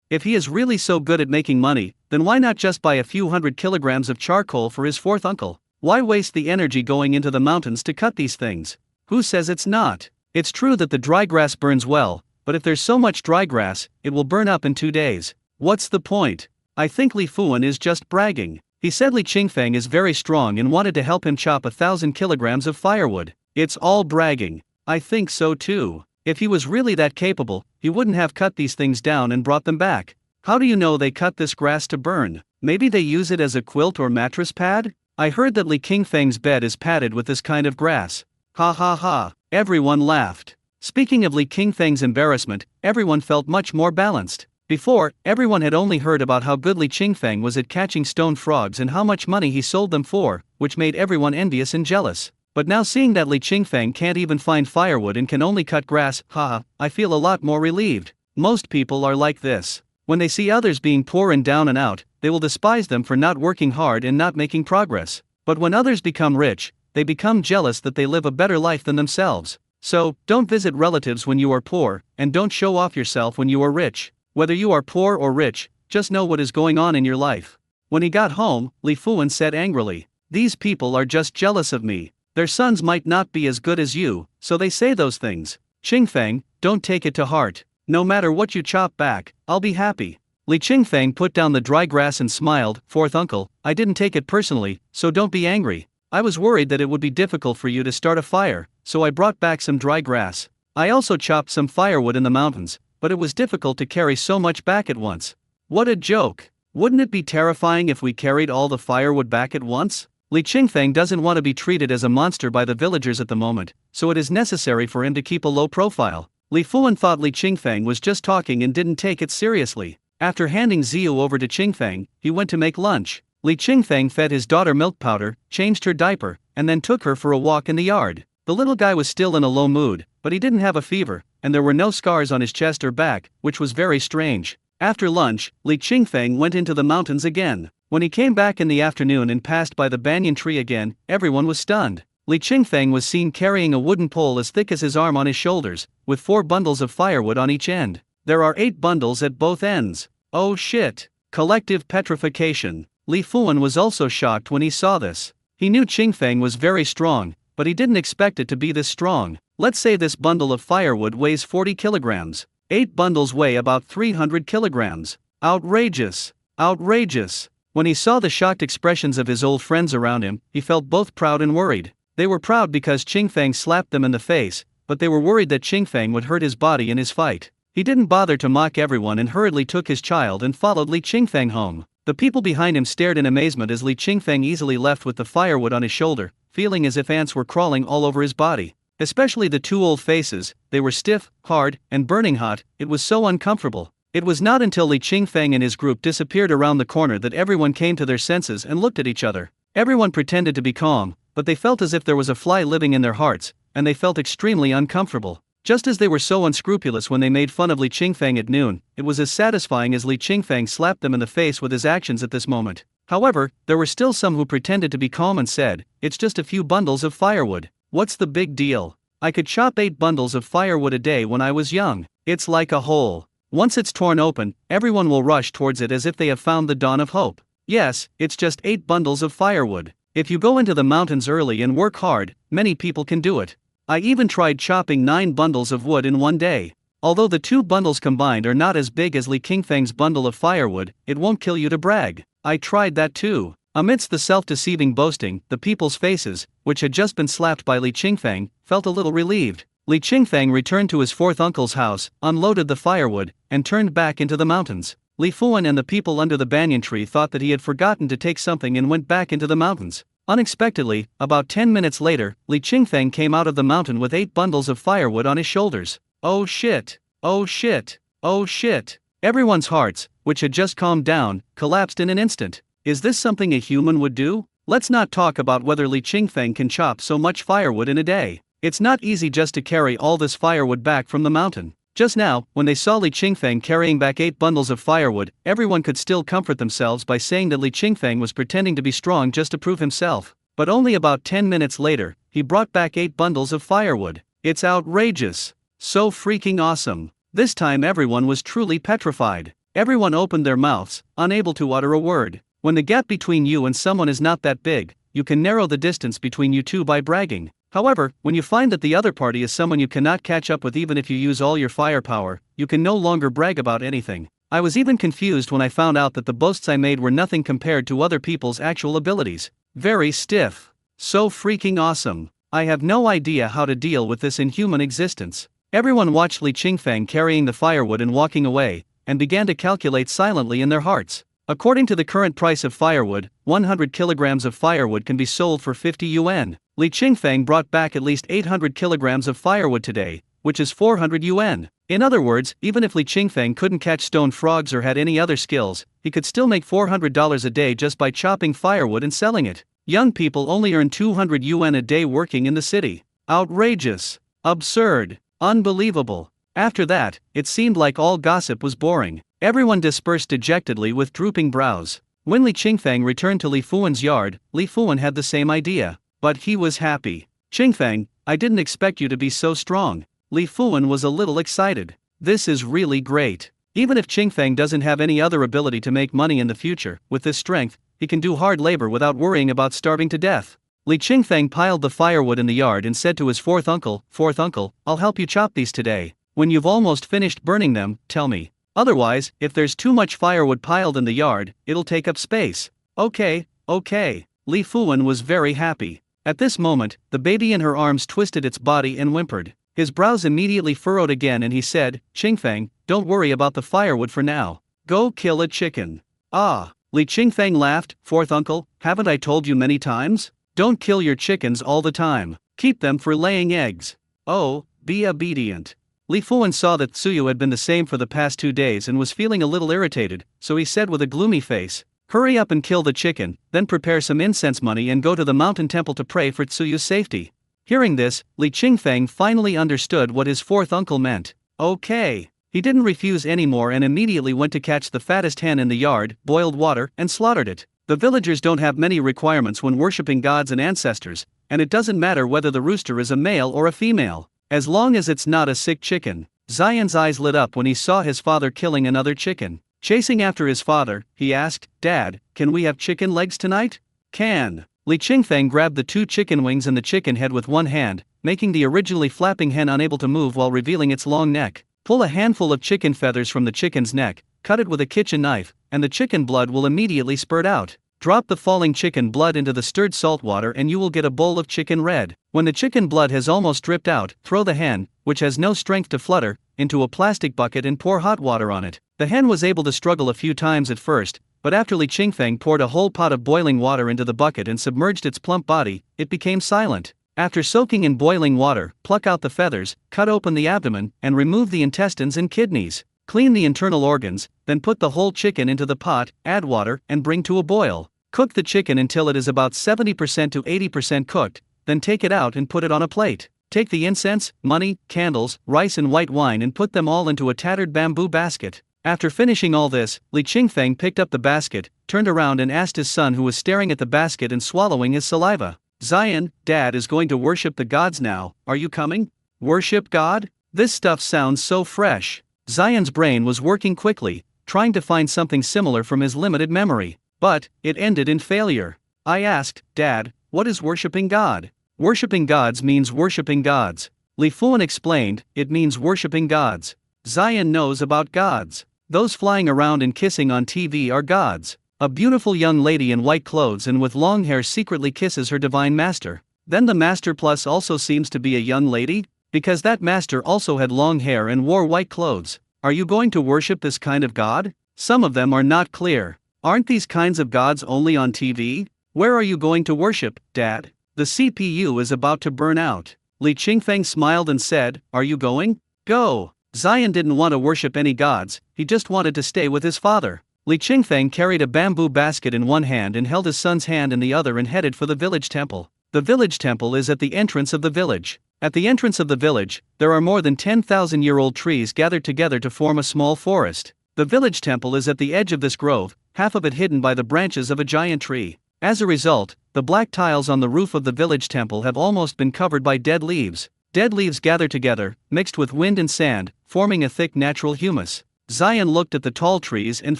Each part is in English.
If he is really so good at making money, then why not just buy a few hundred kilograms of charcoal for his fourth uncle? Why waste the energy going into the mountains to cut these things? Who says it's not? It's true that the dry grass burns well, but if there's so much dry grass, it will burn up in 2 days. What's the point? I think Li Fuan is just bragging. He said Li Qingfeng is very strong and wanted to help him chop 1,000 kilograms of firewood. It's all bragging. I think so too. If he was really that capable, he wouldn't have cut these things down and brought them back. How do you know they cut this grass to burn? Maybe they use it as a quilt or mattress pad? I heard that Li Qingfeng's bed is padded with this kind of grass. Ha ha ha. Everyone laughed. Speaking of Li Qingfeng's embarrassment, everyone felt much more balanced. Before, everyone had only heard about how good Li Qingfeng was at catching stone frogs and how much money he sold them for, which made everyone envious and jealous. But now seeing that Li Qingfeng can't even find firewood and can only cut grass, I feel a lot more relieved. Most people are like this. When they see others being poor and down and out, they will despise them for not working hard and not making progress. But when others become rich, they become jealous that they live a better life than themselves. So, don't visit relatives when you are poor, and don't show off yourself when you are rich. Whether you are poor or rich, just know what is going on in your life. When he got home, Li Fuan said angrily, "These people are just jealous of me. Their sons might not be as good as you, so they say those things. Qingfeng, don't take it to heart. No matter what you chop back, I'll be happy." Li Qingfeng put down the dry grass and smiled. "Fourth uncle, I didn't take it personally, so don't be angry. I was worried that it would be difficult for you to start a fire, so I brought back some dry grass. I also chopped some firewood in the mountains, but it was difficult to carry so much back at once." What a joke! Wouldn't it be terrifying if we carried all the firewood back at once? Li Qingfeng doesn't want to be treated as a monster by the villagers at the moment, so it is necessary for him to keep a low profile. Li Fuan thought Li Qingfeng was just talking and didn't take it seriously. After handing Ziyu over to Qingfeng, he went to make lunch. Li Qingfeng fed his daughter milk powder, changed her diaper, and then took her for a walk in the yard. The little guy was still in a low mood, but he didn't have a fever, and there were no scars on his chest or back, which was very strange. After lunch, Li Qingfeng went into the mountains again. When he came back in the afternoon and passed by the banyan tree again, everyone was stunned. Li Qingfeng was seen carrying a wooden pole as thick as his arm on his shoulders, with 4 bundles of firewood on each end. There are 8 bundles at both ends. Oh shit! Collective petrification. Li Fuan was also shocked when he saw this. He knew Qingfeng was very strong, but he didn't expect it to be this strong. Let's say this bundle of firewood weighs 40 kilograms. 8 bundles weigh about 300 kilograms. Outrageous! Outrageous! When he saw the shocked expressions of his old friends around him, he felt both proud and worried. They were proud because Qingfeng slapped them in the face, but they were worried that Qingfeng would hurt his body in his fight. He didn't bother to mock everyone and hurriedly took his child and followed Li Qingfeng home. The people behind him stared in amazement as Li Qingfeng easily left with the firewood on his shoulder, feeling as if ants were crawling all over his body. Especially the 2 old faces, they were stiff, hard, and burning hot. It was so uncomfortable. It was not until Li Qingfeng and his group disappeared around the corner that everyone came to their senses and looked at each other. Everyone pretended to be calm, but they felt as if there was a fly living in their hearts, and they felt extremely uncomfortable. Just as they were so unscrupulous when they made fun of Li Qingfeng at noon, it was as satisfying as Li Qingfeng slapped them in the face with his actions at this moment. However, there were still some who pretended to be calm and said, "It's just a few bundles of firewood. What's the big deal? I could chop 8 bundles of firewood a day when I was young. It's like a hole. Once it's torn open, everyone will rush towards it as if they have found the dawn of hope. Yes, it's just 8 bundles of firewood. If you go into the mountains early and work hard, many people can do it. I even tried chopping 9 bundles of wood in one day. Although the 2 bundles combined are not as big as Li Qingfeng's bundle of firewood, it won't kill you to brag. I tried that too." Amidst the self-deceiving boasting, the people's faces, which had just been slapped by Li Qingfeng, felt a little relieved. Li Qingfeng returned to his 4th uncle's house, unloaded the firewood, and turned back into the mountains. Li Fuan and the people under the banyan tree thought that he had forgotten to take something and went back into the mountains. Unexpectedly, about 10 minutes later, Li Qingfeng came out of the mountain with 8 bundles of firewood on his shoulders. Oh shit! Oh shit! Oh shit! Everyone's hearts, which had just calmed down, collapsed in an instant. Is this something a human would do? Let's not talk about whether Li Qingfeng can chop so much firewood in a day. It's not easy just to carry all this firewood back from the mountain. Just now, when they saw Li Qingfeng carrying back 8 bundles of firewood, everyone could still comfort themselves by saying that Li Qingfeng was pretending to be strong just to prove himself. But only about 10 minutes later, he brought back 8 bundles of firewood. It's outrageous. So freaking awesome. This time everyone was truly petrified. Everyone opened their mouths, unable to utter a word. When the gap between you and someone is not that big, you can narrow the distance between you two by bragging. However, when you find that the other party is someone you cannot catch up with even if you use all your firepower, you can no longer brag about anything. I was even confused when I found out that the boasts I made were nothing compared to other people's actual abilities. Very stiff. So freaking awesome. I have no idea how to deal with this inhuman existence. Everyone watched Li Qingfang carrying the firewood and walking away, and began to calculate silently in their hearts. According to the current price of firewood, 100 kilograms of firewood can be sold for 50 yuan. Li Qingfang brought back at least 800 kilograms of firewood today, which is 400 yuan. In other words, even if Li Qingfang couldn't catch stone frogs or had any other skills, he could still make $400 a day just by chopping firewood and selling it. Young people only earn 200 yuan a day working in the city. Outrageous. Absurd. Unbelievable. After that, it seemed like all gossip was boring. Everyone dispersed dejectedly with drooping brows. When Li Qingfang returned to Li Fuan's yard, Li Fuan had the same idea. But he was happy. Qingfang, I didn't expect you to be so strong. Li Fuan was a little excited. This is really great. Even if Qingfang doesn't have any other ability to make money in the future, with this strength, he can do hard labor without worrying about starving to death. Li Qingfang piled the firewood in the yard and said to his fourth uncle, I'll help you chop these today. When you've almost finished burning them, tell me. Otherwise, if there's too much firewood piled in the yard, it'll take up space. Okay. Li Fuan was very happy. At this moment, the baby in her arms twisted its body and whimpered. His brows immediately furrowed again and he said, Qingfang, don't worry about the firewood for now. Go kill a chicken. Ah. Li Qingfang laughed, fourth uncle, haven't I told you many times? Don't kill your chickens all the time. Keep them for laying eggs. Oh, be obedient. Li Fuan saw that Tsuyu had been the same for the past 2 days and was feeling a little irritated, so he said with a gloomy face, hurry up and kill the chicken, then prepare some incense money and go to the mountain temple to pray for Tsuyu's safety. Hearing this, Li Qingfang finally understood what his fourth uncle meant. Okay. He didn't refuse anymore and immediately went to catch the fattest hen in the yard, boiled water, and slaughtered it. The villagers don't have many requirements when worshipping gods and ancestors, and it doesn't matter whether the rooster is a male or a female. As long as it's not a sick chicken. Ziyan's eyes lit up when he saw his father killing another chicken. Chasing after his father, he asked, Dad, can we have chicken legs tonight? Can. Li Qingfang grabbed the 2 chicken wings and the chicken head with one hand, making the originally flapping hen unable to move while revealing its long neck. Pull a handful of chicken feathers from the chicken's neck, cut it with a kitchen knife, and the chicken blood will immediately spurt out. Drop the falling chicken blood into the stirred salt water and you will get a bowl of chicken red. When the chicken blood has almost dripped out, throw the hen, which has no strength to flutter, into a plastic bucket and pour hot water on it. The hen was able to struggle a few times at first, but after Li Qingfang poured a whole pot of boiling water into the bucket and submerged its plump body, it became silent. After soaking in boiling water, pluck out the feathers, cut open the abdomen, and remove the intestines and kidneys. Clean the internal organs, then put the whole chicken into the pot, add water, and bring to a boil. Cook the chicken until it is about 70% to 80% cooked, then take it out and put it on a plate. Take the incense, money, candles, rice and white wine and put them all into a tattered bamboo basket. After finishing all this, Li Qingfang picked up the basket, turned around and asked his son who was staring at the basket and swallowing his saliva. Ziyan, Dad is going to worship the gods now, are you coming? Worship God? This stuff sounds so fresh. Ziyan's brain was working quickly, trying to find something similar from his limited memory. But, it ended in failure. I asked, Dad, what is worshipping God? Worshipping gods means worshipping gods. Li Fuan explained, it means worshipping gods. Ziyan knows about gods. Those flying around and kissing on TV are gods. A beautiful young lady in white clothes and with long hair secretly kisses her divine master. Then the master plus also seems to be a young lady? Because that master also had long hair and wore white clothes. Are you going to worship this kind of god? Some of them are not clear. Aren't these kinds of gods only on TV? Where are you going to worship, Dad? The CPU is about to burn out. Li Qingfang smiled and said, are you going? Go. Ziyan didn't want to worship any gods, he just wanted to stay with his father. Li Qingfang carried a bamboo basket in one hand and held his son's hand in the other and headed for the village temple. The village temple is at the entrance of the village. At the entrance of the village, there are more than 10,000-year-old trees gathered together to form a small forest. The village temple is at the edge of this grove, half of it hidden by the branches of a giant tree. As a result, the black tiles on the roof of the village temple have almost been covered by dead leaves. Dead leaves gather together, mixed with wind and sand, forming a thick natural humus. Zion looked at the tall trees and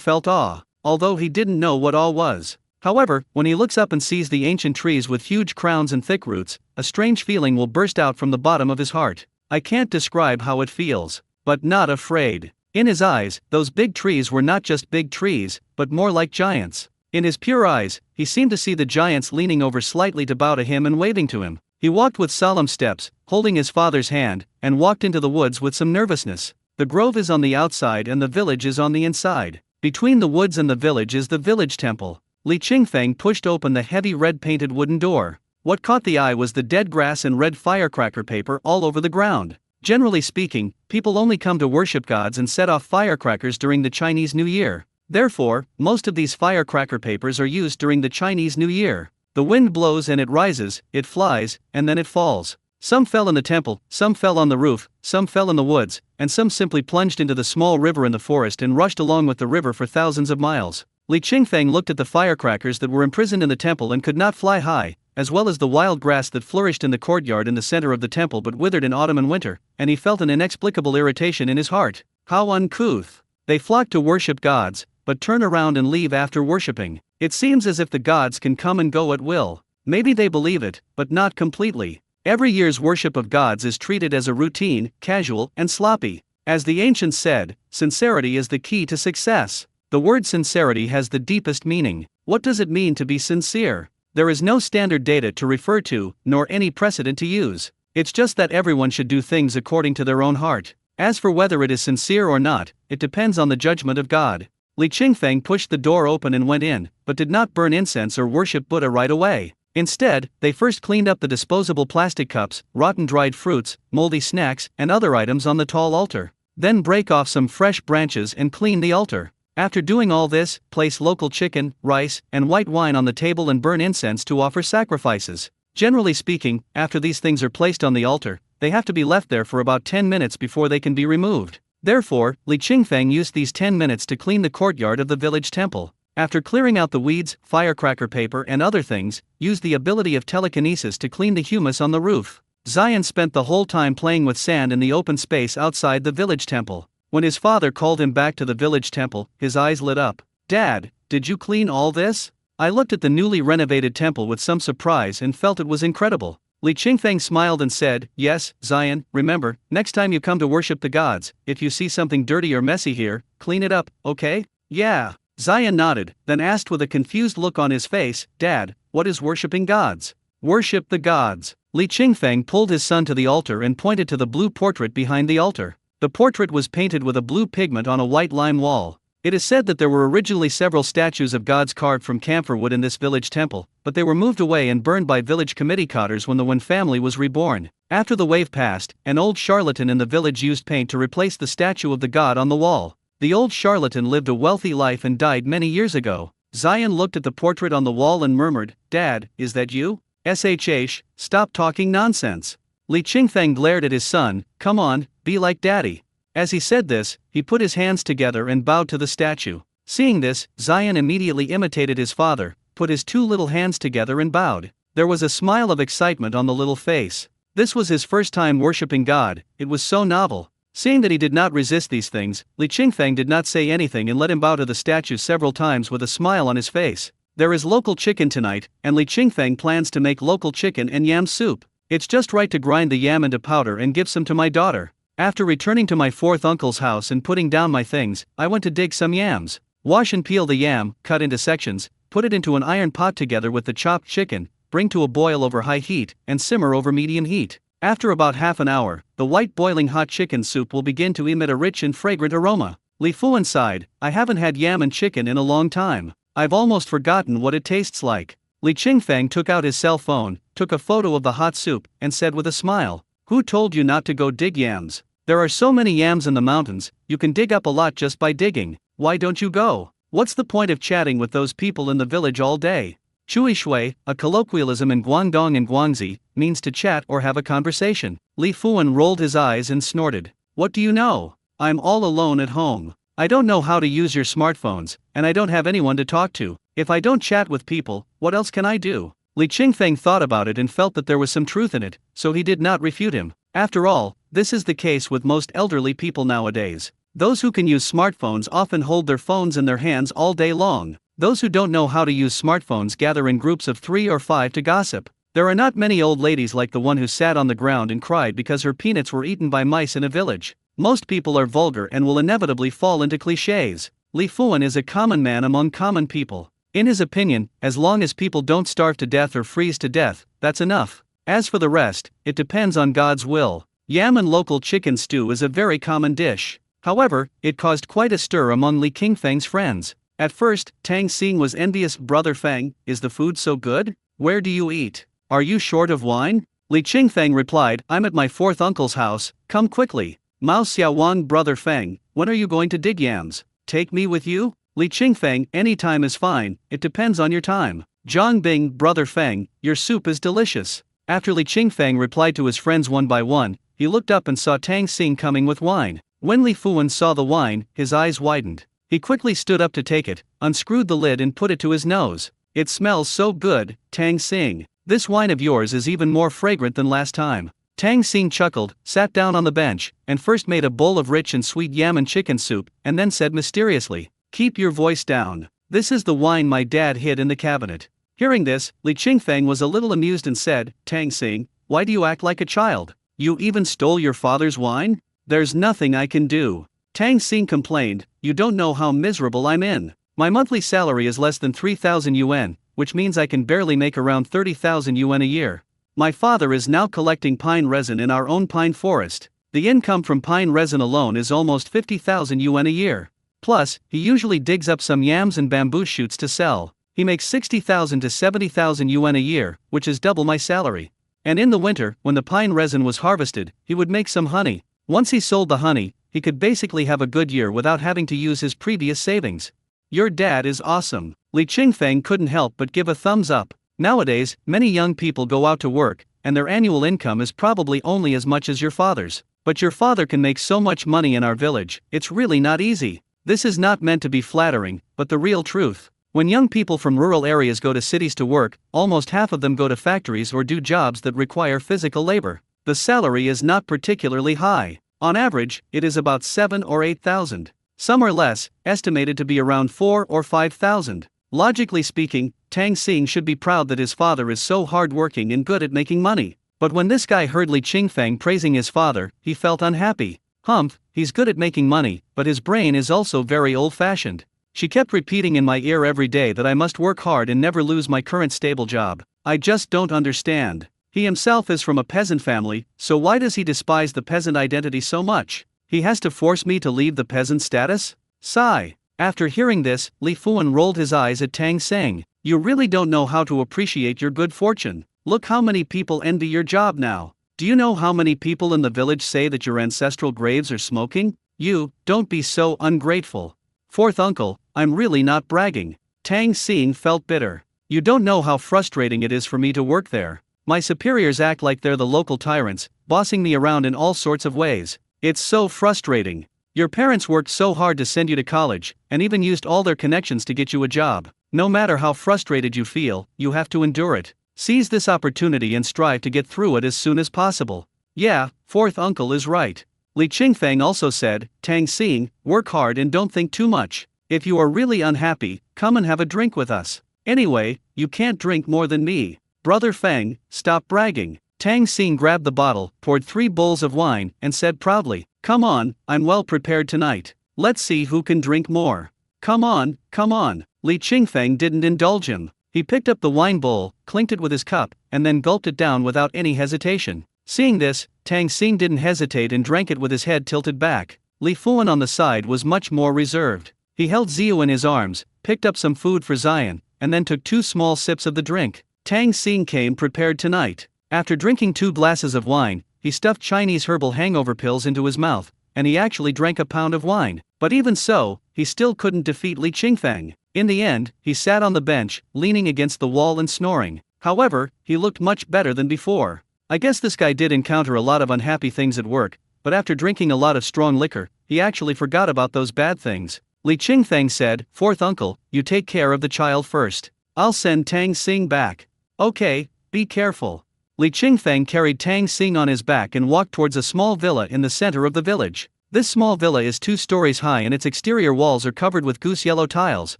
felt awe, although he didn't know what awe was. However, when he looks up and sees the ancient trees with huge crowns and thick roots, a strange feeling will burst out from the bottom of his heart. I can't describe how it feels, but not afraid. In his eyes, those big trees were not just big trees, but more like giants. In his pure eyes, he seemed to see the giants leaning over slightly to bow to him and waving to him. He walked with solemn steps, holding his father's hand, and walked into the woods with some nervousness. The grove is on the outside and the village is on the inside. Between the woods and the village is the village temple. Li Qingfeng pushed open the heavy red-painted wooden door. What caught the eye was the dead grass and red firecracker paper all over the ground. Generally speaking, people only come to worship gods and set off firecrackers during the Chinese New Year. Therefore, most of these firecracker papers are used during the Chinese New Year. The wind blows and it rises, it flies, and then it falls. Some fell in the temple, some fell on the roof, some fell in the woods, and some simply plunged into the small river in the forest and rushed along with the river for thousands of miles. Li Qingfeng looked at the firecrackers that were imprisoned in the temple and could not fly high, as well as the wild grass that flourished in the courtyard in the center of the temple but withered in autumn and winter, and he felt an inexplicable irritation in his heart. How uncouth! They flock to worship gods, but turn around and leave after worshipping. It seems as if the gods can come and go at will. Maybe they believe it, but not completely. Every year's worship of gods is treated as a routine, casual, and sloppy. As the ancients said, sincerity is the key to success. The word sincerity has the deepest meaning. What does it mean to be sincere? There is no standard data to refer to, nor any precedent to use. It's just that everyone should do things according to their own heart. As for whether it is sincere or not, it depends on the judgment of God. Li Qingfeng pushed the door open and went in, but did not burn incense or worship Buddha right away. Instead, they first cleaned up the disposable plastic cups, rotten dried fruits, moldy snacks, and other items on the tall altar. Then break off some fresh branches and clean the altar. After doing all this, place local chicken, rice, and white wine on the table and burn incense to offer sacrifices. Generally speaking, after these things are placed on the altar, they have to be left there for about 10 minutes before they can be removed. Therefore, Li Qingfeng used these 10 minutes to clean the courtyard of the village temple. After clearing out the weeds, firecracker paper, and other things, used the ability of telekinesis to clean the humus on the roof. Zion spent the whole time playing with sand in the open space outside the village temple. When his father called him back to the village temple, his eyes lit up. "Dad, did you clean all this?" I looked at the newly renovated temple with some surprise and felt it was incredible. Li Qingfeng smiled and said, "Yes, Zion, remember, next time you come to worship the gods, if you see something dirty or messy here, clean it up, okay?" "Yeah." Zion nodded, then asked with a confused look on his face, "Dad, what is worshiping gods?" "Worship the gods." Li Qingfeng pulled his son to the altar and pointed to the blue portrait behind the altar. The portrait was painted with a blue pigment on a white lime wall. It is said that there were originally several statues of gods carved from camphor wood in this village temple, but they were moved away and burned by village committee cotters when the Wen family was reborn. After the wave passed, an old charlatan in the village used paint to replace the statue of the god on the wall. The old charlatan lived a wealthy life and died many years ago. Zion looked at the portrait on the wall and murmured, "Dad, is that you? Shh, stop talking nonsense." Li Qingfeng glared at his son, "Come on, be like daddy." As he said this, he put his hands together and bowed to the statue. Seeing this, Zion immediately imitated his father, put his two little hands together and bowed. There was a smile of excitement on the little face. This was his first time worshipping God. It was so novel. Seeing that he did not resist these things, Li Qingfeng did not say anything and let him bow to the statue several times with a smile on his face. There is local chicken tonight, and Li Qingfeng plans to make local chicken and yam soup. It's just right to grind the yam into powder and give some to my daughter. After returning to my fourth uncle's house and putting down my things, I went to dig some yams. Wash and peel the yam, cut into sections, put it into an iron pot together with the chopped chicken, bring to a boil over high heat, and simmer over medium heat. After about half an hour, the white boiling hot chicken soup will begin to emit a rich and fragrant aroma. Li Fuan sighed, "I haven't had yam and chicken in a long time. I've almost forgotten what it tastes like." Li Qingfeng took out his cell phone, took a photo of the hot soup, and said with a smile, "Who told you not to go dig yams? There are so many yams in the mountains, you can dig up a lot just by digging. Why don't you go? What's the point of chatting with those people in the village all day?" Chui shui, a colloquialism in Guangdong and Guangxi, means to chat or have a conversation. Li Fuan rolled his eyes and snorted. "What do you know? I'm all alone at home. I don't know how to use your smartphones, and I don't have anyone to talk to. If I don't chat with people, what else can I do?" Li Qingfeng thought about it and felt that there was some truth in it, so he did not refute him. After all, this is the case with most elderly people nowadays. Those who can use smartphones often hold their phones in their hands all day long. Those who don't know how to use smartphones gather in groups of 3 or 5 to gossip. There are not many old ladies like the one who sat on the ground and cried because her peanuts were eaten by mice in a village. Most people are vulgar and will inevitably fall into cliches. Li Fuan is a common man among common people. In his opinion, as long as people don't starve to death or freeze to death, that's enough. As for the rest, it depends on God's will. Yam and local chicken stew is a very common dish. However, it caused quite a stir among Li Qingfeng's friends. At first, Tang Xing was envious. Brother Feng, is the food so good? Where do you eat? Are you short of wine? Li Qingfeng replied, I'm at my fourth uncle's house, come quickly. Mao Xiaowang. Brother Feng, when are you going to dig yams? Take me with you? Li Qingfeng, any time is fine, it depends on your time. Zhang Bing. Brother Feng, your soup is delicious. After Li Qingfeng replied to his friends one by one, he looked up and saw Tang Xing coming with wine. When Li Fuan saw the wine, his eyes widened. He quickly stood up to take it, unscrewed the lid and put it to his nose. It smells so good, Tang Xing. This wine of yours is even more fragrant than last time. Tang Xing chuckled, sat down on the bench, and first made a bowl of rich and sweet yam and chicken soup, and then said mysteriously, keep your voice down. This is the wine my dad hid in the cabinet. Hearing this, Li Qingfeng was a little amused and said, Tang Xing, why do you act like a child? You even stole your father's wine? There's nothing I can do. Tang Xing complained, you don't know how miserable I'm in. My monthly salary is less than 3,000 yuan, which means I can barely make around 30,000 yuan a year. My father is now collecting pine resin in our own pine forest. The income from pine resin alone is almost 50,000 yuan a year. Plus, he usually digs up some yams and bamboo shoots to sell. He makes 60,000 to 70,000 yuan a year, which is double my salary. And in the winter, when the pine resin was harvested, he would make some honey. Once he sold the honey, he could basically have a good year without having to use his previous savings. Your dad is awesome. Li Qingfeng couldn't help but give a thumbs up. Nowadays, many young people go out to work, and their annual income is probably only as much as your father's. But your father can make so much money in our village, it's really not easy. This is not meant to be flattering, but the real truth. When young people from rural areas go to cities to work, almost half of them go to factories or do jobs that require physical labor. The salary is not particularly high. On average, it is about 7 or 8,000. Some are less, estimated to be around 4 or 5,000. Logically speaking, Tang Xing should be proud that his father is so hardworking and good at making money. But when this guy heard Li Qingfeng praising his father, he felt unhappy. Humph, he's good at making money, but his brain is also very old-fashioned. She kept repeating in my ear every day that I must work hard and never lose my current stable job. I just don't understand. He himself is from a peasant family, so why does he despise the peasant identity so much? He has to force me to leave the peasant status? Sigh. After hearing this, Li Fuan rolled his eyes at Tang Xing. You really don't know how to appreciate your good fortune. Look how many people envy your job now. Do you know how many people in the village say that your ancestral graves are smoking? You, don't be so ungrateful. Fourth uncle, I'm really not bragging. Tang Xing felt bitter. You don't know how frustrating it is for me to work there. My superiors act like they're the local tyrants, bossing me around in all sorts of ways. It's so frustrating. Your parents worked so hard to send you to college, and even used all their connections to get you a job. No matter how frustrated you feel, you have to endure it. Seize this opportunity and strive to get through it as soon as possible. Yeah, fourth uncle is right. Li Qingfeng also said, Tang Xing, work hard and don't think too much. If you are really unhappy, come and have a drink with us. Anyway, you can't drink more than me. Brother Feng, stop bragging. Tang Xing grabbed the bottle, poured 3 bowls of wine, and said proudly, come on, I'm well prepared tonight. Let's see who can drink more. Come on, come on. Li Qingfeng didn't indulge him. He picked up the wine bowl, clinked it with his cup, and then gulped it down without any hesitation. Seeing this, Tang Xing didn't hesitate and drank it with his head tilted back. Li Fuan on the side was much more reserved. He held Ziyu in his arms, picked up some food for Zion, and then took 2 small sips of the drink. Tang Xing came prepared tonight. After drinking 2 glasses of wine, he stuffed Chinese herbal hangover pills into his mouth, and he actually drank a pound of wine. But even so, he still couldn't defeat Li Qingfeng. In the end, he sat on the bench, leaning against the wall and snoring. However, he looked much better than before. I guess this guy did encounter a lot of unhappy things at work, but after drinking a lot of strong liquor, he actually forgot about those bad things. Li Qingfeng said, fourth uncle, you take care of the child first. I'll send Tang Xing back. Okay, be careful. Li Qingfeng carried Tang Xing on his back and walked towards a small villa in the center of the village. This small villa is 2 stories high and its exterior walls are covered with goose yellow tiles,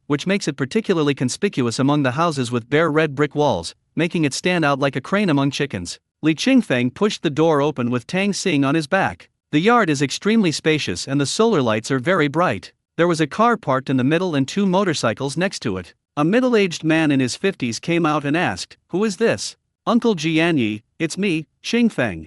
which makes it particularly conspicuous among the houses with bare red brick walls, making it stand out like a crane among chickens. Li Qingfeng pushed the door open with Tang Xing on his back. The yard is extremely spacious and the solar lights are very bright. There was a car parked in the middle and 2 motorcycles next to it. A middle-aged man in his 50s came out and asked, "Who is this?" "Uncle Jianyi, it's me, Qingfeng."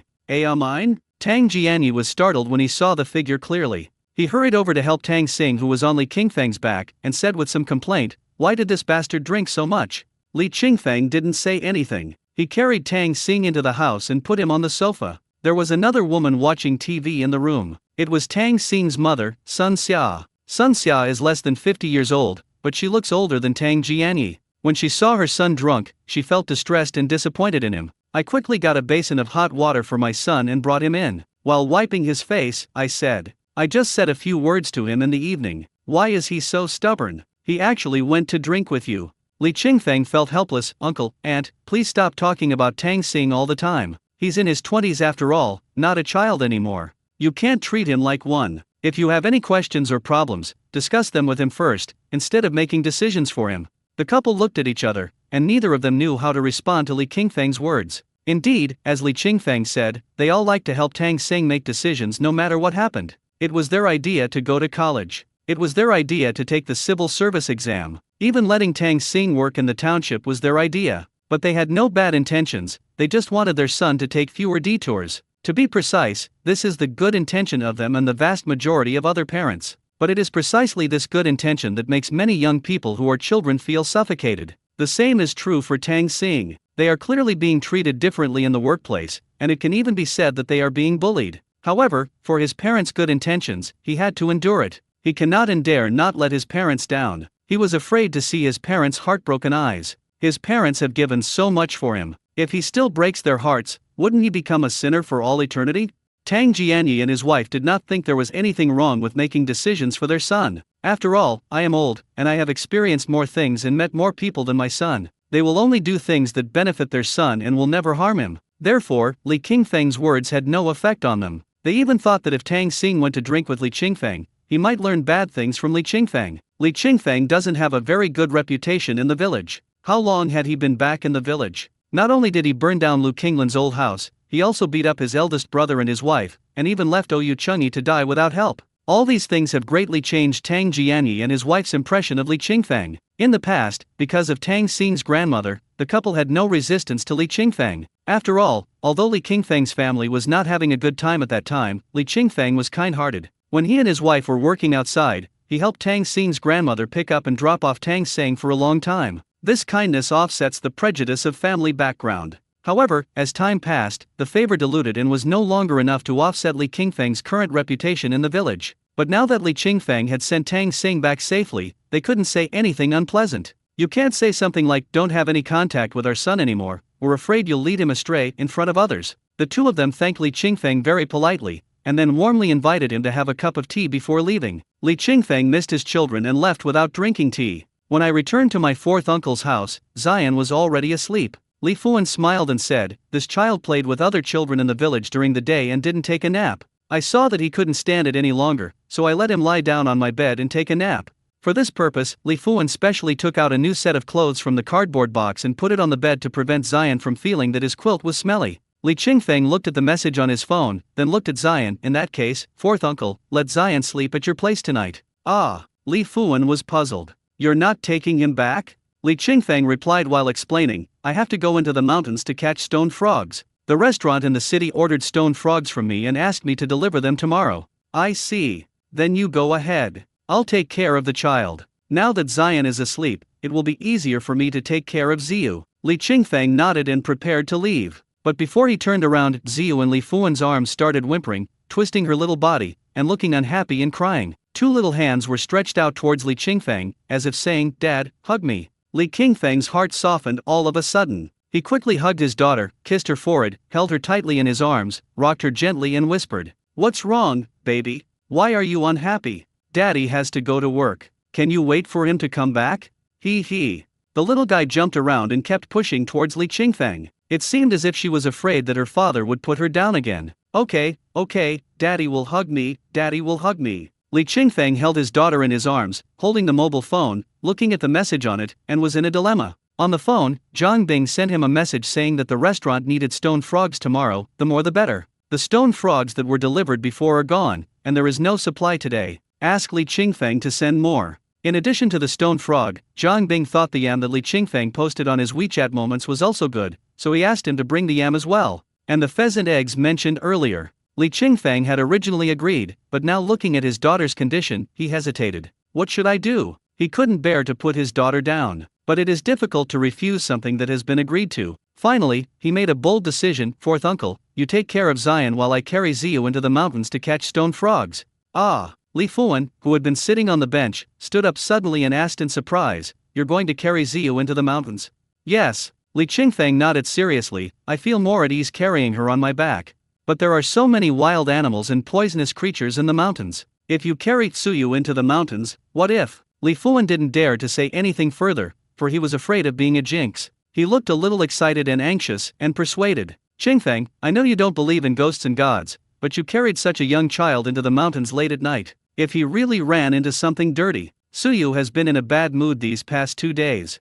Mine?" Tang Jianyi was startled when he saw the figure clearly. He hurried over to help Tang Xing, who was on Li Qingfeng's back, and said with some complaint, "Why did this bastard drink so much?" Li Qingfeng didn't say anything. He carried Tang Xing into the house and put him on the sofa. There was another woman watching TV in the room. It was Tang Xing's mother, Sun Xia. Sun Xia is less than 50 years old, but she looks older than Tang Jianyi. When she saw her son drunk, she felt distressed and disappointed in him. I quickly got a basin of hot water for my son and brought him in. While wiping his face, I said, "I just said a few words to him in the evening. Why is he so stubborn? He actually went to drink with you." Li Qingfeng felt helpless. "Uncle, aunt, please stop talking about Tang Xing all the time. He's in his 20s after all, not a child anymore. You can't treat him like one. If you have any questions or problems, discuss them with him first, instead of making decisions for him." The couple looked at each other, and neither of them knew how to respond to Li Qingfeng's words. Indeed, as Li Qingfeng said, they all liked to help Tang Xing make decisions no matter what happened. It was their idea to go to college. It was their idea to take the civil service exam. Even letting Tang Xing work in the township was their idea. But they had no bad intentions, they just wanted their son to take fewer detours. To be precise, this is the good intention of them and the vast majority of other parents. But it is precisely this good intention that makes many young people who are children feel suffocated. The same is true for Tang Xing. They are clearly being treated differently in the workplace, and it can even be said that they are being bullied. However, for his parents' good intentions, he had to endure it. He cannot and dare not let his parents down. He was afraid to see his parents' heartbroken eyes. His parents have given so much for him. If he still breaks their hearts, wouldn't he become a sinner for all eternity? Tang Jianyi and his wife did not think there was anything wrong with making decisions for their son. "After all, I am old, and I have experienced more things and met more people than my son. They will only do things that benefit their son and will never harm him." Therefore, Li Qingfeng's words had no effect on them. They even thought that if Tang Xing went to drink with Li Qingfeng, he might learn bad things from Li Qingfeng. Li Qingfeng doesn't have a very good reputation in the village. How long had he been back in the village? Not only did he burn down Lu Qinglan's old house, he also beat up his eldest brother and his wife, and even left Oyu Chengyi to die without help. All these things have greatly changed Tang Jianyi and his wife's impression of Li Qingfeng. In the past, because of Tang Xing's grandmother, the couple had no resistance to Li Qingfeng. After all, although Li Qingfeng's family was not having a good time at that time, Li Qingfeng was kind-hearted. When he and his wife were working outside, he helped Tang Xing's grandmother pick up and drop off Tang Xing for a long time. This kindness offsets the prejudice of family background. However, as time passed, the favor diluted and was no longer enough to offset Li Qingfeng's current reputation in the village. But now that Li Qingfeng had sent Tang Xing back safely, they couldn't say anything unpleasant. You can't say something like, "Don't have any contact with our son anymore, we're afraid you'll lead him astray," in front of others. The two of them thanked Li Qingfeng very politely, and then warmly invited him to have a cup of tea before leaving. Li Qingfeng missed his children and left without drinking tea. When I returned to my fourth uncle's house, Zion was already asleep. Li Fuan smiled and said, "This child played with other children in the village during the day and didn't take a nap. I saw that he couldn't stand it any longer, so I let him lie down on my bed and take a nap." For this purpose, Li Fuan specially took out a new set of clothes from the cardboard box and put it on the bed to prevent Zion from feeling that his quilt was smelly. Li Qingfeng looked at the message on his phone, then looked at Zion. "In that case, fourth uncle, let Zion sleep at your place tonight." "Ah." Li Fuan was puzzled. "You're not taking him back?" Li Qingfeng replied while explaining, "I have to go into the mountains to catch stone frogs. The restaurant in the city ordered stone frogs from me and asked me to deliver them tomorrow." "I see. Then you go ahead. I'll take care of the child. Now that Zion is asleep, it will be easier for me to take care of Ziyu." Li Qingfeng nodded and prepared to leave. But before he turned around, Ziyu in Li Fuan's arms started whimpering, twisting her little body, and looking unhappy and crying. Two little hands were stretched out towards Li Qingfeng, as if saying, "Dad, hug me." Li Qingfeng's heart softened all of a sudden. He quickly hugged his daughter, kissed her forehead, held her tightly in his arms, rocked her gently and whispered, "What's wrong, baby? Why are you unhappy?" "Daddy has to go to work. Can you wait for him to come back?" He. The little guy jumped around and kept pushing towards Li Qingfeng. It seemed as if she was afraid that her father would put her down again. Okay, Daddy will hug me, Daddy will hug me. Li Qingfeng held his daughter in his arms, holding the mobile phone, looking at the message on it, and was in a dilemma. On the phone, Zhang Bing sent him a message saying that the restaurant needed stone frogs tomorrow, the more the better. The stone frogs that were delivered before are gone, and there is no supply today. Ask Li Qingfeng to send more. In addition to the stone frog, Zhang Bing thought the yam that Li Qingfeng posted on his WeChat moments was also good, so he asked him to bring the yam as well. And the pheasant eggs mentioned earlier. Li Qingfeng had originally agreed, but now looking at his daughter's condition, he hesitated. What should I do? He couldn't bear to put his daughter down. But it is difficult to refuse something that has been agreed to. Finally, he made a bold decision. Fourth uncle, you take care of Zion while I carry Ziyu into the mountains to catch stone frogs. Ah! Li Fuan, who had been sitting on the bench, stood up suddenly and asked in surprise, You're going to carry Ziyu into the mountains? Yes. Li Qingfeng nodded seriously, I feel more at ease carrying her on my back. But there are so many wild animals and poisonous creatures in the mountains. If you carry Tsuyu into the mountains, what if? Li Fuan didn't dare to say anything further, for he was afraid of being a jinx. He looked a little excited and anxious, and persuaded. Qingfeng, I know you don't believe in ghosts and gods, but you carried such a young child into the mountains late at night. If he really ran into something dirty, Tsuyu has been in a bad mood these past 2 days.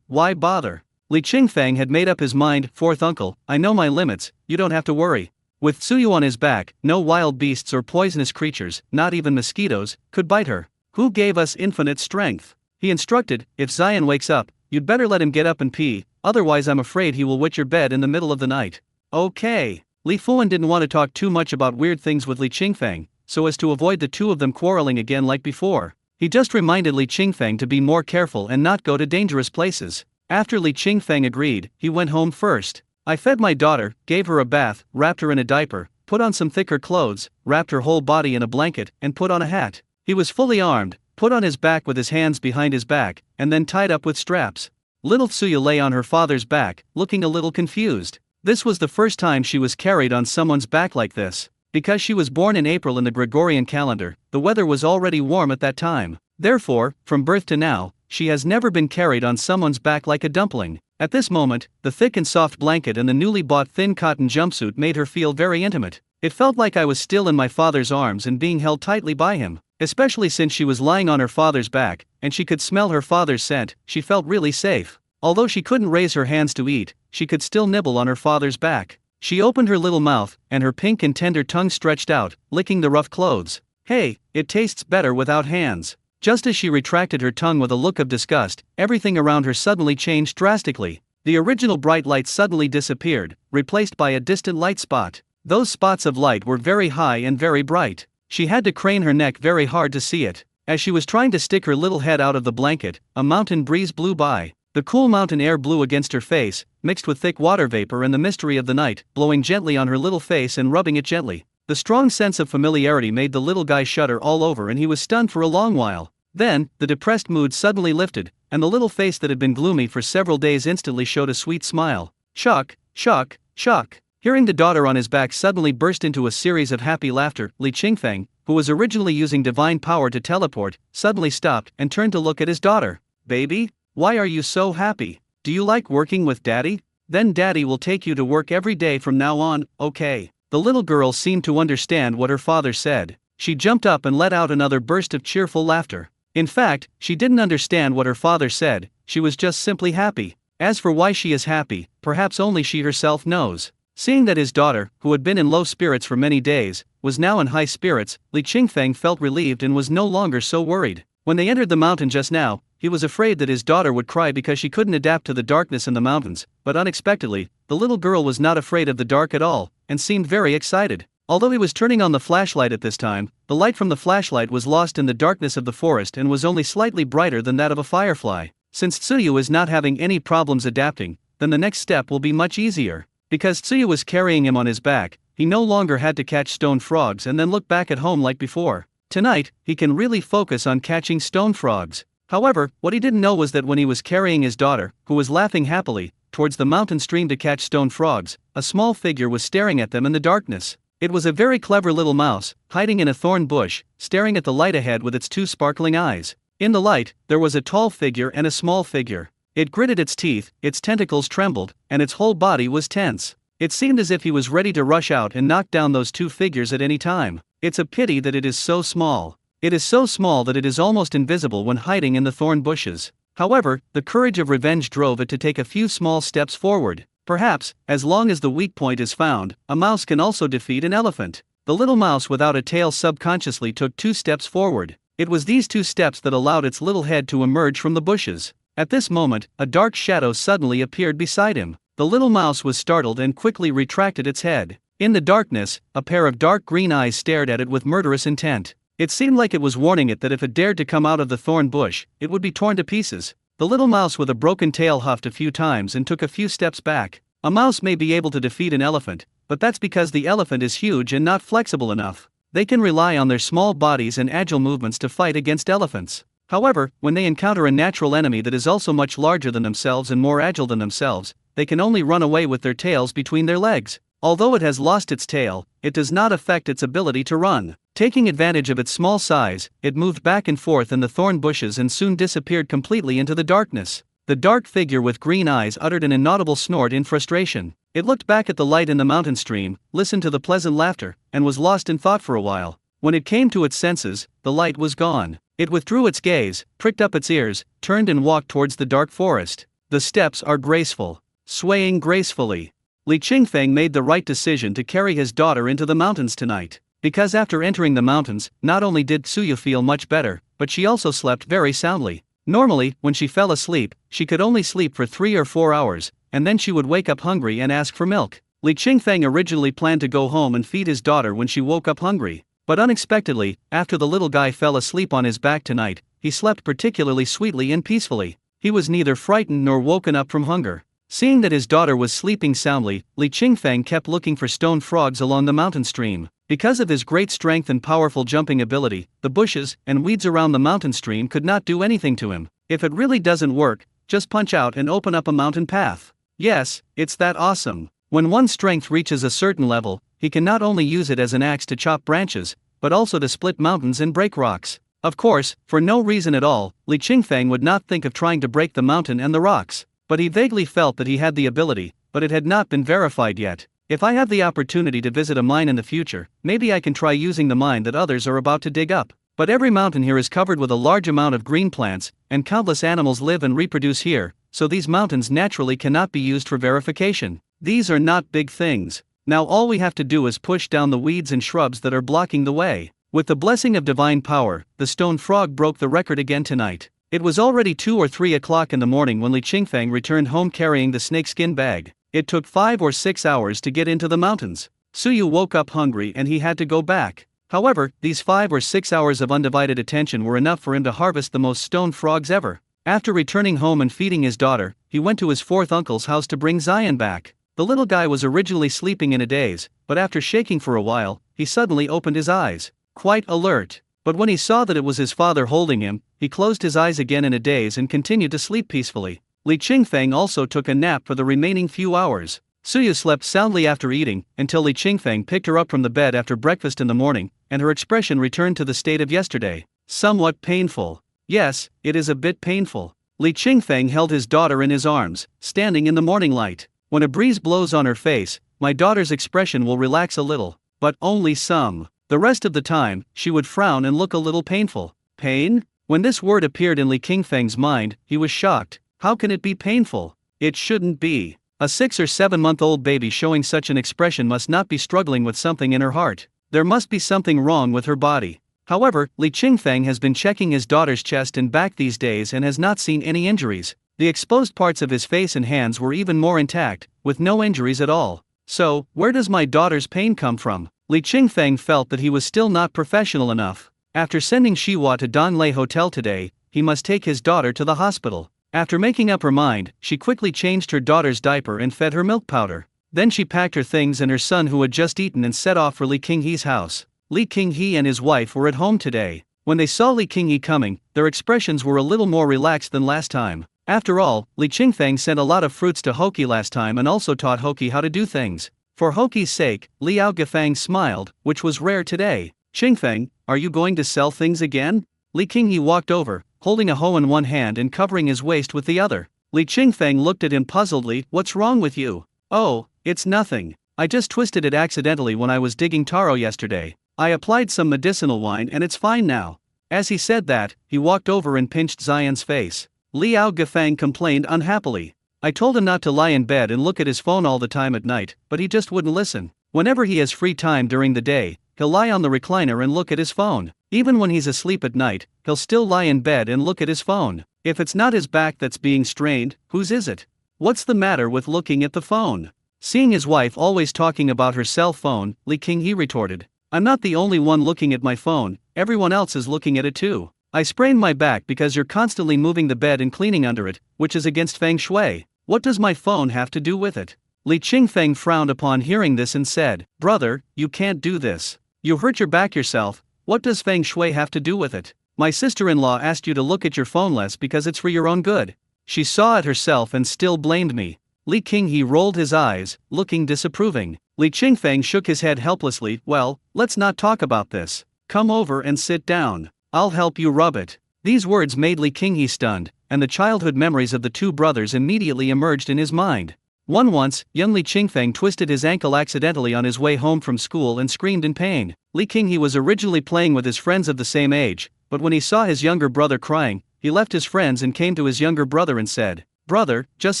Why bother? Li Qingfeng had made up his mind. Fourth uncle, I know my limits, you don't have to worry. With Tsuyu on his back, no wild beasts or poisonous creatures, not even mosquitoes, could bite her. Who gave us infinite strength? He instructed, if Zion wakes up, you'd better let him get up and pee, otherwise I'm afraid he will wet your bed in the middle of the night. Okay. Li Fuan didn't want to talk too much about weird things with Li Qingfeng, so as to avoid the two of them quarreling again like before. He just reminded Li Qingfeng to be more careful and not go to dangerous places. After Li Qingfeng agreed, he went home first. I fed my daughter, gave her a bath, wrapped her in a diaper, put on some thicker clothes, wrapped her whole body in a blanket, and put on a hat. He was fully armed, put on his back with his hands behind his back, and then tied up with straps. Little Tsuyu lay on her father's back, looking a little confused. This was the first time she was carried on someone's back like this. Because she was born in April in the Gregorian calendar, the weather was already warm at that time. Therefore, from birth to now, she has never been carried on someone's back like a dumpling. At this moment, the thick and soft blanket and the newly bought thin cotton jumpsuit made her feel very intimate. It felt like I was still in my father's arms and being held tightly by him. Especially since she was lying on her father's back, and she could smell her father's scent, she felt really safe. Although she couldn't raise her hands to eat, she could still nibble on her father's back. She opened her little mouth, and her pink and tender tongue stretched out, licking the rough clothes. Hey, it tastes better without hands. Just as she retracted her tongue with a look of disgust, everything around her suddenly changed drastically. The original bright light suddenly disappeared, replaced by a distant light spot. Those spots of light were very high and very bright. She had to crane her neck very hard to see it. As she was trying to stick her little head out of the blanket, a mountain breeze blew by. The cool mountain air blew against her face, mixed with thick water vapor and the mystery of the night, blowing gently on her little face and rubbing it gently. The strong sense of familiarity made the little guy shudder all over and he was stunned for a long while. Then, the depressed mood suddenly lifted, and the little face that had been gloomy for several days instantly showed a sweet smile. Shock, shock, shock. Hearing the daughter on his back suddenly burst into a series of happy laughter, Li Qingfeng, who was originally using divine power to teleport, suddenly stopped and turned to look at his daughter. Baby? Why are you so happy? Do you like working with Daddy? Then Daddy will take you to work every day from now on, okay? The little girl seemed to understand what her father said. She jumped up and let out another burst of cheerful laughter. In fact, she didn't understand what her father said, she was just simply happy. As for why she is happy, perhaps only she herself knows. Seeing that his daughter, who had been in low spirits for many days, was now in high spirits, Li Qingfeng felt relieved and was no longer so worried. When they entered the mountain just now, he was afraid that his daughter would cry because she couldn't adapt to the darkness in the mountains, but unexpectedly, the little girl was not afraid of the dark at all, and seemed very excited. Although he was turning on the flashlight at this time, the light from the flashlight was lost in the darkness of the forest and was only slightly brighter than that of a firefly. Since Tsuyu is not having any problems adapting, then the next step will be much easier. Because Tsuyu was carrying him on his back, he no longer had to catch stone frogs and then look back at home like before. Tonight, he can really focus on catching stone frogs. However, what he didn't know was that when he was carrying his daughter, who was laughing happily, towards the mountain stream to catch stone frogs, a small figure was staring at them in the darkness. It was a very clever little mouse, hiding in a thorn bush, staring at the light ahead with its two sparkling eyes. In the light, there was a tall figure and a small figure. It gritted its teeth, its tentacles trembled, and its whole body was tense. It seemed as if he was ready to rush out and knock down those two figures at any time. It's a pity that it is so small. It is so small that it is almost invisible when hiding in the thorn bushes. However, the courage of revenge drove it to take a few small steps forward. Perhaps, as long as the weak point is found, a mouse can also defeat an elephant. The little mouse without a tail subconsciously took 2 steps forward. It was these 2 steps that allowed its little head to emerge from the bushes. At this moment, a dark shadow suddenly appeared beside him. The little mouse was startled and quickly retracted its head. In the darkness, a pair of dark green eyes stared at it with murderous intent. It seemed like it was warning it that if it dared to come out of the thorn bush, it would be torn to pieces. The little mouse with a broken tail huffed a few times and took a few steps back. A mouse may be able to defeat an elephant, but that's because the elephant is huge and not flexible enough. They can rely on their small bodies and agile movements to fight against elephants. However, when they encounter a natural enemy that is also much larger than themselves and more agile than themselves, they can only run away with their tails between their legs. Although it has lost its tail, it does not affect its ability to run. Taking advantage of its small size, it moved back and forth in the thorn bushes and soon disappeared completely into the darkness. The dark figure with green eyes uttered an inaudible snort in frustration. It looked back at the light in the mountain stream, listened to the pleasant laughter, and was lost in thought for a while. When it came to its senses, the light was gone. It withdrew its gaze, pricked up its ears, turned and walked towards the dark forest. The steps are graceful, swaying gracefully. Li Qingfeng made the right decision to carry his daughter into the mountains tonight. Because after entering the mountains, not only did Suyu feel much better, but she also slept very soundly. Normally, when she fell asleep, she could only sleep for 3 or 4 hours, and then she would wake up hungry and ask for milk. Li Qingfeng originally planned to go home and feed his daughter when she woke up hungry. But unexpectedly, after the little guy fell asleep on his back tonight, he slept particularly sweetly and peacefully. He was neither frightened nor woken up from hunger. Seeing that his daughter was sleeping soundly, Li Qingfeng kept looking for stone frogs along the mountain stream. Because of his great strength and powerful jumping ability, the bushes and weeds around the mountain stream could not do anything to him. If it really doesn't work, just punch out and open up a mountain path. Yes, it's that awesome. When one's strength reaches a certain level, he can not only use it as an axe to chop branches, but also to split mountains and break rocks. Of course, for no reason at all, Li Qingfeng would not think of trying to break the mountain and the rocks. But he vaguely felt that he had the ability, but it had not been verified yet. If I have the opportunity to visit a mine in the future, maybe I can try using the mine that others are about to dig up. But every mountain here is covered with a large amount of green plants, and countless animals live and reproduce here, so these mountains naturally cannot be used for verification. These are not big things. Now all we have to do is push down the weeds and shrubs that are blocking the way. With the blessing of divine power, the stone frog broke the record again tonight. It was already 2 or 3 o'clock in the morning when Li Qingfeng returned home carrying the snakeskin bag. It took 5 or 6 hours to get into the mountains. Suyu woke up hungry and he had to go back. However, these 5 or 6 hours of undivided attention were enough for him to harvest the most stone frogs ever. After returning home and feeding his daughter, he went to his 4th uncle's house to bring Zion back. The little guy was originally sleeping in a daze, but after shaking for a while, he suddenly opened his eyes, quite alert. But when he saw that it was his father holding him, he closed his eyes again in a daze and continued to sleep peacefully. Li Qingfeng also took a nap for the remaining few hours. Suyu slept soundly after eating, until Li Qingfeng picked her up from the bed after breakfast in the morning, and her expression returned to the state of yesterday. Somewhat painful. Yes, it is a bit painful. Li Qingfeng held his daughter in his arms, standing in the morning light. When a breeze blows on her face, my daughter's expression will relax a little, but only some. The rest of the time, she would frown and look a little painful. Pain? When this word appeared in Li Qingfeng's mind, he was shocked. How can it be painful? It shouldn't be. A 6 or 7-month-old baby showing such an expression must not be struggling with something in her heart. There must be something wrong with her body. However, Li Qingfeng has been checking his daughter's chest and back these days and has not seen any injuries. The exposed parts of his face and hands were even more intact, with no injuries at all. So, where does my daughter's pain come from? Li Qingfeng felt that he was still not professional enough. After sending Shiwa to Danlei Hotel today, he must take his daughter to the hospital. After making up her mind, she quickly changed her daughter's diaper and fed her milk powder. Then she packed her things and her son who had just eaten and set off for Li Qinghe's house. Li Qinghe and his wife were at home today. When they saw Li Qinghe coming, their expressions were a little more relaxed than last time. After all, Li Qingfeng sent a lot of fruits to Hoki last time and also taught Hoki how to do things. For Hoki's sake, Liao Gafang smiled, which was rare today. Qingfeng, are you going to sell things again? Li Qinghe walked over, holding a hoe in one hand and covering his waist with the other. Li Qingfeng looked at him puzzledly. What's wrong with you? Oh, It's nothing. I just twisted it accidentally when I was digging taro yesterday. I applied some medicinal wine and it's fine now. As he said that, he walked over and pinched Xian's face. Liao Gafang complained unhappily. I told him not to lie in bed and look at his phone all the time at night, but he just wouldn't listen. Whenever he has free time during the day, he'll lie on the recliner and look at his phone. Even when he's asleep at night, he'll still lie in bed and look at his phone. If it's not his back that's being strained, whose is it? What's the matter with looking at the phone? Seeing his wife always talking about her cell phone, Li Qinghe retorted. I'm not the only one looking at my phone, everyone else is looking at it too. I sprained my back because you're constantly moving the bed and cleaning under it, which is against feng shui. What does my phone have to do with it? Li Qingfeng frowned upon hearing this and said, Brother, you can't do this. You hurt your back yourself, what does feng shui have to do with it? My sister-in-law asked you to look at your phone less because it's for your own good. She saw it herself and still blamed me. Li Qinghe rolled his eyes, looking disapproving. Li Qingfeng shook his head helplessly. Well, let's not talk about this. Come over and sit down. I'll help you rub it. These words made Li Qinghe stunned, and the childhood memories of the two brothers immediately emerged in his mind. Once, young Li Qingfeng twisted his ankle accidentally on his way home from school and screamed in pain. Li Qinghe was originally playing with his friends of the same age, but when he saw his younger brother crying, he left his friends and came to his younger brother and said, Brother, just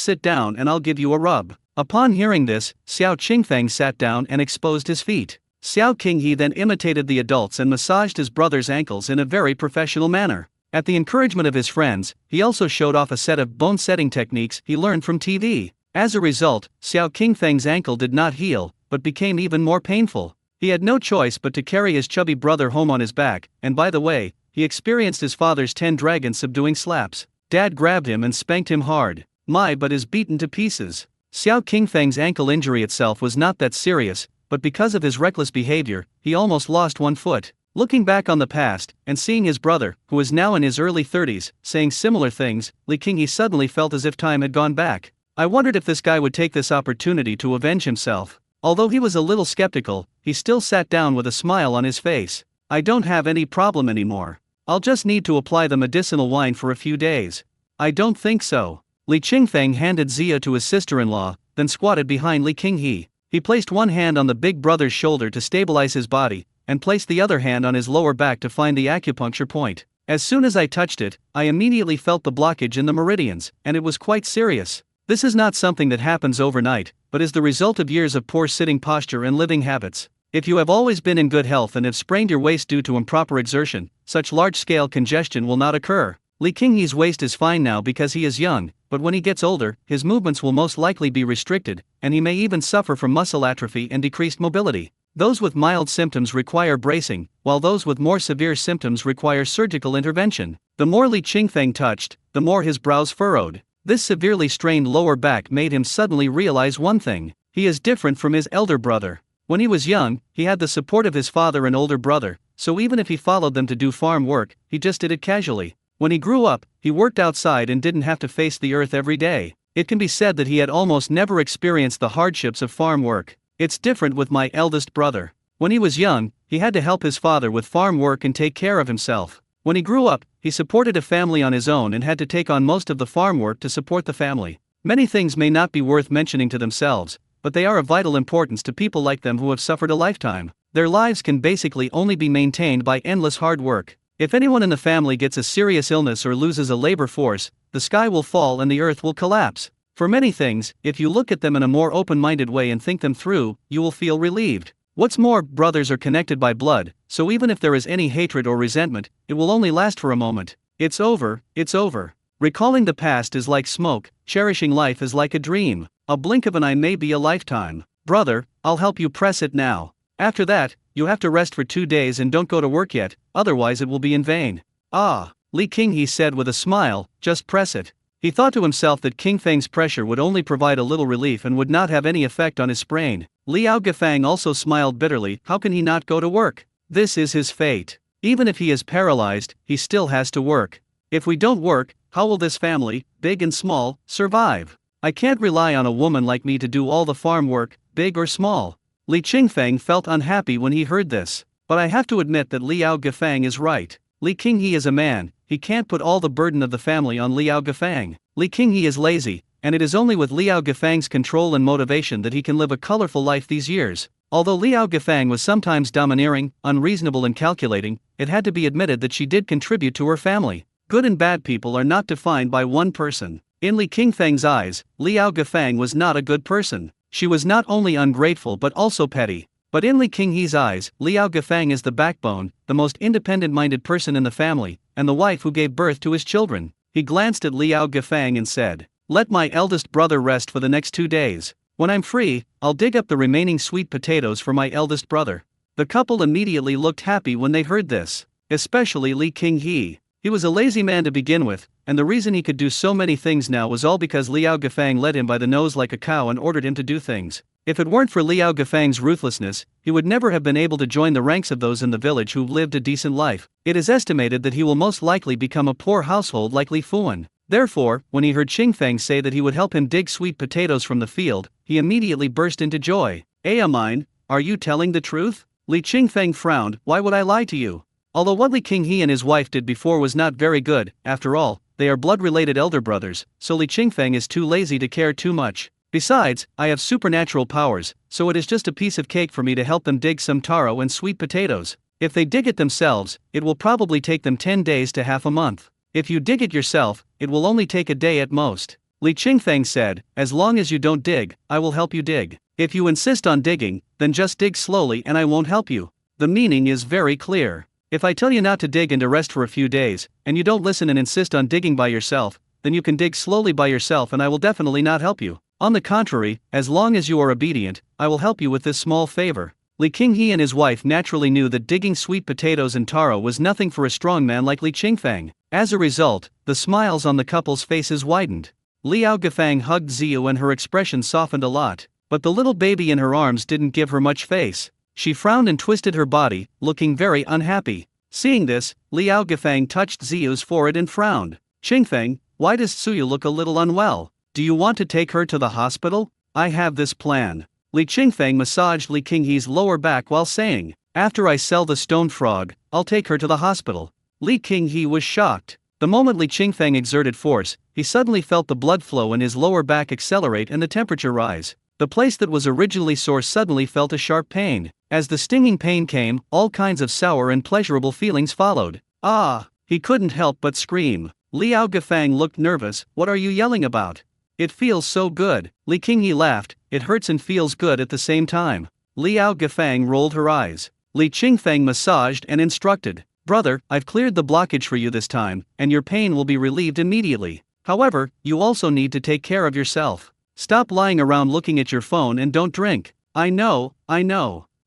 sit down and I'll give you a rub. Upon hearing this, Xiao Qingfeng sat down and exposed his feet. Xiao Qinghe then imitated the adults and massaged his brother's ankles in a very professional manner. At the encouragement of his friends, he also showed off a set of bone-setting techniques he learned from TV. As a result, Xiao Qingfeng's ankle did not heal, but became even more painful. He had no choice but to carry his chubby brother home on his back, and by the way, he experienced his father's 10 dragon subduing slaps. Dad grabbed him and spanked him hard. My butt is beaten to pieces. Xiao Qingfeng's ankle injury itself was not that serious, but because of his reckless behavior, he almost lost one foot. Looking back on the past, and seeing his brother, who was now in his early 30s, saying similar things, Li Qinghe suddenly felt as if time had gone back. I wondered if this guy would take this opportunity to avenge himself. Although he was a little skeptical, he still sat down with a smile on his face. I don't have any problem anymore. I'll just need to apply the medicinal wine for a few days. I don't think so. Li Qingfeng handed Zia to his sister-in-law, then squatted behind Li Qinghe. He placed one hand on the big brother's shoulder to stabilize his body, and placed the other hand on his lower back to find the acupuncture point. As soon as I touched it, I immediately felt the blockage in the meridians, and it was quite serious. This is not something that happens overnight, but is the result of years of poor sitting posture and living habits. If you have always been in good health and have sprained your waist due to improper exertion, such large-scale congestion will not occur. Li Qinghe's waist is fine now because he is young, but when he gets older, his movements will most likely be restricted, and he may even suffer from muscle atrophy and decreased mobility. Those with mild symptoms require bracing, while those with more severe symptoms require surgical intervention. The more Li Qingfeng touched, the more his brows furrowed. This severely strained lower back made him suddenly realize one thing: he is different from his elder brother. When he was young, he had the support of his father and older brother, so even if he followed them to do farm work, he just did it casually. When he grew up, he worked outside and didn't have to face the earth every day. It can be said that he had almost never experienced the hardships of farm work. It's different with my eldest brother. When he was young, he had to help his father with farm work and take care of himself. When he grew up, he supported a family on his own and had to take on most of the farm work to support the family. Many things may not be worth mentioning to themselves, but they are of vital importance to people like them who have suffered a lifetime. Their lives can basically only be maintained by endless hard work. If anyone in the family gets a serious illness or loses a labor force, the sky will fall and the earth will collapse. For many things, if you look at them in a more open-minded way and think them through, you will feel relieved. What's more, brothers are connected by blood, so even if there is any hatred or resentment, it will only last for a moment. It's over, it's over. Recalling the past is like smoke, cherishing life is like a dream. A blink of an eye may be a lifetime. Brother, I'll help you press it now. After that, you have to rest for 2 days and don't go to work yet, otherwise it will be in vain. Ah, Li Qinghe said with a smile, just press it. He thought to himself that Qingfeng's pressure would only provide a little relief and would not have any effect on his sprain. Liao Gafang also smiled bitterly. How can he not go to work? This is his fate. Even if he is paralyzed, he still has to work. If we don't work, how will this family, big and small, survive? I can't rely on a woman like me to do all the farm work, big or small. Li Qingfeng felt unhappy when he heard this. But I have to admit that Liao Gafang is right. Li Qinghe is a man, he can't put all the burden of the family on Liao Gafang. Li Qinghe is lazy, and it is only with Liao Gafang's control and motivation that he can live a colorful life these years. Although Liao Gafang was sometimes domineering, unreasonable and calculating, it had to be admitted that she did contribute to her family. Good and bad people are not defined by one person. In Li Qingfeng's eyes, Liao Gafang was not a good person. She was not only ungrateful but also petty. But in Li Qinghe's eyes, Liao Gafang is the backbone, the most independent-minded person in the family, and the wife who gave birth to his children. He glanced at Liao Gafang and said, "Let my eldest brother rest for the next 2 days. When I'm free, I'll dig up the remaining sweet potatoes for my eldest brother." The couple immediately looked happy when they heard this, especially Li Qinghe. He was a lazy man to begin with, and the reason he could do so many things now was all because Liao Gafang led him by the nose like a cow and ordered him to do things. If it weren't for Liao Gafang's ruthlessness, he would never have been able to join the ranks of those in the village who lived a decent life. It is estimated that he will most likely become a poor household like Li Fuan. Therefore, when he heard Qingfeng say that he would help him dig sweet potatoes from the field, he immediately burst into joy. "Mine, are you telling the truth?" Li Qingfeng frowned. "Why would I lie to you? Although what Li Qinghe and his wife did before was not very good, after all, they are blood-related elder brothers, so Li Qingfeng is too lazy to care too much. Besides, I have supernatural powers, so it is just a piece of cake for me to help them dig some taro and sweet potatoes. If they dig it themselves, it will probably take them 10 days to half a month. If you dig it yourself, it will only take a day at most." Li Qingfeng said, "As long as you don't dig, I will help you dig. If you insist on digging, then just dig slowly and I won't help you." The meaning is very clear. If I tell you not to dig and to rest for a few days, and you don't listen and insist on digging by yourself, then you can dig slowly by yourself and I will definitely not help you. On the contrary, as long as you are obedient, I will help you with this small favor. Li Qinghe and his wife naturally knew that digging sweet potatoes and taro was nothing for a strong man like Li Qingfeng. As a result, the smiles on the couple's faces widened. Liao Gafang hugged Ziyu and her expression softened a lot, but the little baby in her arms didn't give her much face. She frowned and twisted her body, looking very unhappy. Seeing this, Liao Gafang touched Ziyu's forehead and frowned. "Qingfeng, why does Suyu look a little unwell? Do you want to take her to the hospital? I have this plan." Li Qingfeng massaged Li Qinghe's lower back while saying, "After I sell the stone frog, I'll take her to the hospital." Li Qinghe was shocked. The moment Li Qingfeng exerted force, he suddenly felt the blood flow in his lower back accelerate and the temperature rise. The place that was originally sore suddenly felt a sharp pain. As the stinging pain came, all kinds of sour and pleasurable feelings followed. "Ah!" He couldn't help but scream. Liao Gafang looked nervous. "What are you yelling about? It feels so good." Li Qinghe laughed. "It hurts and feels good at the same time." Liao Gafang rolled her eyes. Li Qingfeng massaged and instructed, "Brother, I've cleared the blockage for you this time, and your pain will be relieved immediately. However, you also need to take care of yourself. Stop lying around looking at your phone and don't drink." I know.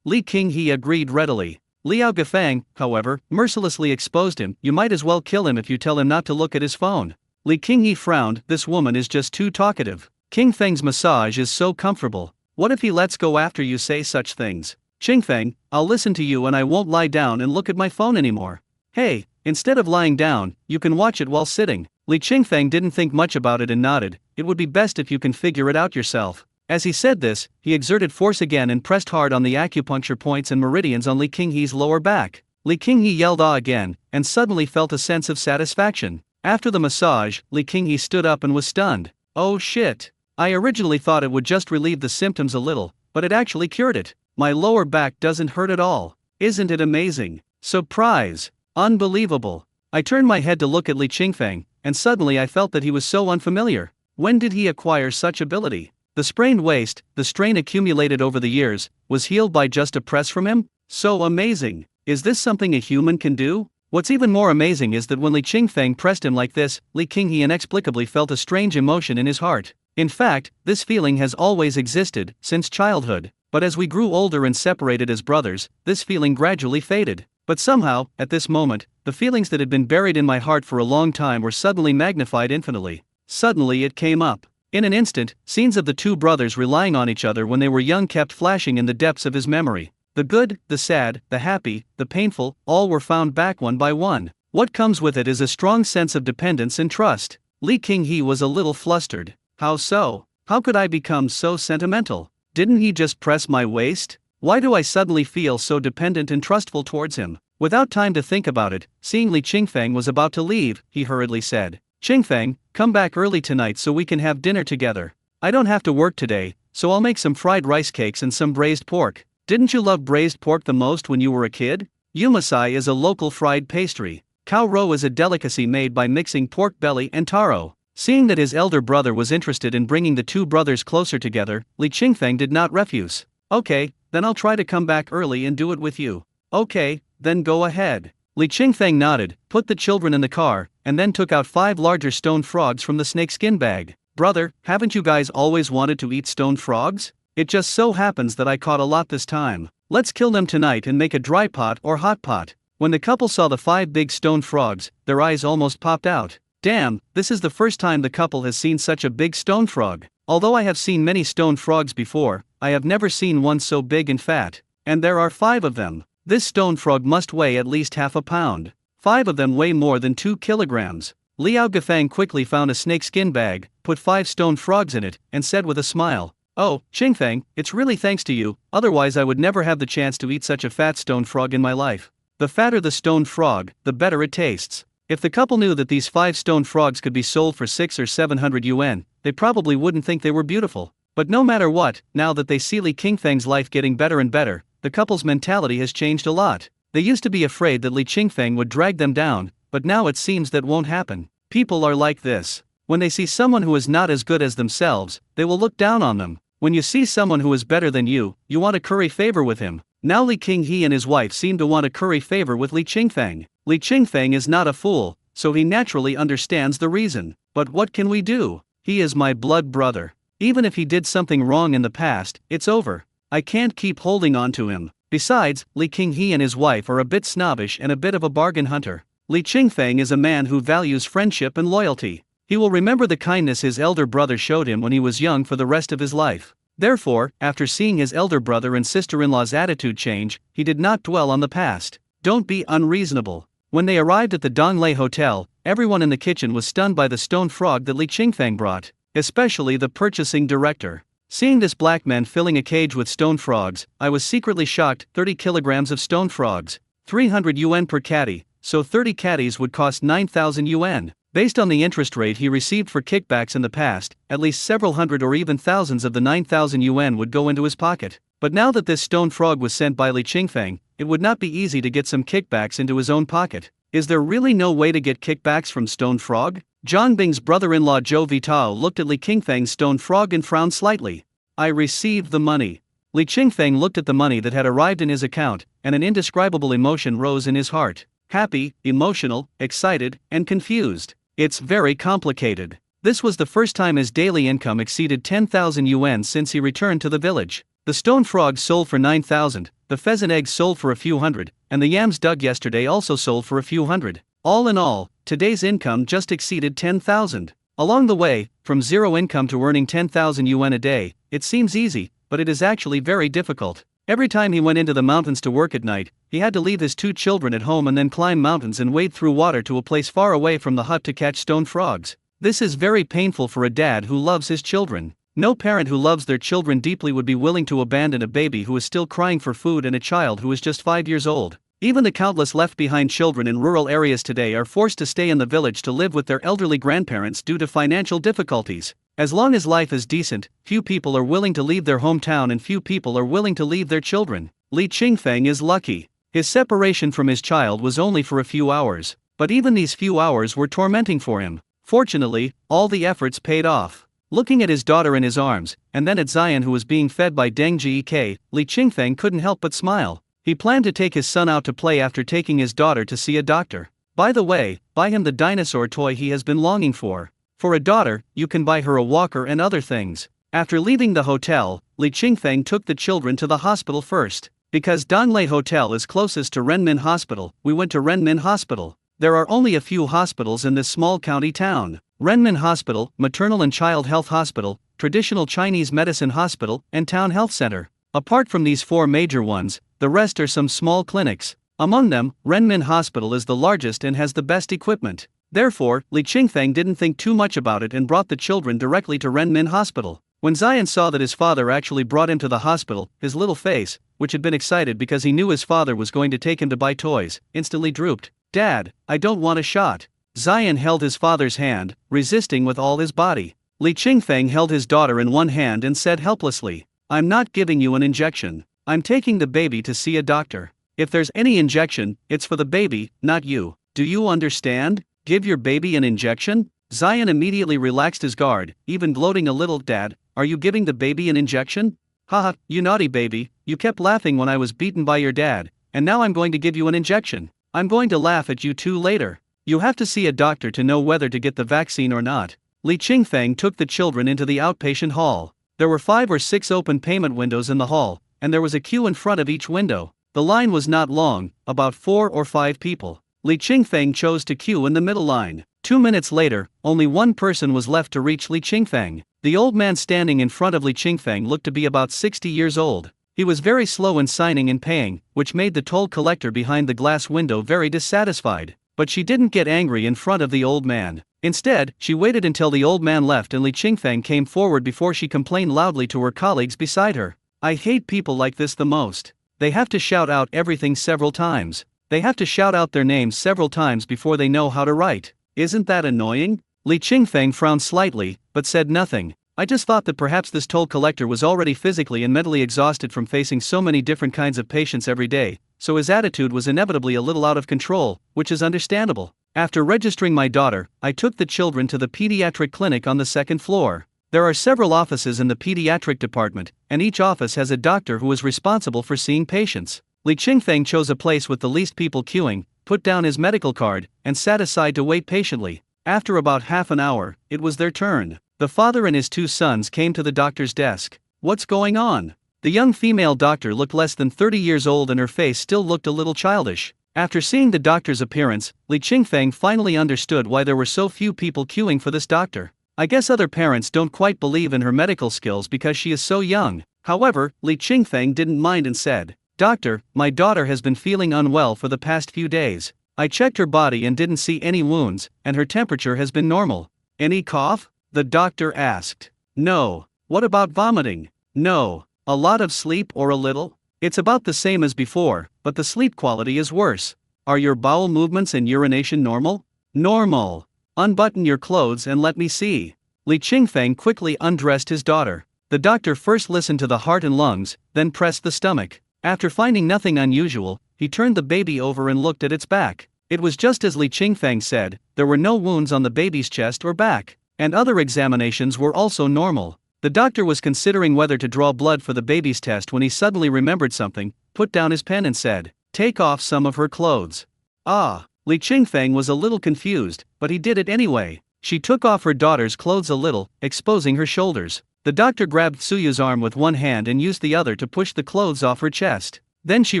Li Qinghe agreed readily. Liao Gafang, however, mercilessly exposed him. "You might as well kill him if you tell him not to look at his phone." Li Qinghe frowned. "This woman is just too talkative. Qingfeng's massage is so comfortable. What if he lets go after you say such things?" "Qingfeng, I'll listen to you and I won't lie down and look at my phone anymore." "Hey, instead of lying down, you can watch it while sitting." Li Qingfeng didn't think much about it and nodded. "It would be best if you can figure it out yourself." As he said this, he exerted force again and pressed hard on the acupuncture points and meridians on Li Qinghe's lower back. Li Qinghe yelled "ah" again, and suddenly felt a sense of satisfaction. After the massage, Li Qinghe stood up and was stunned. "Oh shit! I originally thought it would just relieve the symptoms a little, but it actually cured it. My lower back doesn't hurt at all. Isn't it amazing? Surprise! Unbelievable!" I turned my head to look at Li Qingfeng, and suddenly I felt that he was so unfamiliar. When did he acquire such ability? The sprained waist, the strain accumulated over the years, was healed by just a press from him? So amazing! Is this something a human can do? What's even more amazing is that when Li Qingfeng pressed him like this, Li Qinghe inexplicably felt a strange emotion in his heart. In fact, this feeling has always existed, since childhood, but as we grew older and separated as brothers, this feeling gradually faded. But somehow, at this moment, the feelings that had been buried in my heart for a long time were suddenly magnified infinitely. Suddenly it came up. In an instant, scenes of the two brothers relying on each other when they were young kept flashing in the depths of his memory. The good, the sad, the happy, the painful, all were found back one by one. What comes with it is a strong sense of dependence and trust. Li Qinghe was a little flustered. How so? How could I become so sentimental? Didn't he just press my waist? Why do I suddenly feel so dependent and trustful towards him? Without time to think about it, seeing Li Qingfeng was about to leave, he hurriedly said, Qingfeng, come back early tonight so we can have dinner together. I don't have to work today, so I'll make some fried rice cakes and some braised pork. Didn't you love braised pork the most when you were a kid? Yumasai is a local fried pastry. Cow roe is a delicacy made by mixing pork belly and taro. Seeing that his elder brother was interested in bringing the two brothers closer together, Li Qingfeng did not refuse. Okay, then I'll try to come back early and do it with you. Okay, then go ahead. Li Qingfeng nodded, put the children in the car, and then took out 5 larger stone frogs from the snakeskin bag. Brother, haven't you guys always wanted to eat stone frogs? It just so happens that I caught a lot this time. Let's kill them tonight and make a dry pot or hot pot. When the couple saw the 5 big stone frogs, their eyes almost popped out. Damn, this is the first time the couple has seen such a big stone frog. Although I have seen many stone frogs before, I have never seen one so big and fat. And there are 5 of them. This stone frog must weigh at least half a pound. 5 of them weigh more than 2 kilograms. Liao Gafang quickly found a snakeskin bag, put 5 stone frogs in it, and said with a smile, "Oh, Qingfeng, it's really thanks to you, otherwise I would never have the chance to eat such a fat stone frog in my life. The fatter the stone frog, the better it tastes." If the couple knew that these 5 stone frogs could be sold for 600 or 700 yuan, they probably wouldn't think they were beautiful. But no matter what, now that they see Li Qingfeng's life getting better and better, the couple's mentality has changed a lot. They used to be afraid that Li Qingfeng would drag them down, but now it seems that won't happen. People are like this. When they see someone who is not as good as themselves, they will look down on them. When you see someone who is better than you want to curry favor with him. Now Li Qinghe and his wife seem to want to curry favor with Li Qingfeng. Li Qingfeng is not a fool, so he naturally understands the reason. But what can we do? He is my blood brother. Even if he did something wrong in the past, it's over. I can't keep holding on to him. Besides, Li Qinghe and his wife are a bit snobbish and a bit of a bargain hunter. Li Qingfeng is a man who values friendship and loyalty. He will remember the kindness his elder brother showed him when he was young for the rest of his life. Therefore, after seeing his elder brother and sister-in-law's attitude change, he did not dwell on the past. Don't be unreasonable. When they arrived at the Donglei Hotel, everyone in the kitchen was stunned by the stone frog that Li Qingfeng brought, especially the purchasing director. Seeing this black man filling a cage with stone frogs, I was secretly shocked. 30 kilograms of stone frogs, 300 yuan per caddy, so 30 caddies would cost 9,000 yuan. Based on the interest rate he received for kickbacks in the past, at least several hundred or even thousands of the 9,000 yuan would go into his pocket. But now that this stone frog was sent by Li Qingfeng, it would not be easy to get some kickbacks into his own pocket. Is there really no way to get kickbacks from stone frog? Zhang Bing's brother-in-law Zhou Vitao looked at Li Qingfeng's stone frog and frowned slightly. I received the money. Li Qingfeng looked at the money that had arrived in his account, and an indescribable emotion rose in his heart. Happy, emotional, excited, and confused. It's very complicated. This was the first time his daily income exceeded 10,000 yuan since he returned to the village. The stone frogs sold for 9,000, the pheasant eggs sold for a few hundred, and the yams dug yesterday also sold for a few hundred. All in all, today's income just exceeded 10,000. Along the way, from zero income to earning 10,000 yuan a day, it seems easy, but it is actually very difficult. Every time he went into the mountains to work at night, he had to leave his 2 children at home and then climb mountains and wade through water to a place far away from the hut to catch stone frogs. This is very painful for a dad who loves his children. No parent who loves their children deeply would be willing to abandon a baby who is still crying for food and a child who is just 5 years old. Even the countless left-behind children in rural areas today are forced to stay in the village to live with their elderly grandparents due to financial difficulties. As long as life is decent, few people are willing to leave their hometown and few people are willing to leave their children. Li Qingfeng is lucky. His separation from his child was only for a few hours, but even these few hours were tormenting for him. Fortunately, all the efforts paid off. Looking at his daughter in his arms, and then at Zion who was being fed by Deng Jike, Li Qingfeng couldn't help but smile. He planned to take his son out to play after taking his daughter to see a doctor. By the way, buy him the dinosaur toy he has been longing for. For a daughter, you can buy her a walker and other things. After leaving the hotel, Li Qingfeng took the children to the hospital first. Because Donglei Hotel is closest to Renmin Hospital, we went to Renmin Hospital. There are only a few hospitals in this small county town. Renmin Hospital, Maternal and Child Health Hospital, Traditional Chinese Medicine Hospital, and Town Health Center. Apart from these 4 major ones, the rest are some small clinics. Among them, Renmin Hospital is the largest and has the best equipment. Therefore, Li Qingfeng didn't think too much about it and brought the children directly to Renmin Hospital. When Zion saw that his father actually brought him to the hospital, his little face, which had been excited because he knew his father was going to take him to buy toys, instantly drooped. Dad, I don't want a shot. Zion held his father's hand, resisting with all his body. Li Qingfeng held his daughter in one hand and said helplessly, "I'm not giving you an injection. I'm taking the baby to see a doctor. If there's any injection, it's for the baby, not you. Do you understand? Give your baby an injection?" Zion immediately relaxed his guard, even gloating a little. "Dad, are you giving the baby an injection? Haha, you naughty baby, you kept laughing when I was beaten by your dad, and now I'm going to give you an injection. I'm going to laugh at you too later. You have to see a doctor to know whether to get the vaccine or not." Li Qingfeng took the children into the outpatient hall. There were 5 or 6 open payment windows in the hall, and there was a queue in front of each window. The line was not long, about 4 or 5 people. Li Qingfeng chose to queue in the middle line. 2 minutes later, only one person was left to reach Li Qingfeng. The old man standing in front of Li Qingfeng looked to be about 60 years old. He was very slow in signing and paying, which made the toll collector behind the glass window very dissatisfied. But she didn't get angry in front of the old man. Instead, she waited until the old man left and Li Qingfeng came forward before she complained loudly to her colleagues beside her. "I hate people like this the most. They have to shout out everything several times. They have to shout out their names several times before they know how to write. Isn't that annoying?" Li Qingfeng frowned slightly, but said nothing. "I just thought that perhaps this toll collector was already physically and mentally exhausted from facing so many different kinds of patients every day, so his attitude was inevitably a little out of control, which is understandable. After registering my daughter, I took the children to the pediatric clinic on the 2nd floor. There are several offices in the pediatric department, and each office has a doctor who is responsible for seeing patients." Li Qingfeng chose a place with the least people queuing, put down his medical card, and sat aside to wait patiently. After about half an hour, it was their turn. The father and his 2 sons came to the doctor's desk. "What's going on?" The young female doctor looked less than 30 years old and her face still looked a little childish. After seeing the doctor's appearance, Li Qingfeng finally understood why there were so few people queuing for this doctor. I guess other parents don't quite believe in her medical skills because she is so young. However, Li Qingfeng didn't mind and said, "Doctor, my daughter has been feeling unwell for the past few days. I checked her body and didn't see any wounds, and her temperature has been normal." "Any cough?" the doctor asked. "No." "What about vomiting?" "No." "A lot of sleep or a little?" "It's about the same as before, but the sleep quality is worse." "Are your bowel movements and urination normal?" "Normal." "Unbutton your clothes and let me see." Li Qingfeng quickly undressed his daughter. The doctor first listened to the heart and lungs, then pressed the stomach. After finding nothing unusual, he turned the baby over and looked at its back. It was just as Li Qingfeng said, there were no wounds on the baby's chest or back, and other examinations were also normal. The doctor was considering whether to draw blood for the baby's test when he suddenly remembered something, put down his pen and said, "Take off some of her clothes." "Ah." Li Qingfeng was a little confused, but he did it anyway. She took off her daughter's clothes a little, exposing her shoulders. The doctor grabbed Suyu's arm with one hand and used the other to push the clothes off her chest. Then she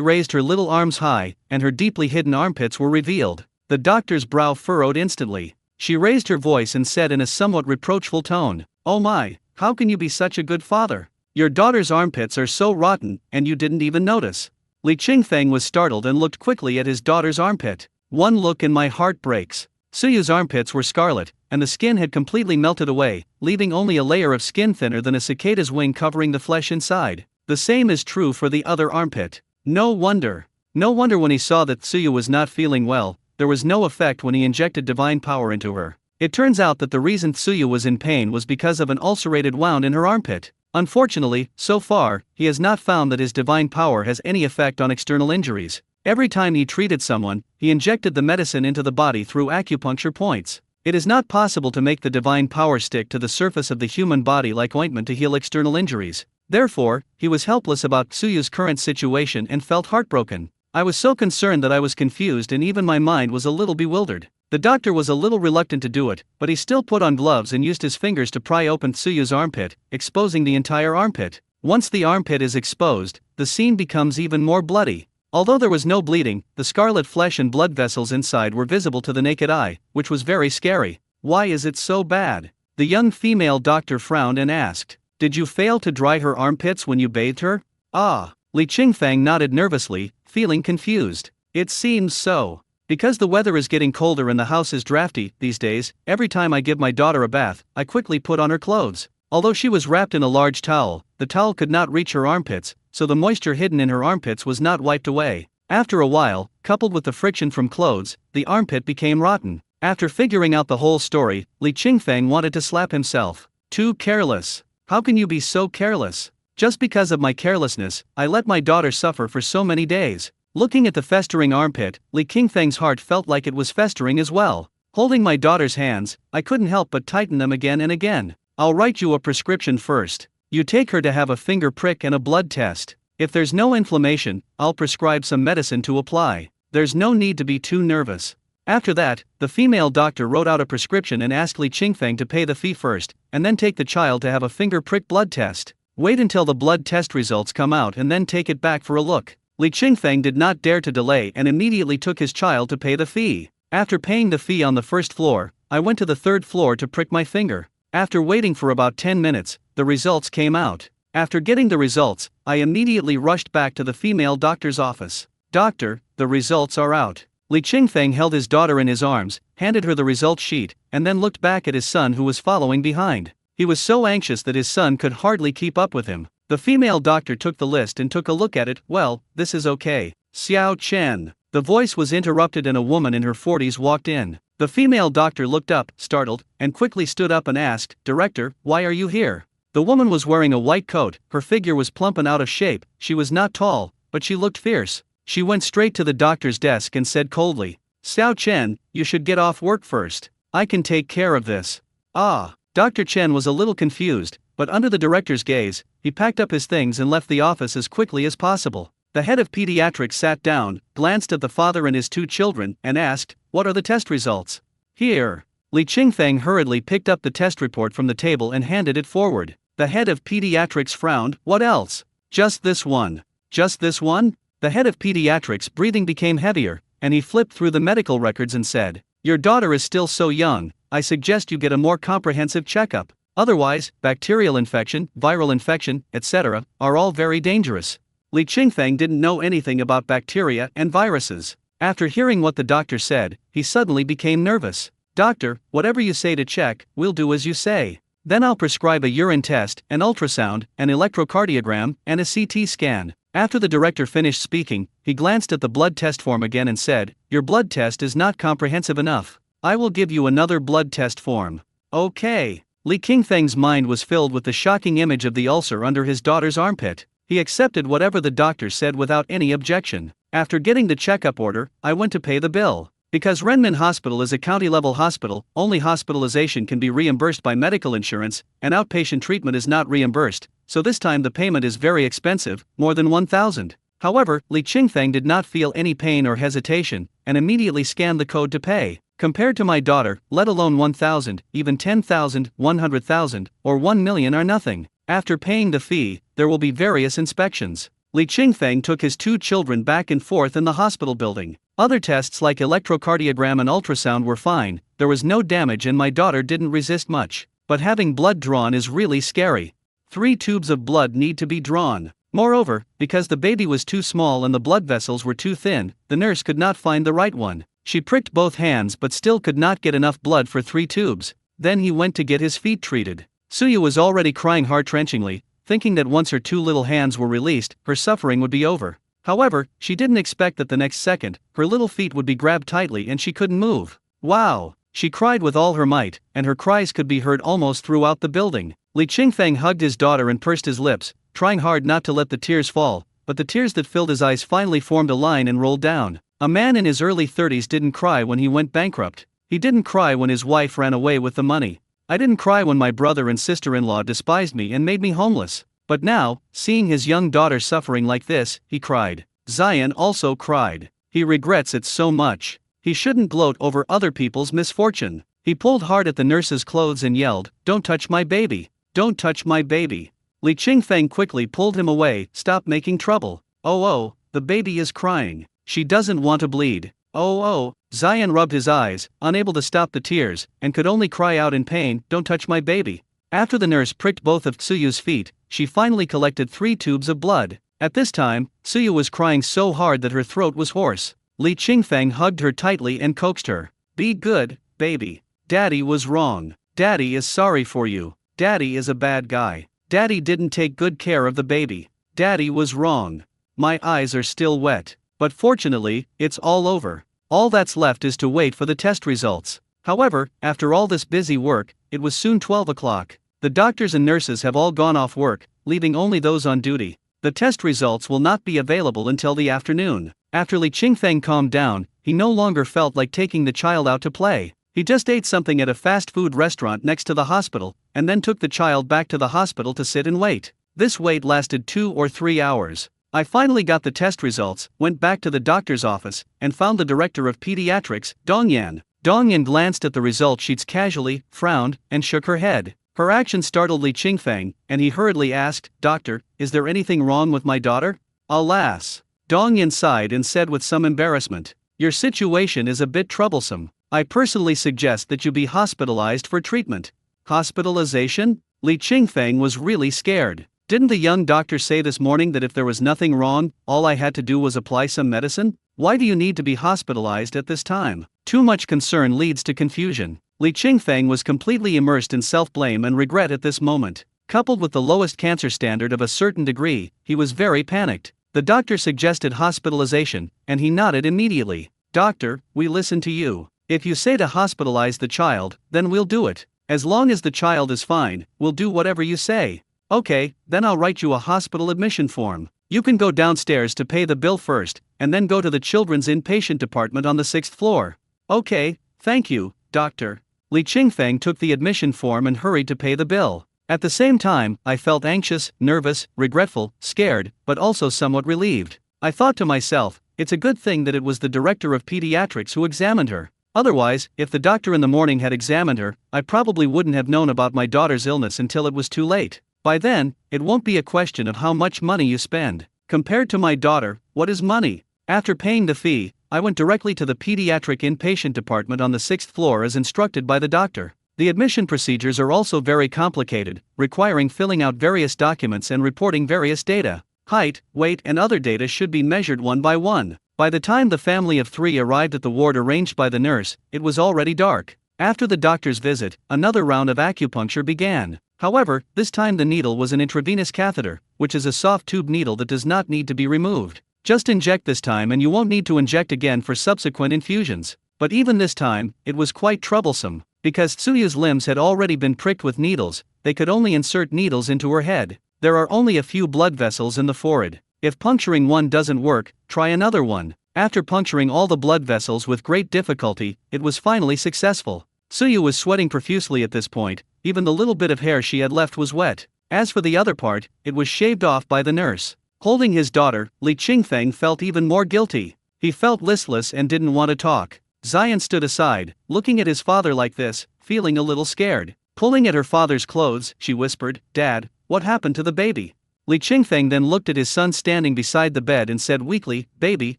raised her little arms high, and her deeply hidden armpits were revealed. The doctor's brow furrowed instantly. She raised her voice and said in a somewhat reproachful tone, "Oh my, how can you be such a good father? Your daughter's armpits are so rotten, and you didn't even notice." Li Qingfeng was startled and looked quickly at his daughter's armpit. "One look and my heart breaks." Suyu's armpits were scarlet, and the skin had completely melted away, leaving only a layer of skin thinner than a cicada's wing covering the flesh inside. The same is true for the other armpit. No wonder when he saw that Suyu was not feeling well, there was no effect when he injected divine power into her. It turns out that the reason Suyu was in pain was because of an ulcerated wound in her armpit. Unfortunately, so far, he has not found that his divine power has any effect on external injuries. Every time he treated someone, he injected the medicine into the body through acupuncture points. It is not possible to make the divine power stick to the surface of the human body like ointment to heal external injuries. Therefore, he was helpless about Suyu's current situation and felt heartbroken. "I was so concerned that I was confused and even my mind was a little bewildered." The doctor was a little reluctant to do it, but he still put on gloves and used his fingers to pry open Suyu's armpit, exposing the entire armpit. Once the armpit is exposed, the scene becomes even more bloody. Although there was no bleeding, the scarlet flesh and blood vessels inside were visible to the naked eye, which was very scary. "Why is it so bad?" The young female doctor frowned and asked, "Did you fail to dry her armpits when you bathed her?" "Ah." Li Qingfeng nodded nervously, feeling confused. "It seems so. Because the weather is getting colder and the house is drafty these days, every time I give my daughter a bath, I quickly put on her clothes." Although she was wrapped in a large towel, the towel could not reach her armpits, so the moisture hidden in her armpits was not wiped away. After a while, coupled with the friction from clothes, the armpit became rotten. After figuring out the whole story, Li Qingfeng wanted to slap himself. Too careless. How can you be so careless? Just because of my carelessness, I let my daughter suffer for so many days. Looking at the festering armpit, Li Qingfeng's heart felt like it was festering as well. Holding my daughter's hands, I couldn't help but tighten them again and again. I'll write you a prescription first. You take her to have a finger prick and a blood test. If there's no inflammation, I'll prescribe some medicine to apply. There's no need to be too nervous. After that, the female doctor wrote out a prescription and asked Li Qingfeng to pay the fee first, and then take the child to have a finger prick blood test. Wait until the blood test results come out and then take it back for a look. Li Qingfeng did not dare to delay and immediately took his child to pay the fee. After paying the fee on the first floor, I went to the third floor to prick my finger. After waiting for about 10 minutes, the results came out. After getting the results, I immediately rushed back to the female doctor's office. Doctor, the results are out. Li Qingfeng held his daughter in his arms, handed her the result sheet, and then looked back at his son who was following behind. He was so anxious that his son could hardly keep up with him. The female doctor took the list and took a look at it. Well, this is okay. Xiao Chen. The voice was interrupted and a woman in her 40s walked in. The female doctor looked up, startled, and quickly stood up and asked, Director, why are you here? The woman was wearing a white coat, her figure was plump and out of shape, she was not tall, but she looked fierce. She went straight to the doctor's desk and said coldly, Xiao Chen, you should get off work first. I can take care of this. Ah. Dr. Chen was a little confused, but under the director's gaze, he packed up his things and left the office as quickly as possible. The head of pediatrics sat down, glanced at the father and his two children, and asked, What are the test results? Here. Li Qingfeng hurriedly picked up the test report from the table and handed it forward. The head of pediatrics frowned. What else? Just this one. Just this one? The head of pediatrics' breathing became heavier, and he flipped through the medical records and said, Your daughter is still so young, I suggest you get a more comprehensive checkup. Otherwise, bacterial infection, viral infection, etc., are all very dangerous. Li Qingfeng didn't know anything about bacteria and viruses. After hearing what the doctor said, he suddenly became nervous. Doctor, whatever you say to check, we'll do as you say. Then I'll prescribe a urine test, an ultrasound, an electrocardiogram, and a CT scan. After the director finished speaking, he glanced at the blood test form again and said, Your blood test is not comprehensive enough. I will give you another blood test form. Okay. Li Qingfeng's mind was filled with the shocking image of the ulcer under his daughter's armpit. He accepted whatever the doctor said without any objection. After getting the checkup order, I went to pay the bill. Because Renmin Hospital is a county-level hospital, only hospitalization can be reimbursed by medical insurance, and outpatient treatment is not reimbursed, so this time the payment is very expensive, more than 1,000. However, Li Qingfeng did not feel any pain or hesitation, and immediately scanned the code to pay. Compared to my daughter, let alone 1,000, even 10,000, 100,000, or 1 million are nothing. After paying the fee, there will be various inspections. Li Qingfeng took his two children back and forth in the hospital building. Other tests like electrocardiogram and ultrasound were fine, there was no damage and my daughter didn't resist much. But having blood drawn is really scary. 3 tubes of blood need to be drawn. Moreover, because the baby was too small and the blood vessels were too thin, the nurse could not find the right one. She pricked both hands but still could not get enough blood for 3 tubes. Then he went to get his feet treated. Suyu was already crying heart-wrenchingly, thinking that once her 2 little hands were released, her suffering would be over. However, she didn't expect that the next second, her little feet would be grabbed tightly and she couldn't move. Wow! She cried with all her might, and her cries could be heard almost throughout the building. Li Qingfeng hugged his daughter and pursed his lips, trying hard not to let the tears fall, but the tears that filled his eyes finally formed a line and rolled down. A man in his early 30s didn't cry when he went bankrupt. He didn't cry when his wife ran away with the money. I didn't cry when my brother and sister-in-law despised me and made me homeless. But now, seeing his young daughter suffering like this, he cried. Zion also cried. He regrets it so much. He shouldn't gloat over other people's misfortune. He pulled hard at the nurse's clothes and yelled, Don't touch my baby. Don't touch my baby. Li Qingfeng quickly pulled him away. Stop making trouble. Oh, the baby is crying. She doesn't want to bleed. Oh. Zion rubbed his eyes, unable to stop the tears, and could only cry out in pain, Don't touch my baby. After the nurse pricked both of Tsuyu's feet, she finally collected 3 tubes of blood. At this time, Tsuyu was crying so hard that her throat was hoarse. Li Qingfeng hugged her tightly and coaxed her. Be good, baby. Daddy was wrong. Daddy is sorry for you. Daddy is a bad guy. Daddy didn't take good care of the baby. Daddy was wrong. My eyes are still wet. But fortunately, it's all over. All that's left is to wait for the test results. However, after all this busy work, it was soon 12 o'clock. The doctors and nurses have all gone off work, leaving only those on duty. The test results will not be available until the afternoon. After Li Qingfeng calmed down, he no longer felt like taking the child out to play. He just ate something at a fast food restaurant next to the hospital, and then took the child back to the hospital to sit and wait. This wait lasted 2 or 3 hours. I finally got the test results, went back to the doctor's office, and found the director of pediatrics, Dongyan. Dongyan glanced at the result sheets casually, frowned, and shook her head. Her action startled Li Qingfeng, and he hurriedly asked, "Doctor, is there anything wrong with my daughter?" "Alas." Dongyan sighed and said with some embarrassment, "Your situation is a bit troublesome. I personally suggest that you be hospitalized for treatment." Hospitalization? Li Qingfeng was really scared. Didn't the young doctor say this morning that if there was nothing wrong, all I had to do was apply some medicine? Why do you need to be hospitalized at this time? Too much concern leads to confusion. Li Qingfeng was completely immersed in self-blame and regret at this moment. Coupled with the lowest cancer standard of a certain degree, he was very panicked. The doctor suggested hospitalization, and he nodded immediately. "Doctor, we listen to you. If you say to hospitalize the child, then we'll do it. As long as the child is fine, we'll do whatever you say." "Okay, then I'll write you a hospital admission form. You can go downstairs to pay the bill first, and then go to the children's inpatient department on the 6th floor." "Okay, thank you, doctor." Li Qingfeng took the admission form and hurried to pay the bill. At the same time, I felt anxious, nervous, regretful, scared, but also somewhat relieved. I thought to myself, it's a good thing that it was the director of pediatrics who examined her. Otherwise, if the doctor in the morning had examined her, I probably wouldn't have known about my daughter's illness until it was too late. By then, it won't be a question of how much money you spend. Compared to my daughter, what is money? After paying the fee, I went directly to the pediatric inpatient department on the 6th floor as instructed by the doctor. The admission procedures are also very complicated, requiring filling out various documents and reporting various data. Height, weight, and other data should be measured one by one. By the time the family of 3 arrived at the ward arranged by the nurse, it was already dark. After the doctor's visit, another round of acupuncture began. However, this time the needle was an intravenous catheter, which is a soft tube needle that does not need to be removed. Just inject this time and you won't need to inject again for subsequent infusions. But even this time, it was quite troublesome. Because Tsuyu's limbs had already been pricked with needles, they could only insert needles into her head. There are only a few blood vessels in the forehead. If puncturing one doesn't work, try another one. After puncturing all the blood vessels with great difficulty, it was finally successful. Tsuyu was sweating profusely at this point, even the little bit of hair she had left was wet. As for the other part, it was shaved off by the nurse. Holding his daughter, Li Qingfeng felt even more guilty. He felt listless and didn't want to talk. Zion stood aside, looking at his father like this, feeling a little scared. Pulling at her father's clothes, she whispered, "Dad, what happened to the baby?" Li Qingfeng then looked at his son standing beside the bed and said weakly, "Baby,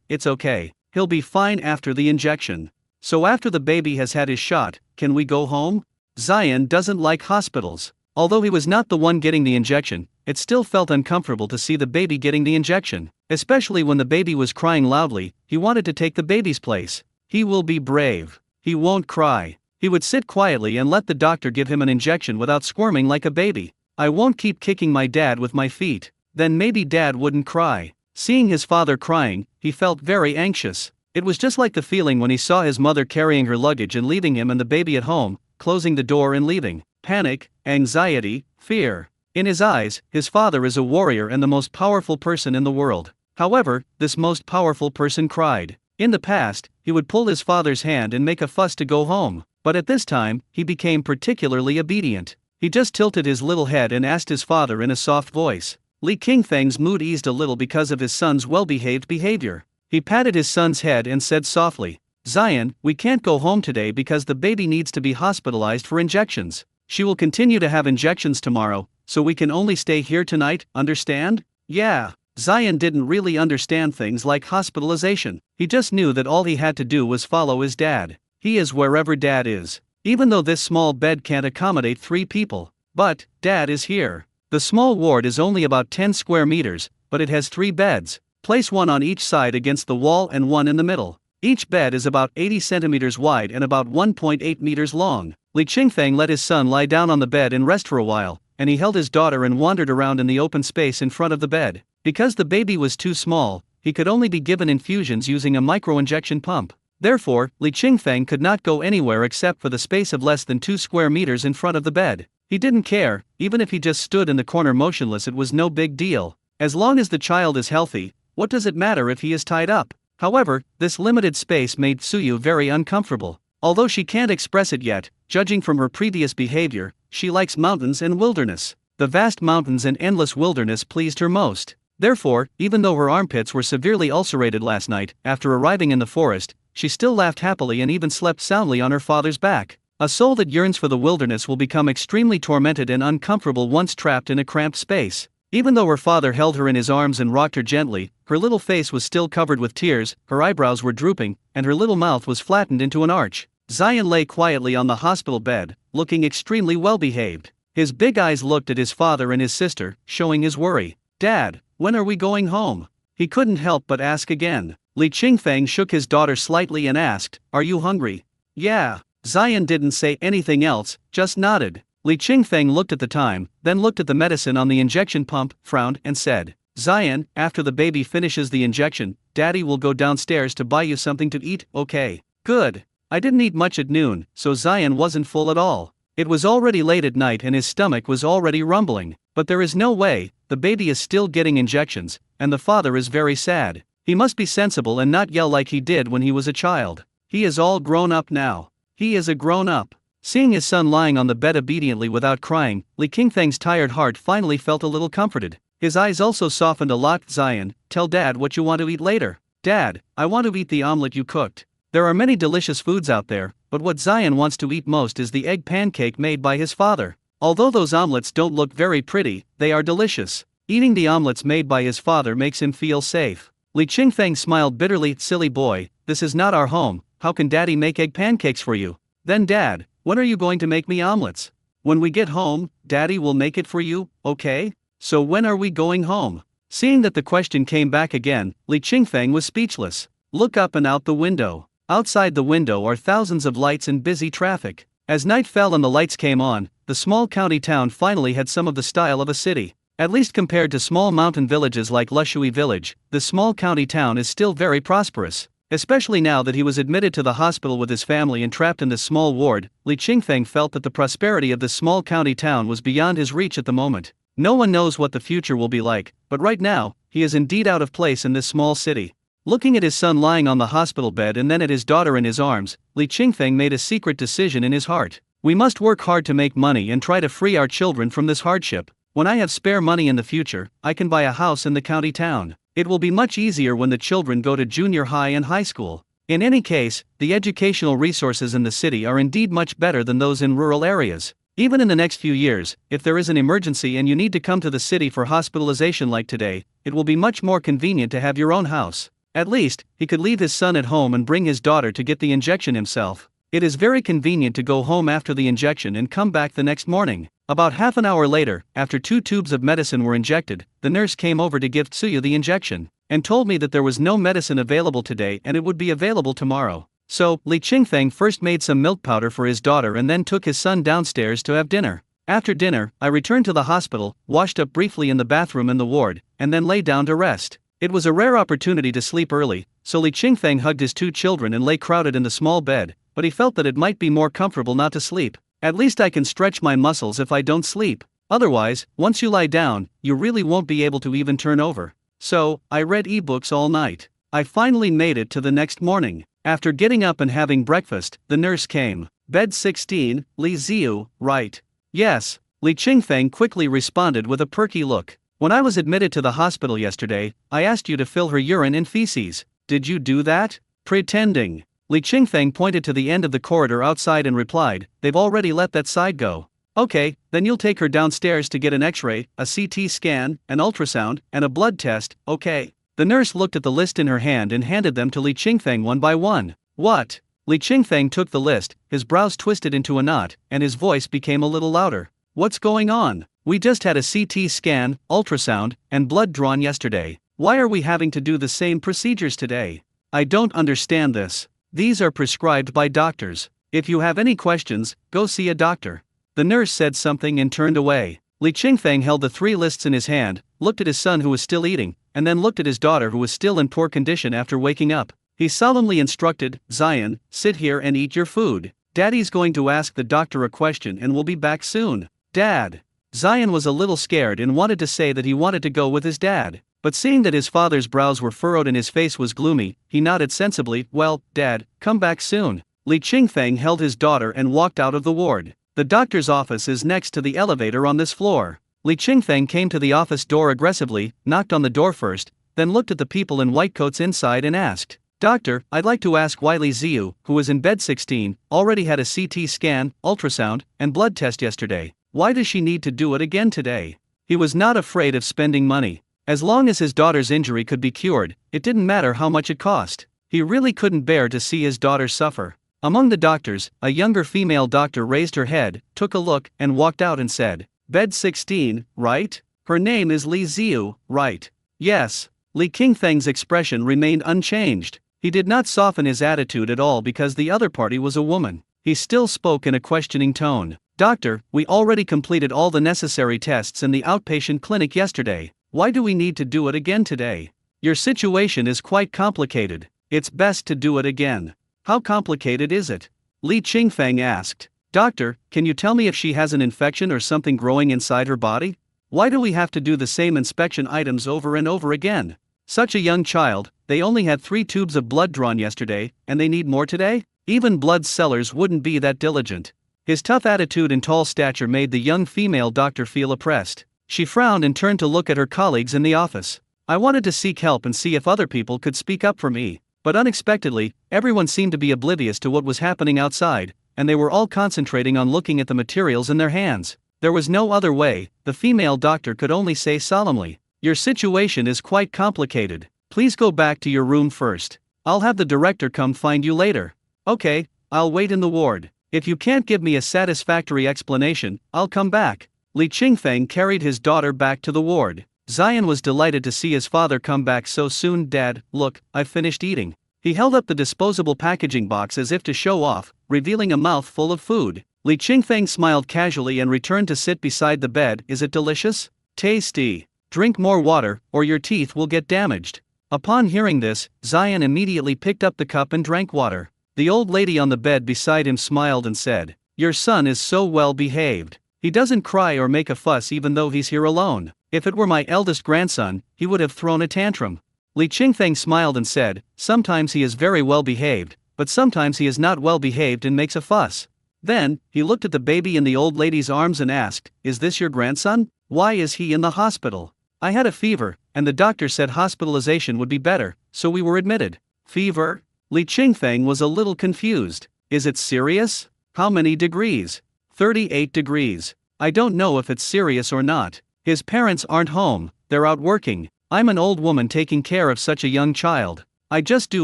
it's okay. He'll be fine after the injection." "So after the baby has had his shot, can we go home?" Zion doesn't like hospitals. Although he was not the one getting the injection, it still felt uncomfortable to see the baby getting the injection. Especially when the baby was crying loudly, he wanted to take the baby's place. He will be brave. He won't cry. He would sit quietly and let the doctor give him an injection without squirming like a baby. "I won't keep kicking my dad with my feet. Then maybe dad wouldn't cry." Seeing his father crying, he felt very anxious. It was just like the feeling when he saw his mother carrying her luggage and leaving him and the baby at home, closing the door and leaving. Panic, anxiety, fear. In his eyes, his father is a warrior and the most powerful person in the world. However, this most powerful person cried. In the past, he would pull his father's hand and make a fuss to go home, but at this time, he became particularly obedient. He just tilted his little head and asked his father in a soft voice. Li Qingfeng's mood eased a little because of his son's well-behaved behavior. He patted his son's head and said softly, "Zion, we can't go home today because the baby needs to be hospitalized for injections. She will continue to have injections tomorrow, so we can only stay here tonight, understand?" "Yeah." Zion didn't really understand things like hospitalization. He just knew that all he had to do was follow his dad. He is wherever dad is. Even though this small bed can't accommodate 3 people. But, dad is here. The small ward is only about 10 square meters, but it has 3 beds. Place one on each side against the wall and one in the middle. Each bed is about 80 centimeters wide and about 1.8 meters long. Li Qingfeng let his son lie down on the bed and rest for a while, and he held his daughter and wandered around in the open space in front of the bed. Because the baby was too small, he could only be given infusions using a micro-injection pump. Therefore, Li Qingfeng could not go anywhere except for the space of less than 2 square meters in front of the bed. He didn't care, even if he just stood in the corner motionless, it was no big deal. As long as the child is healthy, what does it matter if he is tied up? However, this limited space made Tsuyu very uncomfortable. Although she can't express it yet, judging from her previous behavior, she likes mountains and wilderness. The vast mountains and endless wilderness pleased her most. Therefore, even though her armpits were severely ulcerated last night, after arriving in the forest, she still laughed happily and even slept soundly on her father's back. A soul that yearns for the wilderness will become extremely tormented and uncomfortable once trapped in a cramped space. Even though her father held her in his arms and rocked her gently, her little face was still covered with tears, her eyebrows were drooping, and her little mouth was flattened into an arch. Zion lay quietly on the hospital bed, looking extremely well behaved. His big eyes looked at his father and his sister, showing his worry. "Dad, when are we going home?" He couldn't help but ask again. Li Qingfeng shook his daughter slightly and asked, "Are you hungry?" "Yeah." Zion didn't say anything else, just nodded. Li Qingfeng looked at the time, then looked at the medicine on the injection pump, frowned, and said, "Zion, after the baby finishes the injection, Daddy will go downstairs to buy you something to eat, okay?" "Good." I didn't eat much at noon, so Zion wasn't full at all. It was already late at night and his stomach was already rumbling. But there is no way, the baby is still getting injections, and the father is very sad. He must be sensible and not yell like he did when he was a child. He is all grown up now. He is a grown up. Seeing his son lying on the bed obediently without crying, Li Qingfeng's tired heart finally felt a little comforted. His eyes also softened a lot. "Zion, tell Dad what you want to eat later." "Dad, I want to eat the omelet you cooked." There are many delicious foods out there, but what Zion wants to eat most is the egg pancake made by his father. Although those omelets don't look very pretty, they are delicious. Eating the omelets made by his father makes him feel safe. Li Qingfeng smiled bitterly. "Silly boy, this is not our home, how can Daddy make egg pancakes for you?" "Then Dad, when are you going to make me omelets?" "When we get home, Daddy will make it for you, okay? So when are we going home?" Seeing that the question came back again, Li Qingfeng was speechless. Look up and out the window. Outside the window are thousands of lights and busy traffic. As night fell and the lights came on, the small county town finally had some of the style of a city. At least compared to small mountain villages like Lushui village, this small county town is still very prosperous. Especially now that he was admitted to the hospital with his family and trapped in this small ward, Li Qingfeng felt that the prosperity of this small county town was beyond his reach at the moment. No one knows what the future will be like, but right now, he is indeed out of place in this small city. Looking at his son lying on the hospital bed and then at his daughter in his arms, Li Qingfeng made a secret decision in his heart. "We must work hard to make money and try to free our children from this hardship. When I have spare money in the future, I can buy a house in the county town. It will be much easier when the children go to junior high and high school. In any case, the educational resources in the city are indeed much better than those in rural areas. Even in the next few years, if there is an emergency and you need to come to the city for hospitalization like today, it will be much more convenient to have your own house." At least, he could leave his son at home and bring his daughter to get the injection himself. It is very convenient to go home after the injection and come back the next morning. About half an hour later, after 2 tubes of medicine were injected, the nurse came over to give Tsuyu the injection, and told me that there was no medicine available today and it would be available tomorrow. So, Li Qingfeng first made some milk powder for his daughter and then took his son downstairs to have dinner. After dinner, I returned to the hospital, washed up briefly in the bathroom in the ward, and then lay down to rest. It was a rare opportunity to sleep early, so Li Qingfeng hugged his 2 children and lay crowded in the small bed, but he felt that it might be more comfortable not to sleep. At least I can stretch my muscles if I don't sleep. Otherwise, once you lie down, you really won't be able to even turn over. So, I read ebooks all night. I finally made it to the next morning. After getting up and having breakfast, the nurse came. "Bed 16, Li Ziyu, right?" "Yes," Li Qingfeng quickly responded with a perky look. "When I was admitted to the hospital yesterday, I asked you to fill her urine and feces. Did you do that?" "Pretending." Li Qingfeng pointed to the end of the corridor outside and replied, "They've already let that side go." "Okay, then you'll take her downstairs to get an X-ray, a CT scan, an ultrasound, and a blood test, okay?" The nurse looked at the list in her hand and handed them to Li Qingfeng one by one. "What?" Li Qingfeng took the list, his brows twisted into a knot, and his voice became a little louder. "What's going on? We just had a CT scan, ultrasound, and blood drawn yesterday. Why are we having to do the same procedures today? I don't understand this. These are prescribed by doctors. If you have any questions, go see a doctor." The nurse said something and turned away. Li Qingfeng held the 3 lists in his hand, looked at his son who was still eating, and then looked at his daughter who was still in poor condition after waking up. He solemnly instructed, Zion, sit here and eat your food. Daddy's going to ask the doctor a question and will be back soon. Dad. Zion was a little scared and wanted to say that he wanted to go with his dad. But seeing that his father's brows were furrowed and his face was gloomy, he nodded sensibly, well, Dad, come back soon. Li Qingfeng held his daughter and walked out of the ward. The doctor's office is next to the elevator on this floor. Li Qingfeng came to the office door aggressively, knocked on the door first, then looked at the people in white coats inside and asked, Doctor, I'd like to ask why Li Ziyu, who was in bed 16, already had a CT scan, ultrasound, and blood test yesterday. Why does she need to do it again today? He was not afraid of spending money. As long as his daughter's injury could be cured, it didn't matter how much it cost. He really couldn't bear to see his daughter suffer. Among the doctors, a younger female doctor raised her head, took a look, and walked out and said, Bed 16, right? Her name is Li Ziyu, right? Yes. Li Qingfeng's expression remained unchanged. He did not soften his attitude at all because the other party was a woman. He still spoke in a questioning tone. Doctor, we already completed all the necessary tests in the outpatient clinic yesterday. Why do we need to do it again today? Your situation is quite complicated. It's best to do it again. How complicated is it? Li Qingfeng asked. Doctor, can you tell me if she has an infection or something growing inside her body? Why do we have to do the same inspection items over and over again? Such a young child, they only had 3 tubes of blood drawn yesterday, and they need more today? Even blood sellers wouldn't be that diligent. His tough attitude and tall stature made the young female doctor feel oppressed. She frowned and turned to look at her colleagues in the office. I wanted to seek help and see if other people could speak up for me, but unexpectedly, everyone seemed to be oblivious to what was happening outside, and they were all concentrating on looking at the materials in their hands. There was no other way, the female doctor could only say solemnly, Your situation is quite complicated. Please go back to your room first. I'll have the director come find you later. Okay, I'll wait in the ward. If you can't give me a satisfactory explanation, I'll come back. Li Qingfeng carried his daughter back to the ward. Zion was delighted to see his father come back so soon. Dad, look, I've finished eating. He held up the disposable packaging box as if to show off, revealing a mouth full of food. Li Qingfeng smiled casually and returned to sit beside the bed. Is it delicious? Tasty. Drink more water, or your teeth will get damaged. Upon hearing this, Zion immediately picked up the cup and drank water. The old lady on the bed beside him smiled and said, Your son is so well behaved. He doesn't cry or make a fuss even though he's here alone. If it were my eldest grandson, he would have thrown a tantrum. Li Qingfeng smiled and said, Sometimes he is very well behaved, but sometimes he is not well behaved and makes a fuss. Then, he looked at the baby in the old lady's arms and asked, Is this your grandson? Why is he in the hospital? I had a fever, and the doctor said hospitalization would be better, so we were admitted. Fever? Li Qingfeng was a little confused. Is it serious? How many degrees? 38 degrees. I don't know if it's serious or not. His parents aren't home, they're out working. I'm an old woman taking care of such a young child. I just do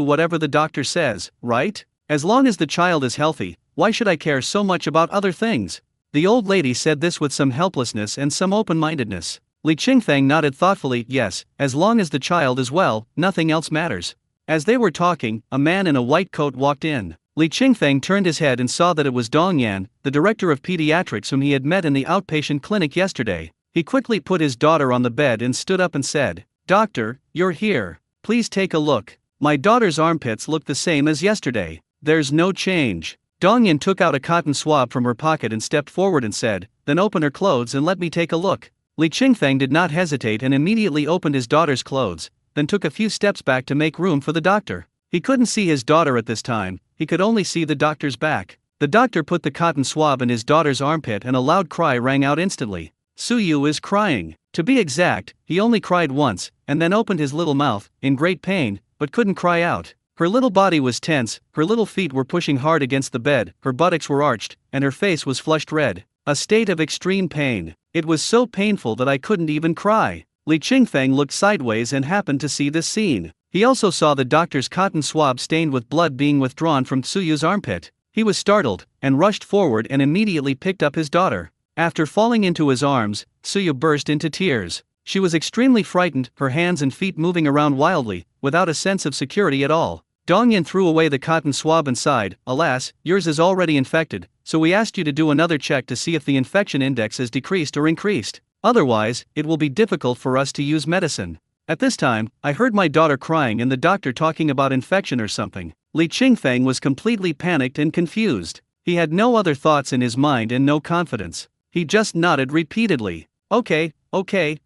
whatever the doctor says, right? As long as the child is healthy, why should I care so much about other things? The old lady said this with some helplessness and some open-mindedness. Li Qingfeng nodded thoughtfully, yes, as long as the child is well, nothing else matters. As they were talking, a man in a white coat walked in. Li Qingfeng turned his head and saw that it was Dong Yan, the director of pediatrics whom he had met in the outpatient clinic yesterday. He quickly put his daughter on the bed and stood up and said, Doctor, you're here. Please take a look. My daughter's armpits look the same as yesterday. There's no change. Dong Yan took out a cotton swab from her pocket and stepped forward and said, Then open her clothes and let me take a look. Li Qingfeng did not hesitate and immediately opened his daughter's clothes, then took a few steps back to make room for the doctor. He couldn't see his daughter at this time, he could only see the doctor's back. The doctor put the cotton swab in his daughter's armpit and a loud cry rang out instantly. Suyu is crying. To be exact, he only cried once, and then opened his little mouth, in great pain, but couldn't cry out. Her little body was tense, her little feet were pushing hard against the bed, her buttocks were arched, and her face was flushed red. A state of extreme pain. It was so painful that I couldn't even cry. Li Qingfeng looked sideways and happened to see this scene. He also saw the doctor's cotton swab stained with blood being withdrawn from Tsuyu's armpit. He was startled, and rushed forward and immediately picked up his daughter. After falling into his arms, Tsuyu burst into tears. She was extremely frightened, her hands and feet moving around wildly, without a sense of security at all. Dongyan threw away the cotton swab and sighed, Alas, yours is already infected, so we asked you to do another check to see if the infection index has decreased or increased. Otherwise, it will be difficult for us to use medicine. At this time, I heard my daughter crying and the doctor talking about infection or something. Li Qingfeng was completely panicked and confused. He had no other thoughts in his mind and no confidence. He just nodded repeatedly. Okay,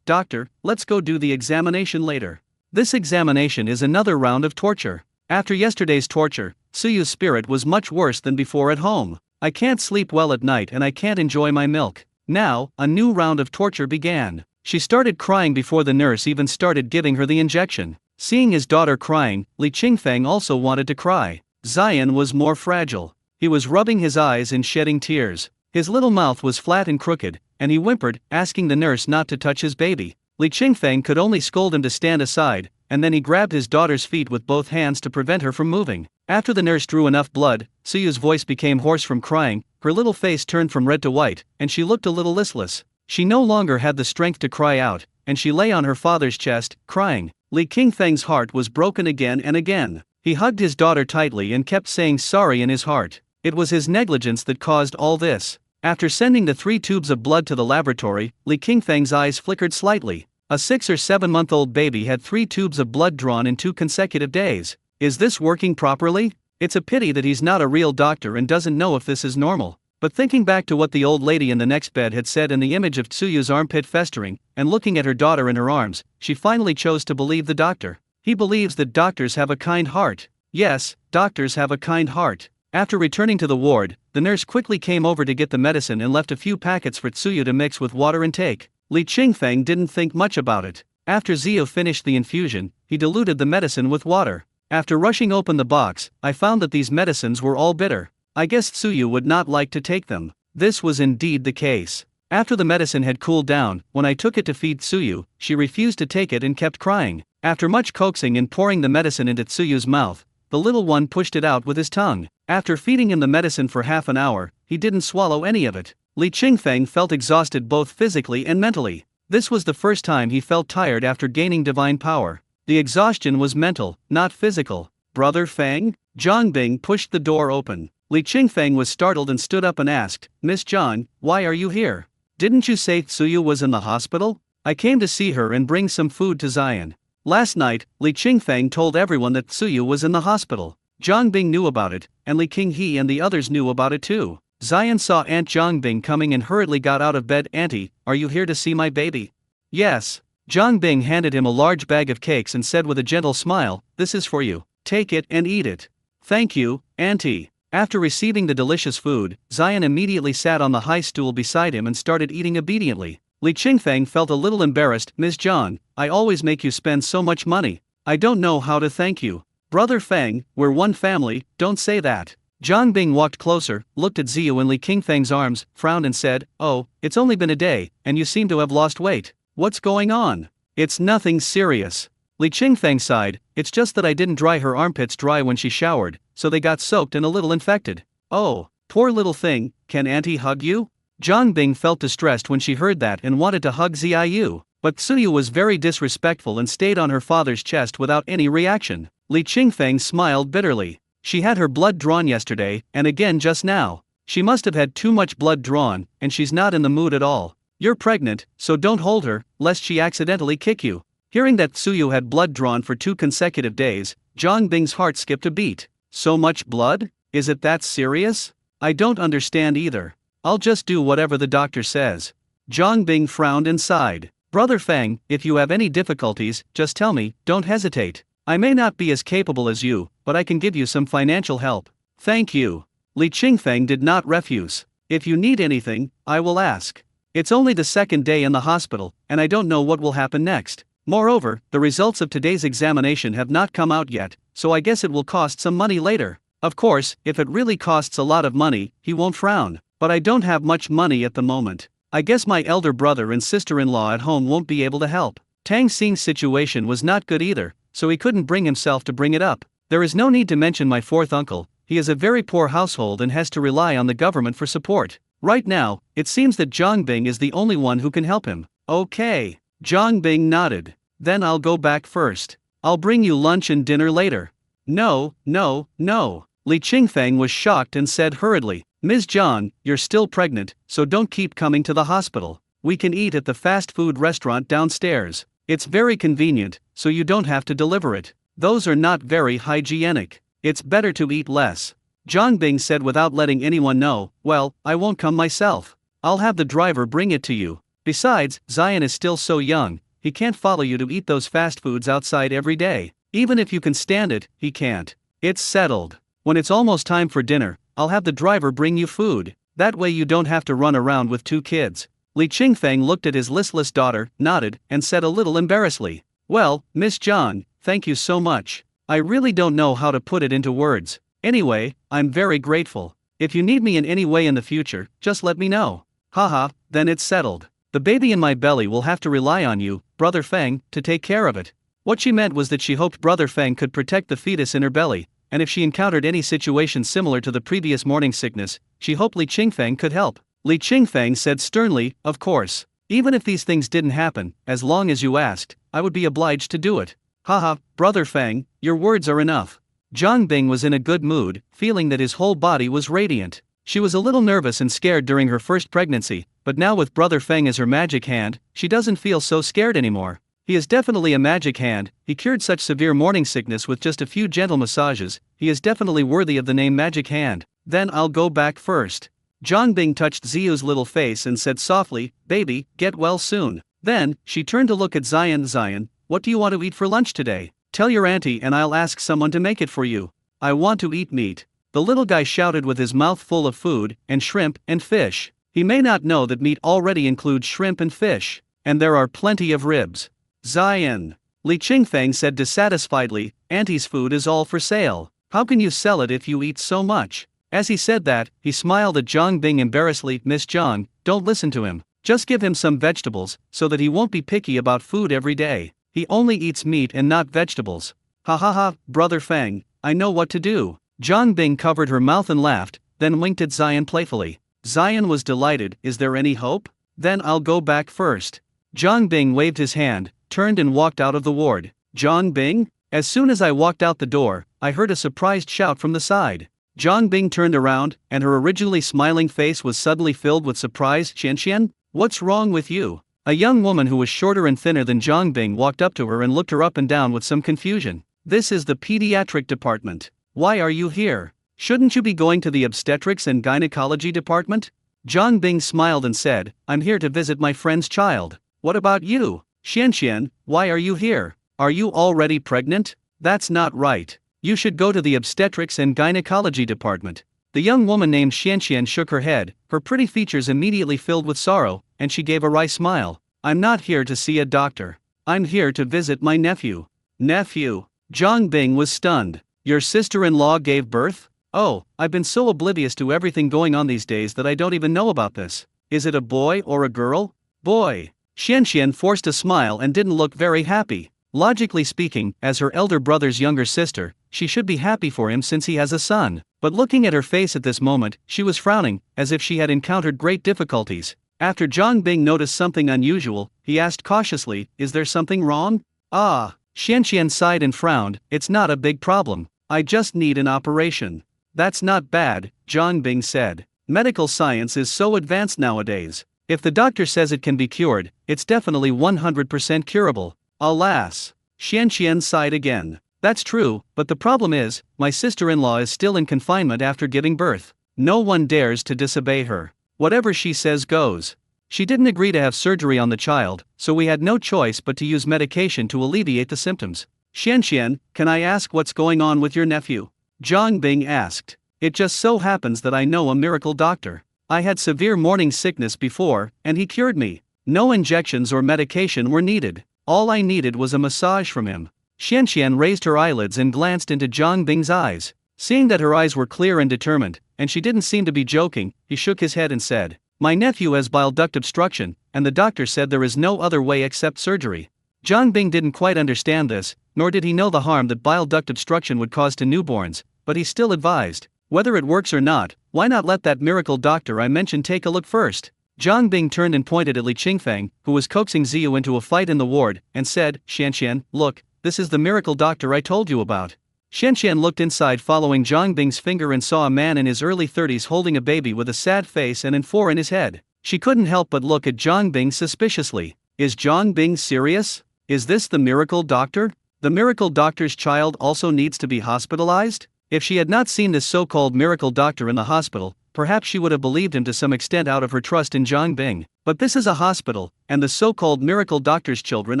doctor, let's go do the examination later. This examination is another round of torture. After yesterday's torture, Suyu's spirit was much worse than before at home. I can't sleep well at night and I can't enjoy my milk. Now, a new round of torture began. She started crying before the nurse even started giving her the injection. Seeing his daughter crying, Li Qingfeng also wanted to cry. Zion was more fragile. He was rubbing his eyes and shedding tears. His little mouth was flat and crooked, and he whimpered, asking the nurse not to touch his baby. Li Qingfeng could only scold him to stand aside, and then he grabbed his daughter's feet with both hands to prevent her from moving. After the nurse drew enough blood, Suyu's voice became hoarse from crying, her little face turned from red to white, and she looked a little listless. She no longer had the strength to cry out, and she lay on her father's chest, crying. Li Qingfeng's heart was broken again and again. He hugged his daughter tightly and kept saying sorry in his heart. It was his negligence that caused all this. After sending the 3 tubes of blood to the laboratory, Li Qingfeng's eyes flickered slightly. A 6 or 7-month-old baby had 3 tubes of blood drawn in 2 consecutive days. Is this working properly? It's a pity that he's not a real doctor and doesn't know if this is normal. But thinking back to what the old lady in the next bed had said and the image of Tsuyu's armpit festering, and looking at her daughter in her arms, she finally chose to believe the doctor. He believes that doctors have a kind heart. Yes, doctors have a kind heart. After returning to the ward, the nurse quickly came over to get the medicine and left a few packets for Tsuyu to mix with water and take. Li Qingfeng didn't think much about it. After Ziyu finished the infusion, he diluted the medicine with water. After rushing open the box, I found that these medicines were all bitter. I guess Tsuyu would not like to take them. This was indeed the case. After the medicine had cooled down, when I took it to feed Tsuyu, she refused to take it and kept crying. After much coaxing and pouring the medicine into Tsuyu's mouth, the little one pushed it out with his tongue. After feeding him the medicine for half an hour, he didn't swallow any of it. Li Qingfeng felt exhausted both physically and mentally. This was the first time he felt tired after gaining divine power. The exhaustion was mental, not physical. Brother Feng? Zhang Bing pushed the door open. Li Qingfeng was startled and stood up and asked, Miss Zhang, why are you here? Didn't you say Tsuyu was in the hospital? I came to see her and bring some food to Zion. Last night, Li Qingfeng told everyone that Tsuyu was in the hospital. Zhang Bing knew about it, and Li Qinghe and the others knew about it too. Zion saw Aunt Zhang Bing coming and hurriedly got out of bed. Auntie, are you here to see my baby? Yes. Zhang Bing handed him a large bag of cakes and said with a gentle smile, this is for you. Take it and eat it. Thank you, Auntie. After receiving the delicious food, Zion immediately sat on the high stool beside him and started eating obediently. Li Qingfeng felt a little embarrassed. Ms. Zhang, I always make you spend so much money. I don't know how to thank you. Brother Feng, we're one family, don't say that. Zhang Bing walked closer, looked at Ziyu in Li Qingfeng's arms, frowned and said, oh, it's only been a day, and you seem to have lost weight. What's going on? It's nothing serious. Li Qingfeng sighed, it's just that I didn't dry her armpits dry when she showered, so they got soaked and a little infected. Oh, poor little thing, can Auntie hug you? Zhang Bing felt distressed when she heard that and wanted to hug Ziyu, but Tsuyu was very disrespectful and stayed on her father's chest without any reaction. Li Qingfeng smiled bitterly. She had her blood drawn yesterday, and again just now. She must have had too much blood drawn, and she's not in the mood at all. You're pregnant, so don't hold her, lest she accidentally kick you. Hearing that Tsuyu had blood drawn for 2 consecutive days, Zhang Bing's heart skipped a beat. So much blood? Is it that serious? I don't understand either. I'll just do whatever the doctor says. Zhang Bing frowned and sighed. Brother Feng, if you have any difficulties, just tell me, don't hesitate. I may not be as capable as you, but I can give you some financial help. Thank you. Li Qingfeng did not refuse. If you need anything, I will ask. It's only the 2nd day in the hospital, and I don't know what will happen next. Moreover, the results of today's examination have not come out yet, so I guess it will cost some money later. Of course, if it really costs a lot of money, he won't frown. But I don't have much money at the moment. I guess my elder brother and sister-in-law at home won't be able to help. Tang Xing's situation was not good either, so he couldn't bring himself to bring it up. There is no need to mention my 4th uncle. He is a very poor household and has to rely on the government for support. Right now, it seems that Zhang Bing is the only one who can help him. Okay. Zhang Bing nodded. Then I'll go back first. I'll bring you lunch and dinner later. No. Li Qingfeng was shocked and said hurriedly, Ms. Zhang, you're still pregnant, so don't keep coming to the hospital. We can eat at the fast food restaurant downstairs. It's very convenient, so you don't have to deliver it. Those are not very hygienic. It's better to eat less. Zhangbing said without letting anyone know. Well, I won't come myself. I'll have the driver bring it to you. Besides, Zion is still so young, he can't follow you to eat those fast foods outside every day. Even if you can stand it, he can't. It's settled. When it's almost time for dinner, I'll have the driver bring you food. That way you don't have to run around with 2 kids. Li Qingfeng looked at his listless daughter, nodded, and said a little embarrassedly, Well, Miss Zhang, thank you so much. I really don't know how to put it into words. Anyway, I'm very grateful. If you need me in any way in the future, just let me know. Haha, then it's settled. The baby in my belly will have to rely on you, Brother Feng, to take care of it. What she meant was that she hoped Brother Feng could protect the fetus in her belly, and if she encountered any situation similar to the previous morning sickness, she hoped Li Qingfeng could help. Li Qingfeng said sternly, Of course. Even if these things didn't happen, as long as you asked, I would be obliged to do it. Haha, Brother Feng, your words are enough. Zhangbing was in a good mood, feeling that his whole body was radiant. She was a little nervous and scared during her first pregnancy, but now with Brother Feng as her magic hand, she doesn't feel so scared anymore. He is definitely a magic hand, he cured such severe morning sickness with just a few gentle massages, he is definitely worthy of the name Magic Hand. Then I'll go back first. Zhangbing touched Ziyu's little face and said softly, Baby, get well soon. Then, she turned to look at Zion. Zion, what do you want to eat for lunch today? Tell your auntie and I'll ask someone to make it for you. I want to eat meat. The little guy shouted with his mouth full of food, and shrimp, and fish. He may not know that meat already includes shrimp and fish. And there are plenty of ribs. Zion. Li Qingfeng said dissatisfiedly, Auntie's food is all for sale. How can you sell it if you eat so much? As he said that, he smiled at Zhangbing embarrassedly. Miss Zhang, don't listen to him. Just give him some vegetables, so that he won't be picky about food every day. He only eats meat and not vegetables. Ha ha ha, Brother Feng, I know what to do. Zhangbing covered her mouth and laughed, then winked at Zion playfully. Zion was delighted. Is there any hope? Then I'll go back first. Zhangbing waved his hand, turned and walked out of the ward. Zhangbing? As soon as I walked out the door, I heard a surprised shout from the side. Zhangbing turned around, and her originally smiling face was suddenly filled with surprise. Xianxian, what's wrong with you? A young woman who was shorter and thinner than Zhangbing walked up to her and looked her up and down with some confusion. This is the pediatric department. Why are you here? Shouldn't you be going to the obstetrics and gynecology department? Zhangbing smiled and said, I'm here to visit my friend's child. What about you? Xianxian, why are you here? Are you already pregnant? That's not right. You should go to the obstetrics and gynecology department. The young woman named Xianxian shook her head, her pretty features immediately filled with sorrow, and she gave a wry smile. I'm not here to see a doctor. I'm here to visit my nephew. Nephew? Zhangbing was stunned. Your sister-in-law gave birth? Oh, I've been so oblivious to everything going on these days that I don't even know about this. Is it a boy or a girl? Boy. Xianxian forced a smile and didn't look very happy. Logically speaking, as her elder brother's younger sister, she should be happy for him since he has a son. But looking at her face at this moment, she was frowning, as if she had encountered great difficulties. After Zhangbing noticed something unusual, he asked cautiously, Is there something wrong? Ah. Xianxian sighed and frowned, It's not a big problem. I just need an operation. That's not bad, Zhangbing said. Medical science is so advanced nowadays. If the doctor says it can be cured, it's definitely 100% curable. Alas. Xianxian sighed again. That's true, but the problem is, my sister-in-law is still in confinement after giving birth. No one dares to disobey her. Whatever she says goes. She didn't agree to have surgery on the child, so we had no choice but to use medication to alleviate the symptoms. Xianxian, can I ask what's going on with your nephew? Zhangbing asked. It just so happens that I know a miracle doctor. I had severe morning sickness before, and he cured me. No injections or medication were needed. All I needed was a massage from him. Xianxian raised her eyelids and glanced into Zhangbing's eyes. Seeing that her eyes were clear and determined, and she didn't seem to be joking, he shook his head and said, My nephew has bile duct obstruction, and the doctor said there is no other way except surgery. Zhangbing didn't quite understand this, nor did he know the harm that bile duct obstruction would cause to newborns, but he still advised, whether it works or not, why not let that miracle doctor I mentioned take a look first? Zhangbing turned and pointed at Li Qingfeng, who was coaxing Ziyu into a fight in the ward, and said, Xianxian, look, this is the miracle doctor I told you about. Xianxian looked inside following Zhangbing's finger and saw a man in his early 30s holding a baby with a sad face and an four in his head. She couldn't help but look at Zhangbing suspiciously. Is Zhangbing serious? Is this the miracle doctor? The miracle doctor's child also needs to be hospitalized? If she had not seen this so-called miracle doctor in the hospital, perhaps she would have believed him to some extent out of her trust in Zhang Bing. But this is a hospital, and the so-called miracle doctor's children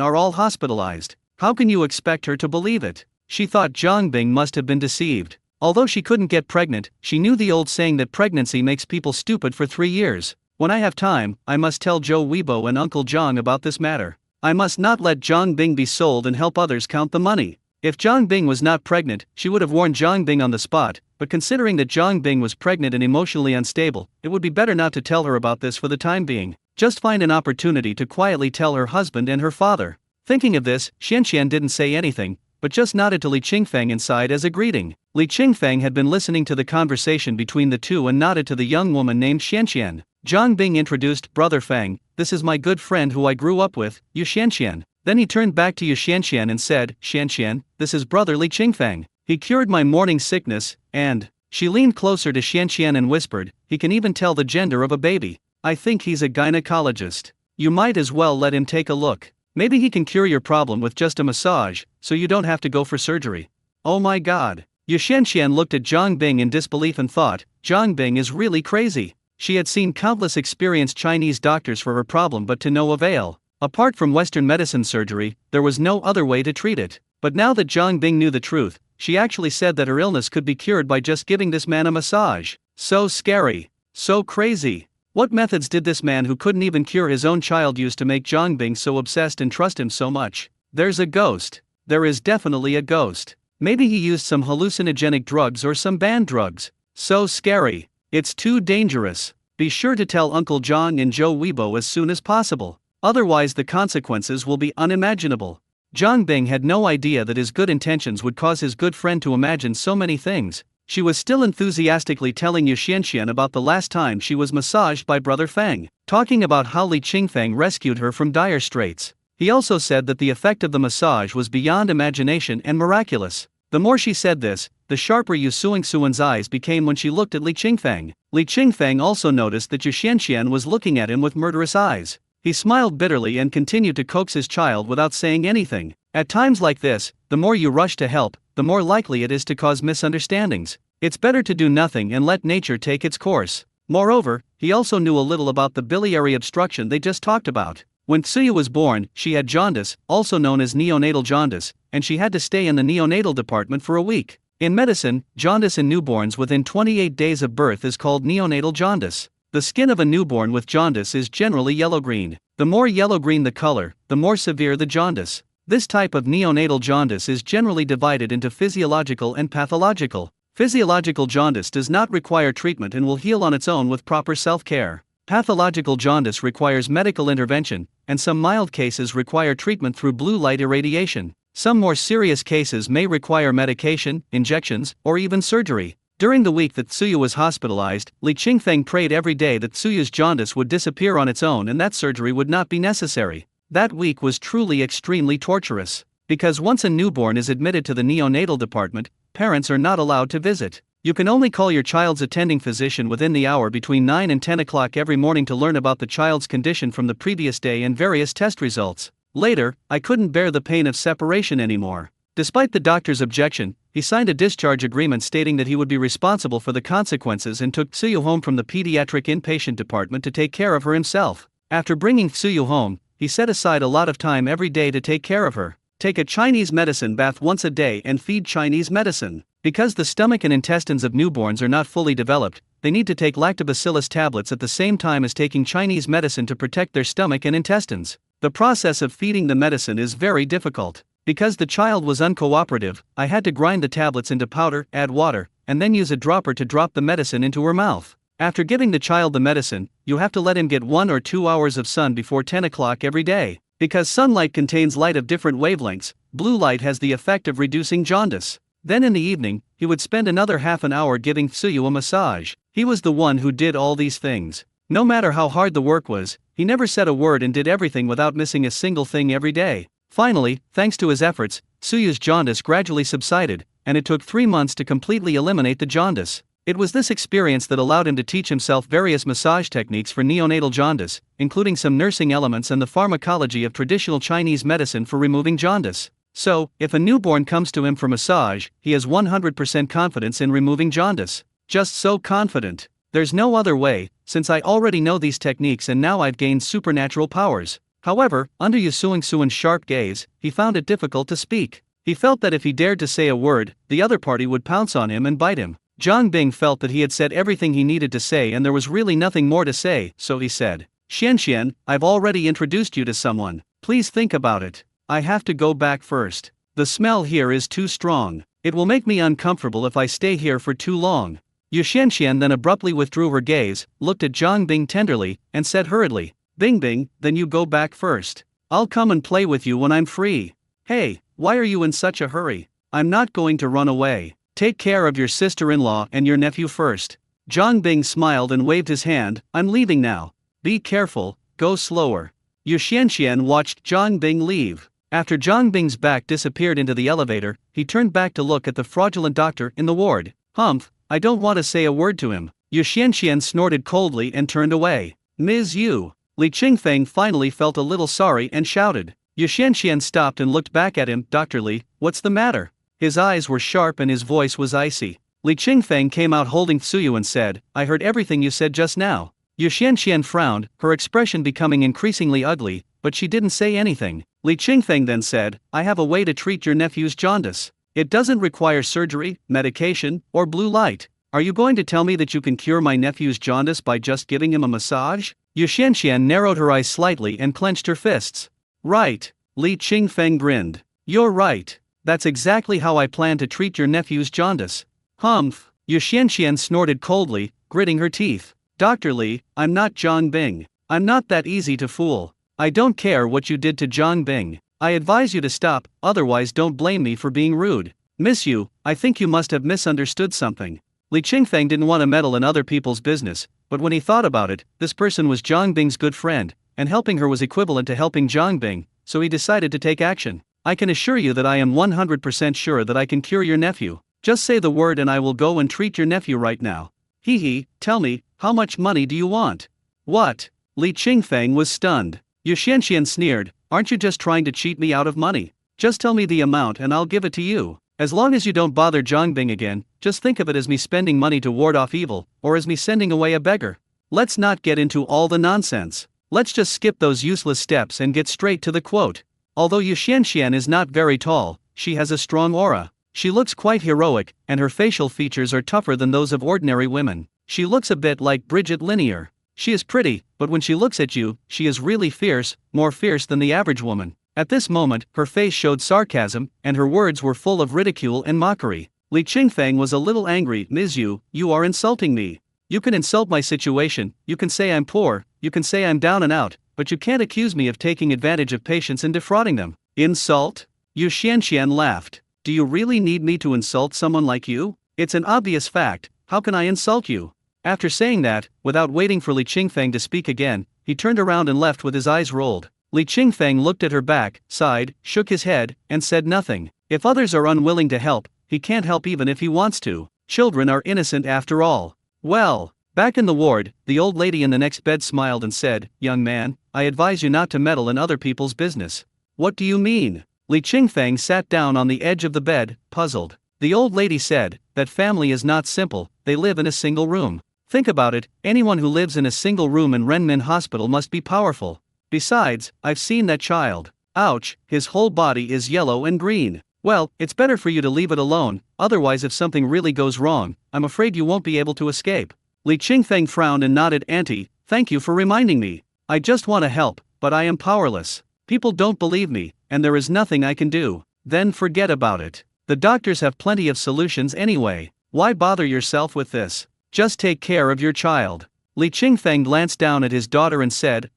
are all hospitalized. How can you expect her to believe it? She thought Zhang Bing must have been deceived. Although she couldn't get pregnant, she knew the old saying that pregnancy makes people stupid for 3 years. When I have time, I must tell Joe Weibo and Uncle Zhang about this matter. I must not let Zhang Bing be sold and help others count the money. If Zhang Bing was not pregnant, she would have warned Zhang Bing on the spot, but considering that Zhang Bing was pregnant and emotionally unstable, it would be better not to tell her about this for the time being. Just find an opportunity to quietly tell her husband and her father. Thinking of this, Xianxian didn't say anything, but just nodded to Li Qingfeng inside as a greeting. Li Qingfeng had been listening to the conversation between the two and nodded to the young woman named Xianxian. Zhang Bing introduced Brother Feng. This is my good friend who I grew up with, Yu Xianxian. Then he turned back to Yu Xianxian and said, Xianxian, this is Brother Li Qingfeng. He cured my morning sickness, and… She leaned closer to Xianxian and whispered, he can even tell the gender of a baby. I think he's a gynecologist. You might as well let him take a look. Maybe he can cure your problem with just a massage, so you don't have to go for surgery. Oh my god. Yu Xianxian looked at Zhang Bing in disbelief and thought, Zhang Bing is really crazy. She had seen countless experienced Chinese doctors for her problem but to no avail. Apart from Western medicine surgery, there was no other way to treat it. But now that Zhang Bing knew the truth, she actually said that her illness could be cured by just giving this man a massage. So scary. So crazy. What methods did this man who couldn't even cure his own child use to make Zhang Bing so obsessed and trust him so much? There's a ghost. There is definitely a ghost. Maybe he used some hallucinogenic drugs or some banned drugs. So scary. It's too dangerous. Be sure to tell Uncle Zhang and Joe Weibo as soon as possible. Otherwise the consequences will be unimaginable. Zhang Bing had no idea that his good intentions would cause his good friend to imagine so many things. She was still enthusiastically telling Yu Xianxian about the last time she was massaged by Brother Feng, talking about how Li Qingfeng rescued her from dire straits. He also said that the effect of the massage was beyond imagination and miraculous. The more she said this, the sharper Yu Suingsuan's eyes became when she looked at Li Qingfeng. Li Qingfeng also noticed that Yu Xianxian was looking at him with murderous eyes. He smiled bitterly and continued to coax his child without saying anything. At times like this, the more you rush to help, the more likely it is to cause misunderstandings. It's better to do nothing and let nature take its course. Moreover, he also knew a little about the biliary obstruction they just talked about. When Tsuyu was born, she had jaundice, also known as neonatal jaundice, and she had to stay in the neonatal department for a week. In medicine, jaundice in newborns within 28 days of birth is called neonatal jaundice. The skin of a newborn with jaundice is generally yellow-green. The more yellow-green the color, the more severe the jaundice. This type of neonatal jaundice is generally divided into physiological and pathological. Physiological jaundice does not require treatment and will heal on its own with proper self-care. Pathological jaundice requires medical intervention, and some mild cases require treatment through blue light irradiation. Some more serious cases may require medication, injections, or even surgery. During the week that Tsuyu was hospitalized, Li Qingfeng prayed every day that Tsuyu's jaundice would disappear on its own and that surgery would not be necessary. That week was truly extremely torturous. Because once a newborn is admitted to the neonatal department, parents are not allowed to visit. You can only call your child's attending physician within the hour between 9 and 10 o'clock every morning to learn about the child's condition from the previous day and various test results. Later, I couldn't bear the pain of separation anymore. Despite the doctor's objection, he signed a discharge agreement stating that he would be responsible for the consequences and took Tsuyu home from the pediatric inpatient department to take care of her himself. After bringing Tsuyu home, he set aside a lot of time every day to take care of her. Take a Chinese medicine bath once a day and feed Chinese medicine. Because the stomach and intestines of newborns are not fully developed, they need to take lactobacillus tablets at the same time as taking Chinese medicine to protect their stomach and intestines. The process of feeding the medicine is very difficult. Because the child was uncooperative, I had to grind the tablets into powder, add water, and then use a dropper to drop the medicine into her mouth. After giving the child the medicine, you have to let him get 1 or 2 hours of sun before 10 o'clock every day. Because sunlight contains light of different wavelengths, blue light has the effect of reducing jaundice. Then in the evening, he would spend another half an hour giving Tsuyu a massage. He was the one who did all these things. No matter how hard the work was, he never said a word and did everything without missing a single thing every day. Finally, thanks to his efforts, Tsuyu's jaundice gradually subsided, and it took 3 months to completely eliminate the jaundice. It was this experience that allowed him to teach himself various massage techniques for neonatal jaundice, including some nursing elements and the pharmacology of traditional Chinese medicine for removing jaundice. So, if a newborn comes to him for massage, he has 100% confidence in removing jaundice. Just so confident. There's no other way, since I already know these techniques and now I've gained supernatural powers. However, under Yu Suingsuan's sharp gaze, he found it difficult to speak. He felt that if he dared to say a word, the other party would pounce on him and bite him. Zhang Bing felt that he had said everything he needed to say and there was really nothing more to say, so he said, Xianxian, I've already introduced you to someone. Please think about it. I have to go back first. The smell here is too strong. It will make me uncomfortable if I stay here for too long. Yu Xianxian then abruptly withdrew her gaze, looked at Zhang Bing tenderly, and said hurriedly, Bing Bing, then you go back first. I'll come and play with you when I'm free. Hey, why are you in such a hurry? I'm not going to run away. Take care of your sister-in-law and your nephew first. Zhang Bing smiled and waved his hand, I'm leaving now. Be careful, go slower. Yu Xianxian watched Zhang Bing leave. After Zhang Bing's back disappeared into the elevator, he turned back to look at the fraudulent doctor in the ward. Humph, I don't want to say a word to him. Yu Xianxian snorted coldly and turned away. Ms. Yu. Li Qingfeng finally felt a little sorry and shouted. Yu Xianxian stopped and looked back at him. Dr. Li, what's the matter? His eyes were sharp and his voice was icy. Li Qingfeng came out holding Tsuyu and said, I heard everything you said just now. Yu Xianxian frowned, her expression becoming increasingly ugly, but she didn't say anything. Li Qingfeng then said, I have a way to treat your nephew's jaundice. It doesn't require surgery, medication, or blue light. Are you going to tell me that you can cure my nephew's jaundice by just giving him a massage? Yu Xianxian narrowed her eyes slightly and clenched her fists. Right. Li Qingfeng grinned. You're right. That's exactly how I plan to treat your nephew's jaundice. Humph. Yu Xianxian snorted coldly, gritting her teeth. Dr. Li, I'm not Zhang Bing. I'm not that easy to fool. I don't care what you did to Zhang Bing. I advise you to stop, otherwise don't blame me for being rude. Miss Yu, I think you must have misunderstood something. Li Qingfeng didn't want to meddle in other people's business, but when he thought about it, this person was Zhang Bing's good friend, and helping her was equivalent to helping Zhang Bing, so he decided to take action. I can assure you that I am 100% sure that I can cure your nephew. Just say the word and I will go and treat your nephew right now. Hee, tell me, how much money do you want? What? Li Qingfeng was stunned. Yu Xianxian sneered, aren't you just trying to cheat me out of money? Just tell me the amount and I'll give it to you. As long as you don't bother Zhang Bing again, just think of it as me spending money to ward off evil, or as me sending away a beggar. Let's not get into all the nonsense. Let's just skip those useless steps and get straight to the quote. Although Yu Xianxian is not very tall, she has a strong aura. She looks quite heroic, and her facial features are tougher than those of ordinary women. She looks a bit like Bridget Linear. She is pretty, but when she looks at you, she is really fierce, more fierce than the average woman. At this moment, her face showed sarcasm, and her words were full of ridicule and mockery. Li Qingfeng was a little angry. Ms. Yu, you are insulting me. You can insult my situation, you can say I'm poor, you can say I'm down and out, but you can't accuse me of taking advantage of patients and defrauding them. Insult? Yu Xianxian laughed. Do you really need me to insult someone like you? It's an obvious fact, how can I insult you? After saying that, without waiting for Li Qingfeng to speak again, he turned around and left with his eyes rolled. Li Qingfeng looked at her back, sighed, shook his head, and said nothing. If others are unwilling to help, he can't help even if he wants to. Children are innocent after all. Well, back in the ward, the old lady in the next bed smiled and said, Young man, I advise you not to meddle in other people's business. What do you mean? Li Qingfeng sat down on the edge of the bed, puzzled. The old lady said, that family is not simple, they live in a single room. Think about it, anyone who lives in a single room in Renmin Hospital must be powerful. Besides, I've seen that child. Ouch, his whole body is yellow and green. Well, it's better for you to leave it alone, otherwise if something really goes wrong, I'm afraid you won't be able to escape. Li Qingfeng frowned and nodded. Auntie, thank you for reminding me. I just want to help, but I am powerless. People don't believe me, and there is nothing I can do. Then forget about it. The doctors have plenty of solutions anyway. Why bother yourself with this? Just take care of your child. Li Qingfeng glanced down at his daughter and said,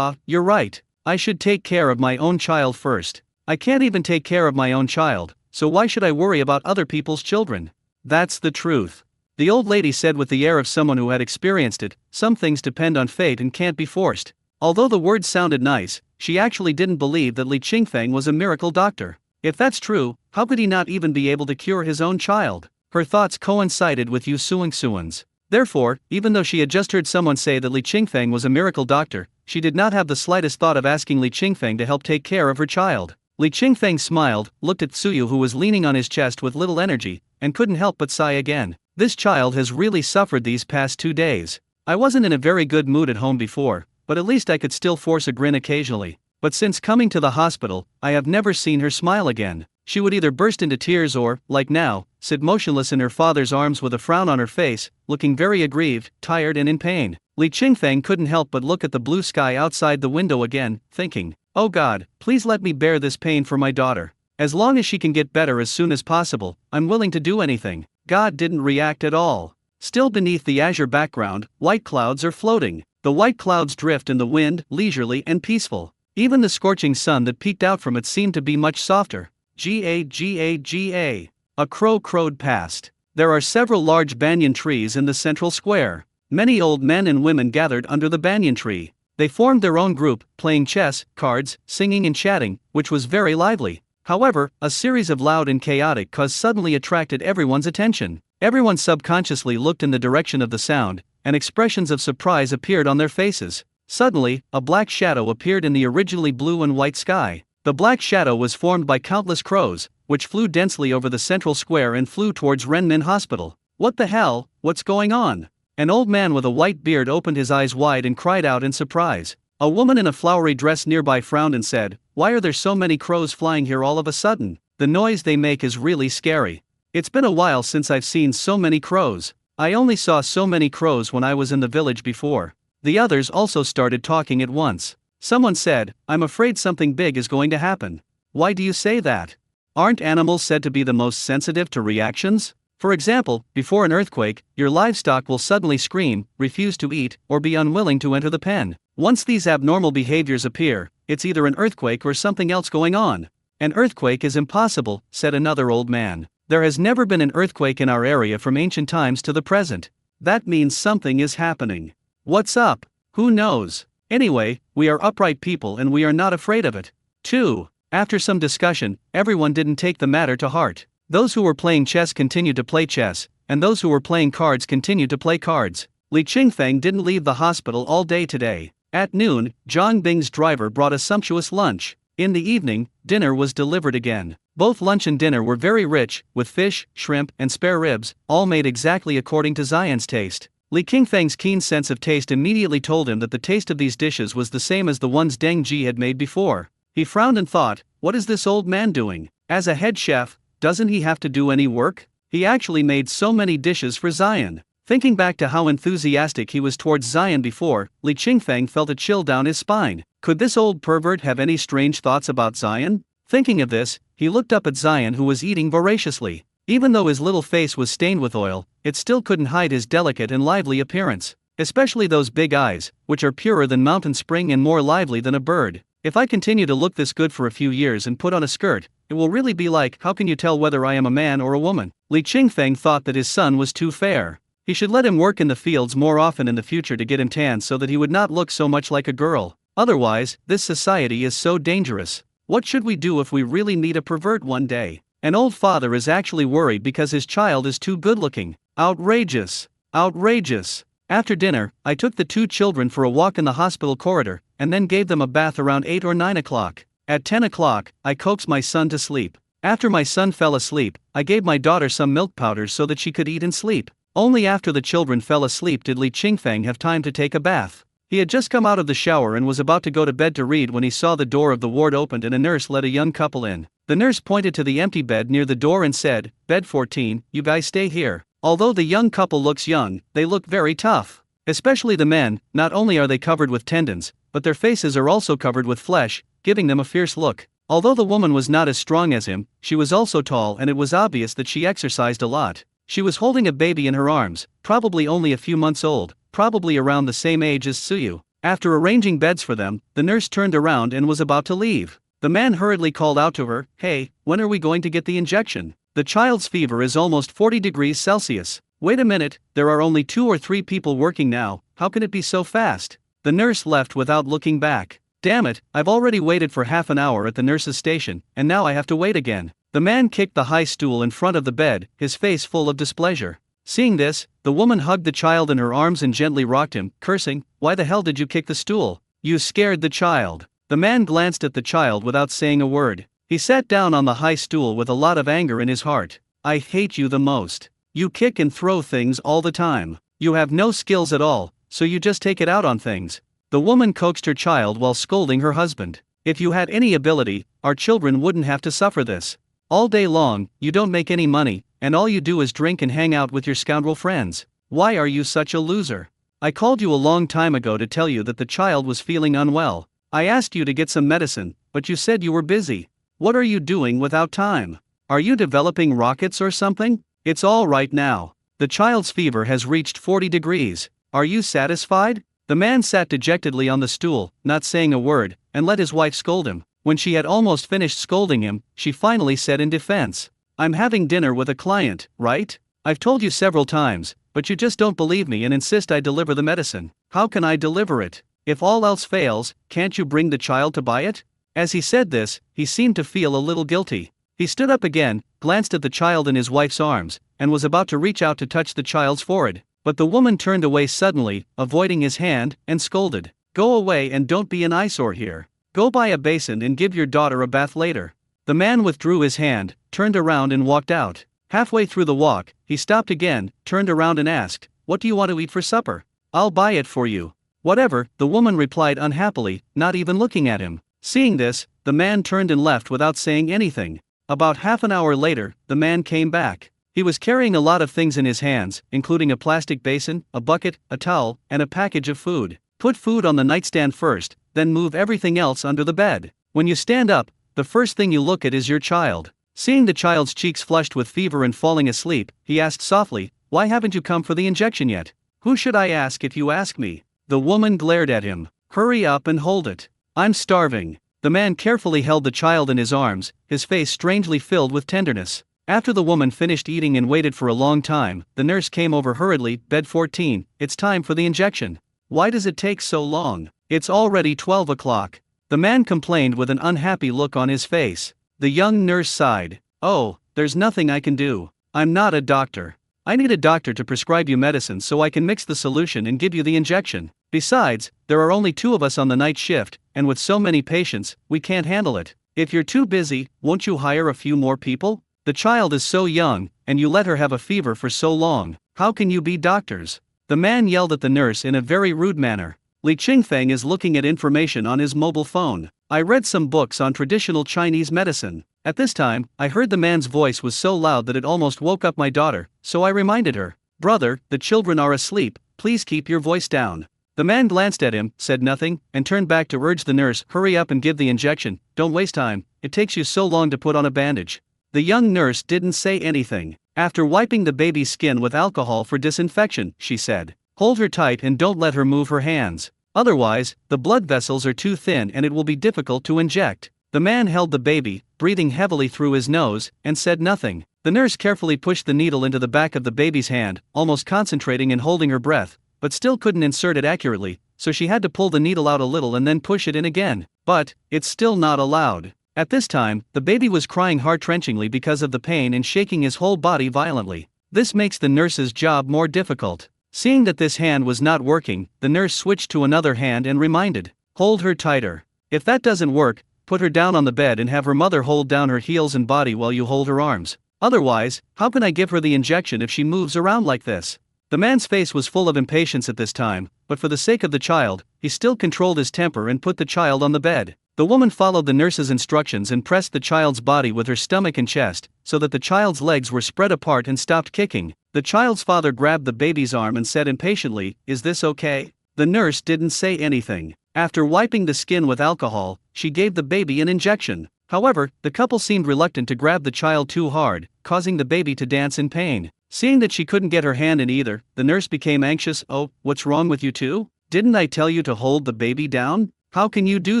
you're right. I should take care of my own child first. I can't even take care of my own child, so why should I worry about other people's children? That's the truth. The old lady said with the air of someone who had experienced it, some things depend on fate and can't be forced. Although the words sounded nice, she actually didn't believe that Li Qingfeng was a miracle doctor. If that's true, how could he not even be able to cure his own child? Her thoughts coincided with Yu Suingsuan's. Therefore, even though she had just heard someone say that Li Qingfeng was a miracle doctor, she did not have the slightest thought of asking Li Qingfeng to help take care of her child. Li Qingfeng smiled, looked at Tsuyu who was leaning on his chest with little energy, and couldn't help but sigh again. This child has really suffered these past 2 days. I wasn't in a very good mood at home before, but at least I could still force a grin occasionally. But since coming to the hospital, I have never seen her smile again. She would either burst into tears or, like now, sit motionless in her father's arms with a frown on her face, looking very aggrieved, tired and in pain. Li Qingfeng couldn't help but look at the blue sky outside the window again, thinking, "Oh God, please let me bear this pain for my daughter. As long as she can get better as soon as possible, I'm willing to do anything." God didn't react at all. Still beneath the azure background, white clouds are floating. The white clouds drift in the wind, leisurely and peaceful. Even the scorching sun that peeked out from it seemed to be much softer. Ga. A crow crowed past. There are several large banyan trees in the central square. Many old men and women gathered under the banyan tree. They formed their own group, playing chess, cards, singing and chatting, which was very lively. However, a series of loud and chaotic calls suddenly attracted everyone's attention. Everyone subconsciously looked in the direction of the sound, and expressions of surprise appeared on their faces. Suddenly, a black shadow appeared in the originally blue and white sky. The black shadow was formed by countless crows, which flew densely over the central square and flew towards Renmin Hospital. What the hell, what's going on? An old man with a white beard opened his eyes wide and cried out in surprise. A woman in a flowery dress nearby frowned and said, "Why are there so many crows flying here all of a sudden? The noise they make is really scary. It's been a while since I've seen so many crows. I only saw so many crows when I was in the village before." The others also started talking at once. Someone said, "I'm afraid something big is going to happen." Why do you say that? Aren't animals said to be the most sensitive to reactions? For example, before an earthquake, your livestock will suddenly scream, refuse to eat, or be unwilling to enter the pen. Once these abnormal behaviors appear, it's either an earthquake or something else going on. "An earthquake is impossible," said another old man. "There has never been an earthquake in our area from ancient times to the present." That means something is happening. What's up? Who knows? Anyway, we are upright people and we are not afraid of it. 2. After some discussion, everyone didn't take the matter to heart. Those who were playing chess continued to play chess, and those who were playing cards continued to play cards. Li Qingfeng didn't leave the hospital all day today. At noon, Zhang Bing's driver brought a sumptuous lunch. In the evening, dinner was delivered again. Both lunch and dinner were very rich, with fish, shrimp, and spare ribs, all made exactly according to Xian's taste. Li Qingfeng's keen sense of taste immediately told him that the taste of these dishes was the same as the ones Deng Ji had made before. He frowned and thought, what is this old man doing? As a head chef, doesn't he have to do any work? He actually made so many dishes for Xian. Thinking back to how enthusiastic he was towards Xian before, Li Qingfeng felt a chill down his spine. Could this old pervert have any strange thoughts about Xian? Thinking of this, he looked up at Xian who was eating voraciously. Even though his little face was stained with oil, it still couldn't hide his delicate and lively appearance. Especially those big eyes, which are purer than mountain spring and more lively than a bird. If I continue to look this good for a few years and put on a skirt, it will really be like, how can you tell whether I am a man or a woman? Li Qingfeng thought that his son was too fair. He should let him work in the fields more often in the future to get him tan so that he would not look so much like a girl. Otherwise, this society is so dangerous. What should we do if we really meet a pervert one day? An old father is actually worried because his child is too good-looking. Outrageous! Outrageous! After dinner, I took the 2 children for a walk in the hospital corridor, and then gave them a bath around 8 or 9 o'clock. At 10 o'clock, I coaxed my son to sleep. After my son fell asleep, I gave my daughter some milk powders so that she could eat and sleep. Only after the children fell asleep did Li Qingfeng have time to take a bath. He had just come out of the shower and was about to go to bed to read when he saw the door of the ward opened and a nurse let a young couple in. The nurse pointed to the empty bed near the door and said, "Bed 14, you guys stay here." Although the young couple looks young, they look very tough. Especially the men, not only are they covered with tendons, but their faces are also covered with flesh, giving them a fierce look. Although the woman was not as strong as him, she was also tall and it was obvious that she exercised a lot. She was holding a baby in her arms, probably only a few months old, probably around the same age as Tsuyu. After arranging beds for them, the nurse turned around and was about to leave. The man hurriedly called out to her, "Hey, when are we going to get the injection? The child's fever is almost 40 degrees Celsius. Wait a minute, there are only 2 or 3 people working now, how can it be so fast?" The nurse left without looking back. Damn it, I've already waited for half an hour at the nurse's station, and now I have to wait again. The man kicked the high stool in front of the bed, his face full of displeasure. Seeing this, the woman hugged the child in her arms and gently rocked him, cursing, "Why the hell did you kick the stool? You scared the child." The man glanced at the child without saying a word. He sat down on the high stool with a lot of anger in his heart. "I hate you the most. You kick and throw things all the time. You have no skills at all, so you just take it out on things." The woman coaxed her child while scolding her husband. "If you had any ability, our children wouldn't have to suffer this. All day long, you don't make any money, and all you do is drink and hang out with your scoundrel friends. Why are you such a loser? I called you a long time ago to tell you that the child was feeling unwell. I asked you to get some medicine, but you said you were busy. What are you doing without time? Are you developing rockets or something? It's all right now. The child's fever has reached 40 degrees. Are you satisfied?" The man sat dejectedly on the stool, not saying a word, and let his wife scold him. When she had almost finished scolding him, she finally said in defense, "I'm having dinner with a client, right? I've told you several times, but you just don't believe me and insist I deliver the medicine. How can I deliver it? If all else fails, can't you bring the child to buy it?" As he said this, he seemed to feel a little guilty. He stood up again, glanced at the child in his wife's arms, and was about to reach out to touch the child's forehead. But the woman turned away suddenly, avoiding his hand, and scolded, "Go away and don't be an eyesore here. Go buy a basin and give your daughter a bath later." The man withdrew his hand, turned around and walked out. Halfway through the walk, he stopped again, turned around and asked, "What do you want to eat for supper? I'll buy it for you." "Whatever," the woman replied unhappily, not even looking at him. Seeing this, the man turned and left without saying anything. About half an hour later, the man came back. He was carrying a lot of things in his hands, including a plastic basin, a bucket, a towel, and a package of food. "Put food on the nightstand first, then move everything else under the bed. When you stand up, the first thing you look at is your child." Seeing the child's cheeks flushed with fever and falling asleep, he asked softly, "Why haven't you come for the injection yet?" "Who should I ask if you ask me?" The woman glared at him. "Hurry up and hold it. I'm starving." The man carefully held the child in his arms, his face strangely filled with tenderness. After the woman finished eating and waited for a long time, the nurse came over hurriedly. "Bed 14, it's time for the injection. Why does it take so long? It's already 12 o'clock. The man complained with an unhappy look on his face. The young nurse sighed. "Oh, there's nothing I can do. I'm not a doctor. I need a doctor to prescribe you medicine so I can mix the solution and give you the injection. Besides, there are only 2 of us on the night shift, and with so many patients, we can't handle it. If you're too busy, won't you hire a few more people? The child is so young, and you let her have a fever for so long. How can you be doctors?" The man yelled at the nurse in a very rude manner. Li Qingfeng is looking at information on his mobile phone. "I read some books on traditional Chinese medicine. At this time, I heard the man's voice was so loud that it almost woke up my daughter, so I reminded her, 'Brother, the children are asleep, please keep your voice down.'" The man glanced at him, said nothing, and turned back to urge the nurse, "Hurry up and give the injection, don't waste time, it takes you so long to put on a bandage." The young nurse didn't say anything. After wiping the baby's skin with alcohol for disinfection, she said, "Hold her tight and don't let her move her hands. Otherwise, the blood vessels are too thin and it will be difficult to inject." The man held the baby, breathing heavily through his nose, and said nothing. The nurse carefully pushed the needle into the back of the baby's hand, almost concentrating and holding her breath, but still couldn't insert it accurately, so she had to pull the needle out a little and then push it in again. But it's still not allowed. At this time, the baby was crying heart-wrenchingly because of the pain and shaking his whole body violently. This makes the nurse's job more difficult. Seeing that this hand was not working, the nurse switched to another hand and reminded, "Hold her tighter. If that doesn't work, put her down on the bed and have her mother hold down her heels and body while you hold her arms. Otherwise, how can I give her the injection if she moves around like this?" The man's face was full of impatience at this time, but for the sake of the child, he still controlled his temper and put the child on the bed. The woman followed the nurse's instructions and pressed the child's body with her stomach and chest, so that the child's legs were spread apart and stopped kicking. The child's father grabbed the baby's arm and said impatiently, "Is this okay?" The nurse didn't say anything. After wiping the skin with alcohol, she gave the baby an injection. However, the couple seemed reluctant to grab the child too hard, causing the baby to dance in pain. Seeing that she couldn't get her hand in either, the nurse became anxious. "Oh, what's wrong with you two? Didn't I tell you to hold the baby down? How can you do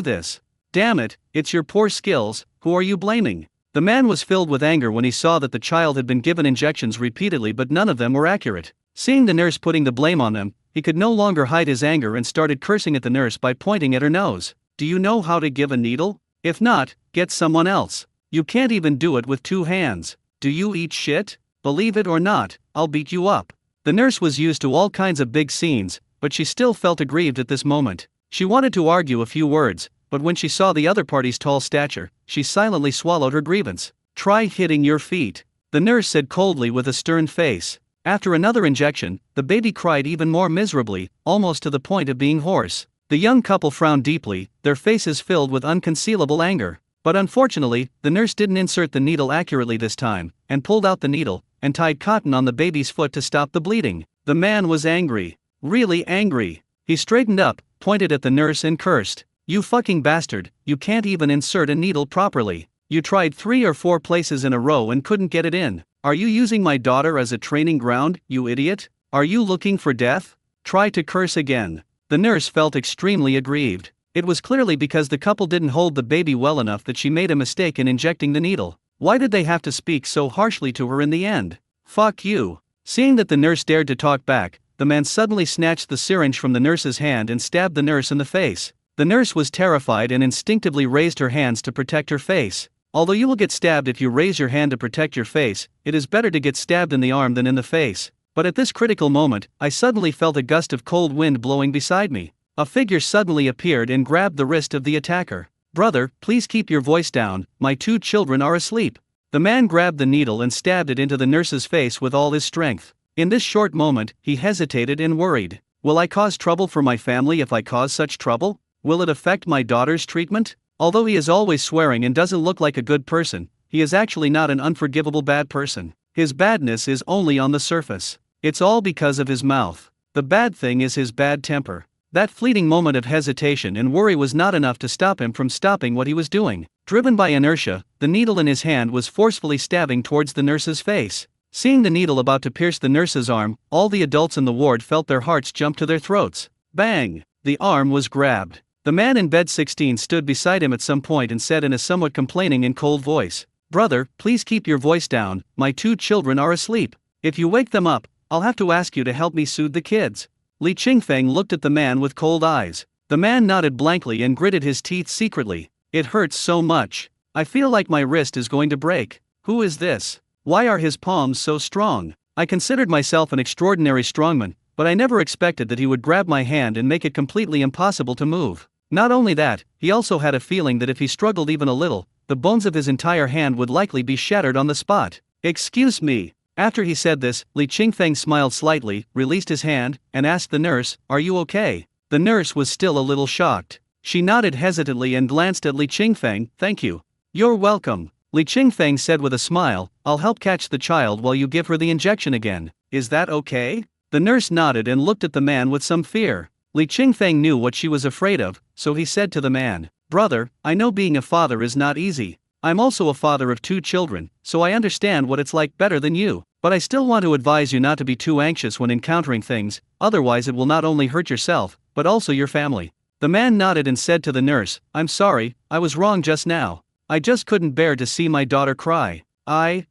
this? Damn it, it's your poor skills, who are you blaming?" The man was filled with anger when he saw that the child had been given injections repeatedly but none of them were accurate. Seeing the nurse putting the blame on them, he could no longer hide his anger and started cursing at the nurse by pointing at her nose. Do you know how to give a needle? If not, get someone else. You can't even do it with 2 hands. Do you eat shit? Believe it or not, I'll beat you up. The nurse was used to all kinds of big scenes, but she still felt aggrieved at this moment. She wanted to argue a few words, but when she saw the other party's tall stature, she silently swallowed her grievance. Try hitting your feet, the nurse said coldly with a stern face. After another injection, the baby cried even more miserably, almost to the point of being hoarse. The young couple frowned deeply, their faces filled with unconcealable anger. But unfortunately, the nurse didn't insert the needle accurately this time, and pulled out the needle, and tied cotton on the baby's foot to stop the bleeding. The man was angry. Really angry. He straightened up, pointed at the nurse and cursed. You fucking bastard, you can't even insert a needle properly. You tried 3 or 4 places in a row and couldn't get it in. Are you using my daughter as a training ground, you idiot? Are you looking for death? Try to curse again. The nurse felt extremely aggrieved. It was clearly because the couple didn't hold the baby well enough that she made a mistake in injecting the needle. Why did they have to speak so harshly to her in the end? Fuck you. Seeing that the nurse dared to talk back, the man suddenly snatched the syringe from the nurse's hand and stabbed the nurse in the face. The nurse was terrified and instinctively raised her hands to protect her face. Although you will get stabbed if you raise your hand to protect your face, it is better to get stabbed in the arm than in the face. But at this critical moment, I suddenly felt a gust of cold wind blowing beside me. A figure suddenly appeared and grabbed the wrist of the attacker. Brother, please keep your voice down, my 2 children are asleep. The man grabbed the needle and stabbed it into the nurse's face with all his strength. In this short moment, he hesitated and worried. Will I cause trouble for my family if I cause such trouble? Will it affect my daughter's treatment? Although he is always swearing and doesn't look like a good person, he is actually not an unforgivable bad person. His badness is only on the surface. It's all because of his mouth. The bad thing is his bad temper. That fleeting moment of hesitation and worry was not enough to stop him from stopping what he was doing. Driven by inertia, the needle in his hand was forcefully stabbing towards the nurse's face. Seeing the needle about to pierce the nurse's arm, all the adults in the ward felt their hearts jump to their throats. Bang! The arm was grabbed. The man in bed 16 stood beside him at some point and said in a somewhat complaining and cold voice, Brother, please keep your voice down, my 2 children are asleep. If you wake them up, I'll have to ask you to help me soothe the kids. Li Qingfeng looked at the man with cold eyes. The man nodded blankly and gritted his teeth secretly. It hurts so much. I feel like my wrist is going to break. Who is this? Why are his palms so strong? I considered myself an extraordinary strongman, but I never expected that he would grab my hand and make it completely impossible to move. Not only that, he also had a feeling that if he struggled even a little, the bones of his entire hand would likely be shattered on the spot. Excuse me. After he said this, Li Qingfeng smiled slightly, released his hand, and asked the nurse, Are you okay? The nurse was still a little shocked. She nodded hesitantly and glanced at Li Qingfeng. Thank you. You're welcome. Li Qingfeng said with a smile, I'll help catch the child while you give her the injection again. Is that okay? The nurse nodded and looked at the man with some fear. Li Qingfeng knew what she was afraid of, so he said to the man, Brother, I know being a father is not easy. I'm also a father of 2 children, so I understand what it's like better than you. But I still want to advise you not to be too anxious when encountering things, otherwise it will not only hurt yourself, but also your family. The man nodded and said to the nurse, I'm sorry, I was wrong just now. I just couldn't bear to see my daughter cry. I'm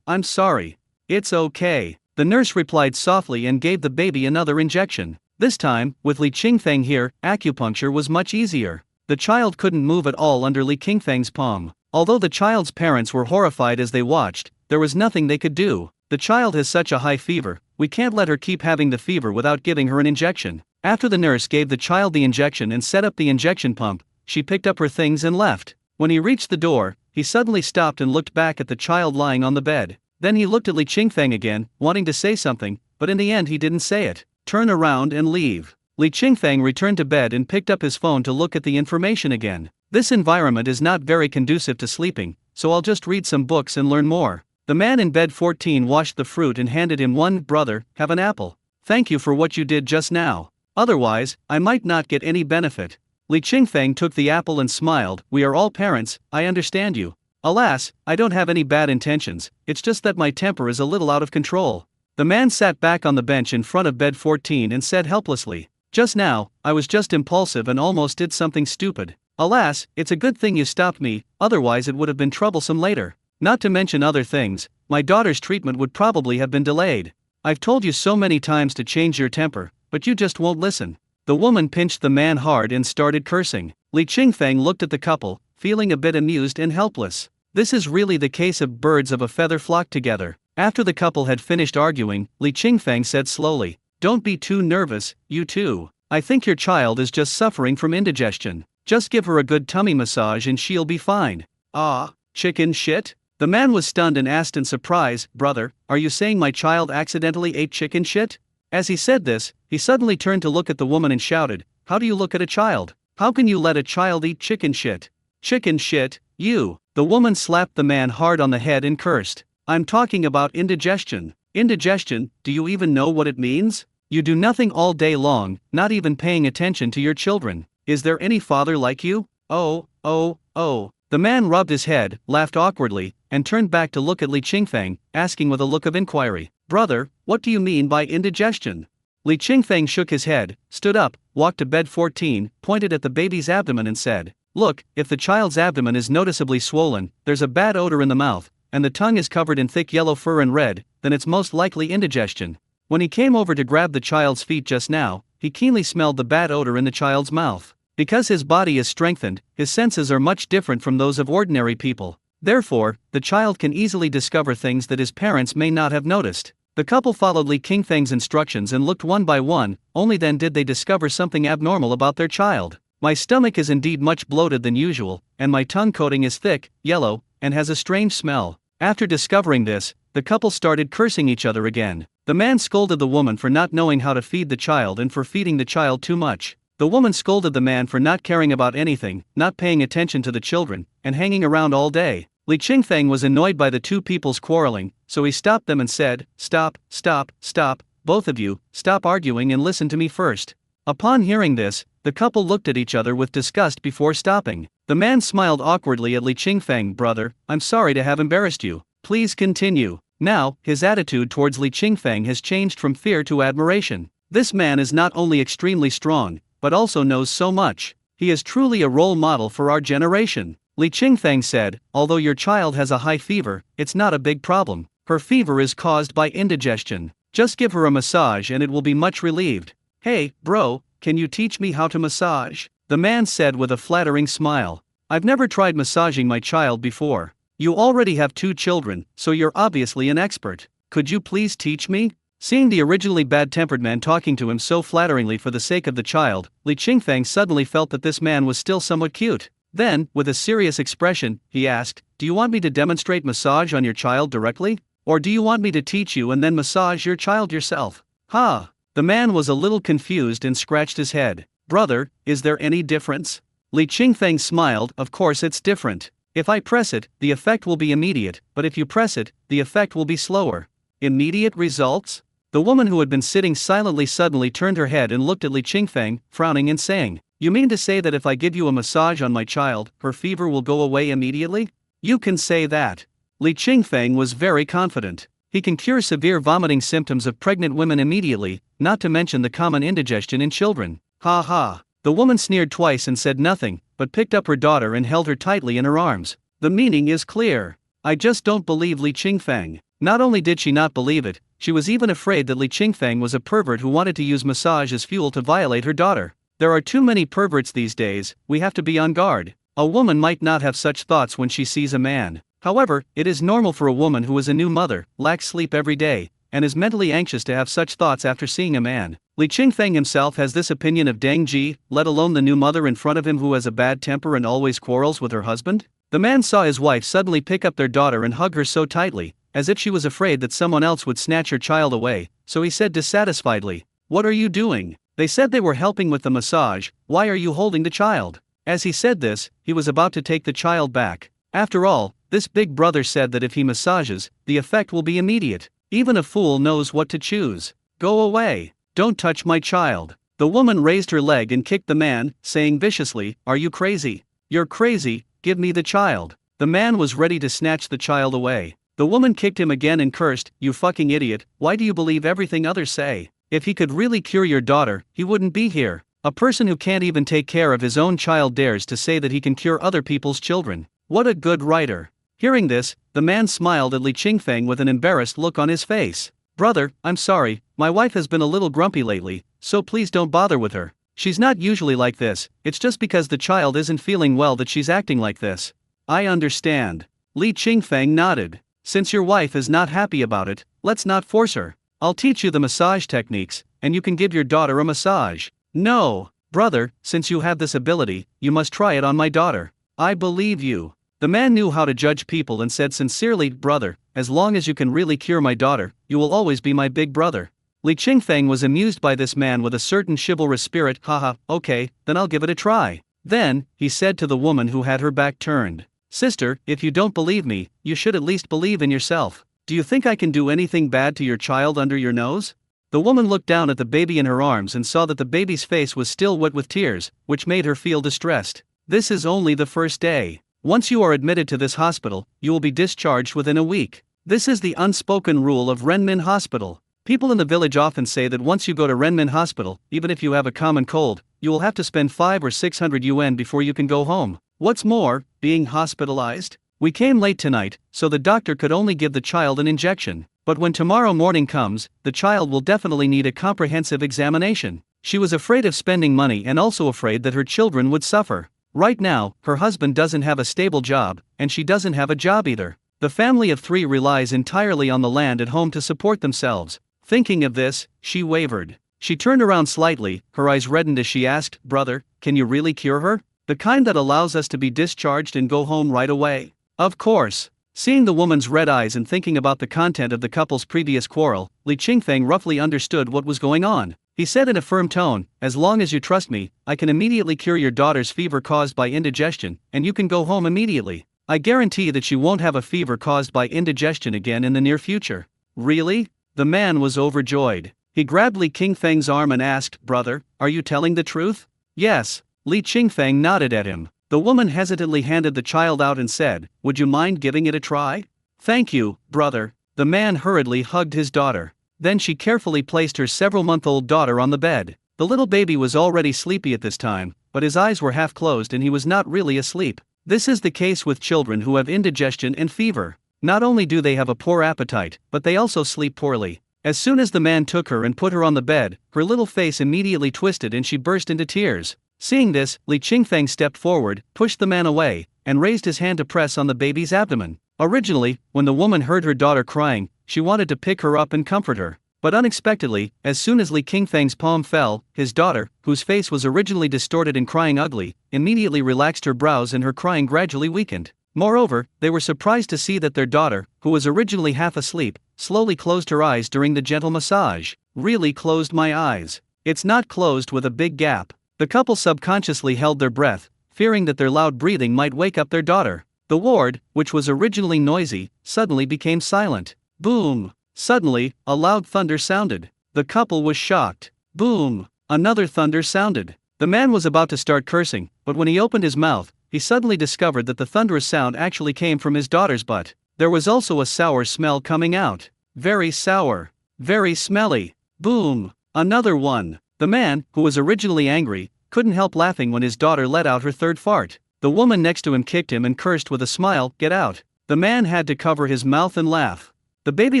sorry. It's okay. The nurse replied softly and gave the baby another injection. This time, with Li Qingfeng here, acupuncture was much easier. The child couldn't move at all under Li Qingfeng's palm. Although the child's parents were horrified as they watched, there was nothing they could do. The child has such a high fever, we can't let her keep having the fever without giving her an injection. After the nurse gave the child the injection and set up the injection pump, she picked up her things and left. When he reached the door, he suddenly stopped and looked back at the child lying on the bed. Then he looked at Li Qingfeng again, wanting to say something, but in the end he didn't say it. Turn around and leave. Li Qingfeng returned to bed and picked up his phone to look at the information again. This environment is not very conducive to sleeping, so I'll just read some books and learn more. The man in bed 14 washed the fruit and handed him one. Brother, have an apple. Thank you for what you did just now. Otherwise, I might not get any benefit. Li Qingfeng took the apple and smiled. We are all parents, I understand you. Alas, I don't have any bad intentions, it's just that my temper is a little out of control. The man sat back on the bench in front of bed 14 and said helplessly, Just now, I was just impulsive and almost did something stupid. Alas, it's a good thing you stopped me, otherwise it would have been troublesome later. Not to mention other things, my daughter's treatment would probably have been delayed. I've told you so many times to change your temper, but you just won't listen. The woman pinched the man hard and started cursing. Li Qingfeng looked at the couple, feeling a bit amused and helpless. This is really the case of birds of a feather flock together. After the couple had finished arguing, Li Qingfeng said slowly, "Don't be too nervous, you two. I think your child is just suffering from indigestion. Just give her a good tummy massage and she'll be fine." "Ah, chicken shit?" The man was stunned and asked in surprise, "Brother, are you saying my child accidentally ate chicken shit?" As he said this, he suddenly turned to look at the woman and shouted, "How do you look at a child? How can you let a child eat chicken shit? Chicken shit, you!" The woman slapped the man hard on the head and cursed. "I'm talking about indigestion. Indigestion, do you even know what it means? You do nothing all day long, not even paying attention to your children. Is there any father like you? Oh, oh, oh." The man rubbed his head, laughed awkwardly, and turned back to look at Li Qingfeng, asking with a look of inquiry, "Brother, what do you mean by indigestion?" Li Qingfeng shook his head, stood up, walked to bed 14, pointed at the baby's abdomen and said, "Look, if the child's abdomen is noticeably swollen, there's a bad odor in the mouth, and the tongue is covered in thick yellow fur and red, then it's most likely indigestion." When he came over to grab the child's feet just now, he keenly smelled the bad odor in the child's mouth. Because his body is strengthened, his senses are much different from those of ordinary people. Therefore, the child can easily discover things that his parents may not have noticed. The couple followed Li Qingfeng's instructions and looked one by one, only then did they discover something abnormal about their child. "My stomach is indeed much bloated than usual, and my tongue coating is thick, yellow, and has a strange smell." After discovering this, the couple started cursing each other again. The man scolded the woman for not knowing how to feed the child and for feeding the child too much. The woman scolded the man for not caring about anything, not paying attention to the children, and hanging around all day. Li Qingfeng was annoyed by the two people's quarreling, so he stopped them and said, "Stop, stop, stop, both of you, stop arguing and listen to me first." Upon hearing this, the couple looked at each other with disgust before stopping. The man smiled awkwardly at Li Qingfeng. "Brother, I'm sorry to have embarrassed you. Please continue." Now, his attitude towards Li Qingfeng has changed from fear to admiration. This man is not only extremely strong, but also knows so much. He is truly a role model for our generation. Li Qingfeng said, "Although your child has a high fever, it's not a big problem. Her fever is caused by indigestion. Just give her a massage and it will be much relieved." "Hey, bro, can you teach me how to massage?" the man said with a flattering smile. "I've never tried massaging my child before." "You already have 2 children, so you're obviously an expert. Could you please teach me?" Seeing the originally bad-tempered man talking to him so flatteringly for the sake of the child, Li Qingfeng suddenly felt that this man was still somewhat cute. Then, with a serious expression, he asked, "Do you want me to demonstrate massage on your child directly? Or do you want me to teach you and then massage your child yourself?" "Ha!" The man was a little confused and scratched his head. "Brother, is there any difference?" Li Qingfeng smiled, "Of course it's different. If I press it, the effect will be immediate, but if you press it, the effect will be slower." "Immediate results?" The woman who had been sitting silently suddenly turned her head and looked at Li Qingfeng, frowning and saying, "You mean to say that if I give you a massage on my child, her fever will go away immediately?" "You can say that." Li Qingfeng was very confident. He can cure severe vomiting symptoms of pregnant women immediately, not to mention the common indigestion in children. "Ha ha." The woman sneered twice and said nothing, but picked up her daughter and held her tightly in her arms. "The meaning is clear. I just don't believe Li Qingfeng." Not only did she not believe it, she was even afraid that Li Qingfeng was a pervert who wanted to use massage as fuel to violate her daughter. There are too many perverts these days, we have to be on guard. A woman might not have such thoughts when she sees a man. However, it is normal for a woman who is a new mother, lacks sleep every day, and is mentally anxious to have such thoughts after seeing a man. Li Qingfeng himself has this opinion of Deng Ji, let alone the new mother in front of him who has a bad temper and always quarrels with her husband. The man saw his wife suddenly pick up their daughter and hug her so tightly, as if she was afraid that someone else would snatch her child away, so he said dissatisfiedly, "What are you doing? They said they were helping with the massage, why are you holding the child?" As he said this, he was about to take the child back. After all, this big brother said that if he massages, the effect will be immediate. Even a fool knows what to choose. "Go away. Don't touch my child." The woman raised her leg and kicked the man, saying viciously, "Are you crazy? You're crazy, give me the child." The man was ready to snatch the child away. The woman kicked him again and cursed, "You fucking idiot, why do you believe everything others say? If he could really cure your daughter, he wouldn't be here. A person who can't even take care of his own child dares to say that he can cure other people's children. What a good writer." Hearing this, the man smiled at Li Qingfeng with an embarrassed look on his face. "Brother, I'm sorry, my wife has been a little grumpy lately, so please don't bother with her. She's not usually like this, it's just because the child isn't feeling well that she's acting like this. I understand. Li Qingfeng nodded. Since your wife is not happy about it, let's not force her. I'll teach you the massage techniques, and you can give your daughter a massage. No, brother, since you have this ability, you must try it on my daughter. I believe you. The man knew how to judge people and said sincerely, brother, as long as you can really cure my daughter, you will always be my big brother. Li Qingfeng was amused by this man with a certain chivalrous spirit. Haha, okay, then I'll give it a try. Then, he said to the woman who had her back turned, Sister, if you don't believe me, you should at least believe in yourself. Do you think I can do anything bad to your child under your nose? The woman looked down at the baby in her arms and saw that the baby's face was still wet with tears, which made her feel distressed. This is only the first day. Once you are admitted to this hospital, you will be discharged within a week. This is the unspoken rule of Renmin Hospital. People in the village often say that once you go to Renmin Hospital, even if you have a common cold, you will have to spend 500 or 600 yuan before you can go home. What's more, being hospitalized? We came late tonight, so the doctor could only give the child an injection. But when tomorrow morning comes, the child will definitely need a comprehensive examination. She was afraid of spending money and also afraid that her children would suffer. Right now, her husband doesn't have a stable job, and she doesn't have a job either. The family of 3 relies entirely on the land at home to support themselves. Thinking of this, she wavered. She turned around slightly, her eyes reddened as she asked, Brother, can you really cure her? The kind that allows us to be discharged and go home right away? Of course. Seeing the woman's red eyes and thinking about the content of the couple's previous quarrel, Li Qingfeng roughly understood what was going on. He said in a firm tone, as long as you trust me, I can immediately cure your daughter's fever caused by indigestion, and you can go home immediately. I guarantee that she won't have a fever caused by indigestion again in the near future. Really? The man was overjoyed. He grabbed Li Qingfeng's arm and asked, Brother, are you telling the truth? Yes. Li Qingfeng nodded at him. The woman hesitantly handed the child out and said, Would you mind giving it a try? Thank you, brother. The man hurriedly hugged his daughter. Then she carefully placed her several-month-old daughter on the bed. The little baby was already sleepy at this time, but his eyes were half closed and he was not really asleep. This is the case with children who have indigestion and fever. Not only do they have a poor appetite, but they also sleep poorly. As soon as the man took her and put her on the bed, her little face immediately twisted and she burst into tears. Seeing this, Li Qingfeng stepped forward, pushed the man away, and raised his hand to press on the baby's abdomen. Originally, when the woman heard her daughter crying, she wanted to pick her up and comfort her. But unexpectedly, as soon as Li Qingfeng's palm fell, his daughter, whose face was originally distorted and crying ugly, immediately relaxed her brows and her crying gradually weakened. Moreover, they were surprised to see that their daughter, who was originally half asleep, slowly closed her eyes during the gentle massage. Really closed my eyes. It's not closed with a big gap. The couple subconsciously held their breath, fearing that their loud breathing might wake up their daughter. The ward, which was originally noisy, suddenly became silent. Boom! Suddenly, a loud thunder sounded. The couple was shocked. Boom! Another thunder sounded. The man was about to start cursing, but when he opened his mouth, he suddenly discovered that the thunderous sound actually came from his daughter's butt. There was also a sour smell coming out. Very sour. Very smelly. Boom! Another one. The man, who was originally angry, couldn't help laughing when his daughter let out her third fart. The woman next to him kicked him and cursed with a smile, Get out. The man had to cover his mouth and laugh. The baby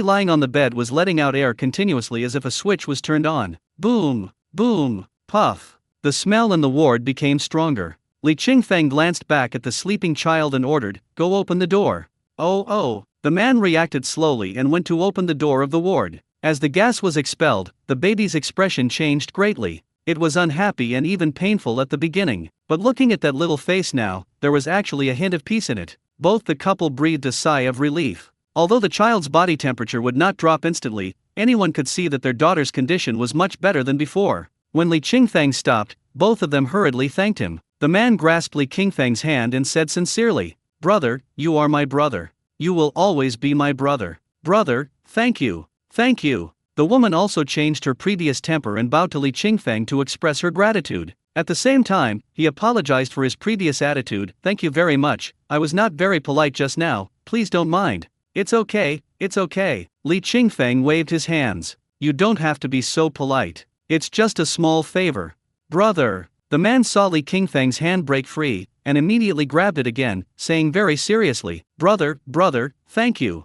lying on the bed was letting out air continuously as if a switch was turned on. Boom! Boom! Puff! The smell in the ward became stronger. Li Qingfeng glanced back at the sleeping child and ordered, Go open the door. Oh. The man reacted slowly and went to open the door of the ward. As the gas was expelled, the baby's expression changed greatly. It was unhappy and even painful at the beginning, but looking at that little face now, there was actually a hint of peace in it. Both the couple breathed a sigh of relief. Although the child's body temperature would not drop instantly, anyone could see that their daughter's condition was much better than before. When Li Qingfeng stopped, both of them hurriedly thanked him. The man grasped Li Qingfeng's hand and said sincerely, Brother, you are my brother. You will always be my brother. Brother, thank you. Thank you. The woman also changed her previous temper and bowed to Li Qingfeng to express her gratitude. At the same time, he apologized for his previous attitude. Thank you very much, I was not very polite just now, please don't mind. It's okay. Li Qingfeng waved his hands. You don't have to be so polite. It's just a small favor. Brother. The man saw Li Qingfeng's hand break free, and immediately grabbed it again, saying very seriously, Brother, thank you.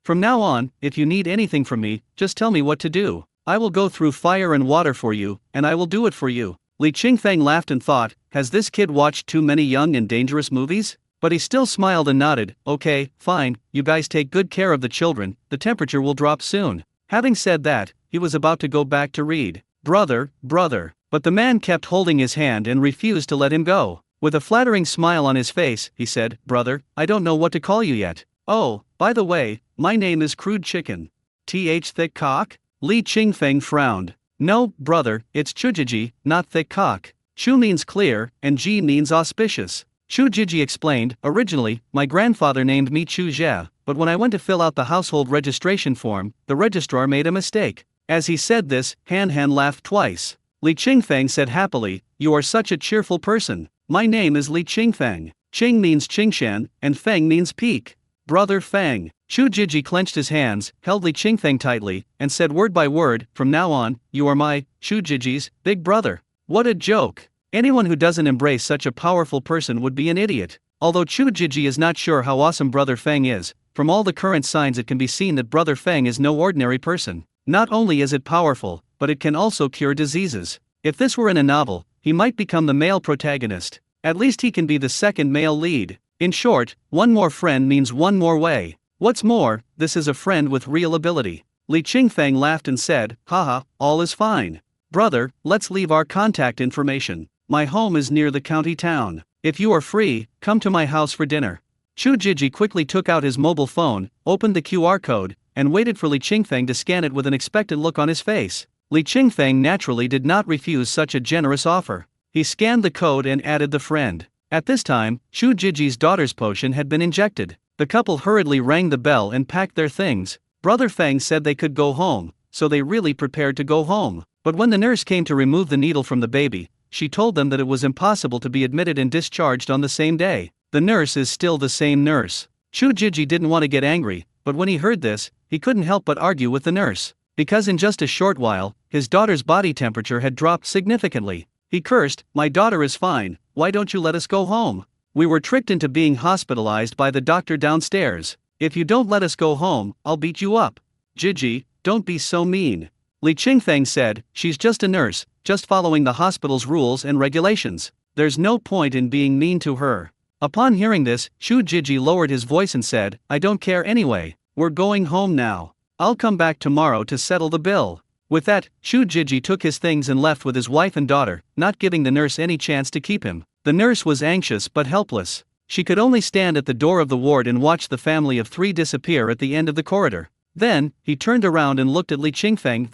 From now on, if you need anything from me, just tell me what to do. I will go through fire and water for you, and I will do it for you. Li Qingfeng laughed and thought, has this kid watched too many young and dangerous movies? But he still smiled and nodded, okay, fine, you guys take good care of the children, the temperature will drop soon. Having said that, he was about to go back to read. Brother, brother. But the man kept holding his hand and refused to let him go. With a flattering smile on his face, he said, brother, I don't know what to call you yet. Oh, by the way, my name is Crude Chicken. Thick Cock? Li Qingfeng frowned. No, brother, it's Chujiji, not thick cock. Chu means clear, and Ji means auspicious. Chu Jiji explained, originally, my grandfather named me Chu Jia, but when I went to fill out the household registration form, the registrar made a mistake. As he said this, Han Han laughed twice. Li Qingfeng said happily, you are such a cheerful person. My name is Li Qingfeng. Qing means Qingshan, and Feng means peak. Brother Feng. Chu Jiji clenched his hands, held Li Qingfeng tightly, and said word by word, from now on, you are my, Chu Jiji's, big brother. What a joke. Anyone who doesn't embrace such a powerful person would be an idiot. Although Chu Jiji is not sure how awesome Brother Feng is, from all the current signs it can be seen that Brother Feng is no ordinary person. Not only is it powerful, but it can also cure diseases. If this were in a novel, he might become the male protagonist. At least he can be the second male lead. In short, one more friend means one more way. What's more, this is a friend with real ability. Li Qingfeng laughed and said, haha, all is fine. Brother, let's leave our contact information. My home is near the county town. If you are free, come to my house for dinner. Chu Jiji quickly took out his mobile phone, opened the QR code, and waited for Li Qingfeng to scan it with an expectant look on his face. Li Qingfeng naturally did not refuse such a generous offer. He scanned the code and added the friend. At this time, Chu Jiji's daughter's potion had been injected. The couple hurriedly rang the bell and packed their things. Brother Feng said they could go home, so they really prepared to go home. But when the nurse came to remove the needle from the baby, she told them that it was impossible to be admitted and discharged on the same day. The nurse is still the same nurse. Chu Jiji didn't want to get angry, but when he heard this, he couldn't help but argue with the nurse. Because in just a short while, his daughter's body temperature had dropped significantly. He cursed, my daughter is fine, why don't you let us go home? We were tricked into being hospitalized by the doctor downstairs. If you don't let us go home, I'll beat you up. Jiji, don't be so mean. Li Qingfeng said, she's just a nurse, just following the hospital's rules and regulations. There's no point in being mean to her. Upon hearing this, Chu Jiji lowered his voice and said, I don't care anyway. We're going home now. I'll come back tomorrow to settle the bill. With that, Chu Jiji took his things and left with his wife and daughter, not giving the nurse any chance to keep him. The nurse was anxious but helpless. She could only stand at the door of the ward and watch the family of three disappear at the end of the corridor. Then, he turned around and looked at Li Qingfeng.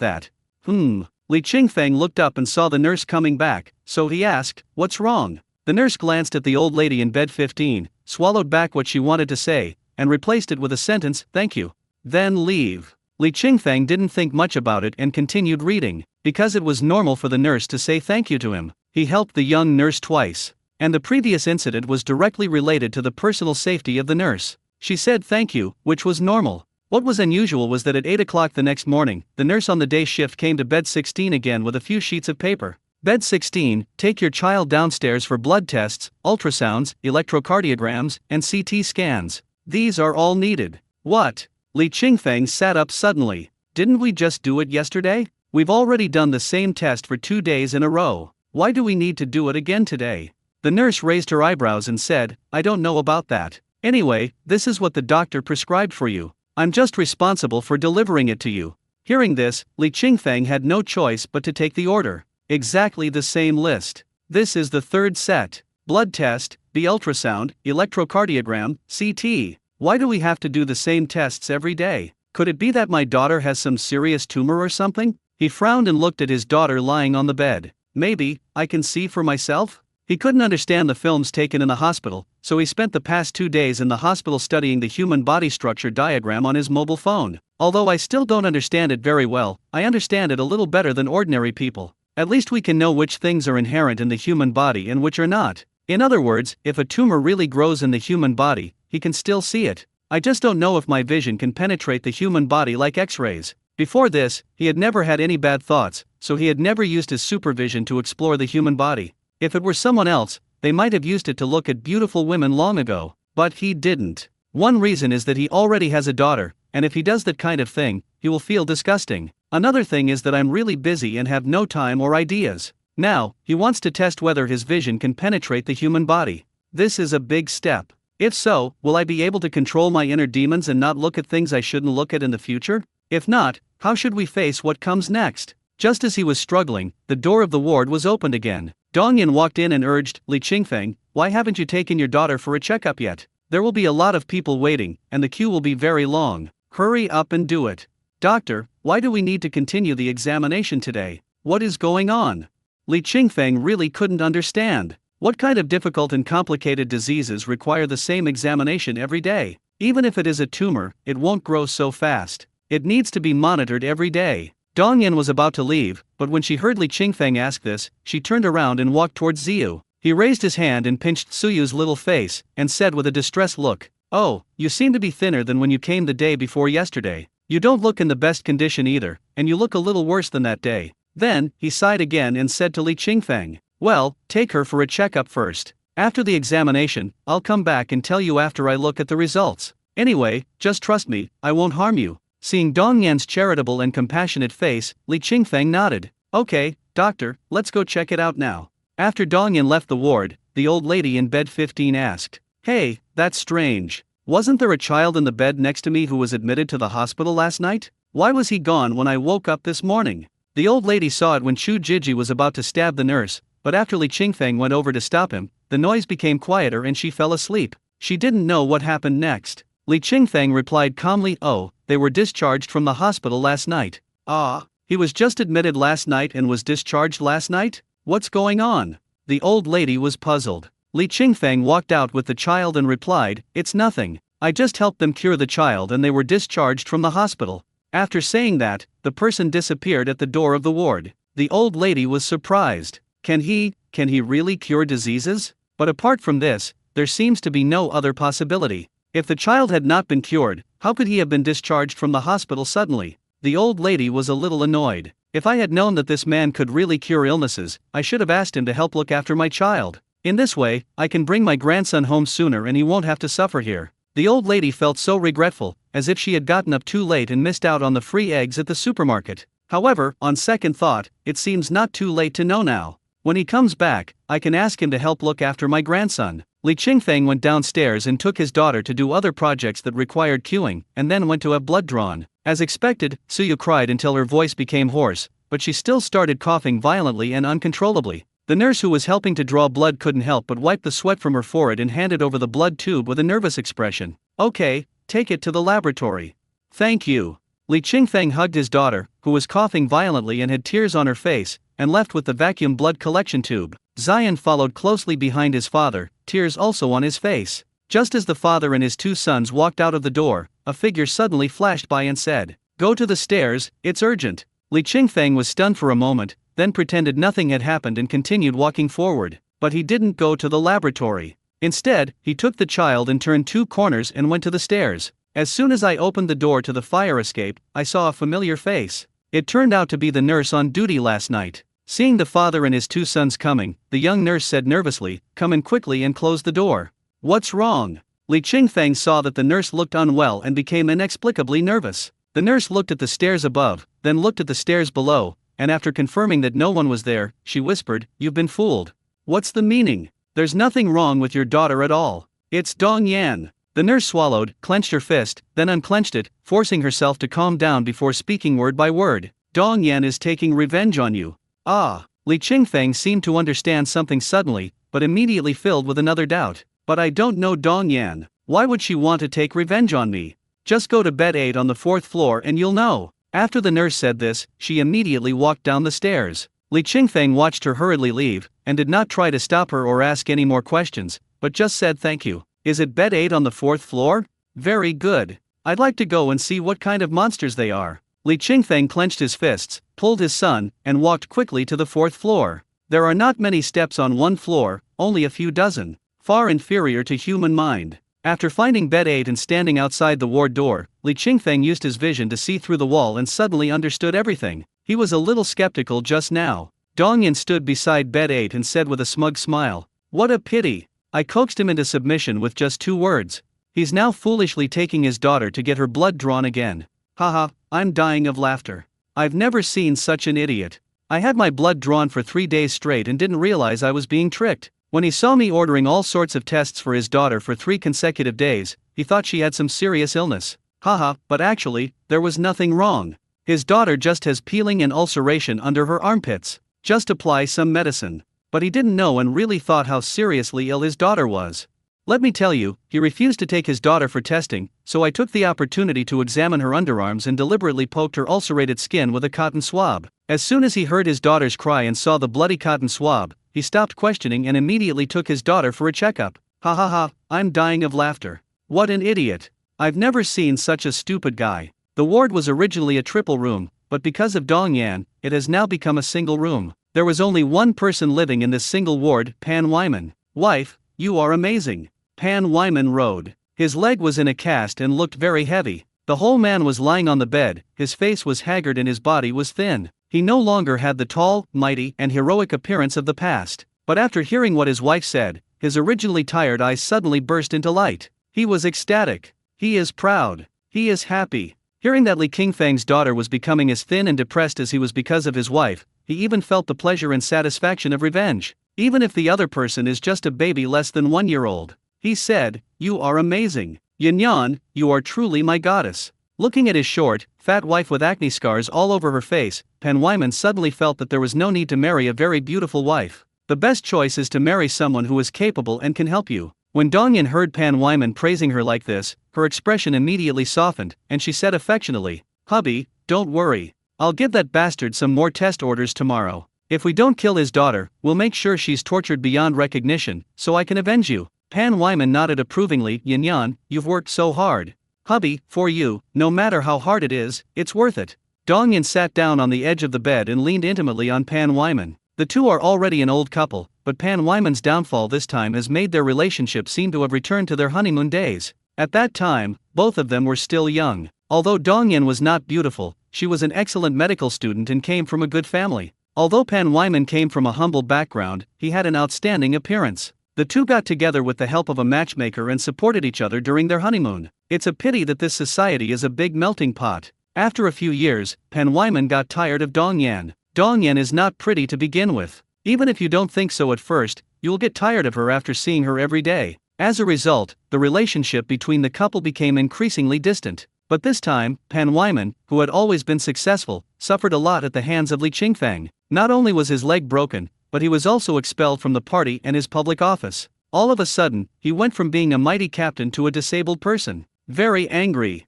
Li Qingfeng looked up and saw the nurse coming back, so he asked, what's wrong? The nurse glanced at the old lady in bed 15, swallowed back what she wanted to say, and replaced it with a sentence, thank you. Then leave. Li Qingfeng didn't think much about it and continued reading. Because it was normal for the nurse to say thank you to him, he helped the young nurse twice. And the previous incident was directly related to the personal safety of the nurse. She said thank you, which was normal. What was unusual was that at 8 o'clock the next morning, the nurse on the day shift came to bed 16 again with a few sheets of paper. Bed 16, take your child downstairs for blood tests, ultrasounds, electrocardiograms, and CT scans. These are all needed. What? Li Qingfeng sat up suddenly. Didn't we just do it yesterday? We've already done the same test for 2 days in a row. Why do we need to do it again today? The nurse raised her eyebrows and said, I don't know about that. Anyway, this is what the doctor prescribed for you. I'm just responsible for delivering it to you. Hearing this, Li Qingfeng had no choice but to take the order. Exactly the same list. This is the third set. Blood test, the ultrasound, electrocardiogram, CT. Why do we have to do the same tests every day? Could it be that my daughter has some serious tumor or something? He frowned and looked at his daughter lying on the bed. Maybe, I can see for myself? He couldn't understand the films taken in the hospital, so he spent the past 2 days in the hospital studying the human body structure diagram on his mobile phone. Although I still don't understand it very well, I understand it a little better than ordinary people. At least we can know which things are inherent in the human body and which are not. In other words, if a tumor really grows in the human body, he can still see it. I just don't know if my vision can penetrate the human body like X-rays. Before this, he had never had any bad thoughts, so he had never used his supervision to explore the human body. If it were someone else, they might have used it to look at beautiful women long ago, but he didn't. One reason is that he already has a daughter, and if he does that kind of thing, he will feel disgusting. Another thing is that I'm really busy and have no time or ideas. Now, he wants to test whether his vision can penetrate the human body. This is a big step. If so, will I be able to control my inner demons and not look at things I shouldn't look at in the future? If not, how should we face what comes next? Just as he was struggling, the door of the ward was opened again. Dong Yin walked in and urged, Li Qingfeng, why haven't you taken your daughter for a checkup yet? There will be a lot of people waiting, and the queue will be very long. Hurry up and do it. Doctor, why do we need to continue the examination today? What is going on? Li Qingfeng really couldn't understand. What kind of difficult and complicated diseases require the same examination every day? Even if it is a tumor, it won't grow so fast. It needs to be monitored every day. Dong Yin was about to leave, but when she heard Li Qingfeng ask this, she turned around and walked towards Ziyu. He raised his hand and pinched Suyu's little face, and said with a distressed look, "Oh, you seem to be thinner than when you came the day before yesterday. You don't look in the best condition either, and you look a little worse than that day." Then, he sighed again and said to Li Qingfeng, "Well, take her for a checkup first. After the examination, I'll come back and tell you after I look at the results. Anyway, just trust me, I won't harm you." Seeing Dong Yan's charitable and compassionate face, Li Qingfeng nodded. "Okay, doctor, let's go check it out now." After Dong Yan left the ward, the old lady in bed 15 asked, "Hey, that's strange. Wasn't there a child in the bed next to me who was admitted to the hospital last night? Why was he gone when I woke up this morning?" The old lady saw it when Chu Jiji was about to stab the nurse, but after Li Qingfeng went over to stop him, the noise became quieter and she fell asleep. She didn't know what happened next. Li Qingfeng replied calmly, "Oh, they were discharged from the hospital last night." "Ah, he was just admitted last night and was discharged last night? What's going on?" The old lady was puzzled. Li Qingfeng walked out with the child and replied, "It's nothing. I just helped them cure the child and they were discharged from the hospital." After saying that, the person disappeared at the door of the ward. The old lady was surprised. Can he really cure diseases? But apart from this, there seems to be no other possibility. If the child had not been cured, how could he have been discharged from the hospital suddenly? The old lady was a little annoyed. If I had known that this man could really cure illnesses, I should have asked him to help look after my child. In this way, I can bring my grandson home sooner and he won't have to suffer here. The old lady felt so regretful, as if she had gotten up too late and missed out on the free eggs at the supermarket. However, on second thought, it seems not too late to know now. When he comes back, I can ask him to help look after my grandson. Li Qingfeng went downstairs and took his daughter to do other projects that required queuing, and then went to have blood drawn. As expected, Suyu cried until her voice became hoarse, but she still started coughing violently and uncontrollably. The nurse who was helping to draw blood couldn't help but wipe the sweat from her forehead and handed over the blood tube with a nervous expression. "Okay, take it to the laboratory." "Thank you." Li Qingfeng hugged his daughter, who was coughing violently and had tears on her face, and left with the vacuum blood collection tube. Zion followed closely behind his father, tears also on his face. Just as the father and his two sons walked out of the door, a figure suddenly flashed by and said, "Go to the stairs, it's urgent." Li Qingfeng was stunned for a moment, then pretended nothing had happened and continued walking forward. But he didn't go to the laboratory. Instead, he took the child and turned two corners and went to the stairs. As soon as I opened the door to the fire escape, I saw a familiar face. It turned out to be the nurse on duty last night. Seeing the father and his two sons coming, the young nurse said nervously, "Come in quickly and close the door." "What's wrong?" Li Qingfeng saw that the nurse looked unwell and became inexplicably nervous. The nurse looked at the stairs above, then looked at the stairs below, and after confirming that no one was there, she whispered, "You've been fooled." "What's the meaning? There's nothing wrong with your daughter at all. It's Dong Yan." The nurse swallowed, clenched her fist, then unclenched it, forcing herself to calm down before speaking word by word. "Dong Yan is taking revenge on you." "Ah." Li Qingfeng seemed to understand something suddenly, but immediately filled with another doubt. "But I don't know Dong Yan. Why would she want to take revenge on me? Just go to bed 8 on the 4th floor and you'll know." After the nurse said this, she immediately walked down the stairs. Li Qingfeng watched her hurriedly leave, and did not try to stop her or ask any more questions, but just said thank you. "Is it bed 8 on the 4th floor? Very good. I'd like to go and see what kind of monsters they are." Li Qingfeng clenched his fists, pulled his son, and walked quickly to the 4th floor. There are not many steps on one floor, only a few dozen, far inferior to human mind. After finding bed 8 and standing outside the ward door, Li Qingfeng used his vision to see through the wall and suddenly understood everything. He was a little skeptical just now. Dong Yin stood beside bed 8 and said with a smug smile, "What a pity. I coaxed him into submission with just 2 words. He's now foolishly taking his daughter to get her blood drawn again. Haha, I'm dying of laughter." I've never seen such an idiot. I had my blood drawn for 3 days straight and didn't realize I was being tricked. When he saw me ordering all sorts of tests for his daughter for 3 consecutive days, he thought she had some serious illness. Haha, but actually, there was nothing wrong. His daughter just has peeling and ulceration under her armpits. Just apply some medicine. But he didn't know and really thought how seriously ill his daughter was. Let me tell you, he refused to take his daughter for testing, so I took the opportunity to examine her underarms and deliberately poked her ulcerated skin with a cotton swab. As soon as he heard his daughter's cry and saw the bloody cotton swab, he stopped questioning and immediately took his daughter for a checkup. Ha ha ha, I'm dying of laughter. What an idiot. I've never seen such a stupid guy. The ward was originally a triple room, but because of Dong Yan, it has now become a single room. There was only one person living in this single ward, Pan Wyman. Wife, you are amazing. Pan Wyman rode. His leg was in a cast and looked very heavy. The whole man was lying on the bed, his face was haggard and his body was thin. He no longer had the tall, mighty, and heroic appearance of the past. But after hearing what his wife said, his originally tired eyes suddenly burst into light. He was ecstatic. He is proud. He is happy. Hearing that Li Qingfeng's daughter was becoming as thin and depressed as he was because of his wife, he even felt the pleasure and satisfaction of revenge. Even if the other person is just a baby less than 1 year old. He said, "You are amazing. Yin Yan, you are truly my goddess." Looking at his short, fat wife with acne scars all over her face, Pan Wyman suddenly felt that there was no need to marry a very beautiful wife. The best choice is to marry someone who is capable and can help you. When Dongyan heard Pan Wyman praising her like this, her expression immediately softened, and she said affectionately, "Hubby, don't worry. I'll give that bastard some more test orders tomorrow. If we don't kill his daughter, we'll make sure she's tortured beyond recognition, so I can avenge you." Pan Wyman nodded approvingly. "Yin Yan, you've worked so hard. Hubby, for you, no matter how hard it is, it's worth it." Dongyan sat down on the edge of the bed and leaned intimately on Pan Wyman. The two are already an old couple, but Pan Wyman's downfall this time has made their relationship seem to have returned to their honeymoon days. At that time, both of them were still young. Although Dongyan was not beautiful, she was an excellent medical student and came from a good family. Although Pan Wyman came from a humble background, he had an outstanding appearance. The two got together with the help of a matchmaker and supported each other during their honeymoon. It's a pity that this society is a big melting pot. After a few years, Pan Wyman got tired of Dongyan. Dongyan is not pretty to begin with. Even if you don't think so at first, you'll get tired of her after seeing her every day. As a result, the relationship between the couple became increasingly distant. But this time, Pan Wyman, who had always been successful, suffered a lot at the hands of Li Qingfeng. Not only was his leg broken, but he was also expelled from the party and his public office. All of a sudden, he went from being a mighty captain to a disabled person. Very angry.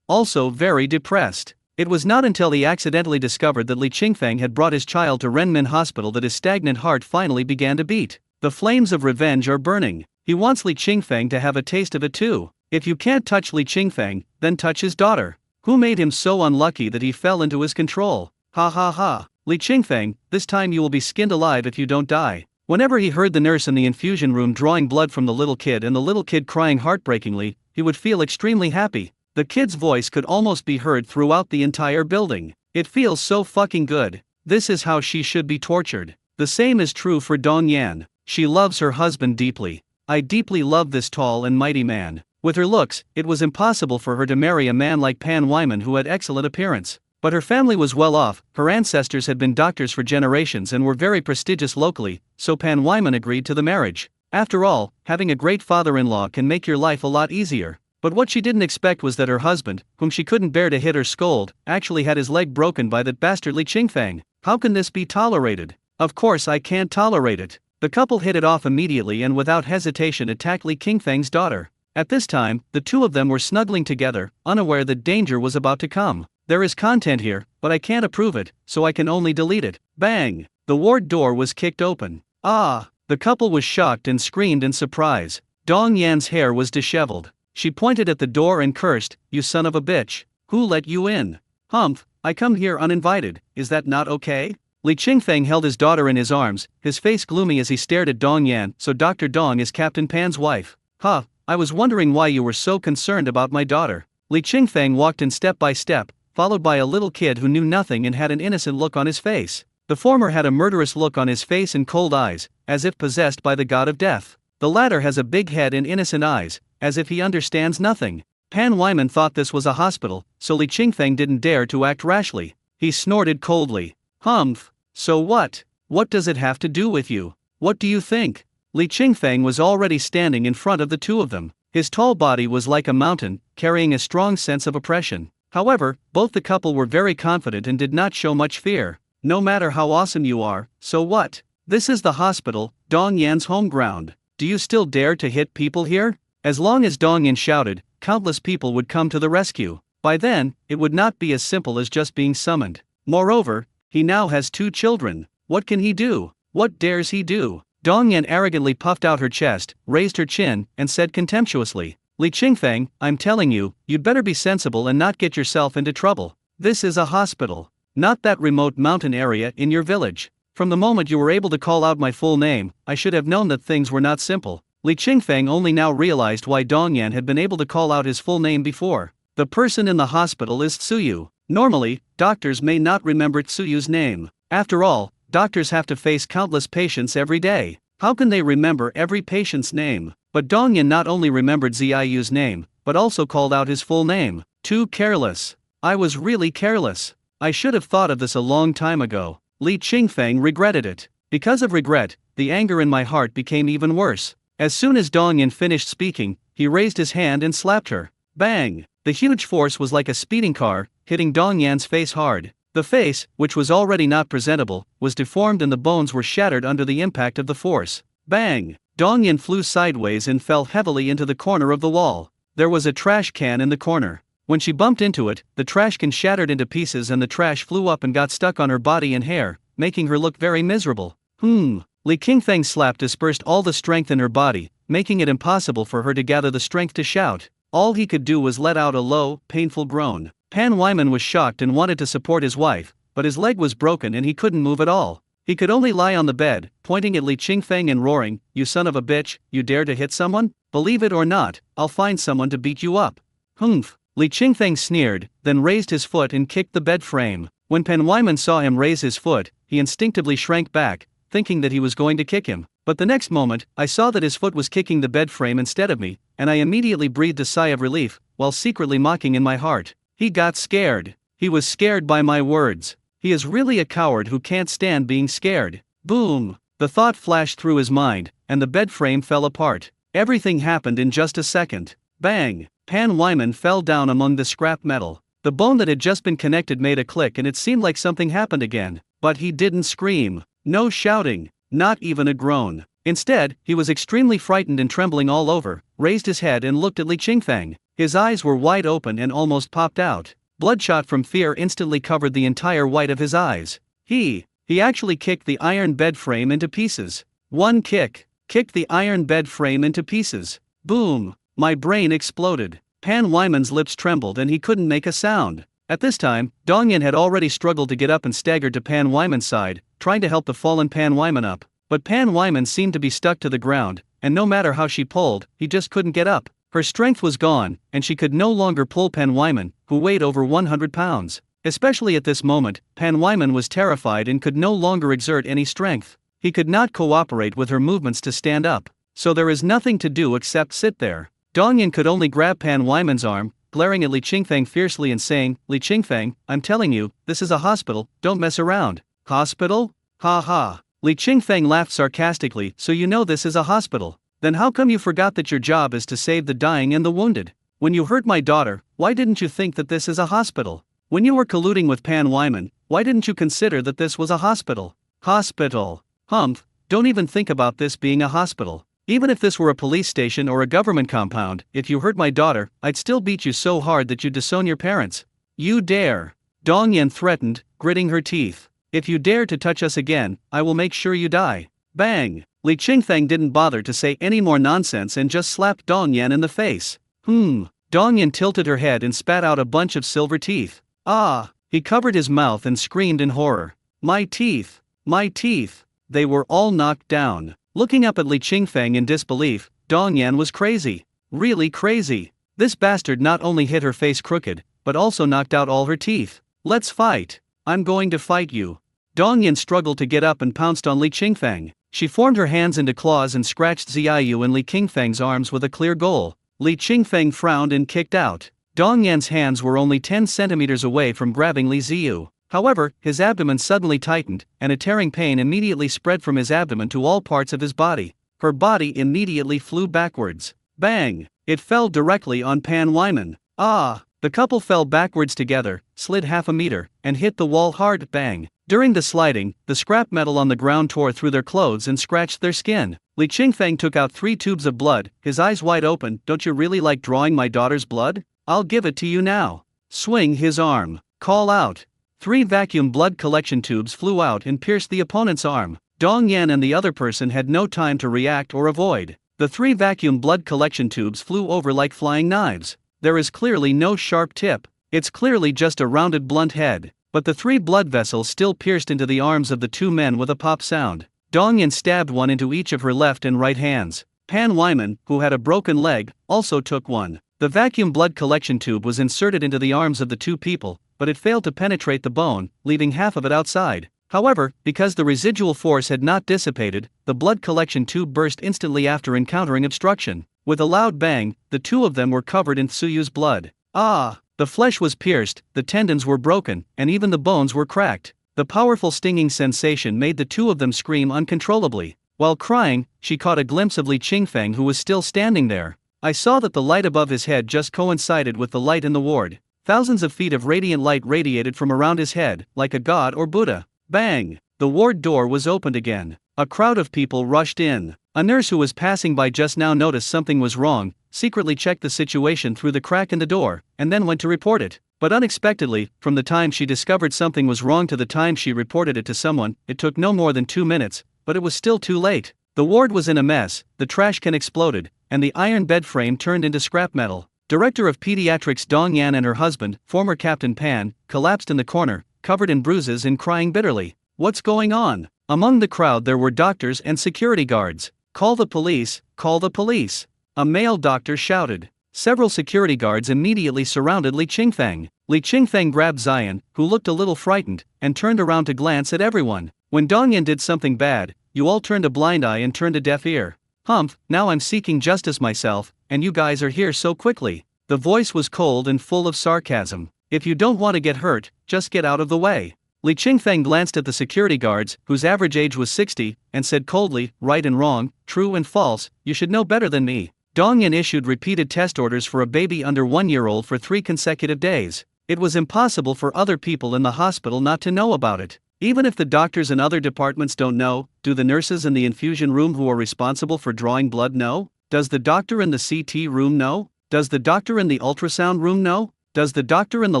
Also very depressed. It was not until he accidentally discovered that Li Qingfeng had brought his child to Renmin Hospital that his stagnant heart finally began to beat. The flames of revenge are burning. He wants Li Qingfeng to have a taste of it too. If you can't touch Li Qingfeng, then touch his daughter. Who made him so unlucky that he fell into his control? Ha ha ha. Li Qingfeng, this time you will be skinned alive if you don't die. Whenever he heard the nurse in the infusion room drawing blood from the little kid and the little kid crying heartbreakingly, he would feel extremely happy. The kid's voice could almost be heard throughout the entire building. It feels so fucking good. This is how she should be tortured. The same is true for Dong Yan. She loves her husband deeply. I deeply love this tall and mighty man. With her looks, it was impossible for her to marry a man like Pan Wyman who had excellent appearance. But her family was well off, her ancestors had been doctors for generations and were very prestigious locally, so Pan Wyman agreed to the marriage. After all, having a great father-in-law can make your life a lot easier. But what she didn't expect was that her husband, whom she couldn't bear to hit or scold, actually had his leg broken by that bastard Li Qingfeng. How can this be tolerated? Of course I can't tolerate it. The couple hit it off immediately and without hesitation attacked Li Qingfeng's daughter. At this time, the two of them were snuggling together, unaware that danger was about to come. There is content here, but I can't approve it, so I can only delete it. Bang! The ward door was kicked open. Ah! The couple was shocked and screamed in surprise. Dong Yan's hair was disheveled. She pointed at the door and cursed, "You son of a bitch. Who let you in? Humph, I come here uninvited, is that not okay?" Li Qingfeng held his daughter in his arms, his face gloomy as he stared at Dong Yan. "So Dr. Dong is Captain Pan's wife. Huh, I was wondering why you were so concerned about my daughter." Li Qingfeng walked in step by step, followed by a little kid who knew nothing and had an innocent look on his face. The former had a murderous look on his face and cold eyes, as if possessed by the god of death. The latter has a big head and innocent eyes, as if he understands nothing. Pan Wyman thought this was a hospital, so Li Qingfeng didn't dare to act rashly. He snorted coldly. Humph. So what? What does it have to do with you? What do you think? Li Qingfeng was already standing in front of the two of them. His tall body was like a mountain, carrying a strong sense of oppression. However, both the couple were very confident and did not show much fear. No matter how awesome you are, so what? This is the hospital, Dong Yan's home ground. Do you still dare to hit people here? As long as Dong Yan shouted, countless people would come to the rescue. By then, it would not be as simple as just being summoned. Moreover, he now has 2 children. What can he do? What dares he do? Dong Yan arrogantly puffed out her chest, raised her chin, and said contemptuously, Li Qingfeng, I'm telling you, you'd better be sensible and not get yourself into trouble. This is a hospital, not that remote mountain area in your village. From the moment you were able to call out my full name, I should have known that things were not simple. Li Qingfeng only now realized why Dong Yan had been able to call out his full name before. The person in the hospital is Tsuyu. Normally, doctors may not remember Tsuyu's name. After all, doctors have to face countless patients every day. How can they remember every patient's name? But Dong Yan not only remembered Ziyu's name, but also called out his full name. Too careless. I was really careless. I should have thought of this a long time ago. Li Qingfeng regretted it. Because of regret, the anger in my heart became even worse. As soon as Dong Yan finished speaking, he raised his hand and slapped her. Bang! The huge force was like a speeding car, hitting Dong Yan's face hard. The face, which was already not presentable, was deformed and the bones were shattered under the impact of the force. Bang! Dong Yan flew sideways and fell heavily into the corner of the wall. There was a trash can in the corner. When she bumped into it, the trash can shattered into pieces and the trash flew up and got stuck on her body and hair, making her look very miserable. Li Qingfeng's slap dispersed all the strength in her body, making it impossible for her to gather the strength to shout. All he could do was let out a low, painful groan. Pan Wyman was shocked and wanted to support his wife, but his leg was broken and he couldn't move at all. He could only lie on the bed, pointing at Li Qingfeng and roaring, You son of a bitch, you dare to hit someone? Believe it or not, I'll find someone to beat you up. Humph. Li Qingfeng sneered, then raised his foot and kicked the bed frame. When Pan Wyman saw him raise his foot, he instinctively shrank back, thinking that he was going to kick him. But the next moment, I saw that his foot was kicking the bed frame instead of me, and I immediately breathed a sigh of relief, while secretly mocking in my heart. He got scared. He was scared by my words. He is really a coward who can't stand being scared. Boom! The thought flashed through his mind, and the bed frame fell apart. Everything happened in just a second. Bang! Pan Wyman fell down among the scrap metal. The bone that had just been connected made a click and it seemed like something happened again. But he didn't scream. No shouting. Not even a groan. Instead, he was extremely frightened and trembling all over, raised his head and looked at Li Qingfeng. His eyes were wide open and almost popped out. Bloodshot from fear instantly covered the entire white of his eyes. He actually kicked the iron bed frame into pieces. One kick. Kicked the iron bed frame into pieces. Boom! My brain exploded. Pan Wyman's lips trembled and he couldn't make a sound. At this time, Dong Yan had already struggled to get up and staggered to Pan Wyman's side, trying to help the fallen Pan Wyman up. But Pan Wyman seemed to be stuck to the ground, and no matter how she pulled, he just couldn't get up. Her strength was gone, and she could no longer pull Pan Wyman, who weighed over 100 pounds. Especially at this moment, Pan Wyman was terrified and could no longer exert any strength. He could not cooperate with her movements to stand up. So there is nothing to do except sit there. Dong Yan could only grab Pan Wyman's arm, glaring at Li Qingfeng fiercely and saying, Li Qingfeng, I'm telling you, this is a hospital, don't mess around. Hospital? Ha ha. Li Qingfeng laughed sarcastically, so you know this is a hospital. Then how come you forgot that your job is to save the dying and the wounded? When you hurt my daughter, why didn't you think that this is a hospital? When you were colluding with Pan Wyman, why didn't you consider that this was a hospital? Hospital. Humph, don't even think about this being a hospital. Even if this were a police station or a government compound, if you hurt my daughter, I'd still beat you so hard that you'd disown your parents. You dare. Dong Yan threatened, gritting her teeth. If you dare to touch us again, I will make sure you die. Bang! Li Qingfeng didn't bother to say any more nonsense and just slapped Dong Yan in the face. Dong Yan tilted her head and spat out a bunch of silver teeth. Ah! He covered his mouth and screamed in horror. My teeth! My teeth! They were all knocked down. Looking up at Li Qingfeng in disbelief, Dong Yan was crazy. Really crazy. This bastard not only hit her face crooked, but also knocked out all her teeth. Let's fight. I'm going to fight you. Dong Yan struggled to get up and pounced on Li Qingfeng. She formed her hands into claws and scratched Ziyu and Li Qingfeng's arms with a clear goal. Li Qingfeng frowned and kicked out. Dong Yan's hands were only 10 centimeters away from grabbing Li Ziyu. However, his abdomen suddenly tightened, and a tearing pain immediately spread from his abdomen to all parts of his body. Her body immediately flew backwards. Bang! It fell directly on Pan Wyman. Ah! The couple fell backwards together, slid half a meter, and hit the wall hard. Bang! During the sliding, the scrap metal on the ground tore through their clothes and scratched their skin. Li Qingfeng took out 3 tubes of blood, his eyes wide open. Don't you really like drawing my daughter's blood? I'll give it to you now. Swing his arm. Call out. 3 vacuum blood collection tubes flew out and pierced the opponent's arm. Dong Yan and the other person had no time to react or avoid. The 3 vacuum blood collection tubes flew over like flying knives. There is clearly no sharp tip. It's clearly just a rounded blunt head. But the 3 blood vessels still pierced into the arms of the 2 men with a pop sound. Dong Yan stabbed one into each of her left and right hands. Pan Wyman, who had a broken leg, also took one. The vacuum blood collection tube was inserted into the arms of the 2 people, but it failed to penetrate the bone, leaving half of it outside. However, because the residual force had not dissipated, the blood collection tube burst instantly after encountering obstruction. With a loud bang, the 2 of them were covered in Tsuyu's blood. Ah! The flesh was pierced, the tendons were broken, and even the bones were cracked. The powerful stinging sensation made the 2 of them scream uncontrollably. While crying, she caught a glimpse of Li Qingfeng, who was still standing there. I saw that the light above his head just coincided with the light in the ward. Thousands of feet of radiant light radiated from around his head, like a god or Buddha. Bang! The ward door was opened again. A crowd of people rushed in. A nurse who was passing by just now noticed something was wrong, secretly checked the situation through the crack in the door, and then went to report it. But unexpectedly, from the time she discovered something was wrong to the time she reported it to someone, it took no more than 2 minutes, but it was still too late. The ward was in a mess, the trash can exploded, and the iron bed frame turned into scrap metal. Director of Pediatrics Dong Yan and her husband, former Captain Pan, collapsed in the corner, covered in bruises and crying bitterly. What's going on? Among the crowd there were doctors and security guards. Call the police, call the police. A male doctor shouted. Several security guards immediately surrounded Li Qingfeng. Li Qingfeng grabbed Zion, who looked a little frightened, and turned around to glance at everyone. When Dong Yan did something bad, you all turned a blind eye and turned a deaf ear. Humph, now I'm seeking justice myself, and you guys are here so quickly. The voice was cold and full of sarcasm. If you don't want to get hurt, just get out of the way. Li Qingfeng glanced at the security guards, whose average age was 60, and said coldly, right and wrong, true and false, you should know better than me. Dong Yan issued repeated test orders for a baby under 1-year-old for 3 consecutive days. It was impossible for other people in the hospital not to know about it. Even if the doctors in other departments don't know, do the nurses in the infusion room who are responsible for drawing blood know? Does the doctor in the CT room know? Does the doctor in the ultrasound room know? Does the doctor in the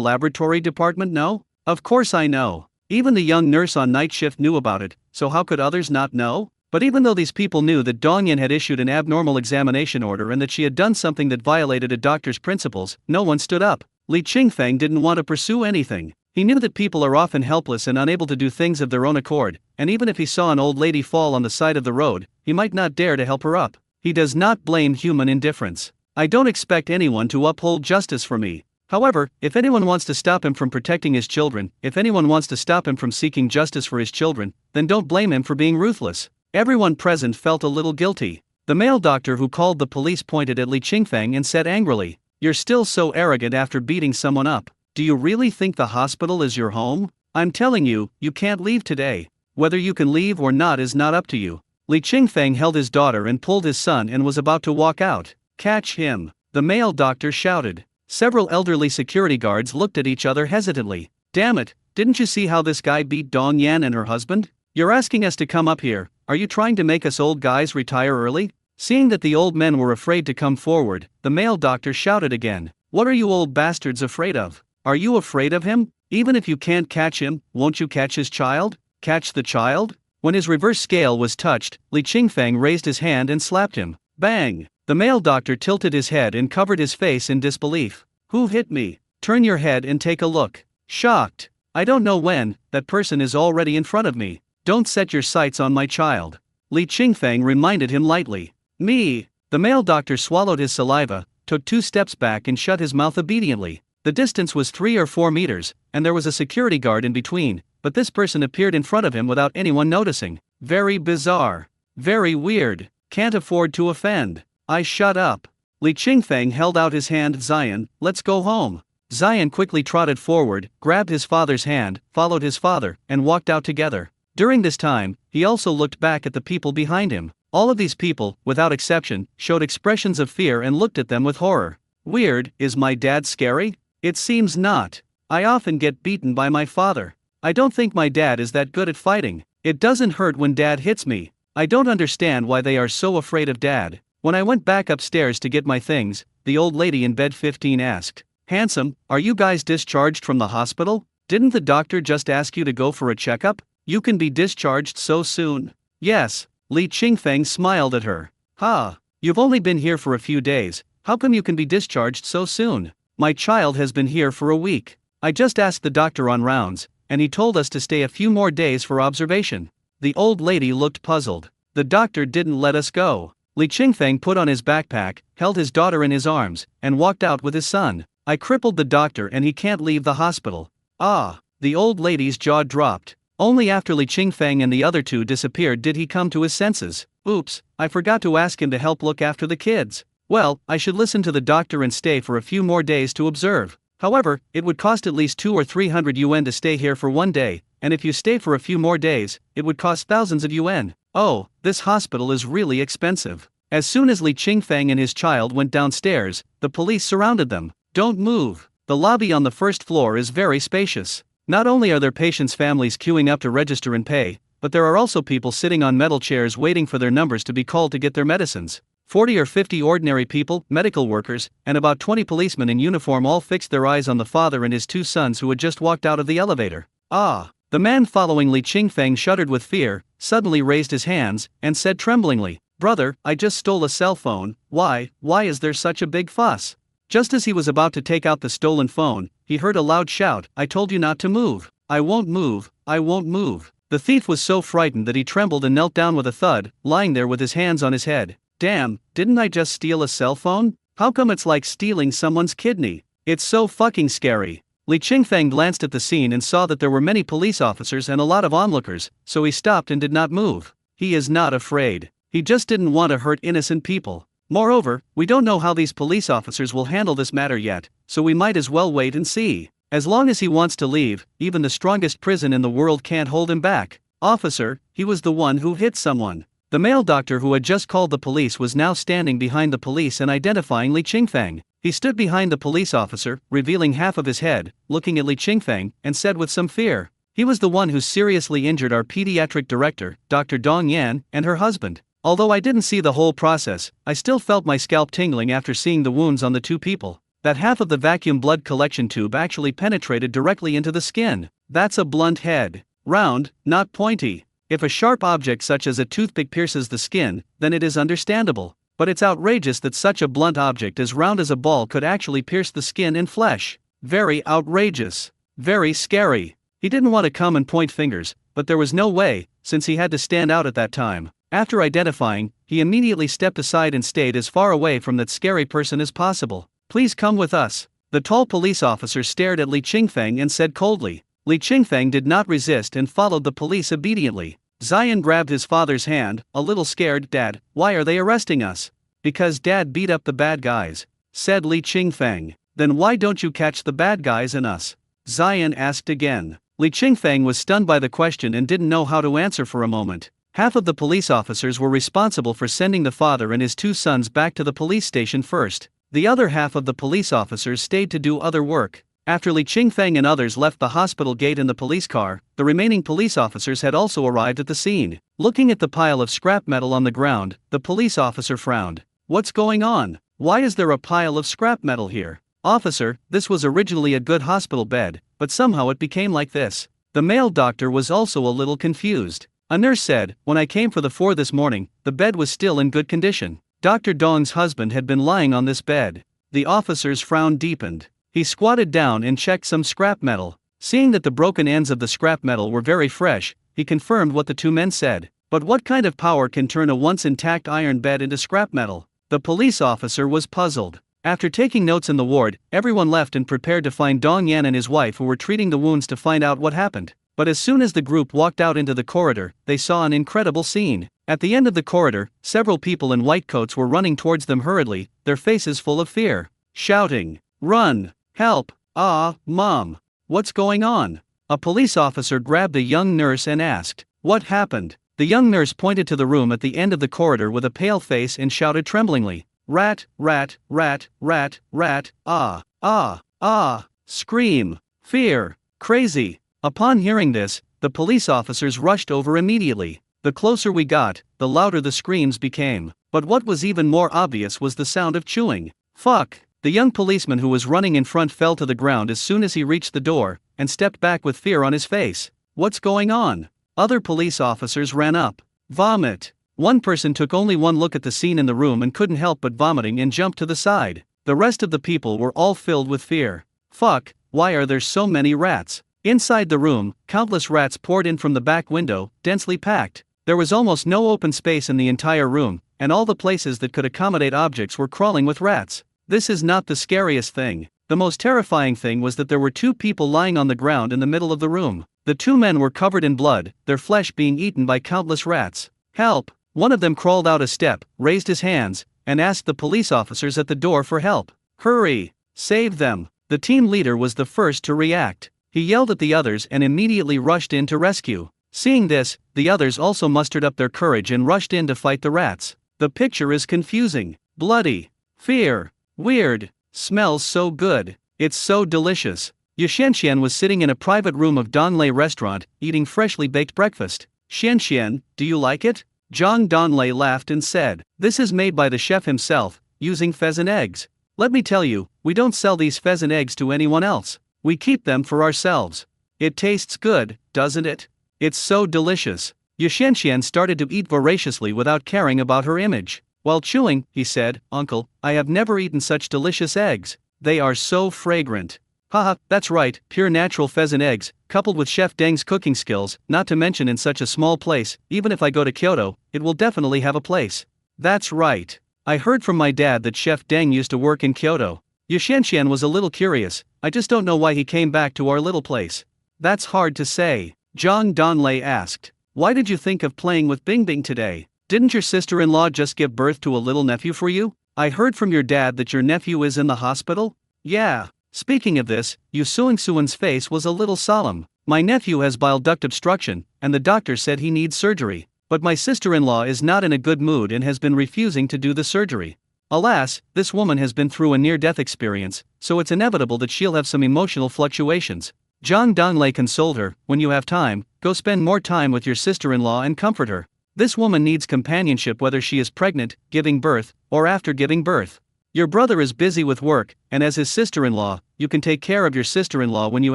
laboratory department know? Of course I know. Even the young nurse on night shift knew about it, so how could others not know? But even though these people knew that Dong Yan had issued an abnormal examination order and that she had done something that violated a doctor's principles, no one stood up. Li Qingfeng didn't want to pursue anything. He knew that people are often helpless and unable to do things of their own accord, and even if he saw an old lady fall on the side of the road, he might not dare to help her up. He does not blame human indifference. I don't expect anyone to uphold justice for me. However, if anyone wants to stop him from protecting his children, if anyone wants to stop him from seeking justice for his children, then don't blame him for being ruthless. Everyone present felt a little guilty. The male doctor who called the police pointed at Li Qingfeng and said angrily, "You're still so arrogant after beating someone up. Do you really think the hospital is your home? I'm telling you, you can't leave today. Whether you can leave or not is not up to you." Li Qingfeng held his daughter and pulled his son and was about to walk out. "Catch him!" the male doctor shouted. Several elderly security guards looked at each other hesitantly. "Damn it, didn't you see how this guy beat Dong Yan and her husband? You're asking us to come up here, are you trying to make us old guys retire early?" Seeing that the old men were afraid to come forward, the male doctor shouted again. "What are you old bastards afraid of? Are you afraid of him? Even if you can't catch him, won't you catch his child? Catch the child?" When his reverse scale was touched, Li Qingfeng raised his hand and slapped him. Bang! The male doctor tilted his head and covered his face in disbelief. "Who hit me? Turn your head and take a look." Shocked. "I don't know when, that person is already in front of me. Don't set your sights on my child." Li Qingfeng reminded him lightly. "Me." The male doctor swallowed his saliva, took 2 steps back and shut his mouth obediently. The distance was 3 or 4 meters, and there was a security guard in between, but this person appeared in front of him without anyone noticing. Very bizarre. Very weird. Can't afford to offend. I shut up. Li Qingfeng held out his hand. Zion, let's go home. Zion quickly trotted forward, grabbed his father's hand, followed his father, and walked out together. During this time, he also looked back at the people behind him. All of these people, without exception, showed expressions of fear and looked at them with horror. Weird, is my dad scary? It seems not. I often get beaten by my father. I don't think my dad is that good at fighting. It doesn't hurt when dad hits me. I don't understand why they are so afraid of dad. When I went back upstairs to get my things, the old lady in bed 15 asked, "Handsome, are you guys discharged from the hospital? Didn't the doctor just ask you to go for a checkup? You can be discharged so soon." "Yes." Li Qingfeng smiled at her. "Ha, you've only been here for a few days, how come you can be discharged so soon? My child has been here for a week. I just asked the doctor on rounds, and he told us to stay a few more days for observation." The old lady looked puzzled. "The doctor didn't let us go." Li Qingfeng put on his backpack, held his daughter in his arms, and walked out with his son. "I crippled the doctor and he can't leave the hospital." Ah, the old lady's jaw dropped. Only after Li Qingfeng and the other two disappeared did he come to his senses. "Oops, I forgot to ask him to help look after the kids. Well, I should listen to the doctor and stay for a few more days to observe. However, it would cost at least 200 or 300 yuan to stay here for one day, and if you stay for a few more days, it would cost thousands of yuan. Oh, this hospital is really expensive." As soon as Li Qingfeng and his child went downstairs, the police surrounded them. "Don't move. The lobby on the first floor is very spacious. Not only are there patients' families queuing up to register and pay, but there are also people sitting on metal chairs waiting for their numbers to be called to get their medicines. 40 or 50 ordinary people, medical workers, and about 20 policemen in uniform all fixed their eyes on the father and his two sons who had just walked out of the elevator. Ah! The man following Li Qingfeng shuddered with fear, suddenly raised his hands, and said tremblingly, "Brother, I just stole a cell phone. Why is there such a big fuss?" Just as he was about to take out the stolen phone, he heard a loud shout, "I told you not to move. I won't move, I won't move." The thief was so frightened that he trembled and knelt down with a thud, lying there with his hands on his head. "Damn, didn't I just steal a cell phone? How come it's like stealing someone's kidney? It's so fucking scary." Li Qingfeng glanced at the scene and saw that there were many police officers and a lot of onlookers, so he stopped and did not move. He is not afraid. He just didn't want to hurt innocent people. Moreover, we don't know how these police officers will handle this matter yet, so we might as well wait and see. As long as he wants to leave, even the strongest prison in the world can't hold him back. "Officer, he was the one who hit someone." The male doctor who had just called the police was now standing behind the police and identifying Li Qingfeng. He stood behind the police officer, revealing half of his head, looking at Li Qingfeng, and said with some fear, "He was the one who seriously injured our pediatric director, Dr. Dong Yan, and her husband. Although I didn't see the whole process, I still felt my scalp tingling after seeing the wounds on the two people. That half of the vacuum blood collection tube actually penetrated directly into the skin. That's a blunt head. Round, not pointy. If a sharp object such as a toothpick pierces the skin, then it is understandable. But it's outrageous that such a blunt object as round as a ball could actually pierce the skin and flesh. Very outrageous. Very scary." He didn't want to come and point fingers, but there was no way, since he had to stand out at that time. After identifying, he immediately stepped aside and stayed as far away from that scary person as possible. "Please come with us." The tall police officer stared at Li Qingfeng and said coldly. Li Qingfeng did not resist and followed the police obediently. Zion grabbed his father's hand, a little scared. "Dad, why are they arresting us?" "Because Dad beat up the bad guys," said Li Qingfeng. "Then why don't you catch the bad guys and us?" Zion asked again. Li Qingfeng was stunned by the question and didn't know how to answer for a moment. Half of the police officers were responsible for sending the father and his two sons back to the police station first. The other half of the police officers stayed to do other work. After Li Qingfeng and others left the hospital gate in the police car, the remaining police officers had also arrived at the scene. Looking at the pile of scrap metal on the ground, the police officer frowned. "What's going on? Why is there a pile of scrap metal here?" "Officer, this was originally a good hospital bed, but somehow it became like this." The male doctor was also a little confused. A nurse said, "When I came for the 4 this morning, the bed was still in good condition. Dr. Dong's husband had been lying on this bed." The officer's frown deepened. He squatted down and checked some scrap metal. Seeing that the broken ends of the scrap metal were very fresh, he confirmed what the two men said. But what kind of power can turn a once intact iron bed into scrap metal? The police officer was puzzled. After taking notes in the ward, everyone left and prepared to find Dong Yan and his wife who were treating the wounds to find out what happened. But as soon as the group walked out into the corridor, they saw an incredible scene. At the end of the corridor, several people in white coats were running towards them hurriedly, their faces full of fear, shouting, "Run! Help! Ah, Mom! What's going on?" A police officer grabbed a young nurse and asked, "What happened?" The young nurse pointed to the room at the end of the corridor with a pale face and shouted tremblingly, "Rat, rat, rat, rat, rat, ah, ah, ah, scream, fear, crazy." Upon hearing this, the police officers rushed over immediately. The closer we got, the louder the screams became. But what was even more obvious was the sound of chewing. Fuck! The young policeman who was running in front fell to the ground as soon as he reached the door, and stepped back with fear on his face. What's going on? Other police officers ran up. Vomit! One person took only one look at the scene in the room and couldn't help but vomiting and jumped to the side. The rest of the people were all filled with fear. Fuck, why are there so many rats? Inside the room, countless rats poured in from the back window, densely packed. There was almost no open space in the entire room, and all the places that could accommodate objects were crawling with rats. This is not the scariest thing. The most terrifying thing was that there were two people lying on the ground in the middle of the room. The two men were covered in blood, their flesh being eaten by countless rats. Help! One of them crawled out a step, raised his hands, and asked the police officers at the door for help. Hurry! Save them! The team leader was the first to react. He yelled at the others and immediately rushed in to rescue. Seeing this, the others also mustered up their courage and rushed in to fight the rats. The picture is confusing, bloody, fear, weird, smells so good, it's so delicious. Yu Xianxian was sitting in a private room of Donlei restaurant, eating freshly baked breakfast. "Xianxian, do you like it?" Zhang Donlei laughed and said, "This is made by the chef himself, using pheasant eggs. Let me tell you, we don't sell these pheasant eggs to anyone else. We keep them for ourselves. It tastes good, doesn't it? It's so delicious." Yu Xianxian started to eat voraciously without caring about her image. While chewing, he said, "Uncle, I have never eaten such delicious eggs. They are so fragrant." Haha, that's right, pure natural pheasant eggs, coupled with Chef Deng's cooking skills, not to mention in such a small place. Even if I go to Kyoto, it will definitely have a place. That's right. I heard from my dad that Chef Deng used to work in Kyoto. Yu Xianxian was a little curious. I just don't know why he came back to our little place. That's hard to say. Zhang Donlei asked, "Why did you think of playing with Bingbing today? Didn't your sister-in-law just give birth to a little nephew for you? I heard from your dad that your nephew is in the hospital?" "Yeah." Speaking of this, Yu Suingsuan's face was a little solemn. "My nephew has bile duct obstruction, and the doctor said he needs surgery. But my sister-in-law is not in a good mood and has been refusing to do the surgery. Alas, this woman has been through a near-death experience, so it's inevitable that she'll have some emotional fluctuations." Zhang Donglei consoled her, "When you have time, go spend more time with your sister-in-law and comfort her. This woman needs companionship whether she is pregnant, giving birth, or after giving birth. Your brother is busy with work, and as his sister-in-law, you can take care of your sister-in-law when you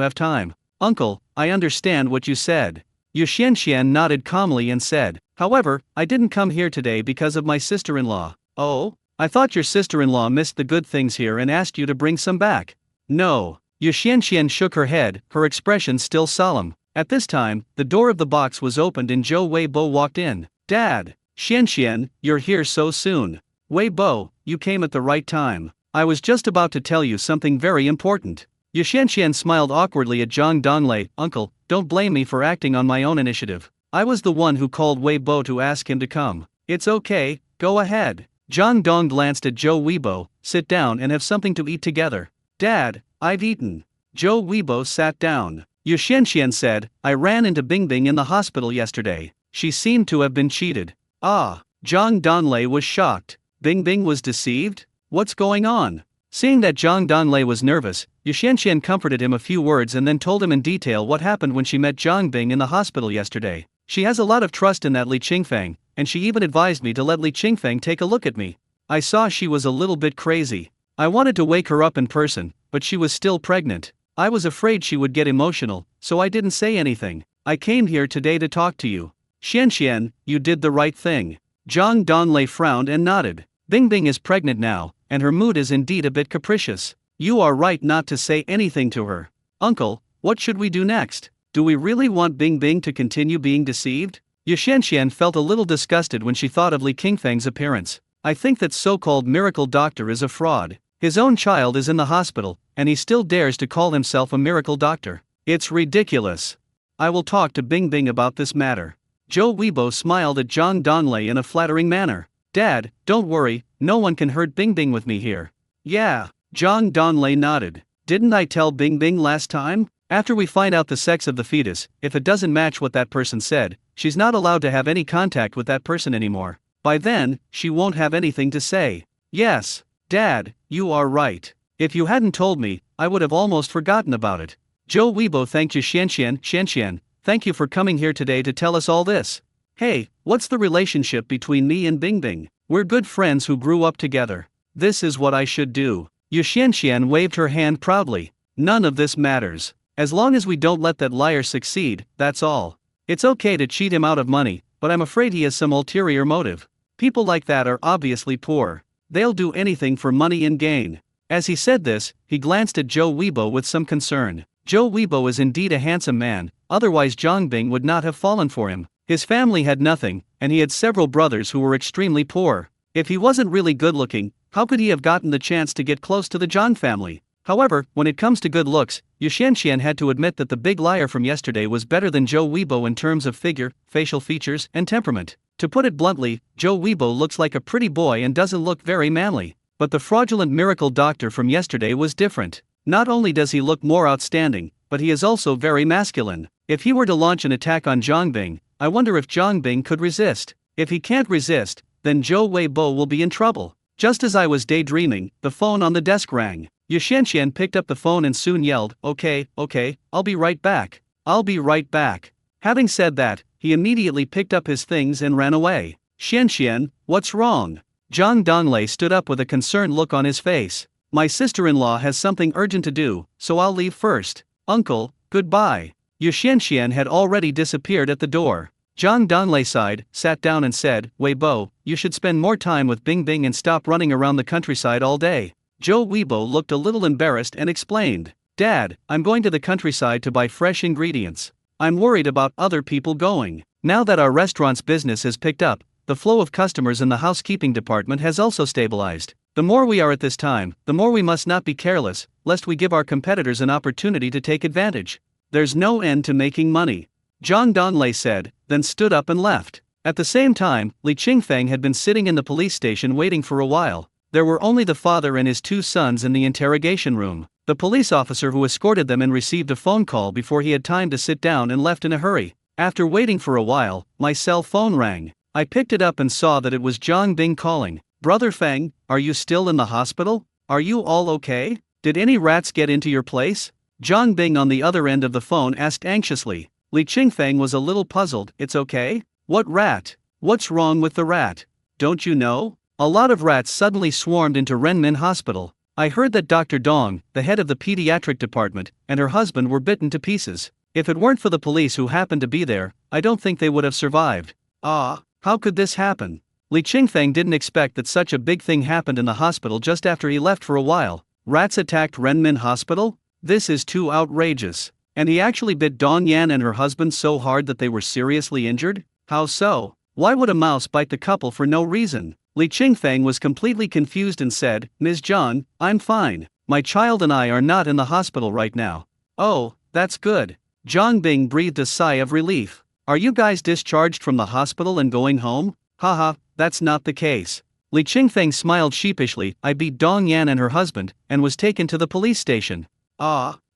have time." "Uncle, I understand what you said." Yu Xianxian nodded calmly and said, "However, I didn't come here today because of my sister-in-law." "Oh? I thought your sister-in-law missed the good things here and asked you to bring some back." "No." Yu Xianxian shook her head, her expression still solemn. At this time, the door of the box was opened and Zhou Weibo walked in. "Dad! Xianxian, you're here so soon. Weibo, you came at the right time. I was just about to tell you something very important." Yu Xianxian smiled awkwardly at Zhang Donglei. "Uncle, don't blame me for acting on my own initiative. I was the one who called Weibo to ask him to come." "It's okay, go ahead." Zhang Dong glanced at Zhou Weibo. "Sit down and have something to eat together." "Dad, I've eaten." Zhou Weibo sat down. Yu Xianxian said, "I ran into Bingbing in the hospital yesterday. She seemed to have been cheated." "Ah." Zhang Donlei was shocked. Bingbing was deceived? What's going on? Seeing that Zhang Donlei was nervous, Yu Xianxian comforted him a few words and then told him in detail what happened when she met Zhang Bing in the hospital yesterday. "She has a lot of trust in that Li Qingfang, and she even advised me to let Li Qingfang take a look at me. I saw she was a little bit crazy. I wanted to wake her up in person, but she was still pregnant. I was afraid she would get emotional, so I didn't say anything. I came here today to talk to you." "Xianxian, you did the right thing." Zhang Donlei frowned and nodded. "Bingbing is pregnant now, and her mood is indeed a bit capricious. You are right not to say anything to her." "Uncle, what should we do next? Do we really want Bingbing to continue being deceived?" Yu Xianxian felt a little disgusted when she thought of Li Qingfang's appearance. "I think that so-called miracle doctor is a fraud. His own child is in the hospital, and he still dares to call himself a miracle doctor. It's ridiculous." I will talk to Bing Bing about this matter. Joe Weibo smiled at Zhang Donglei in a flattering manner. Dad, don't worry, no one can hurt Bing Bing with me here. Yeah, Zhang Donglei nodded. Didn't I tell Bing Bing last time? After we find out the sex of the fetus, if it doesn't match what that person said, she's not allowed to have any contact with that person anymore. By then, she won't have anything to say. Yes, Dad, you are right. If you hadn't told me, I would have almost forgotten about it. Joe Weibo thanked Xianxian, thank you for coming here today to tell us all this. Hey, what's the relationship between me and Bing Bing? We're good friends who grew up together. This is what I should do. Xianxian waved her hand proudly. None of this matters. As long as we don't let that liar succeed, that's all. It's okay to cheat him out of money, but I'm afraid he has some ulterior motive. People like that are obviously poor. They'll do anything for money and gain. As he said this, he glanced at Joe Weibo with some concern. Joe Weibo is indeed a handsome man, otherwise Zhang Bing would not have fallen for him. His family had nothing, and he had several brothers who were extremely poor. If he wasn't really good looking, how could he have gotten the chance to get close to the Zhang family? However, when it comes to good looks, Xianxian had to admit that the big liar from yesterday was better than Joe Weibo in terms of figure, facial features, and temperament. To put it bluntly, Joe Weibo looks like a pretty boy and doesn't look very manly. But the fraudulent miracle doctor from yesterday was different. Not only does he look more outstanding, but he is also very masculine. If he were to launch an attack on Zhang Bing, I wonder if Zhang Bing could resist. If he can't resist, then Joe Weibo will be in trouble. Just as I was daydreaming, the phone on the desk rang. Xianxian picked up the phone and soon yelled, Okay, I'll be right back. I'll be right back. Having said that, he immediately picked up his things and ran away. Xianxian, what's wrong? Zhang Donglei stood up with a concerned look on his face. My sister-in-law has something urgent to do, so I'll leave first. Uncle, goodbye. Xianxian had already disappeared at the door. Zhang Donglei sighed, sat down and said, Weibo, you should spend more time with Bing Bing and stop running around the countryside all day. Joe Weibo looked a little embarrassed and explained, Dad, I'm going to the countryside to buy fresh ingredients. I'm worried about other people going. Now that our restaurant's business has picked up, the flow of customers in the housekeeping department has also stabilized. The more we are at this time, the more we must not be careless, lest we give our competitors an opportunity to take advantage. There's no end to making money. Zhang Donglei said, then stood up and left. At the same time, Li Qingfeng had been sitting in the police station waiting for a while. There were only the father and his two sons in the interrogation room. The police officer who escorted them in received a phone call before he had time to sit down and left in a hurry. After waiting for a while, my cell phone rang. I picked it up and saw that it was Zhang Bing calling. Brother Feng, are you still in the hospital? Are you all okay? Did any rats get into your place? Zhang Bing on the other end of the phone asked anxiously. Li Qingfeng was a little puzzled. It's okay? What rat? What's wrong with the rat? Don't you know? A lot of rats suddenly swarmed into Renmin Hospital. I heard that Dr. Dong, the head of the pediatric department, and her husband were bitten to pieces. If it weren't for the police who happened to be there, I don't think they would have survived. How could this happen? Li Qingfeng didn't expect that such a big thing happened in the hospital just after he left for a while. Rats attacked Renmin Hospital? This is too outrageous. And he actually bit Dong Yan and her husband so hard that they were seriously injured? How so? Why would a mouse bite the couple for no reason? Li Qingfeng was completely confused and said, Ms. Zhang, I'm fine. My child and I are not in the hospital right now. Oh, that's good. Zhang Bing breathed a sigh of relief. Are you guys discharged from the hospital and going home? Haha, that's not the case. Li Qingfeng smiled sheepishly. I beat Dong Yan and her husband, and was taken to the police station.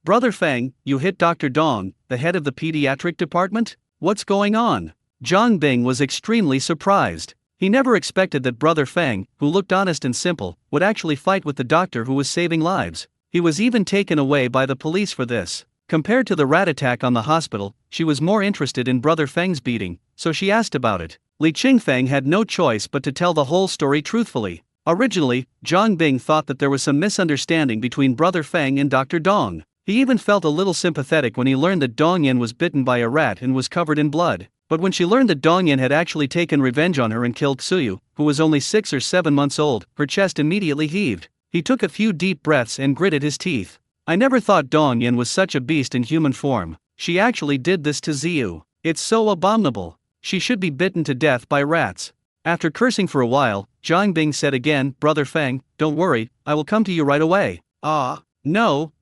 Brother Feng, you hit Dr. Dong, the head of the pediatric department? What's going on? Zhang Bing was extremely surprised. He never expected that Brother Feng, who looked honest and simple, would actually fight with the doctor who was saving lives. He was even taken away by the police for this. Compared to the rat attack on the hospital, she was more interested in Brother Feng's beating, so she asked about it. Li Qingfeng had no choice but to tell the whole story truthfully. Originally, Zhang Bing thought that there was some misunderstanding between Brother Feng and Dr. Dong. He even felt a little sympathetic when he learned that Dong Yan was bitten by a rat and was covered in blood. But when she learned that Dong Yan had actually taken revenge on her and killed Suyu, who was only 6 or 7 months old, her chest immediately heaved. He took a few deep breaths and gritted his teeth. I never thought Dong Yan was such a beast in human form. She actually did this to Ziyu. It's so abominable. She should be bitten to death by rats. After cursing for a while, Zhang Bing said again, Brother Feng, don't worry, I will come to you right away. No.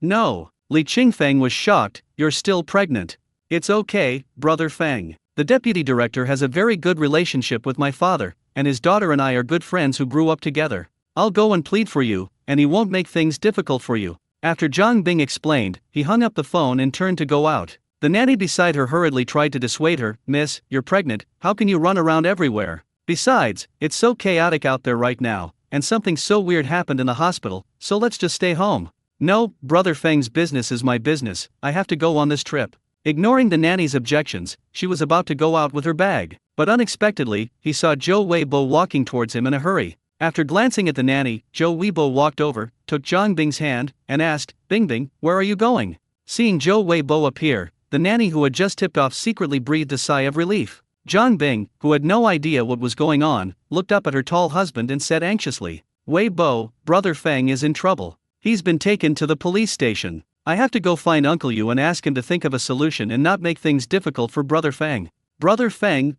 Li Qingfeng was shocked. You're still pregnant. It's okay, Brother Feng. The deputy director has a very good relationship with my father, and his daughter and I are good friends who grew up together. I'll go and plead for you, and he won't make things difficult for you. After Zhang Bing explained, he hung up the phone and turned to go out. The nanny beside her hurriedly tried to dissuade her. Miss, you're pregnant, how can you run around everywhere? Besides, it's so chaotic out there right now, and something so weird happened in the hospital, so let's just stay home. No, Brother Feng's business is my business, I have to go on this trip. Ignoring the nanny's objections, she was about to go out with her bag, but unexpectedly, he saw Zhou Weibo walking towards him in a hurry. After glancing at the nanny, Zhou Weibo walked over, took Zhang Bing's hand, and asked, Bing, where are you going? Seeing Zhou Weibo appear, the nanny who had just tipped off secretly breathed a sigh of relief. Zhang Bing, who had no idea what was going on, looked up at her tall husband and said anxiously, Weibo, Brother Feng is in trouble. He's been taken to the police station. I have to go find Uncle Yu and ask him to think of a solution and not make things difficult for Brother Feng. Brother Feng.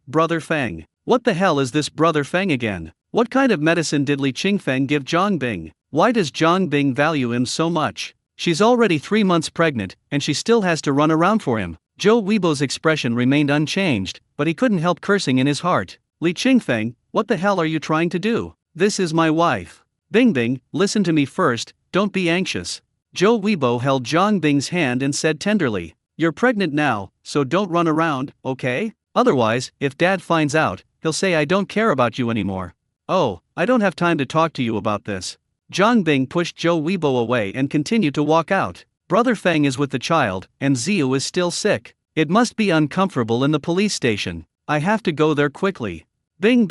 What the hell is this Brother Feng again? What kind of medicine did Li Qingfeng give Zhang Bing? Why does Zhang Bing value him so much? She's already 3 months pregnant, and she still has to run around for him. Zhou Weibo's expression remained unchanged, but he couldn't help cursing in his heart. Li Qingfeng, what the hell are you trying to do? This is my wife. Bing, listen to me first, don't be anxious. Zhou Weibo held Zhang Bing's hand and said tenderly, you're pregnant now, so don't run around, okay? Otherwise, if Dad finds out, he'll say I don't care about you anymore. Oh, I don't have time to talk to you about this. Zhang Bing pushed Zhou Weibo away and continued to walk out. Brother Feng is with the child, and Ziyu is still sick. It must be uncomfortable in the police station. I have to go there quickly. Bing.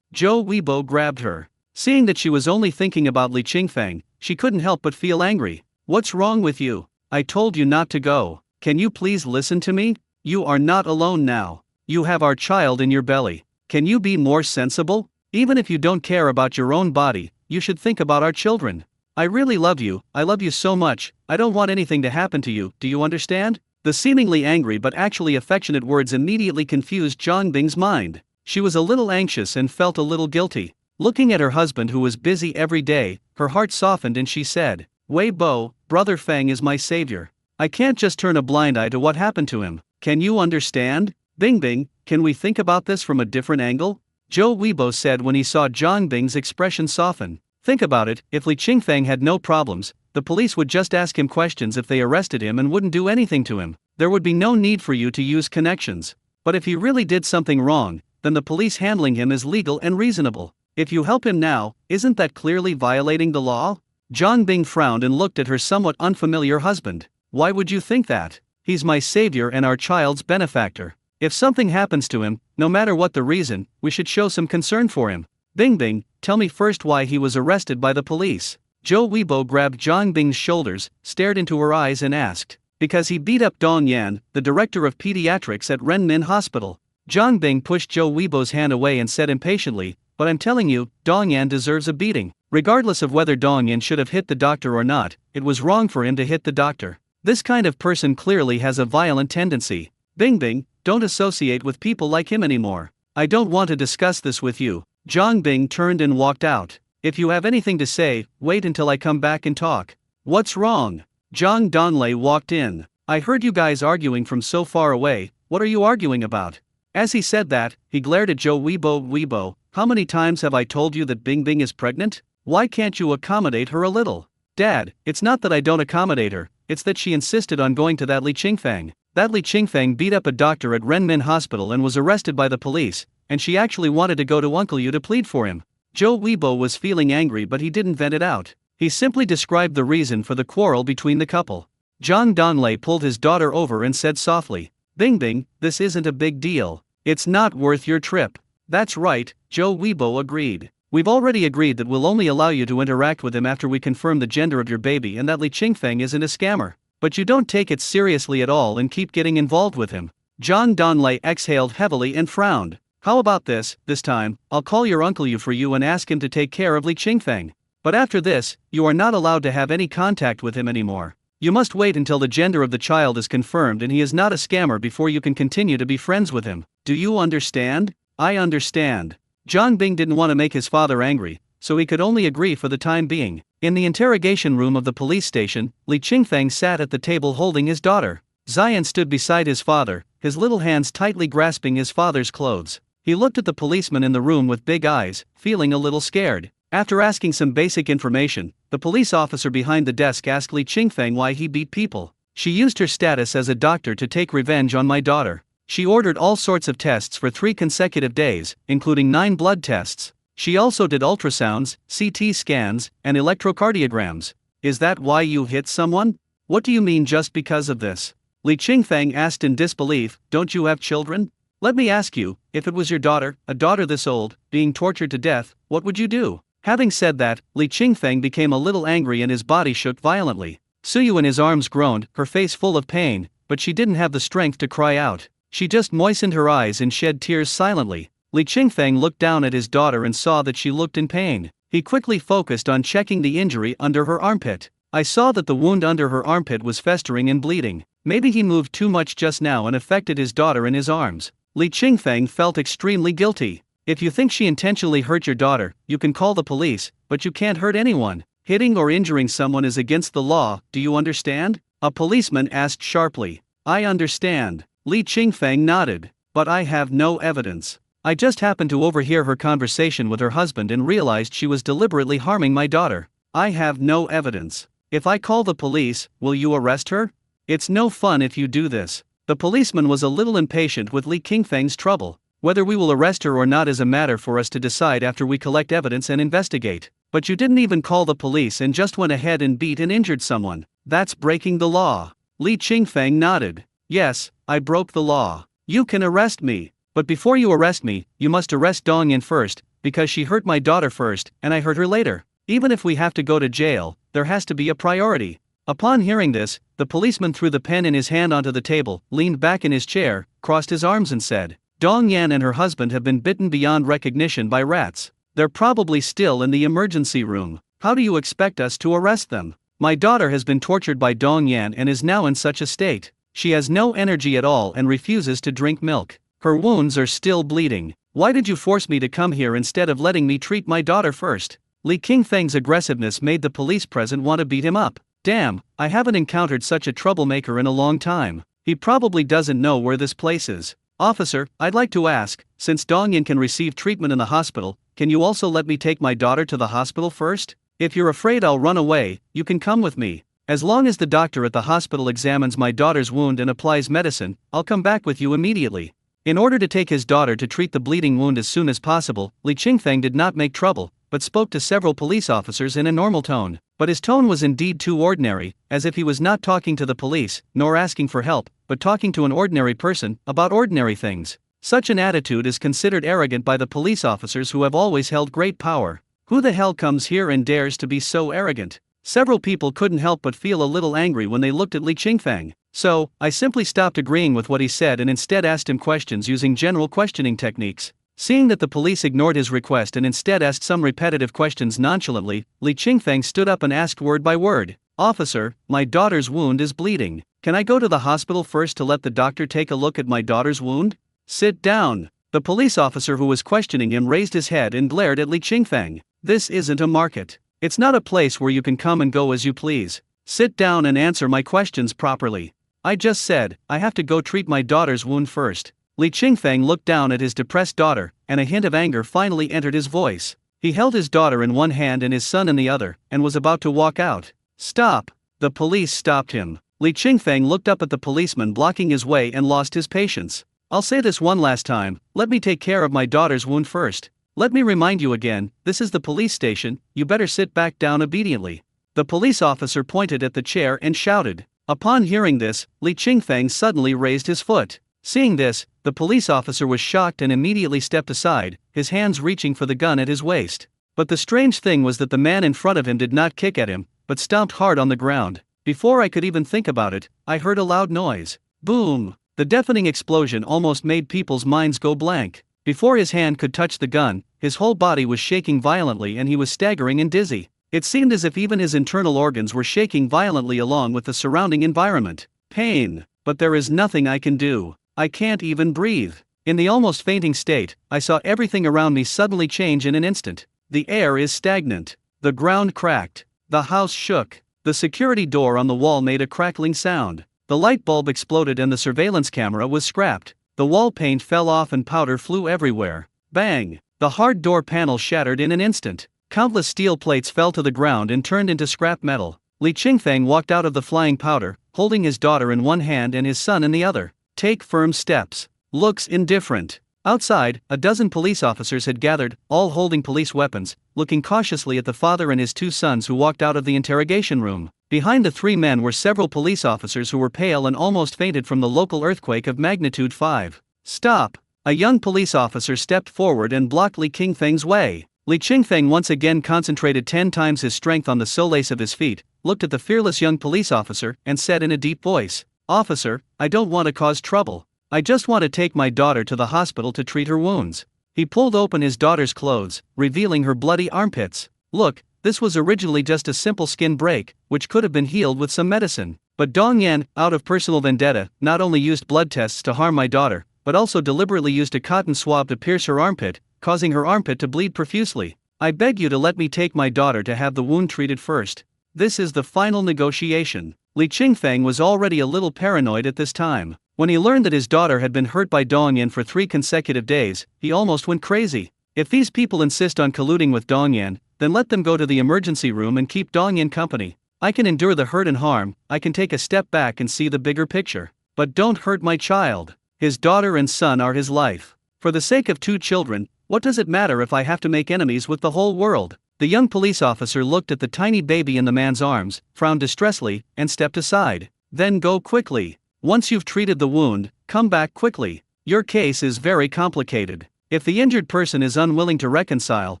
Zhou Weibo grabbed her. Seeing that she was only thinking about Li Qingfeng, she couldn't help but feel angry. What's wrong with you? I told you not to go. Can you please listen to me? You are not alone now. You have our child in your belly. Can you be more sensible? Even if you don't care about your own body, you should think about our children. I really love you, I love you so much, I don't want anything to happen to you, do you understand? The seemingly angry but actually affectionate words immediately confused Zhang Bing's mind. She was a little anxious and felt a little guilty. Looking at her husband who was busy every day, her heart softened and she said, Weibo, Brother Feng is my savior. I can't just turn a blind eye to what happened to him, can you understand? Bing, can we think about this from a different angle? Zhou Weibo said when he saw Zhang Bing's expression soften. Think about it, if Li Qingfeng had no problems, the police would just ask him questions if they arrested him and wouldn't do anything to him. There would be no need for you to use connections. But if he really did something wrong, then the police handling him is legal and reasonable. If you help him now, isn't that clearly violating the law? Zhang Bing frowned and looked at her somewhat unfamiliar husband. Why would you think that? He's my savior and our child's benefactor. If something happens to him, no matter what the reason, we should show some concern for him. Bing, tell me first why he was arrested by the police. Zhou Weibo grabbed Zhang Bing's shoulders, stared into her eyes and asked. Because he beat up Dong Yan, the director of pediatrics at Renmin Hospital. Zhang Bing pushed Zhou Weibo's hand away and said impatiently, but I'm telling you, Dong Yan deserves a beating. Regardless of whether Dong Yan should have hit the doctor or not, it was wrong for him to hit the doctor. This kind of person clearly has a violent tendency. Bing, don't associate with people like him anymore. I don't want to discuss this with you. Zhang Bing turned and walked out. If you have anything to say, wait until I come back and talk. What's wrong? Zhang Donlei walked in. I heard you guys arguing from so far away, what are you arguing about? As he said that, he glared at Zhou Weibo, how many times have I told you that Bing is pregnant? Why can't you accommodate her a little? Dad, it's not that I don't accommodate her, it's that she insisted on going to that Li Qingfeng. That Li Qingfeng beat up a doctor at Renmin Hospital and was arrested by the police, and she actually wanted to go to Uncle Yu to plead for him. Zhou Weibo was feeling angry but he didn't vent it out. He simply described the reason for the quarrel between the couple. Zhang Donlei pulled his daughter over and said softly, Bing, this isn't a big deal. It's not worth your trip. That's right, Zhou Weibo agreed. We've already agreed that we'll only allow you to interact with him after we confirm the gender of your baby and that Li Qingfeng isn't a scammer. But you don't take it seriously at all and keep getting involved with him. Zhang Donlei exhaled heavily and frowned. How about this time, I'll call your Uncle Yu for you and ask him to take care of Li Qingfeng. But after this, you are not allowed to have any contact with him anymore. You must wait until the gender of the child is confirmed and he is not a scammer before you can continue to be friends with him. Do you understand? I understand. Zhang Bing didn't want to make his father angry, so he could only agree for the time being. In the interrogation room of the police station, Li Qingfeng sat at the table holding his daughter. Zion stood beside his father, his little hands tightly grasping his father's clothes. He looked at the policeman in the room with big eyes, feeling a little scared. After asking some basic information, the police officer behind the desk asked Li Qingfeng why he beat people. She used her status as a doctor to take revenge on my daughter. She ordered all sorts of tests for 3 consecutive days, including 9 blood tests. She also did ultrasounds, CT scans, and electrocardiograms. Is that why you hit someone? What do you mean just because of this? Li Qingfeng asked in disbelief, don't you have children? Let me ask you, if it was your daughter, a daughter this old, being tortured to death, what would you do? Having said that, Li Qingfeng became a little angry and his body shook violently. Suyu in his arms groaned, her face full of pain, but she didn't have the strength to cry out. She just moistened her eyes and shed tears silently. Li Qingfeng looked down at his daughter and saw that she looked in pain. He quickly focused on checking the injury under her armpit. I saw that the wound under her armpit was festering and bleeding. Maybe he moved too much just now and affected his daughter in his arms. Li Qingfeng felt extremely guilty. If you think she intentionally hurt your daughter, you can call the police, but you can't hurt anyone. Hitting or injuring someone is against the law, do you understand? A policeman asked sharply. I understand. Li Qingfeng nodded. But I have no evidence. I just happened to overhear her conversation with her husband and realized she was deliberately harming my daughter. I have no evidence. If I call the police, will you arrest her? It's no fun if you do this. The policeman was a little impatient with Li Qingfeng's trouble. Whether we will arrest her or not is a matter for us to decide after we collect evidence and investigate. But you didn't even call the police and just went ahead and beat and injured someone. That's breaking the law. Li Qingfeng nodded. Yes, I broke the law. You can arrest me. But before you arrest me, you must arrest Dongyan first, because she hurt my daughter first, and I hurt her later. Even if we have to go to jail, there has to be a priority. Upon hearing this, the policeman threw the pen in his hand onto the table, leaned back in his chair, crossed his arms and said, Dongyan and her husband have been bitten beyond recognition by rats. They're probably still in the emergency room. How do you expect us to arrest them? My daughter has been tortured by Dongyan and is now in such a state. She has no energy at all and refuses to drink milk. Her wounds are still bleeding. Why did you force me to come here instead of letting me treat my daughter first? Li Qingfeng's aggressiveness made the police present want to beat him up. Damn, I haven't encountered such a troublemaker in a long time. He probably doesn't know where this place is. Officer, I'd like to ask, since Dongyan can receive treatment in the hospital, can you also let me take my daughter to the hospital first? If you're afraid I'll run away, you can come with me. As long as the doctor at the hospital examines my daughter's wound and applies medicine, I'll come back with you immediately. In order to take his daughter to treat the bleeding wound as soon as possible, Li Qingfeng did not make trouble, but spoke to several police officers in a normal tone. But his tone was indeed too ordinary, as if he was not talking to the police, nor asking for help, but talking to an ordinary person, about ordinary things. Such an attitude is considered arrogant by the police officers who have always held great power. Who the hell comes here and dares to be so arrogant? Several people couldn't help but feel a little angry when they looked at Li Qingfeng. So, I simply stopped agreeing with what he said and instead asked him questions using general questioning techniques. Seeing that the police ignored his request and instead asked some repetitive questions nonchalantly, Li Qingfeng stood up and asked word by word, Officer, my daughter's wound is bleeding. Can I go to the hospital first to let the doctor take a look at my daughter's wound? Sit down. The police officer who was questioning him raised his head and glared at Li Qingfeng. This isn't a market. It's not a place where you can come and go as you please. Sit down and answer my questions properly. I just said, I have to go treat my daughter's wound first. Li Qingfeng looked down at his depressed daughter, and a hint of anger finally entered his voice. He held his daughter in one hand and his son in the other, and was about to walk out. Stop! The police stopped him. Li Qingfeng looked up at the policeman blocking his way and lost his patience. I'll say this one last time, let me take care of my daughter's wound first. Let me remind you again, this is the police station, you better sit back down obediently. The police officer pointed at the chair and shouted. Upon hearing this, Li Qingfeng suddenly raised his foot. Seeing this, the police officer was shocked and immediately stepped aside, his hands reaching for the gun at his waist. But the strange thing was that the man in front of him did not kick at him, but stomped hard on the ground. Before I could even think about it, I heard a loud noise. Boom! The deafening explosion almost made people's minds go blank. Before his hand could touch the gun, his whole body was shaking violently and he was staggering and dizzy. It seemed as if even his internal organs were shaking violently along with the surrounding environment. Pain! But there is nothing I can do. I can't even breathe. In the almost fainting state, I saw everything around me suddenly change in an instant. The air is stagnant. The ground cracked. The house shook. The security door on the wall made a crackling sound. The light bulb exploded and the surveillance camera was scrapped. The wall paint fell off and powder flew everywhere. Bang! The hard door panel shattered in an instant. Countless steel plates fell to the ground and turned into scrap metal. Li Qingfeng walked out of the flying powder, holding his daughter in one hand and his son in the other. Take firm steps. Looks indifferent. Outside, a dozen police officers had gathered, all holding police weapons, looking cautiously at the father and his two sons who walked out of the interrogation room. Behind the three men were several police officers who were pale and almost fainted from the local earthquake of magnitude 5. Stop! A young police officer stepped forward and blocked Li Qingfeng's way. Li Qingfeng once again concentrated 10 times his strength on the solace of his feet, looked at the fearless young police officer, and said in a deep voice, "Officer, I don't want to cause trouble. I just want to take my daughter to the hospital to treat her wounds." He pulled open his daughter's clothes, revealing her bloody armpits. Look, this was originally just a simple skin break, which could have been healed with some medicine. But Dong Yan, out of personal vendetta, not only used blood tests to harm my daughter, but also deliberately used a cotton swab to pierce her armpit, causing her armpit to bleed profusely. I beg you to let me take my daughter to have the wound treated first. This is the final negotiation. Li Qingfeng was already a little paranoid at this time. When he learned that his daughter had been hurt by Dong Yan for 3 consecutive days, he almost went crazy. If these people insist on colluding with Dong Yan, then let them go to the emergency room and keep Dong Yan company. I can endure the hurt and harm, I can take a step back and see the bigger picture. But don't hurt my child. His daughter and son are his life. For the sake of 2 children, what does it matter if I have to make enemies with the whole world? The young police officer looked at the tiny baby in the man's arms, frowned distressfully, and stepped aside. Then go quickly. Once you've treated the wound, come back quickly. Your case is very complicated. If the injured person is unwilling to reconcile,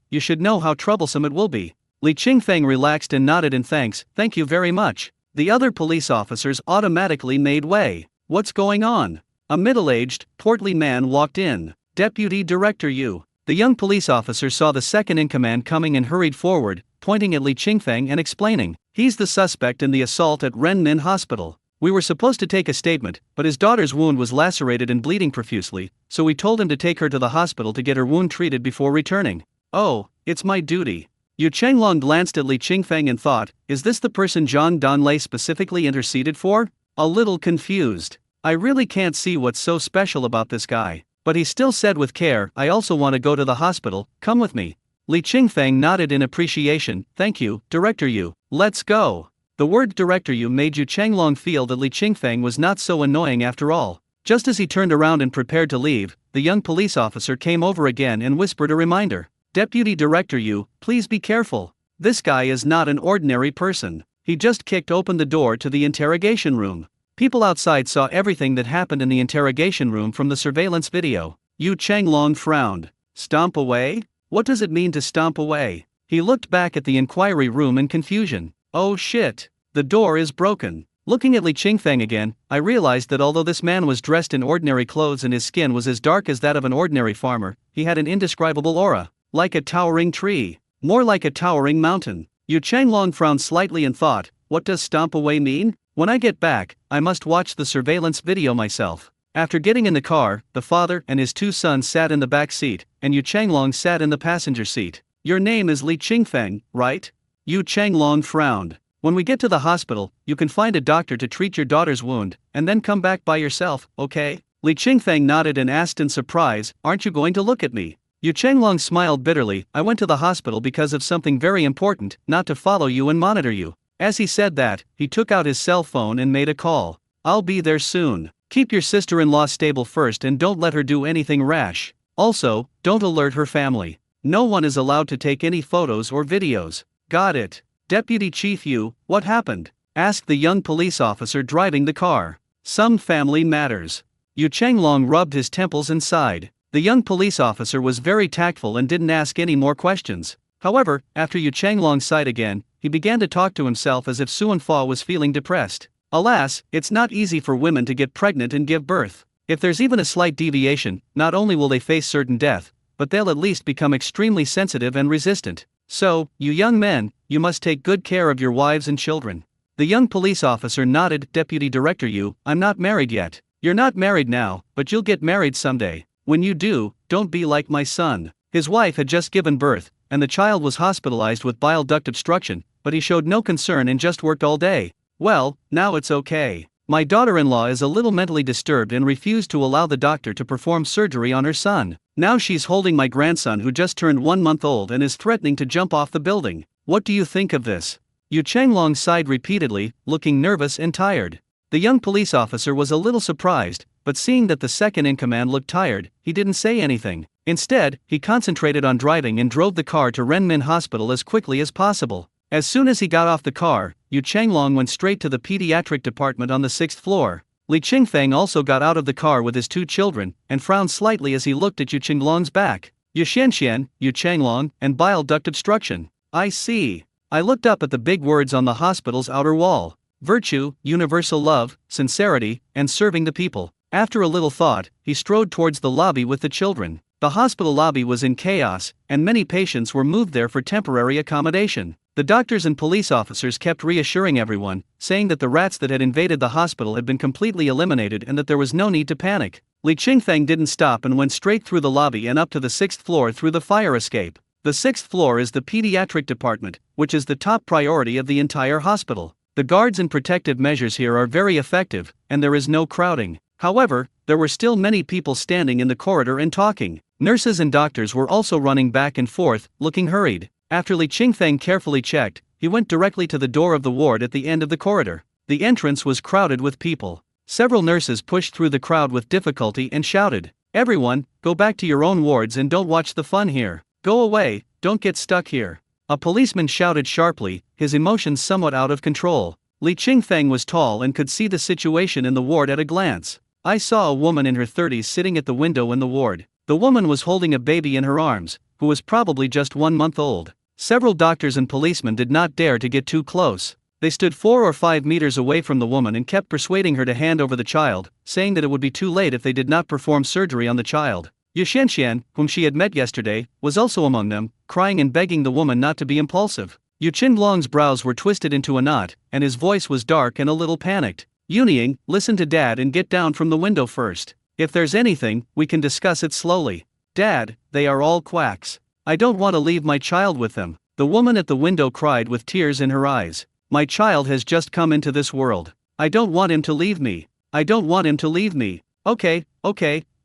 you should know how troublesome it will be. Li Qingfeng relaxed and nodded in thanks. Thank you very much. The other police officers automatically made way. What's going on? A middle-aged, portly man walked in. Deputy Director Yu. The young police officer saw the second-in-command coming and hurried forward, pointing at Li Qingfeng and explaining, "He's the suspect in the assault at Renmin Hospital. We were supposed to take a statement, but his daughter's wound was lacerated and bleeding profusely, so we told him to take her to the hospital to get her wound treated before returning." "Oh, it's my duty." Yu Chenglong glanced at Li Qingfeng and thought, is this the person Zhang Danlei specifically interceded for? A little confused. I really can't see what's so special about this guy. But he still said with care, "I also want to go to the hospital, come with me." Li Qingfeng nodded in appreciation. "Thank you, Director Yu. Let's go." The word Director Yu made Yu Chenglong feel that Li Qingfeng was not so annoying after all. Just as he turned around and prepared to leave, the young police officer came over again and whispered a reminder. "Deputy Director Yu, please be careful. This guy is not an ordinary person. He just kicked open the door to the interrogation room." People outside saw everything that happened in the interrogation room from the surveillance video. Yu Chenglong frowned. Stomp away? What does it mean to stomp away? He looked back at the inquiry room in confusion. Oh shit! The door is broken. Looking at Li Qingfeng again, I realized that although this man was dressed in ordinary clothes and his skin was as dark as that of an ordinary farmer, he had an indescribable aura. Like a towering tree. More like a towering mountain. Yu Chenglong frowned slightly and thought, what does stomp away mean? When I get back, I must watch the surveillance video myself. After getting in the car, the father and his 2 sons sat in the back seat, and Yu Chenglong sat in the passenger seat. Your name is Li Qingfeng, right? Yu Chenglong frowned. When we get to the hospital, you can find a doctor to treat your daughter's wound, and then come back by yourself, okay? Li Qingfeng nodded and asked in surprise, aren't you going to look at me? Yu Chenglong smiled bitterly. I went to the hospital because of something very important, not to follow you and monitor you. As he said that, he took out his cell phone and made a call. I'll be there soon. Keep your sister-in-law stable first and don't let her do anything rash. Also, don't alert her family. No one is allowed to take any photos or videos. Got it. Deputy Chief Yu, what happened? Asked the young police officer driving the car. Some family matters. Yu Chenglong rubbed his temples and sighed. The young police officer was very tactful and didn't ask any more questions. However, after Yu Chenglong sighed again, he began to talk to himself as if Suan Fa was feeling depressed. Alas, it's not easy for women to get pregnant and give birth. If there's even a slight deviation, not only will they face certain death, but they'll at least become extremely sensitive and resistant. So, you young men, you must take good care of your wives and children. The young police officer nodded. Deputy Director Yu, I'm not married yet. You're not married now, but you'll get married someday. When you do, don't be like my son. His wife had just given birth, and the child was hospitalized with bile duct obstruction, but he showed no concern and just worked all day. Well, now it's okay. My daughter-in-law is a little mentally disturbed and refused to allow the doctor to perform surgery on her son. Now she's holding my grandson who just turned 1 month old and is threatening to jump off the building. What do you think of this?" Yu Changlong sighed repeatedly, looking nervous and tired. The young police officer was a little surprised, but seeing that the second-in-command looked tired, he didn't say anything. Instead, he concentrated on driving and drove the car to Renmin Hospital as quickly as possible. As soon as he got off the car, Yu Changlong went straight to the pediatric department on the 6th floor. Li Qingfeng also got out of the car with his 2 children, and frowned slightly as he looked at Yu Changlong's back. Yu Xianxian, Yu Changlong, and bile duct obstruction. I see. I looked up at the big words on the hospital's outer wall. Virtue, universal love, sincerity, and serving the people. After a little thought, he strode towards the lobby with the children. The hospital lobby was in chaos, and many patients were moved there for temporary accommodation. The doctors and police officers kept reassuring everyone, saying that the rats that had invaded the hospital had been completely eliminated and that there was no need to panic. Li Qingfeng didn't stop and went straight through the lobby and up to the 6th floor through the fire escape. The 6th floor is the pediatric department, which is the top priority of the entire hospital. The guards and protective measures here are very effective, and there is no crowding. However, there were still many people standing in the corridor and talking. Nurses and doctors were also running back and forth, looking hurried. After Li Qingfeng carefully checked, he went directly to the door of the ward at the end of the corridor. The entrance was crowded with people. Several nurses pushed through the crowd with difficulty and shouted, "Everyone, go back to your own wards and don't watch the fun here. Go away, don't get stuck here." A policeman shouted sharply, his emotions somewhat out of control. Li Qingfeng was tall and could see the situation in the ward at a glance. I saw a woman in her 30s sitting at the window in the ward. The woman was holding a baby in her arms, who was probably just 1 month old. Several doctors and policemen did not dare to get too close. They stood 4 or 5 meters away from the woman and kept persuading her to hand over the child, saying that it would be too late if they did not perform surgery on the child. Yu Xianxian, whom she had met yesterday, was also among them, crying and begging the woman not to be impulsive. Yu Qinglong's brows were twisted into a knot, and his voice was dark and a little panicked. "Yunying, listen to Dad and get down from the window first. If there's anything, we can discuss it slowly. Dad, they are all quacks. I don't want to leave my child with them." The woman at the window cried with tears in her eyes. "My child has just come into this world. I don't want him to leave me. I don't want him to leave me." Okay,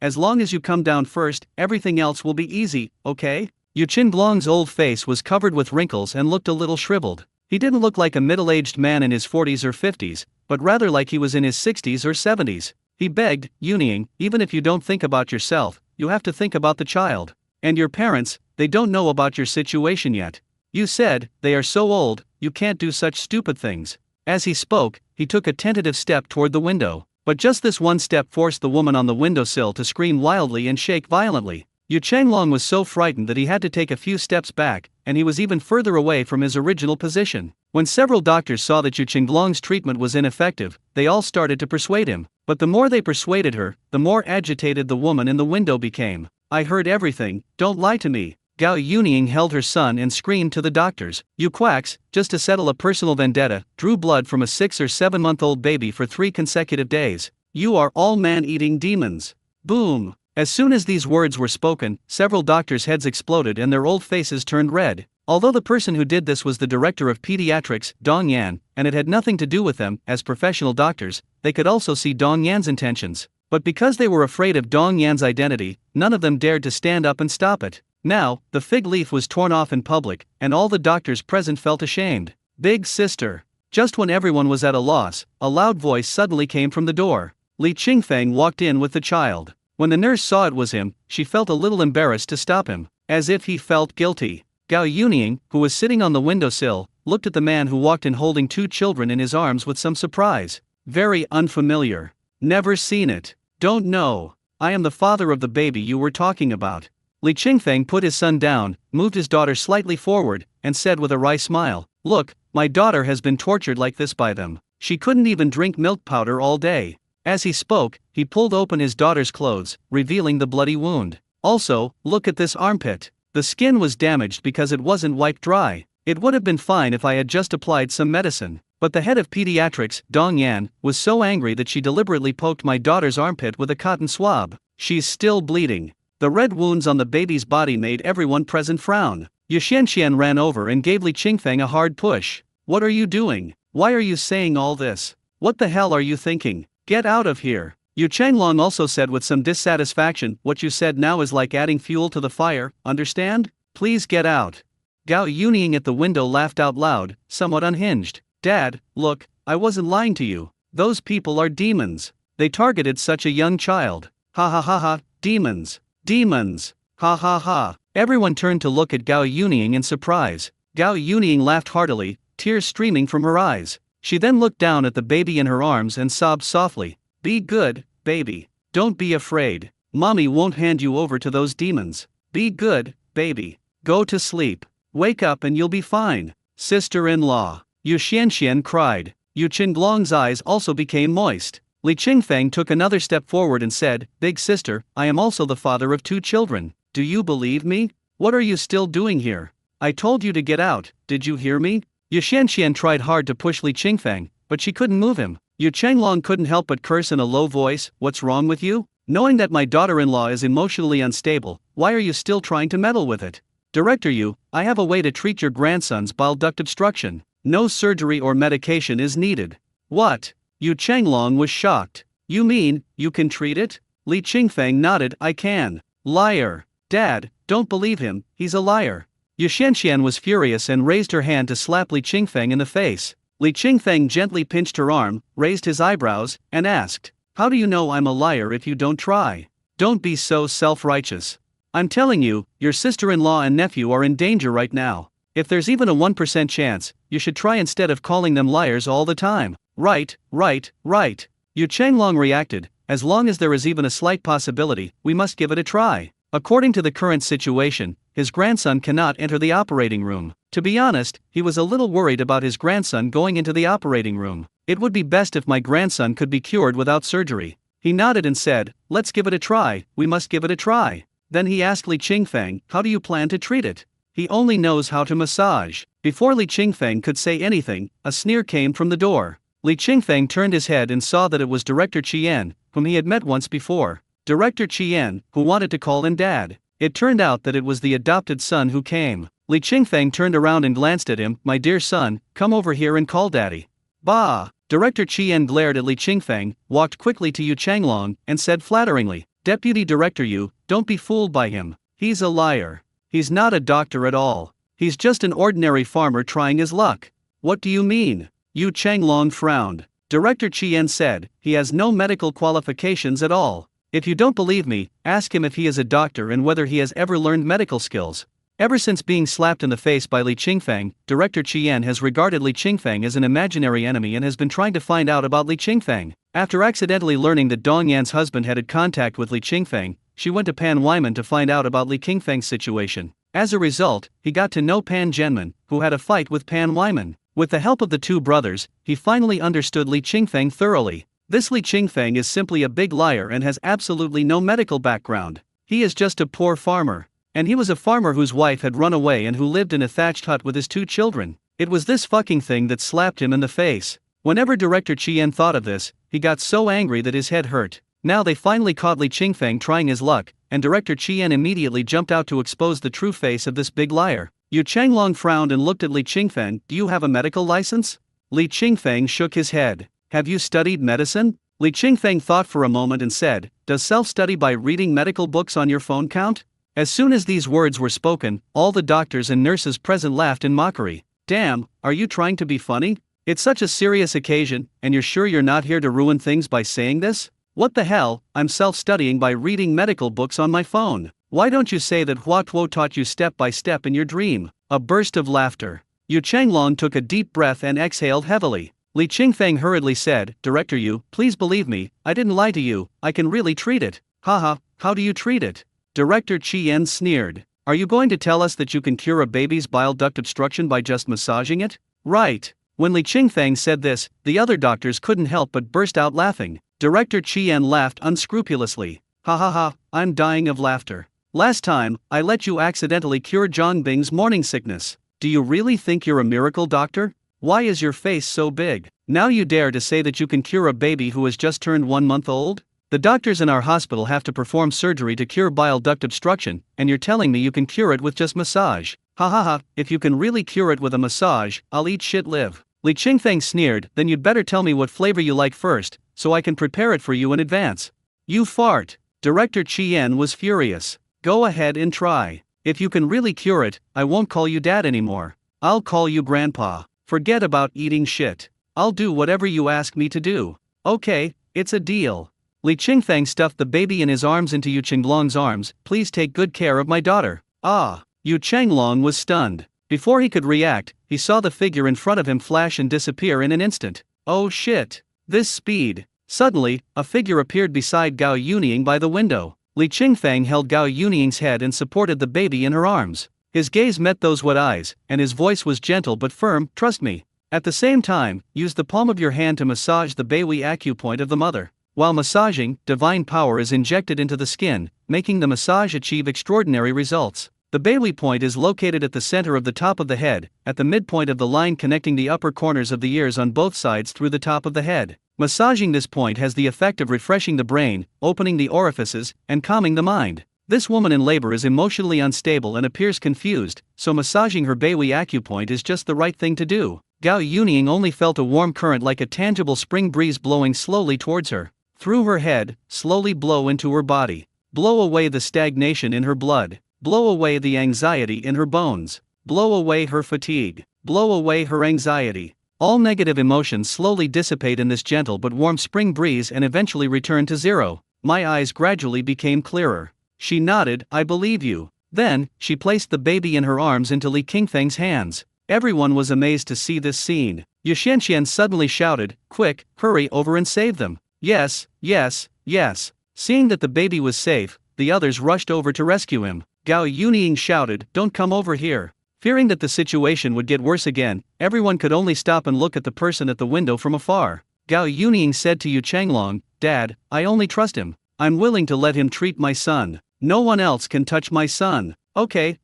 as long as you come down first, everything else will be easy, okay?" Yu Qinglong's old face was covered with wrinkles and looked a little shriveled. He didn't look like a middle-aged man in his 40s or 50s, but rather like he was in his 60s or 70s. He begged, "Yunying, even if you don't think about yourself, you have to think about the child. And your parents, they don't know about your situation yet. You said, they are so old, you can't do such stupid things." As he spoke, he took a tentative step toward the window. But just this one step forced the woman on the windowsill to scream wildly and shake violently. Yu Changlong was so frightened that he had to take a few steps back, and he was even further away from his original position. When several doctors saw that Yu Changlong's treatment was ineffective, they all started to persuade him. But the more they persuaded her, the more agitated the woman in the window became. "I heard everything, don't lie to me." Gao Yunying held her son and screamed to the doctors, "You quacks, just to settle a personal vendetta, drew blood from a 6 or 7-month-old baby for 3 consecutive days. You are all man-eating demons." Boom! As soon as these words were spoken, several doctors' heads exploded and their old faces turned red. Although the person who did this was the director of pediatrics, Dong Yan, and it had nothing to do with them, as professional doctors, they could also see Dong Yan's intentions. But because they were afraid of Dong Yan's identity, none of them dared to stand up and stop it. Now, the fig leaf was torn off in public, and all the doctors present felt ashamed. "Big sister." Just when everyone was at a loss, a loud voice suddenly came from the door. Li Qingfeng walked in with the child. When the nurse saw it was him, she felt a little embarrassed to stop him, as if he felt guilty. Gao Yunying, who was sitting on the windowsill, looked at the man who walked in holding 2 children in his arms with some surprise. "Very unfamiliar. Never seen it. Don't know. I am the father of the baby you were talking about." Li Qingfeng put his son down, moved his daughter slightly forward, and said with a wry smile, "Look, my daughter has been tortured like this by them. She couldn't even drink milk powder all day." As he spoke, he pulled open his daughter's clothes, revealing the bloody wound. "Also, look at this armpit. The skin was damaged because it wasn't wiped dry. It would have been fine if I had just applied some medicine." But the head of pediatrics, Dong Yan, was so angry that she deliberately poked my daughter's armpit with a cotton swab. "She's still bleeding." The red wounds on the baby's body made everyone present frown. Yu Xianxian ran over and gave Li Qingfeng a hard push. "What are you doing? Why are you saying all this? What the hell are you thinking? Get out of here. Yu Changlong also said with some dissatisfaction, what you said now is like adding fuel to the fire, understand? Please get out. Gao Yunying at the window laughed out loud, somewhat unhinged. Dad, look, I wasn't lying to you. Those people are demons. They targeted such a young child. Ha ha ha ha, demons. Demons. Ha ha ha. Everyone turned to look at Gao Yunying in surprise. Gao Yunying laughed heartily, tears streaming from her eyes. She then looked down at the baby in her arms and sobbed softly. Be good, baby. Don't be afraid. Mommy won't hand you over to those demons. Be good, baby. Go to sleep. Wake up and you'll be fine. Sister-in-law. Yu Xianxian cried. Yu Qinglong's eyes also became moist. Li Qingfeng took another step forward and said, Big sister, I am also the father of 2 children. Do you believe me? What are you still doing here? I told you to get out, did you hear me? Yu Xianxian tried hard to push Li Qingfeng, but she couldn't move him. Yu Changlong couldn't help but curse in a low voice, what's wrong with you? Knowing that my daughter-in-law is emotionally unstable, why are you still trying to meddle with it? Director Yu, I have a way to treat your grandson's bile duct obstruction. No surgery or medication is needed. What? Yu Changlong was shocked. You mean, you can treat it? Li Qingfeng nodded, I can. Liar. Dad, don't believe him, he's a liar. Yu Xianxian was furious and raised her hand to slap Li Qingfeng in the face. Li Qingfeng gently pinched her arm, raised his eyebrows, and asked, How do you know I'm a liar if you don't try? Don't be so self-righteous. I'm telling you, your sister-in-law and nephew are in danger right now. If there's even a 1% chance, you should try instead of calling them liars all the time. Right. Yu Changlong reacted, as long as there is even a slight possibility, we must give it a try. According to the current situation, his grandson cannot enter the operating room. To be honest, he was a little worried about his grandson going into the operating room. It would be best if my grandson could be cured without surgery. He nodded and said, Let's give it a try, we must give it a try. Then he asked Li Qingfeng, How do you plan to treat it? He only knows how to massage. Before Li Qingfeng could say anything, a sneer came from the door. Li Qingfeng turned his head and saw that it was Director Qian, whom he had met once before. Director Qian, who wanted to call him Dad. It turned out that it was the adopted son who came. Li Qingfeng turned around and glanced at him, My dear son, come over here and call Daddy. Bah! Director Qian glared at Li Qingfeng, walked quickly to Yu Changlong, and said flatteringly, Deputy Director Yu, don't be fooled by him. He's a liar. He's not a doctor at all. He's just an ordinary farmer trying his luck. What do you mean? Yu Changlong frowned. Director Qian said, He has no medical qualifications at all. If you don't believe me, ask him if he is a doctor and whether he has ever learned medical skills. Ever since being slapped in the face by Li Qingfeng, Director Qian has regarded Li Qingfeng as an imaginary enemy and has been trying to find out about Li Qingfeng. After accidentally learning that Dong Yan's husband had contact with Li Qingfeng, she went to Pan Wyman to find out about Li Qingfeng's situation. As a result, he got to know Pan Zhenman, who had a fight with Pan Wyman. With the help of the 2 brothers, he finally understood Li Qingfeng thoroughly. This Li Qingfeng is simply a big liar and has absolutely no medical background. He is just a poor farmer. And he was a farmer whose wife had run away and who lived in a thatched hut with his 2 children. It was this fucking thing that slapped him in the face. Whenever Director Qian thought of this, he got so angry that his head hurt. Now they finally caught Li Qingfeng trying his luck, and Director Qian immediately jumped out to expose the true face of this big liar. Yu Changlong frowned and looked at Li Qingfeng, Do you have a medical license? Li Qingfeng shook his head. Have you studied medicine? Li Qingfeng thought for a moment and said, Does self-study by reading medical books on your phone count? As soon as these words were spoken, all the doctors and nurses present laughed in mockery. Damn, are you trying to be funny? It's such a serious occasion, and you're sure you're not here to ruin things by saying this? What the hell, I'm self-studying by reading medical books on my phone. Why don't you say that Hua Tuo taught you step by step in your dream? A burst of laughter. Yu Changlong took a deep breath and exhaled heavily. Li Qingfeng hurriedly said, Director Yu, please believe me, I didn't lie to you, I can really treat it. Haha, how do you treat it? Director Qian sneered. Are you going to tell us that you can cure a baby's bile duct obstruction by just massaging it? Right. When Li Qingfeng said this, the other doctors couldn't help but burst out laughing. Director Qian laughed unscrupulously. Ha ha ha, I'm dying of laughter. Last time, I let you accidentally cure Zhongbing's morning sickness. Do you really think you're a miracle doctor? Why is your face so big? Now you dare to say that you can cure a baby who has just turned 1 month old? The doctors in our hospital have to perform surgery to cure bile duct obstruction, and you're telling me you can cure it with just massage. Ha ha ha, if you can really cure it with a massage, I'll eat shit live. Li Qingfeng sneered, then you'd better tell me what flavor you like first, so I can prepare it for you in advance. You fart. Director Chien was furious. Go ahead and try. If you can really cure it, I won't call you dad anymore. I'll call you grandpa. Forget about eating shit. I'll do whatever you ask me to do. Okay, it's a deal. Li Qingfeng stuffed the baby in his arms into Yu Chenglong's arms. Please take good care of my daughter. Ah. Yu Chenglong was stunned. Before he could react, he saw the figure in front of him flash and disappear in an instant. Oh shit. This speed. Suddenly, a figure appeared beside Gao Yunying by the window. Li Qingfeng held Gao Yunying's head and supported the baby in her arms. His gaze met those wet eyes, and his voice was gentle but firm. Trust me. At the same time, use the palm of your hand to massage the Beihui acupoint of the mother. While massaging, divine power is injected into the skin, making the massage achieve extraordinary results. The Beihui point is located at the center of the top of the head, at the midpoint of the line connecting the upper corners of the ears on both sides through the top of the head. Massaging this point has the effect of refreshing the brain, opening the orifices, and calming the mind. This woman in labor is emotionally unstable and appears confused, so massaging her Beihui acupoint is just the right thing to do. Gao Yunying only felt a warm current like a tangible spring breeze blowing slowly towards her. Through her head, slowly blow into her body. Blow away the stagnation in her blood. Blow away the anxiety in her bones. Blow away her fatigue. Blow away her anxiety. All negative emotions slowly dissipate in this gentle but warm spring breeze and eventually return to zero. My eyes gradually became clearer. She nodded, I believe you. Then, she placed the baby in her arms into Li Qingfeng's hands. Everyone was amazed to see this scene. Yu Xianxian suddenly shouted, quick, hurry over and save them. Yes, yes, yes. Seeing that the baby was safe, the others rushed over to rescue him. Gao Yunying shouted, don't come over here. Fearing that the situation would get worse again, everyone could only stop and look at the person at the window from afar. Gao Yunying said to Yu Chenglong, Dad, I only trust him. I'm willing to let him treat my son. No one else can touch my son. Okay,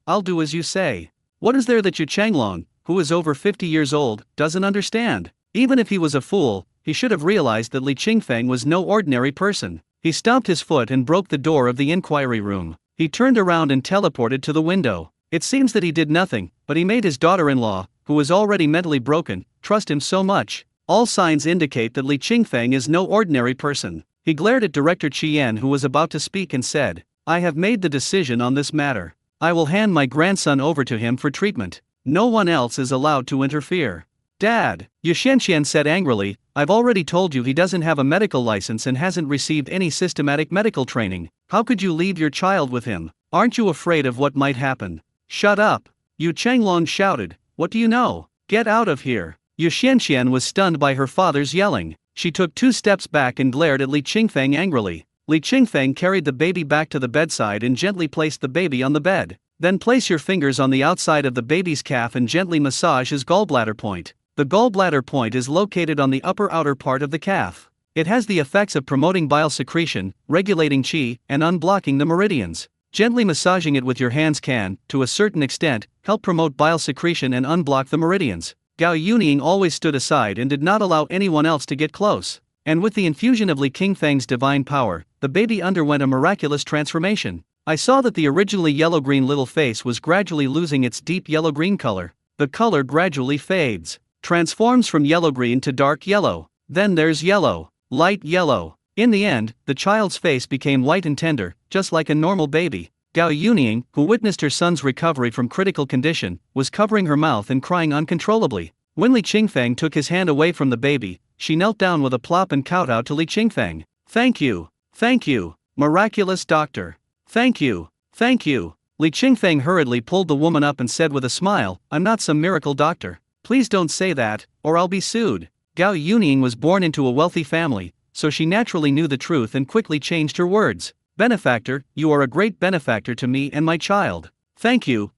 I'll do as you say. What is there that Yu Chenglong, who is over 50 years old, doesn't understand? Even if he was a fool, he should have realized that Li Qingfeng was no ordinary person. He stomped his foot and broke the door of the inquiry room. He turned around and teleported to the window. It seems that he did nothing, but he made his daughter-in-law, who was already mentally broken, trust him so much. All signs indicate that Li Qingfeng is no ordinary person. He glared at Director Chien, who was about to speak, and said, I have made the decision on this matter. I will hand my grandson over to him for treatment. No one else is allowed to interfere. Dad, Yu Xianxian said angrily, I've already told you he doesn't have a medical license and hasn't received any systematic medical training. How could you leave your child with him? Aren't you afraid of what might happen? Shut up. Yu Chenglong shouted, what do you know? Get out of here. Yu Xianxian was stunned by her father's yelling. She took 2 steps back and glared at Li Qingfeng angrily. Li Qingfeng carried the baby back to the bedside and gently placed the baby on the bed. Then place your fingers on the outside of the baby's calf and gently massage his gallbladder point. The gallbladder point is located on the upper outer part of the calf. It has the effects of promoting bile secretion, regulating qi, and unblocking the meridians. Gently massaging it with your hands can, to a certain extent, help promote bile secretion and unblock the meridians. Gao Yunying always stood aside and did not allow anyone else to get close. And with the infusion of Li Qingfeng's divine power, the baby underwent a miraculous transformation. I saw that the originally yellow-green little face was gradually losing its deep yellow-green color. The color gradually fades, transforms from yellow-green to dark yellow. Then there's yellow, light yellow. In the end, the child's face became white and tender, just like a normal baby. Gao Yunying, who witnessed her son's recovery from critical condition, was covering her mouth and crying uncontrollably. When Li Qingfeng took his hand away from the baby, she knelt down with a plop and kowtowed to Li Qingfeng. Thank you, miraculous doctor. Thank you. Li Qingfeng hurriedly pulled the woman up and said with a smile, I'm not some miracle doctor. Please don't say that, or I'll be sued. Gao Yunying was born into a wealthy family, so she naturally knew the truth and quickly changed her words. Benefactor, you are a great benefactor to me and my child. Thank you,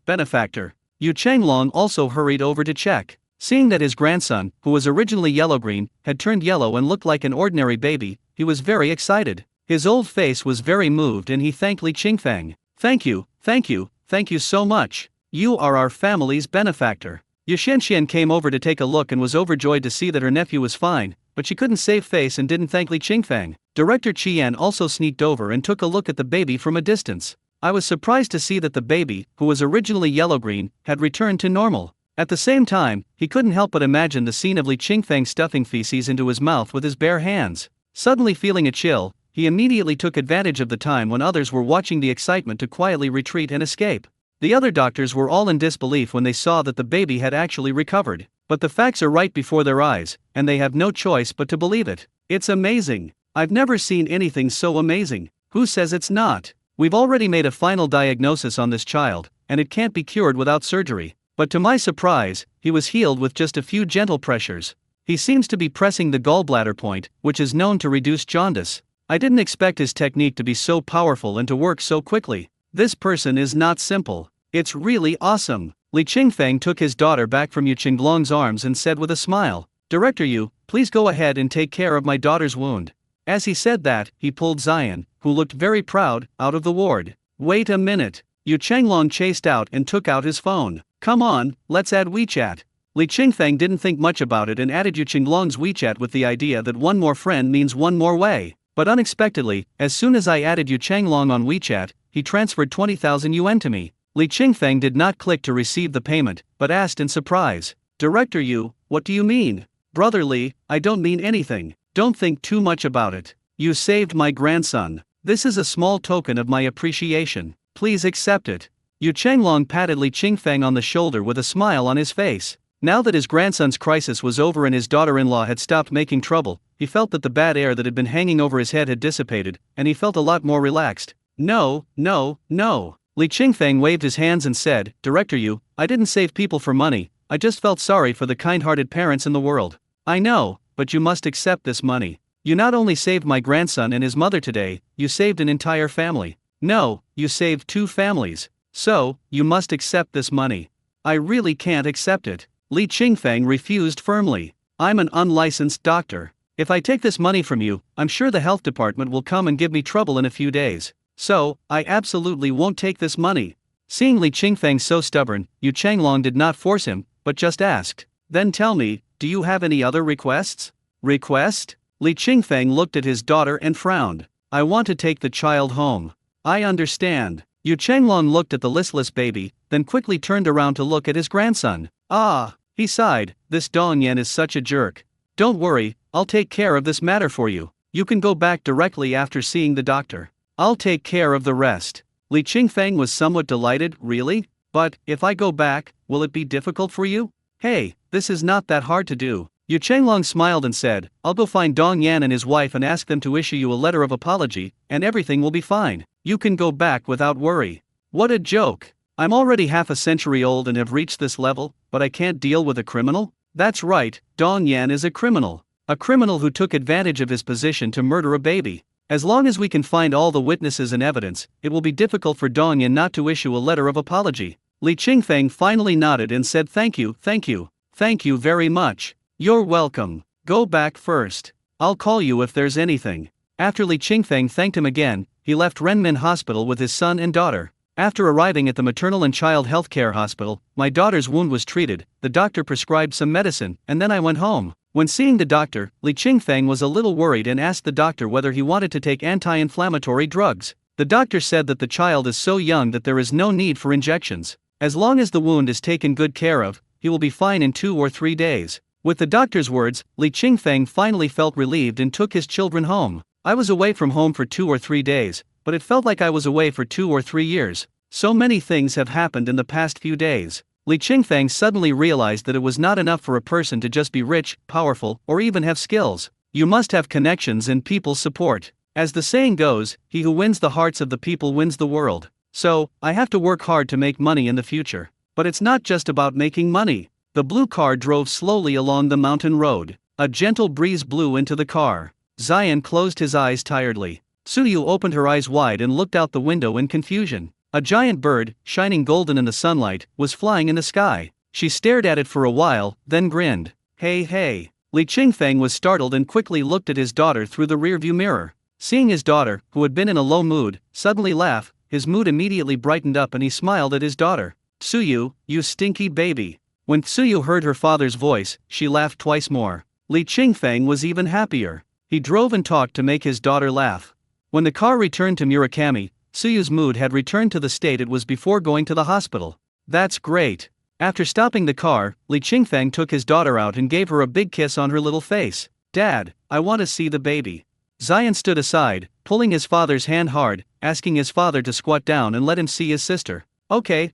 benefactor. Yu Chenglong also hurried over to check. Seeing that his grandson, who was originally yellow-green, had turned yellow and looked like an ordinary baby, he was very excited. His old face was very moved and he thanked Li Qingfeng. Thank you so much. You are our family's benefactor. Yu Xianxian came over to take a look and was overjoyed to see that her nephew was fine, but she couldn't save face and didn't thank Li Qingfeng. Director Qian also sneaked over and took a look at the baby from a distance. I was surprised to see that the baby, who was originally yellow-green, had returned to normal. At the same time, he couldn't help but imagine the scene of Li Qingfeng stuffing feces into his mouth with his bare hands. Suddenly feeling a chill, he immediately took advantage of the time when others were watching the excitement to quietly retreat and escape. The other doctors were all in disbelief when they saw that the baby had actually recovered. But the facts are right before their eyes, and they have no choice but to believe it. It's amazing. I've never seen anything so amazing. Who says it's not? We've already made a final diagnosis on this child, and it can't be cured without surgery. But to my surprise, he was healed with just a few gentle pressures. He seems to be pressing the gallbladder point, which is known to reduce jaundice. I didn't expect his technique to be so powerful and to work so quickly. This person is not simple. It's really awesome. Li Qingfeng took his daughter back from Yu Qinglong's arms and said with a smile, "Director Yu, please go ahead and take care of my daughter's wound." As he said that, he pulled Zion, who looked very proud, out of the ward. Wait a minute. Yu Qinglong chased out and took out his phone. Come on, let's add WeChat. Li Qingfeng didn't think much about it and added Yu Qinglong's WeChat with the idea that one more friend means one more way. But unexpectedly, as soon as I added Yu Qinglong on WeChat, he transferred 20,000 yuan to me. Li Qingfeng did not click to receive the payment, but asked in surprise, "Director Yu, what do you mean?" "Brother Li, I don't mean anything. Don't think too much about it. You saved my grandson. This is a small token of my appreciation. Please accept it." Yu Qinglong patted Li Qingfeng on the shoulder with a smile on his face. Now that his grandson's crisis was over and his daughter-in-law had stopped making trouble, he felt that the bad air that had been hanging over his head had dissipated, and he felt a lot more relaxed. No. Li Qingfeng waved his hands and said, "Director Yu, I didn't save people for money, I just felt sorry for the kind-hearted parents in the world." "I know, but you must accept this money. You not only saved my grandson and his mother today, you saved an entire family. No, you saved 2 families. So, you must accept this money." "I really can't accept it." Li Qingfeng refused firmly. "I'm an unlicensed doctor. If I take this money from you, I'm sure the health department will come and give me trouble in a few days. So, I absolutely won't take this money." Seeing Li Qingfeng so stubborn, Yu Qinglong did not force him, but just asked, "Then tell me, do you have any other requests?" "Request?" Li Qingfeng looked at his daughter and frowned. "I want to take the child home." "I understand." Yu Qinglong looked at the listless baby, then quickly turned around to look at his grandson. "Ah," he sighed, "this Dong Yan is such a jerk. Don't worry, I'll take care of this matter for you. You can go back directly after seeing the doctor. I'll take care of the rest." Li Qingfeng was somewhat delighted. "Really? But, if I go back, will it be difficult for you?" "Hey, this is not that hard to do." Yu Qinglong smiled and said, "I'll go find Dong Yan and his wife and ask them to issue you a letter of apology, and everything will be fine. You can go back without worry." What a joke. I'm already half a century old and have reached this level, but I can't deal with a criminal? That's right, Dong Yan is a criminal. A criminal who took advantage of his position to murder a baby. As long as we can find all the witnesses and evidence, it will be difficult for Dong Yan not to issue a letter of apology. Li Qingfeng finally nodded and said, Thank you very much. You're welcome. Go back first. I'll call you if there's anything." After Li Qingfeng thanked him again, he left Renmin Hospital with his son and daughter. After arriving at the maternal and child health care hospital, my daughter's wound was treated, the doctor prescribed some medicine, and then I went home. When seeing the doctor, Li Qingfeng was a little worried and asked the doctor whether he wanted to take anti-inflammatory drugs. The doctor said that the child is so young that there is no need for injections. As long as the wound is taken good care of, he will be fine in 2 or 3 days. With the doctor's words, Li Qingfeng finally felt relieved and took his children home. I was away from home for 2 or 3 days, but it felt like I was away for 2 or 3 years. So many things have happened in the past few days. Li Qingfeng suddenly realized that it was not enough for a person to just be rich, powerful, or even have skills. You must have connections and people's support. As the saying goes, he who wins the hearts of the people wins the world. So, I have to work hard to make money in the future. But it's not just about making money. The blue car drove slowly along the mountain road. A gentle breeze blew into the car. Zion closed his eyes tiredly. Suyu opened her eyes wide and looked out the window in confusion. A giant bird, shining golden in the sunlight, was flying in the sky. She stared at it for a while, then grinned. Hey. Li Qingfeng was startled and quickly looked at his daughter through the rearview mirror. Seeing his daughter, who had been in a low mood, suddenly laugh, his mood immediately brightened up and he smiled at his daughter. Suyu, you stinky baby. When Suyu heard her father's voice, she laughed twice more. Li Qingfeng was even happier. He drove and talked to make his daughter laugh. When the car returned to Murakami, Suyu's mood had returned to the state it was before going to the hospital. That's great. After stopping the car, Li Qingfeng took his daughter out and gave her a big kiss on her little face. "Dad, I want to see the baby." Zion stood aside, pulling his father's hand hard, asking his father to squat down and let him see his sister. Okay,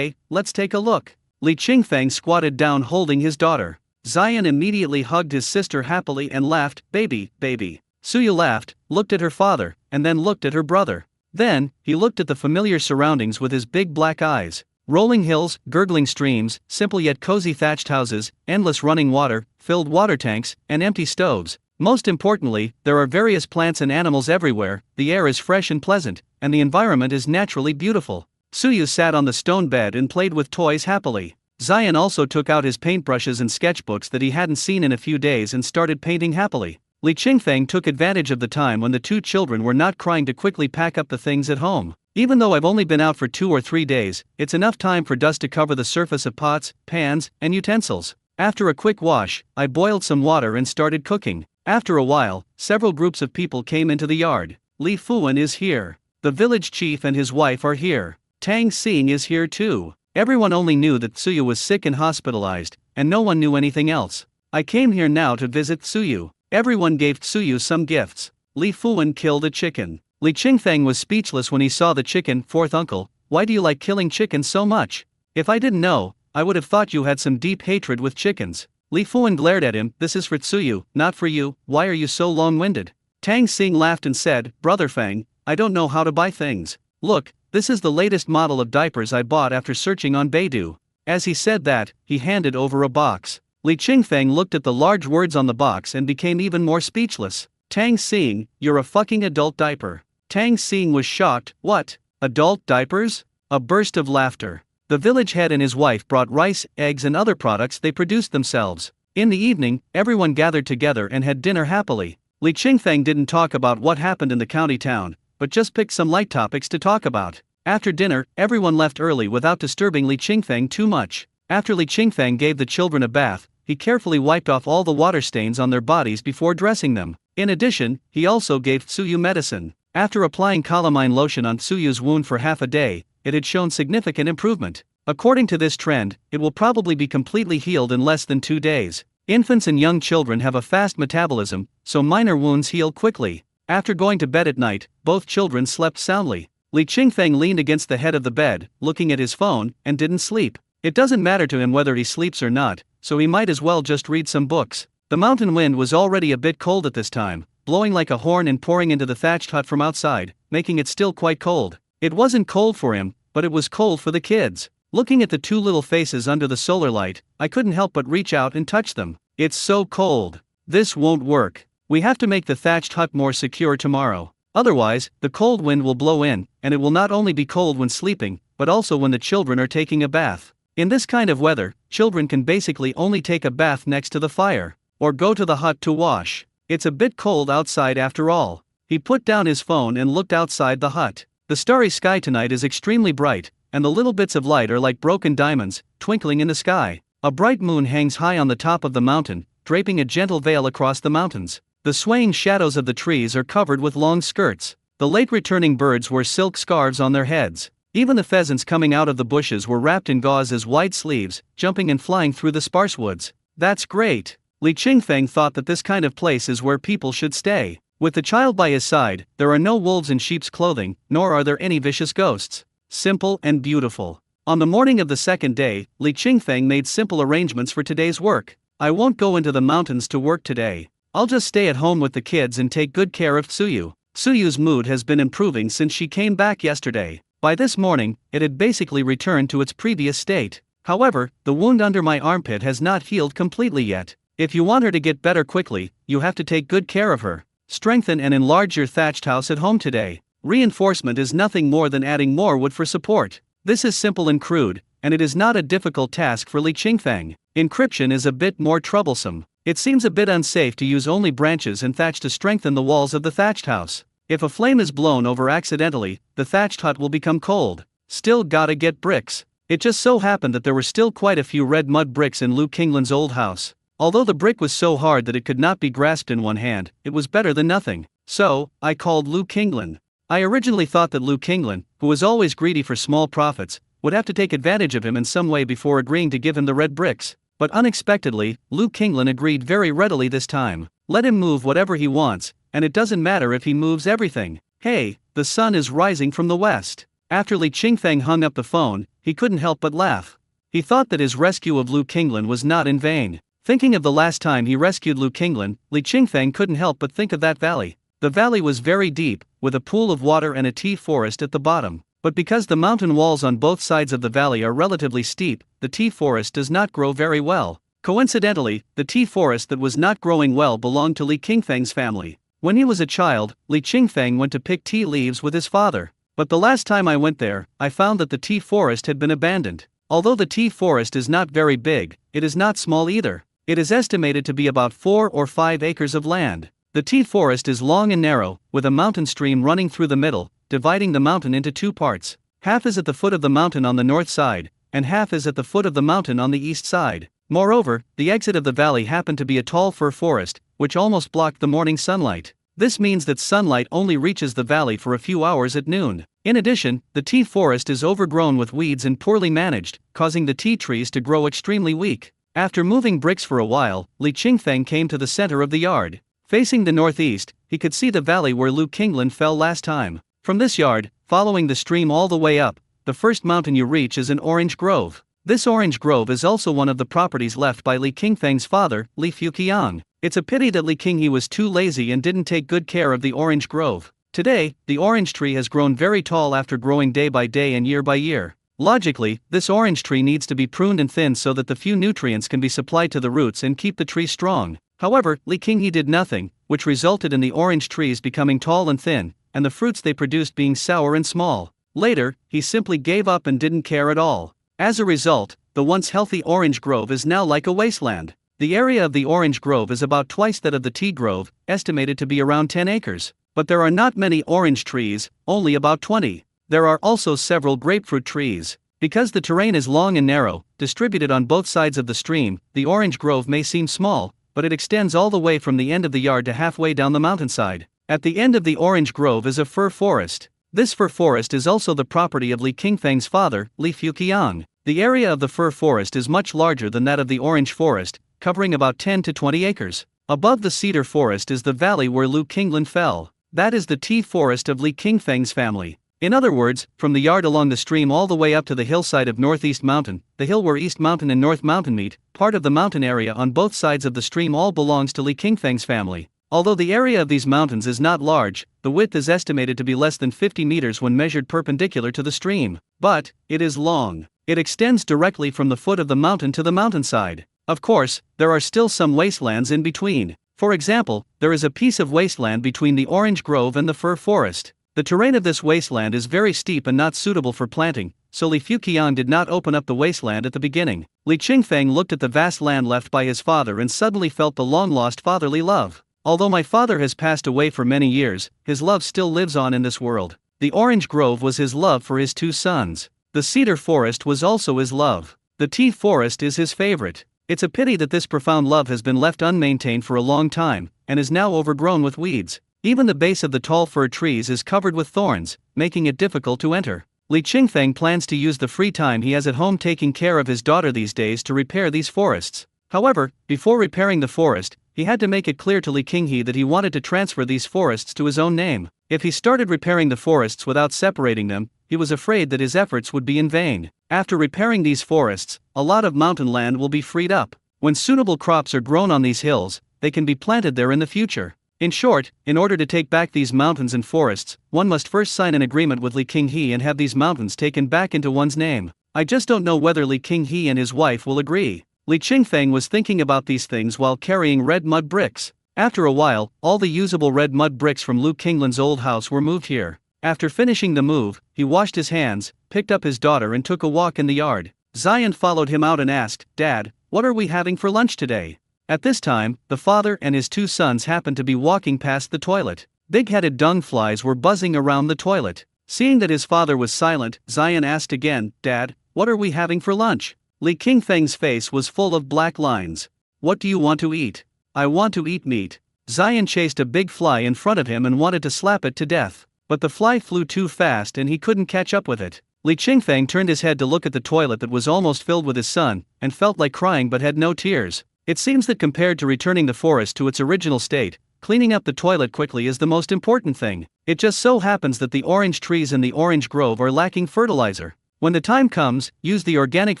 let's take a look." Li Qingfeng squatted down holding his daughter. Zion immediately hugged his sister happily and laughed, "Baby, baby." Suyu laughed, looked at her father, and then looked at her brother. Then, he looked at the familiar surroundings with his big black eyes. Rolling hills, gurgling streams, simple yet cozy thatched houses, endless running water, filled water tanks, and empty stoves. Most importantly, there are various plants and animals everywhere, the air is fresh and pleasant, and the environment is naturally beautiful. Suyu sat on the stone bed and played with toys happily. Zion also took out his paintbrushes and sketchbooks that he hadn't seen in a few days and started painting happily. Li Qingfeng took advantage of the time when the two children were not crying to quickly pack up the things at home. "Even though I've only been out for 2 or 3 days, it's enough time for dust to cover the surface of pots, pans, and utensils. After a quick wash, I boiled some water and started cooking." After a while, several groups of people came into the yard. "Li Fuan is here. The village chief and his wife are here. Tang Xing is here too." Everyone only knew that Tsuyu was sick and hospitalized, and no one knew anything else. "I came here now to visit Tsuyu." Everyone gave Tsuyu some gifts. Li Fuan killed a chicken. Li Qingfeng was speechless when he saw the chicken. "Fourth uncle, why do you like killing chickens so much? If I didn't know, I would have thought you had some deep hatred with chickens." Li Fuan glared at him. "This is for Tsuyu, not for you. Why are you so long-winded?" Tang Xing laughed and said, "Brother Feng, I don't know how to buy things. Look, this is the latest model of diapers I bought after searching on Baidu." As he said that, he handed over a box. Li Qingfeng looked at the large words on the box and became even more speechless. "Tang Xing, you're a fucking adult diaper." Tang Xing was shocked. "What? Adult diapers?" A burst of laughter. The village head and his wife brought rice, eggs and other products they produced themselves. In the evening, everyone gathered together and had dinner happily. Li Qingfeng didn't talk about what happened in the county town, but just picked some light topics to talk about. After dinner, everyone left early without disturbing Li Qingfeng too much. After Li Qingfeng gave the children a bath, he carefully wiped off all the water stains on their bodies before dressing them. In addition, he also gave Tsuyu medicine. After applying calamine lotion on Tsuyu's wound for half a day, it had shown significant improvement. According to this trend, it will probably be completely healed in less than 2 days. Infants and young children have a fast metabolism, so minor wounds heal quickly. After going to bed at night, both children slept soundly. Li Qingfeng leaned against the head of the bed, looking at his phone, and didn't sleep. It doesn't matter to him whether he sleeps or not, so he might as well just read some books. The mountain wind was already a bit cold at this time, blowing like a horn and pouring into the thatched hut from outside, making it still quite cold. It wasn't cold for him, but it was cold for the kids. Looking at the two little faces under the solar light, I couldn't help but reach out and touch them. "It's so cold. This won't work. We have to make the thatched hut more secure tomorrow. Otherwise, the cold wind will blow in, and it will not only be cold when sleeping, but also when the children are taking a bath. In this kind of weather, children can basically only take a bath next to the fire, or go to the hut to wash. It's a bit cold outside after all." He put down his phone and looked outside the hut. The starry sky tonight is extremely bright, and the little bits of light are like broken diamonds, twinkling in the sky. A bright moon hangs high on the top of the mountain, draping a gentle veil across the mountains. The swaying shadows of the trees are covered with long skirts. The late returning birds wear silk scarves on their heads. Even the pheasants coming out of the bushes were wrapped in gauze as wide sleeves, jumping and flying through the sparse woods. "That's great." Li Qingfeng thought that this kind of place is where people should stay. With the child by his side, there are no wolves in sheep's clothing, nor are there any vicious ghosts. Simple and beautiful. On the morning of the second day, Li Qingfeng made simple arrangements for today's work. "I won't go into the mountains to work today. I'll just stay at home with the kids and take good care of Tsuyu." Tsuyu's mood has been improving since she came back yesterday. By this morning, it had basically returned to its previous state. However, the wound under my armpit has not healed completely yet. If you want her to get better quickly, you have to take good care of her. Strengthen and enlarge your thatched house at home today. Reinforcement is nothing more than adding more wood for support. This is simple and crude, and it is not a difficult task for Li Qingfeng. Encryption is a bit more troublesome. It seems a bit unsafe to use only branches and thatch to strengthen the walls of the thatched house. If a flame is blown over accidentally, the thatched hut will become cold. Still gotta get bricks. It just so happened that there were still quite a few red mud bricks in Lu Qinglin's old house. Although the brick was so hard that it could not be grasped in one hand, it was better than nothing. So, I called Lu Qinglin. I originally thought that Lu Qinglin, who was always greedy for small profits, would have to take advantage of him in some way before agreeing to give him the red bricks. But unexpectedly, Lu Qinglan agreed very readily this time. Let him move whatever he wants, and it doesn't matter if he moves everything. Hey, the sun is rising from the west. After Li Qingfeng hung up the phone, he couldn't help but laugh. He thought that his rescue of Lu Qinglan was not in vain. Thinking of the last time he rescued Lu Qinglan, Li Qingfeng couldn't help but think of that valley. The valley was very deep, with a pool of water and a tea forest at the bottom. But because the mountain walls on both sides of the valley are relatively steep, the tea forest does not grow very well. Coincidentally, the tea forest that was not growing well belonged to Li Qingfeng's family. When he was a child, Li Qingfeng went to pick tea leaves with his father. But the last time I went there, I found that the tea forest had been abandoned. Although the tea forest is not very big, it is not small either. It is estimated to be about 4 or 5 acres of land. The tea forest is long and narrow, with a mountain stream running through the middle, dividing the mountain into 2 parts. Half is at the foot of the mountain on the north side, and half is at the foot of the mountain on the east side. Moreover, the exit of the valley happened to be a tall fir forest, which almost blocked the morning sunlight. This means that sunlight only reaches the valley for a few hours at noon. In addition, the tea forest is overgrown with weeds and poorly managed, causing the tea trees to grow extremely weak. After moving bricks for a while, Li Qingfeng came to the center of the yard. Facing the northeast, he could see the valley where Lu Qinglan fell last time. From this yard, following the stream all the way up, the first mountain you reach is an orange grove. This orange grove is also one of the properties left by Li Qingfeng's father, Li Fuqiang. It's a pity that Li Qinghe was too lazy and didn't take good care of the orange grove. Today, the orange tree has grown very tall after growing day by day and year by year. Logically, this orange tree needs to be pruned and thinned so that the few nutrients can be supplied to the roots and keep the tree strong. However, Li Qinghe did nothing, which resulted in the orange trees becoming tall and thin, and the fruits they produced being sour and small. Later, he simply gave up and didn't care at all. As a result, the once healthy orange grove is now like a wasteland. The area of the orange grove is about twice that of the tea grove, estimated to be around 10 acres. But there are not many orange trees, only about 20. There are also several grapefruit trees. Because the terrain is long and narrow, distributed on both sides of the stream, the orange grove may seem small, but it extends all the way from the end of the yard to halfway down the mountainside. At the end of the orange grove is a fir forest. This fir forest is also the property of Li Qingfeng's father, Li Fuqiang. The area of the fir forest is much larger than that of the orange forest, covering about 10 to 20 acres. Above the cedar forest is the valley where Lu Qinglan fell. That is the tea forest of Li Qingfeng's family. In other words, from the yard along the stream all the way up to the hillside of Northeast Mountain, the hill where East Mountain and North Mountain meet, part of the mountain area on both sides of the stream all belongs to Li Qingfeng's family. Although the area of these mountains is not large, the width is estimated to be less than 50 meters when measured perpendicular to the stream. But it is long. It extends directly from the foot of the mountain to the mountainside. Of course, there are still some wastelands in between. For example, there is a piece of wasteland between the orange grove and the fir forest. The terrain of this wasteland is very steep and not suitable for planting, so Li Fuqiang did not open up the wasteland at the beginning. Li Qingfeng looked at the vast land left by his father and suddenly felt the long-lost fatherly love. Although my father has passed away for many years, his love still lives on in this world. The orange grove was his love for his 2 sons. The cedar forest was also his love. The tea forest is his favorite. It's a pity that this profound love has been left unmaintained for a long time, and is now overgrown with weeds. Even the base of the tall fir trees is covered with thorns, making it difficult to enter. Li Qingfeng plans to use the free time he has at home taking care of his daughter these days to repair these forests. However, before repairing the forest, he had to make it clear to Li Qinghe that he wanted to transfer these forests to his own name. If he started repairing the forests without separating them, he was afraid that his efforts would be in vain. After repairing these forests, a lot of mountain land will be freed up. When suitable crops are grown on these hills, they can be planted there in the future. In short, in order to take back these mountains and forests, one must first sign an agreement with Li Qinghe and have these mountains taken back into one's name. I just don't know whether Li Qinghe and his wife will agree. Li Qingfeng was thinking about these things while carrying red mud bricks. After a while, all the usable red mud bricks from Lu Qinglan's old house were moved here. After finishing the move, he washed his hands, picked up his daughter and took a walk in the yard. Zion followed him out and asked, "Dad, what are we having for lunch today?" At this time, the father and his 2 sons happened to be walking past the toilet. Big-headed dung flies were buzzing around the toilet. Seeing that his father was silent, Zion asked again, "Dad, what are we having for lunch?" Li Qingfeng's face was full of black lines. "What do you want to eat?" "I want to eat meat." Zion chased a big fly in front of him and wanted to slap it to death. But the fly flew too fast and he couldn't catch up with it. Li Qingfeng turned his head to look at the toilet that was almost filled with his son, and felt like crying but had no tears. It seems that compared to returning the forest to its original state, cleaning up the toilet quickly is the most important thing. It just so happens that the orange trees in the orange grove are lacking fertilizer. When the time comes, use the organic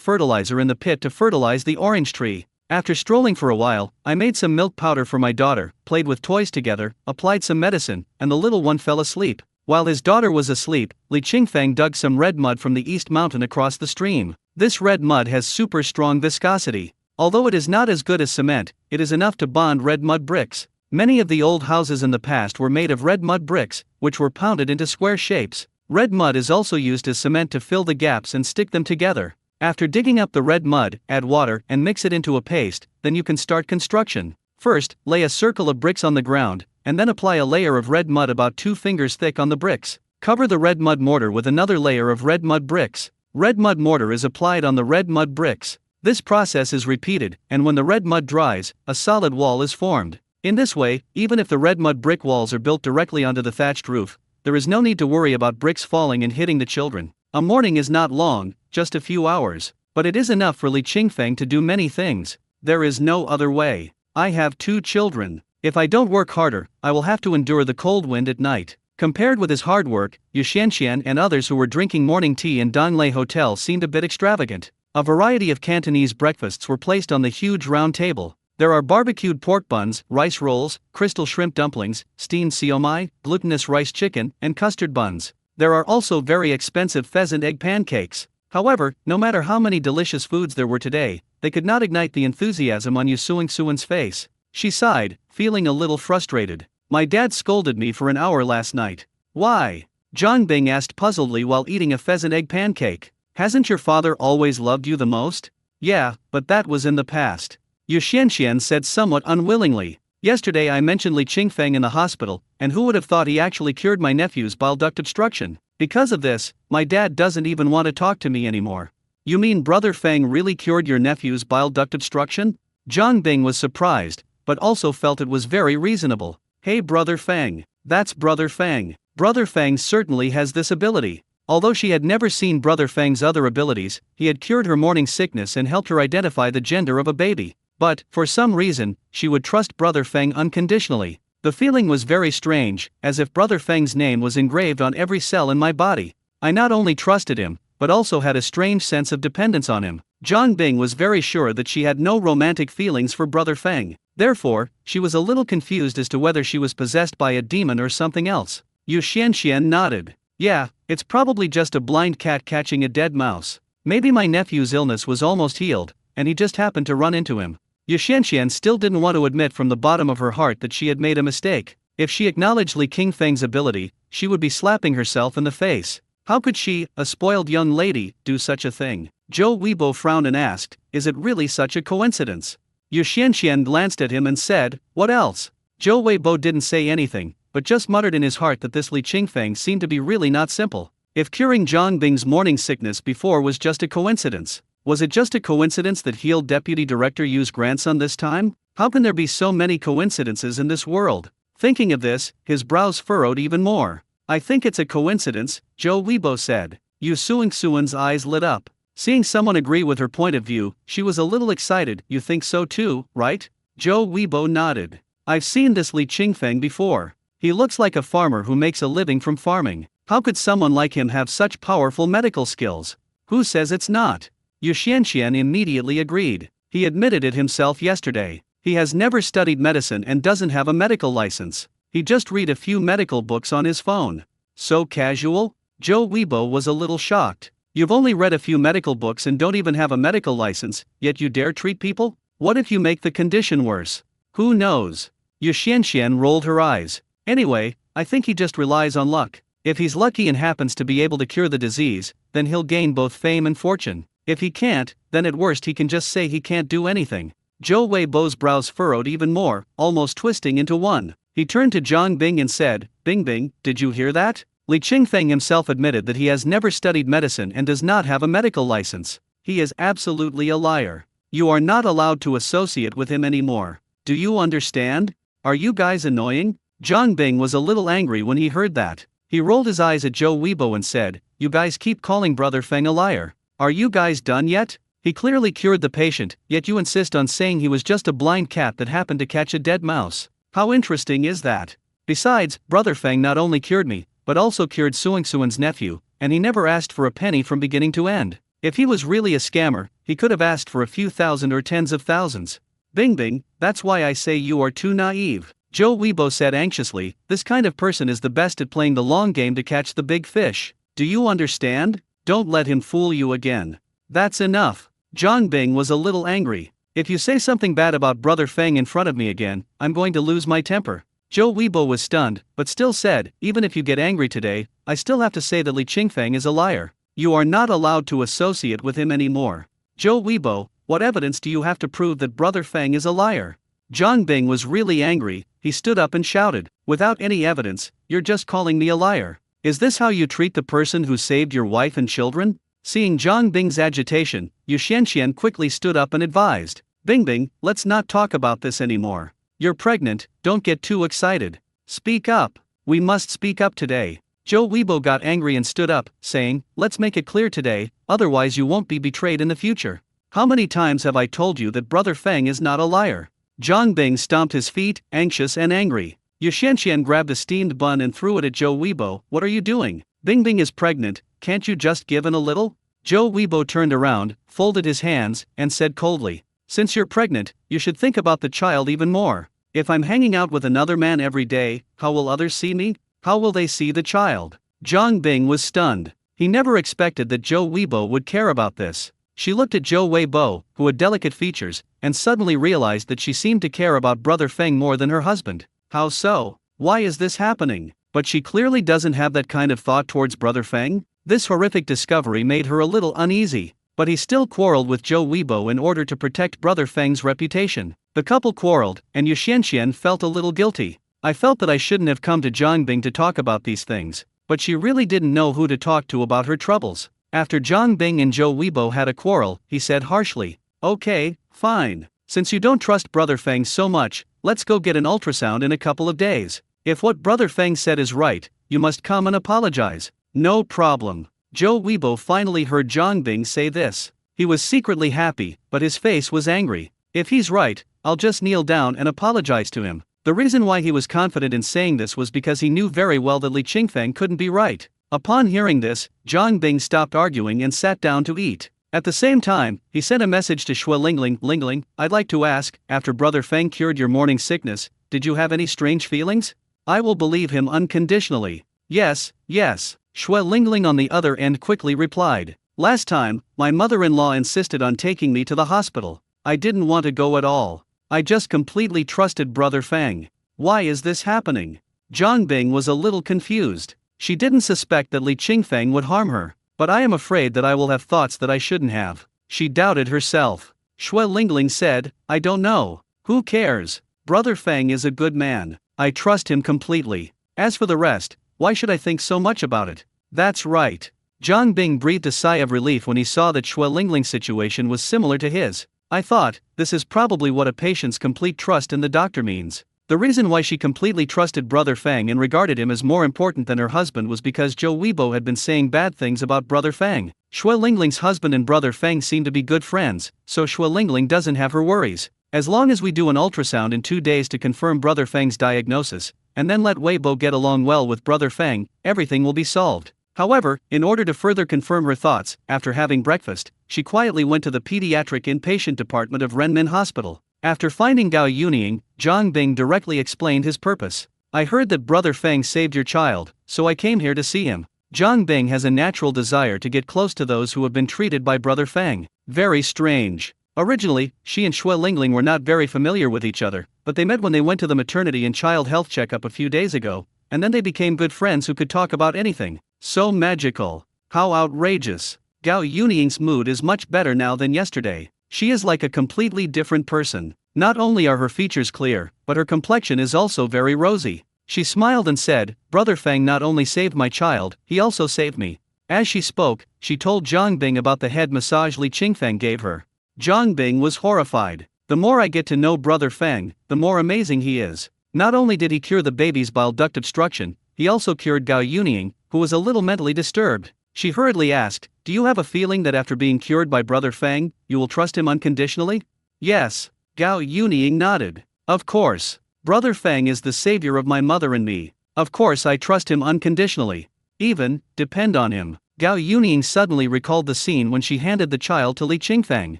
fertilizer in the pit to fertilize the orange tree. After strolling for a while, I made some milk powder for my daughter, played with toys together, applied some medicine, and the little one fell asleep. While his daughter was asleep, Li Qingfeng dug some red mud from the east mountain across the stream. This red mud has super strong viscosity. Although it is not as good as cement, it is enough to bond red mud bricks. Many of the old houses in the past were made of red mud bricks, which were pounded into square shapes. Red mud is also used as cement to fill the gaps and stick them together. After digging up the red mud, add water and mix it into a paste, then you can start construction. First, lay a circle of bricks on the ground, and then apply a layer of red mud about 2 fingers thick on the bricks. Cover the red mud mortar with another layer of red mud bricks. Red mud mortar is applied on the red mud bricks. This process is repeated, and when the red mud dries, a solid wall is formed. In this way, even if the red mud brick walls are built directly onto the thatched roof, there is no need to worry about bricks falling and hitting the children. A morning is not long, just a few hours, but it is enough for Li Qingfeng to do many things. There is no other way. I have 2 children. If I don't work harder, I will have to endure the cold wind at night. Compared with his hard work, Yu Xianxian and others who were drinking morning tea in Donglei Hotel seemed a bit extravagant. A variety of Cantonese breakfasts were placed on the huge round table. There are barbecued pork buns, rice rolls, crystal shrimp dumplings, steamed siomai, glutinous rice chicken, and custard buns. There are also very expensive pheasant egg pancakes. However, no matter how many delicious foods there were today, they could not ignite the enthusiasm on Yu Suingsuan's face. She sighed, feeling a little frustrated. My dad scolded me for an hour last night. Why? Zhang Bing asked puzzledly while eating a pheasant egg pancake. Hasn't your father always loved you the most? Yeah, but that was in the past. Yu Xianxian said somewhat unwillingly. Yesterday I mentioned Li Qingfeng in the hospital, and who would have thought he actually cured my nephew's bile duct obstruction? Because of this, my dad doesn't even want to talk to me anymore. You mean Brother Feng really cured your nephew's bile duct obstruction? Zhang Bing was surprised, but also felt it was very reasonable. Hey Brother Feng, that's Brother Feng. Brother Feng certainly has this ability. Although she had never seen Brother Feng's other abilities, he had cured her morning sickness and helped her identify the gender of a baby. But, for some reason, she would trust Brother Feng unconditionally. The feeling was very strange, as if Brother Feng's name was engraved on every cell in my body. I not only trusted him, but also had a strange sense of dependence on him. Zhang Bing was very sure that she had no romantic feelings for Brother Feng. Therefore, she was a little confused as to whether she was possessed by a demon or something else. Yu Xianxian nodded. Yeah, it's probably just a blind cat catching a dead mouse. Maybe my nephew's illness was almost healed, and he just happened to run into him. Yu Xianxian still didn't want to admit from the bottom of her heart that she had made a mistake. If she acknowledged Li Qingfeng's ability, she would be slapping herself in the face. How could she, a spoiled young lady, do such a thing? Zhou Weibo frowned and asked, is it really such a coincidence? Yu Xianxian glanced at him and said, what else? Zhou Weibo didn't say anything, but just muttered in his heart that this Li Qingfeng seemed to be really not simple. If curing Zhang Bing's morning sickness before was just a coincidence, was it just a coincidence that healed Deputy Director Yu's grandson this time? How can there be so many coincidences in this world? Thinking of this, his brows furrowed even more. I think it's a coincidence, Zhou Weibo said. Yu Suingsuan's eyes lit up. Seeing someone agree with her point of view, she was a little excited. You think so too, right? Zhou Weibo nodded. I've seen this Li Qingfeng before. He looks like a farmer who makes a living from farming. How could someone like him have such powerful medical skills? Who says it's not? Yu Xianxian immediately agreed. He admitted it himself yesterday. He has never studied medicine and doesn't have a medical license. He just read a few medical books on his phone. So casual? Zhou Weibo was a little shocked. You've only read a few medical books and don't even have a medical license, yet you dare treat people? What if you make the condition worse? Who knows? Yu Xianxian rolled her eyes. Anyway, I think he just relies on luck. If he's lucky and happens to be able to cure the disease, then he'll gain both fame and fortune. If he can't, then at worst he can just say he can't do anything. Zhou Weibo's brows furrowed even more, almost twisting into one. He turned to Zhang Bing and said, Bing Bing, did you hear that? Li Qingfeng himself admitted that he has never studied medicine and does not have a medical license. He is absolutely a liar. You are not allowed to associate with him anymore. Do you understand? Are you guys annoying? Zhang Bing was a little angry when he heard that. He rolled his eyes at Zhou Weibo and said, you guys keep calling Brother Feng a liar. Are you guys done yet? He clearly cured the patient, yet you insist on saying he was just a blind cat that happened to catch a dead mouse. How interesting is that? Besides, Brother Feng not only cured me, but also cured Suing Suan's nephew, and he never asked for a penny from beginning to end. If he was really a scammer, he could have asked for a few thousand or tens of thousands. Bing bing, that's why I say you are too naive. Joe Weibo said anxiously, this kind of person is the best at playing the long game to catch the big fish. Do you understand? Don't let him fool you again. That's enough. Zhang Bing was a little angry. If you say something bad about Brother Feng in front of me again, I'm going to lose my temper. Joe Weibo was stunned, but still said, even if you get angry today, I still have to say that Li Qingfeng is a liar. You are not allowed to associate with him anymore. Joe Weibo, what evidence do you have to prove that Brother Feng is a liar? Zhang Bing was really angry. He stood up and shouted, without any evidence, you're just calling me a liar. Is this how you treat the person who saved your wife and children? Seeing Zhang Bing's agitation, Yu Xianxian quickly stood up and advised, Bing Bing, let's not talk about this anymore. You're pregnant, don't get too excited. Speak up. We must speak up today. Joe Weibo got angry and stood up, saying, let's make it clear today, otherwise you won't be betrayed in the future. How many times have I told you that Brother Feng is not a liar? Zhang Bing stomped his feet, anxious and angry. Yu Xianxian grabbed a steamed bun and threw it at Joe Weibo. What are you doing? Bing Bing is pregnant, can't you just give in a little? Joe Weibo turned around, folded his hands, and said coldly, since you're pregnant, you should think about the child even more. If I'm hanging out with another man every day, how will others see me? How will they see the child? Zhang Bing was stunned. He never expected that Joe Weibo would care about this. She looked at Joe Weibo, who had delicate features, and suddenly realized that she seemed to care about Brother Feng more than her husband. How so? Why is this happening? But she clearly doesn't have that kind of thought towards Brother Feng. This horrific discovery made her a little uneasy, but he still quarreled with Joe Weibo in order to protect Brother Feng's reputation. The couple quarreled, and Yu Xianxian felt a little guilty. I felt that I shouldn't have come to Zhang Bing to talk about these things, but she really didn't know who to talk to about her troubles. After Zhang Bing and Joe Weibo had a quarrel, he said harshly, okay, fine. Since you don't trust Brother Feng so much, let's go get an ultrasound in a couple of days. If what Brother Feng said is right, you must come and apologize. No problem. Joe Weibo finally heard Zhang Bing say this. He was secretly happy, but his face was angry. If he's right, I'll just kneel down and apologize to him. The reason why he was confident in saying this was because he knew very well that Li Qingfeng couldn't be right. Upon hearing this, Zhang Bing stopped arguing and sat down to eat. At the same time, he sent a message to Shui Lingling. Lingling, I'd like to ask, after Brother Feng cured your morning sickness, did you have any strange feelings? I will believe him unconditionally. Yes, yes. Shui Lingling on the other end quickly replied. Last time, my mother-in-law insisted on taking me to the hospital. I didn't want to go at all. I just completely trusted Brother Feng. Why is this happening? Zhang Bing was a little confused. She didn't suspect that Li Qingfeng would harm her, but I am afraid that I will have thoughts that I shouldn't have. She doubted herself. Shui Lingling said, I don't know. Who cares? Brother Feng is a good man. I trust him completely. As for the rest, why should I think so much about it? That's right. Zhang Bing breathed a sigh of relief when he saw that Shui Lingling's situation was similar to his. I thought, this is probably what a patient's complete trust in the doctor means. The reason why she completely trusted Brother Feng and regarded him as more important than her husband was because Joe Weibo had been saying bad things about Brother Feng. Shui Lingling's husband and Brother Feng seem to be good friends, so Shui Lingling doesn't have her worries. As long as we do an ultrasound in 2 days to confirm Brother Feng's diagnosis, and then let Weibo get along well with Brother Feng, everything will be solved. However, in order to further confirm her thoughts, after having breakfast, she quietly went to the pediatric inpatient department of Renmin Hospital. After finding Gao Yuning, Zhang Bing directly explained his purpose. I heard that Brother Feng saved your child, so I came here to see him. Zhang Bing has a natural desire to get close to those who have been treated by Brother Feng. Very strange. Originally, she and Shui Lingling were not very familiar with each other, but they met when they went to the maternity and child health checkup a few days ago, and then they became good friends who could talk about anything. So magical. How outrageous. Gao Yuning's mood is much better now than yesterday. She is like a completely different person. Not only are her features clear, but her complexion is also very rosy. She smiled and said, Brother Feng not only saved my child, he also saved me. As she spoke, she told Zhang Bing about the head massage Li Qingfeng gave her. Zhang Bing was horrified. The more I get to know Brother Feng, the more amazing he is. Not only did he cure the baby's bile duct obstruction, he also cured Gao Yuning, who was a little mentally disturbed. She hurriedly asked, "Do you have a feeling that after being cured by Brother Feng, you will trust him unconditionally?" "Yes." Gao Yunying nodded. "Of course. Brother Feng is the savior of my mother and me. Of course I trust him unconditionally. Even, depend on him." Gao Yunying suddenly recalled the scene when she handed the child to Li Qingfeng.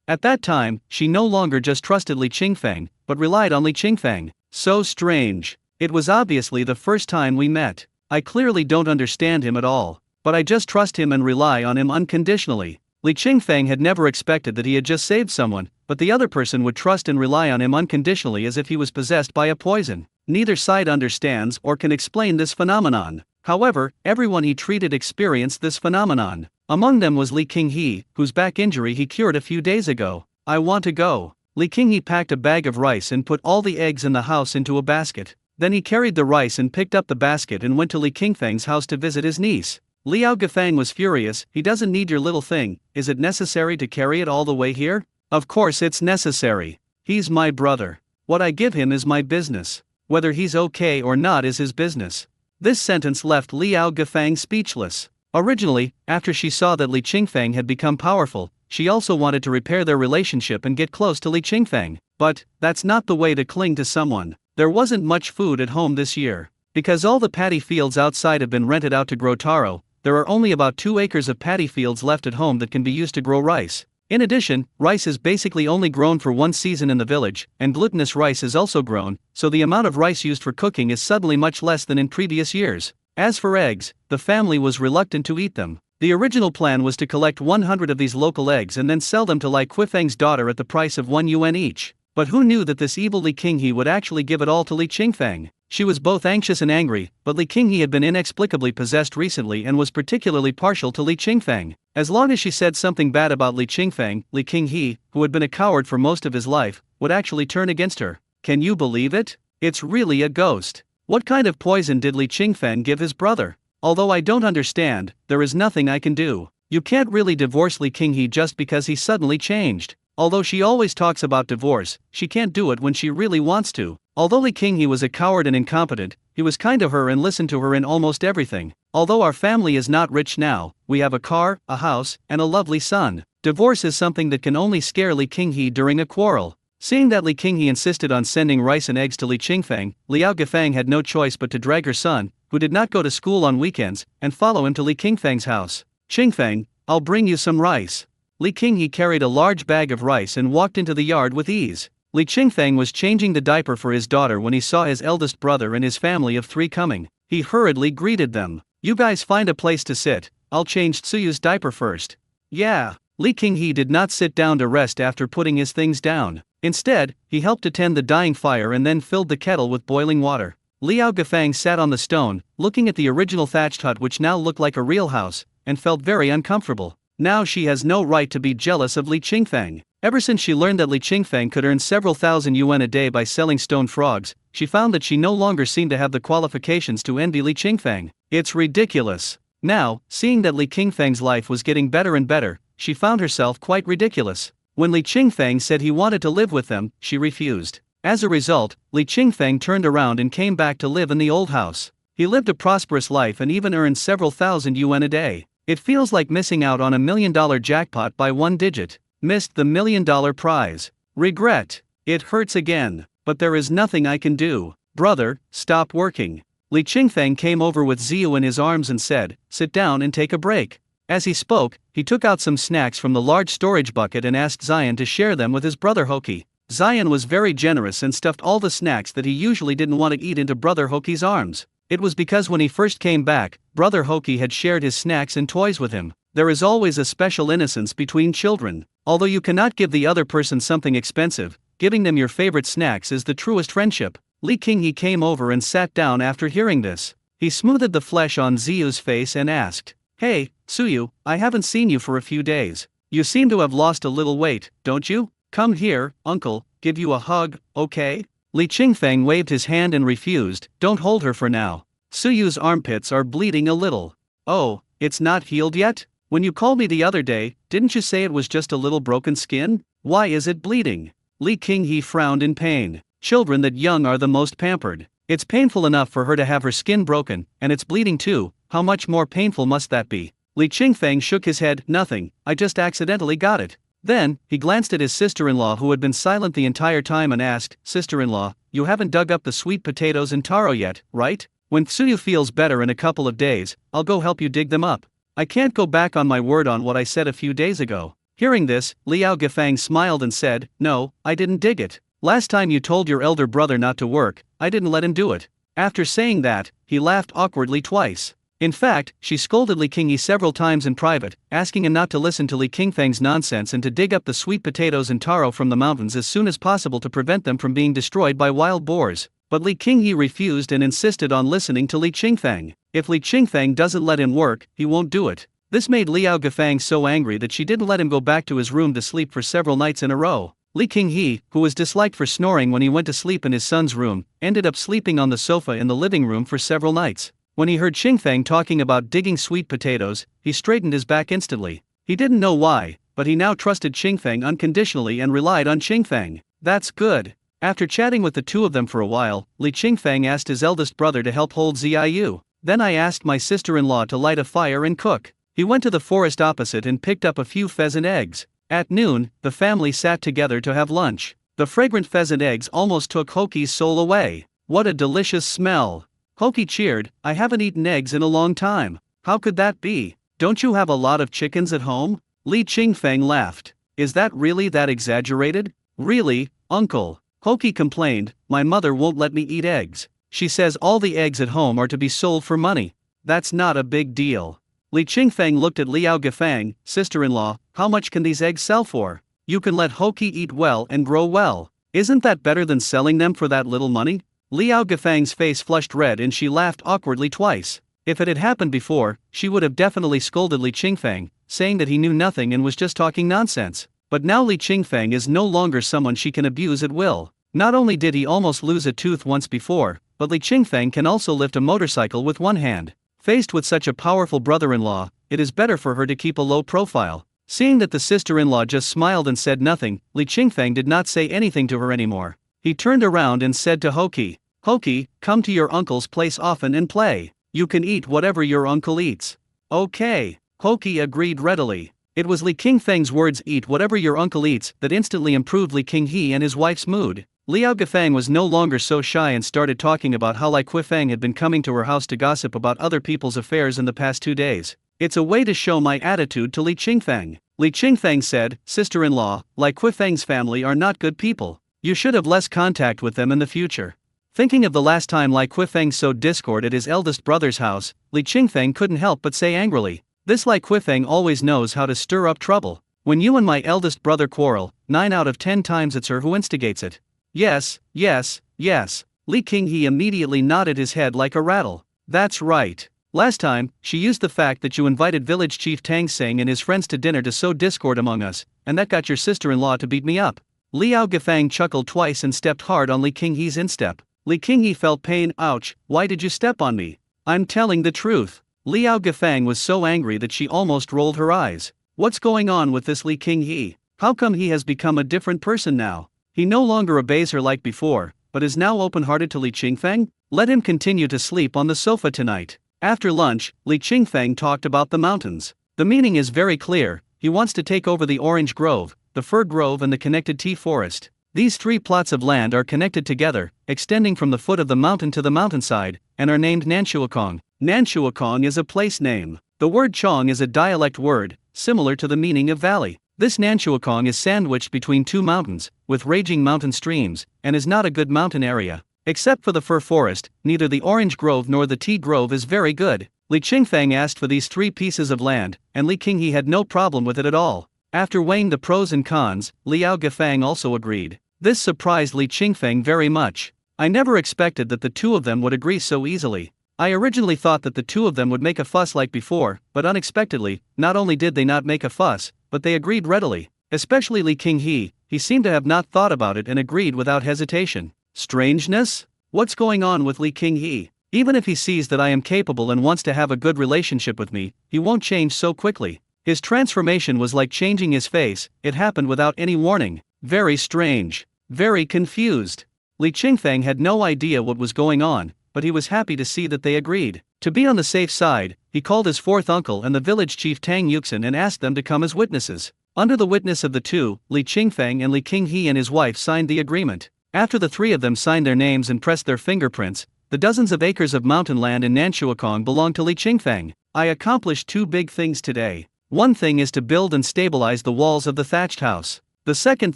At that time, she no longer just trusted Li Qingfeng, but relied on Li Qingfeng. So strange. It was obviously the first time we met. I clearly don't understand him at all, but I just trust him and rely on him unconditionally. Li Qingfeng had never expected that he had just saved someone, but the other person would trust and rely on him unconditionally as if he was possessed by a poison. Neither side understands or can explain this phenomenon. However, everyone he treated experienced this phenomenon. Among them was Li Qinghe, whose back injury he cured a few days ago. "I want to go." Li Qinghe packed a bag of rice and put all the eggs in the house into a basket. Then he carried the rice and picked up the basket and went to Li Qingfeng's house to visit his niece. Liao Gafang was furious. "He doesn't need your little thing. Is it necessary to carry it all the way here?" "Of course it's necessary. He's my brother. What I give him is my business. Whether he's okay or not is his business." This sentence left Liao Gafang speechless. Originally, after she saw that Li Qingfeng had become powerful, she also wanted to repair their relationship and get close to Li Qingfeng. But that's not the way to cling to someone. There wasn't much food at home this year. Because all the paddy fields outside have been rented out to grow taro, there are only about 2 acres of paddy fields left at home that can be used to grow rice. In addition, rice is basically only grown for one season in the village, and glutinous rice is also grown, so the amount of rice used for cooking is suddenly much less than in previous years. As for eggs, the family was reluctant to eat them. The original plan was to collect 100 of these local eggs and then sell them to Lai Quifeng's daughter at the price of 1 yuan each. But who knew that this evil Li Qinghe would actually give it all to Li Qingfeng? She was both anxious and angry, but Li Qinghe had been inexplicably possessed recently and was particularly partial to Li Qingfeng. As long as she said something bad about Li Qingfeng, Li Qinghe, who had been a coward for most of his life, would actually turn against her. Can you believe it? It's really a ghost. What kind of poison did Li Qingfeng give his brother? Although I don't understand, there is nothing I can do. You can't really divorce Li Qinghe just because he suddenly changed. Although she always talks about divorce, she can't do it when she really wants to. Although Li Qinghe was a coward and incompetent, he was kind to her and listened to her in almost everything. Although our family is not rich now, we have a car, a house, and a lovely son. Divorce is something that can only scare Li Qinghe during a quarrel. Seeing that Li Qinghe insisted on sending rice and eggs to Li Qingfeng, Liao Gafang had no choice but to drag her son, who did not go to school on weekends, and follow him to Li Qingfeng's house. "Qingfeng, I'll bring you some rice." Li Qinghe carried a large bag of rice and walked into the yard with ease. Li Qingfeng was changing the diaper for his daughter when he saw his eldest brother and his family of 3 coming. He hurriedly greeted them. "You guys find a place to sit. I'll change Tsuyu's diaper first." "Yeah." Li Qinghe did not sit down to rest after putting his things down. Instead, he helped to tend the dying fire and then filled the kettle with boiling water. Liao Gafang sat on the stone, looking at the original thatched hut which now looked like a real house, and felt very uncomfortable. Now she has no right to be jealous of Li Qingfeng. Ever since she learned that Li Qingfeng could earn several thousand yuan a day by selling stone frogs, she found that she no longer seemed to have the qualifications to envy Li Qingfeng. It's ridiculous. Now, seeing that Li Qingfeng's life was getting better and better, she found herself quite ridiculous. When Li Qingfeng said he wanted to live with them, she refused. As a result, Li Qingfeng turned around and came back to live in the old house. He lived a prosperous life and even earned several thousand yuan a day. It feels like missing out on $1 million jackpot by 1 digit. Missed the $1 million prize. Regret. It hurts again, but there is nothing I can do. Brother, stop working. Li Qingfeng came over with Ziyu in his arms and said, "Sit down and take a break." As he spoke, he took out some snacks from the large storage bucket and asked Zion to share them with his brother Hoki. Zion was very generous and stuffed all the snacks that he usually didn't want to eat into brother Hoki's arms. It was because when he first came back, brother Hoki had shared his snacks and toys with him. There is always a special innocence between children. Although you cannot give the other person something expensive, giving them your favorite snacks is the truest friendship. Li Qinghe came over and sat down after hearing this. He smoothed the flesh on Ziyu's face and asked, "Hey, Tsuyu, I haven't seen you for a few days. You seem to have lost a little weight, don't you? Come here, uncle, give you a hug, okay?" Li Qingfeng waved his hand and refused. "Don't hold her for now. Tsuyu's armpits are bleeding a little." "Oh, it's not healed yet? When you called me the other day, didn't you say it was just a little broken skin? Why is it bleeding?" Li Qinghe frowned in pain. Children that young are the most pampered. It's painful enough for her to have her skin broken, and it's bleeding too. How much more painful must that be? Li Qingfeng shook his head. Nothing, I just accidentally got it. Then, he glanced at his sister-in-law who had been silent the entire time and asked, Sister-in-law, you haven't dug up the sweet potatoes and taro yet, right? When Tsuyu feels better in a couple of days, I'll go help you dig them up. I can't go back on my word on what I said a few days ago. Hearing this, Liao Gefang smiled and said, no, I didn't dig it. Last time you told your elder brother not to work, I didn't let him do it. After saying that, he laughed awkwardly twice. In fact, she scolded Li Qingyi several times in private, asking him not to listen to Li Qingfeng's nonsense and to dig up the sweet potatoes and taro from the mountains as soon as possible to prevent them from being destroyed by wild boars. But Li Qingyi refused and insisted on listening to Li Qingfeng. If Li Qingfeng doesn't let him work, he won't do it. This made Liao Gefang so angry that she didn't let him go back to his room to sleep for several nights in a row. Li Qingyi, who was disliked for snoring when he went to sleep in his son's room, ended up sleeping on the sofa in the living room for several nights. When he heard Qingfeng talking about digging sweet potatoes, he straightened his back instantly. He didn't know why, but he now trusted Qingfeng unconditionally and relied on Qingfeng. That's good. After chatting with the two of them for a while, Li Qingfeng asked his eldest brother to help hold Ziyu. Then I asked my sister-in-law to light a fire and cook. He went to the forest opposite and picked up a few pheasant eggs. At noon, the family sat together to have lunch. The fragrant pheasant eggs almost took Hoki's soul away. What a delicious smell! Hoki cheered, I haven't eaten eggs in a long time. How could that be? Don't you have a lot of chickens at home? Li Qingfeng laughed. Is that really that exaggerated? Really, uncle? Hoki complained, my mother won't let me eat eggs. She says all the eggs at home are to be sold for money. That's not a big deal. Li Qingfeng looked at Liao Gefang, sister-in-law, how much can these eggs sell for? You can let Hoki eat well and grow well. Isn't that better than selling them for that little money? Liao Gefang's face flushed red and she laughed awkwardly twice. If it had happened before, she would have definitely scolded Li Qingfeng, saying that he knew nothing and was just talking nonsense. But now Li Qingfeng is no longer someone she can abuse at will. Not only did he almost lose a tooth once before, but Li Qingfeng can also lift a motorcycle with one hand. Faced with such a powerful brother-in-law, it is better for her to keep a low profile. Seeing that the sister-in-law just smiled and said nothing, Li Qingfeng did not say anything to her anymore. He turned around and said to Hoki, Hoki, come to your uncle's place often and play. You can eat whatever your uncle eats. Okay. Hoki agreed readily. It was Li Qingfeng's words eat whatever your uncle eats that instantly improved Li Qingyi and his wife's mood. Liao Gefang was no longer so shy and started talking about how Li Qifeng had been coming to her house to gossip about other people's affairs in the past 2 days. It's a way to show my attitude to Li Qingfeng. Li Qingfeng said, sister-in-law, Li Qifeng's family are not good people. You should have less contact with them in the future. Thinking of the last time Li Qifeng sowed discord at his eldest brother's house, Li Qingfeng couldn't help but say angrily, this Li Qifeng always knows how to stir up trouble. When you and my eldest brother quarrel, 9 out of 10 times it's her who instigates it. Yes, yes, yes. Li Qingyi immediately nodded his head like a rattle. That's right. Last time, she used the fact that you invited village chief Tang Seng and his friends to dinner to sow discord among us, and that got your sister-in-law to beat me up. Liao Gefang chuckled twice and stepped hard on Li Qingyi's instep. Li Qingyi felt pain. Ouch, why did you step on me? I'm telling the truth. Liao Gefang was so angry that she almost rolled her eyes. What's going on with this Li Qingyi? How come he has become a different person now? He no longer obeys her like before, but is now open-hearted to Li Qingfeng? Let him continue to sleep on the sofa tonight. After lunch, Li Qingfeng talked about the mountains. The meaning is very clear. He wants to take over the orange grove, the fir grove and the connected tea forest. These 3 plots of land are connected together, extending from the foot of the mountain to the mountainside, and are named Nanshuakong. Nanshuakong is a place name. The word Chong is a dialect word, similar to the meaning of valley. This Nanshuakong is sandwiched between 2 mountains, with raging mountain streams, and is not a good mountain area. Except for the fir forest, neither the orange grove nor the tea grove is very good. Li Qingfeng asked for these 3 pieces of land, and Li Qingyi had no problem with it at all. After weighing the pros and cons, Liao Gefang also agreed. This surprised Li Qingfeng very much. I never expected that the two of them would agree so easily. I originally thought that the two of them would make a fuss like before, but unexpectedly, not only did they not make a fuss, but they agreed readily. Especially Li Qingyi, he seemed to have not thought about it and agreed without hesitation. Strangeness? What's going on with Li Qingyi? Even if he sees that I am capable and wants to have a good relationship with me, he won't change so quickly. His transformation was like changing his face, it happened without any warning. Very strange. Very confused. Li Qingfeng had no idea what was going on, but he was happy to see that they agreed. To be on the safe side, he called his fourth uncle and the village chief Tang Yuxin and asked them to come as witnesses. Under the witness of the two, Li Qingfeng and Li Qinghe and his wife signed the agreement. After the three of them signed their names and pressed their fingerprints, the dozens of acres of mountain land in Nanshuakong belonged to Li Qingfeng. I accomplished two big things today. One thing is to build and stabilize the walls of the thatched house. The second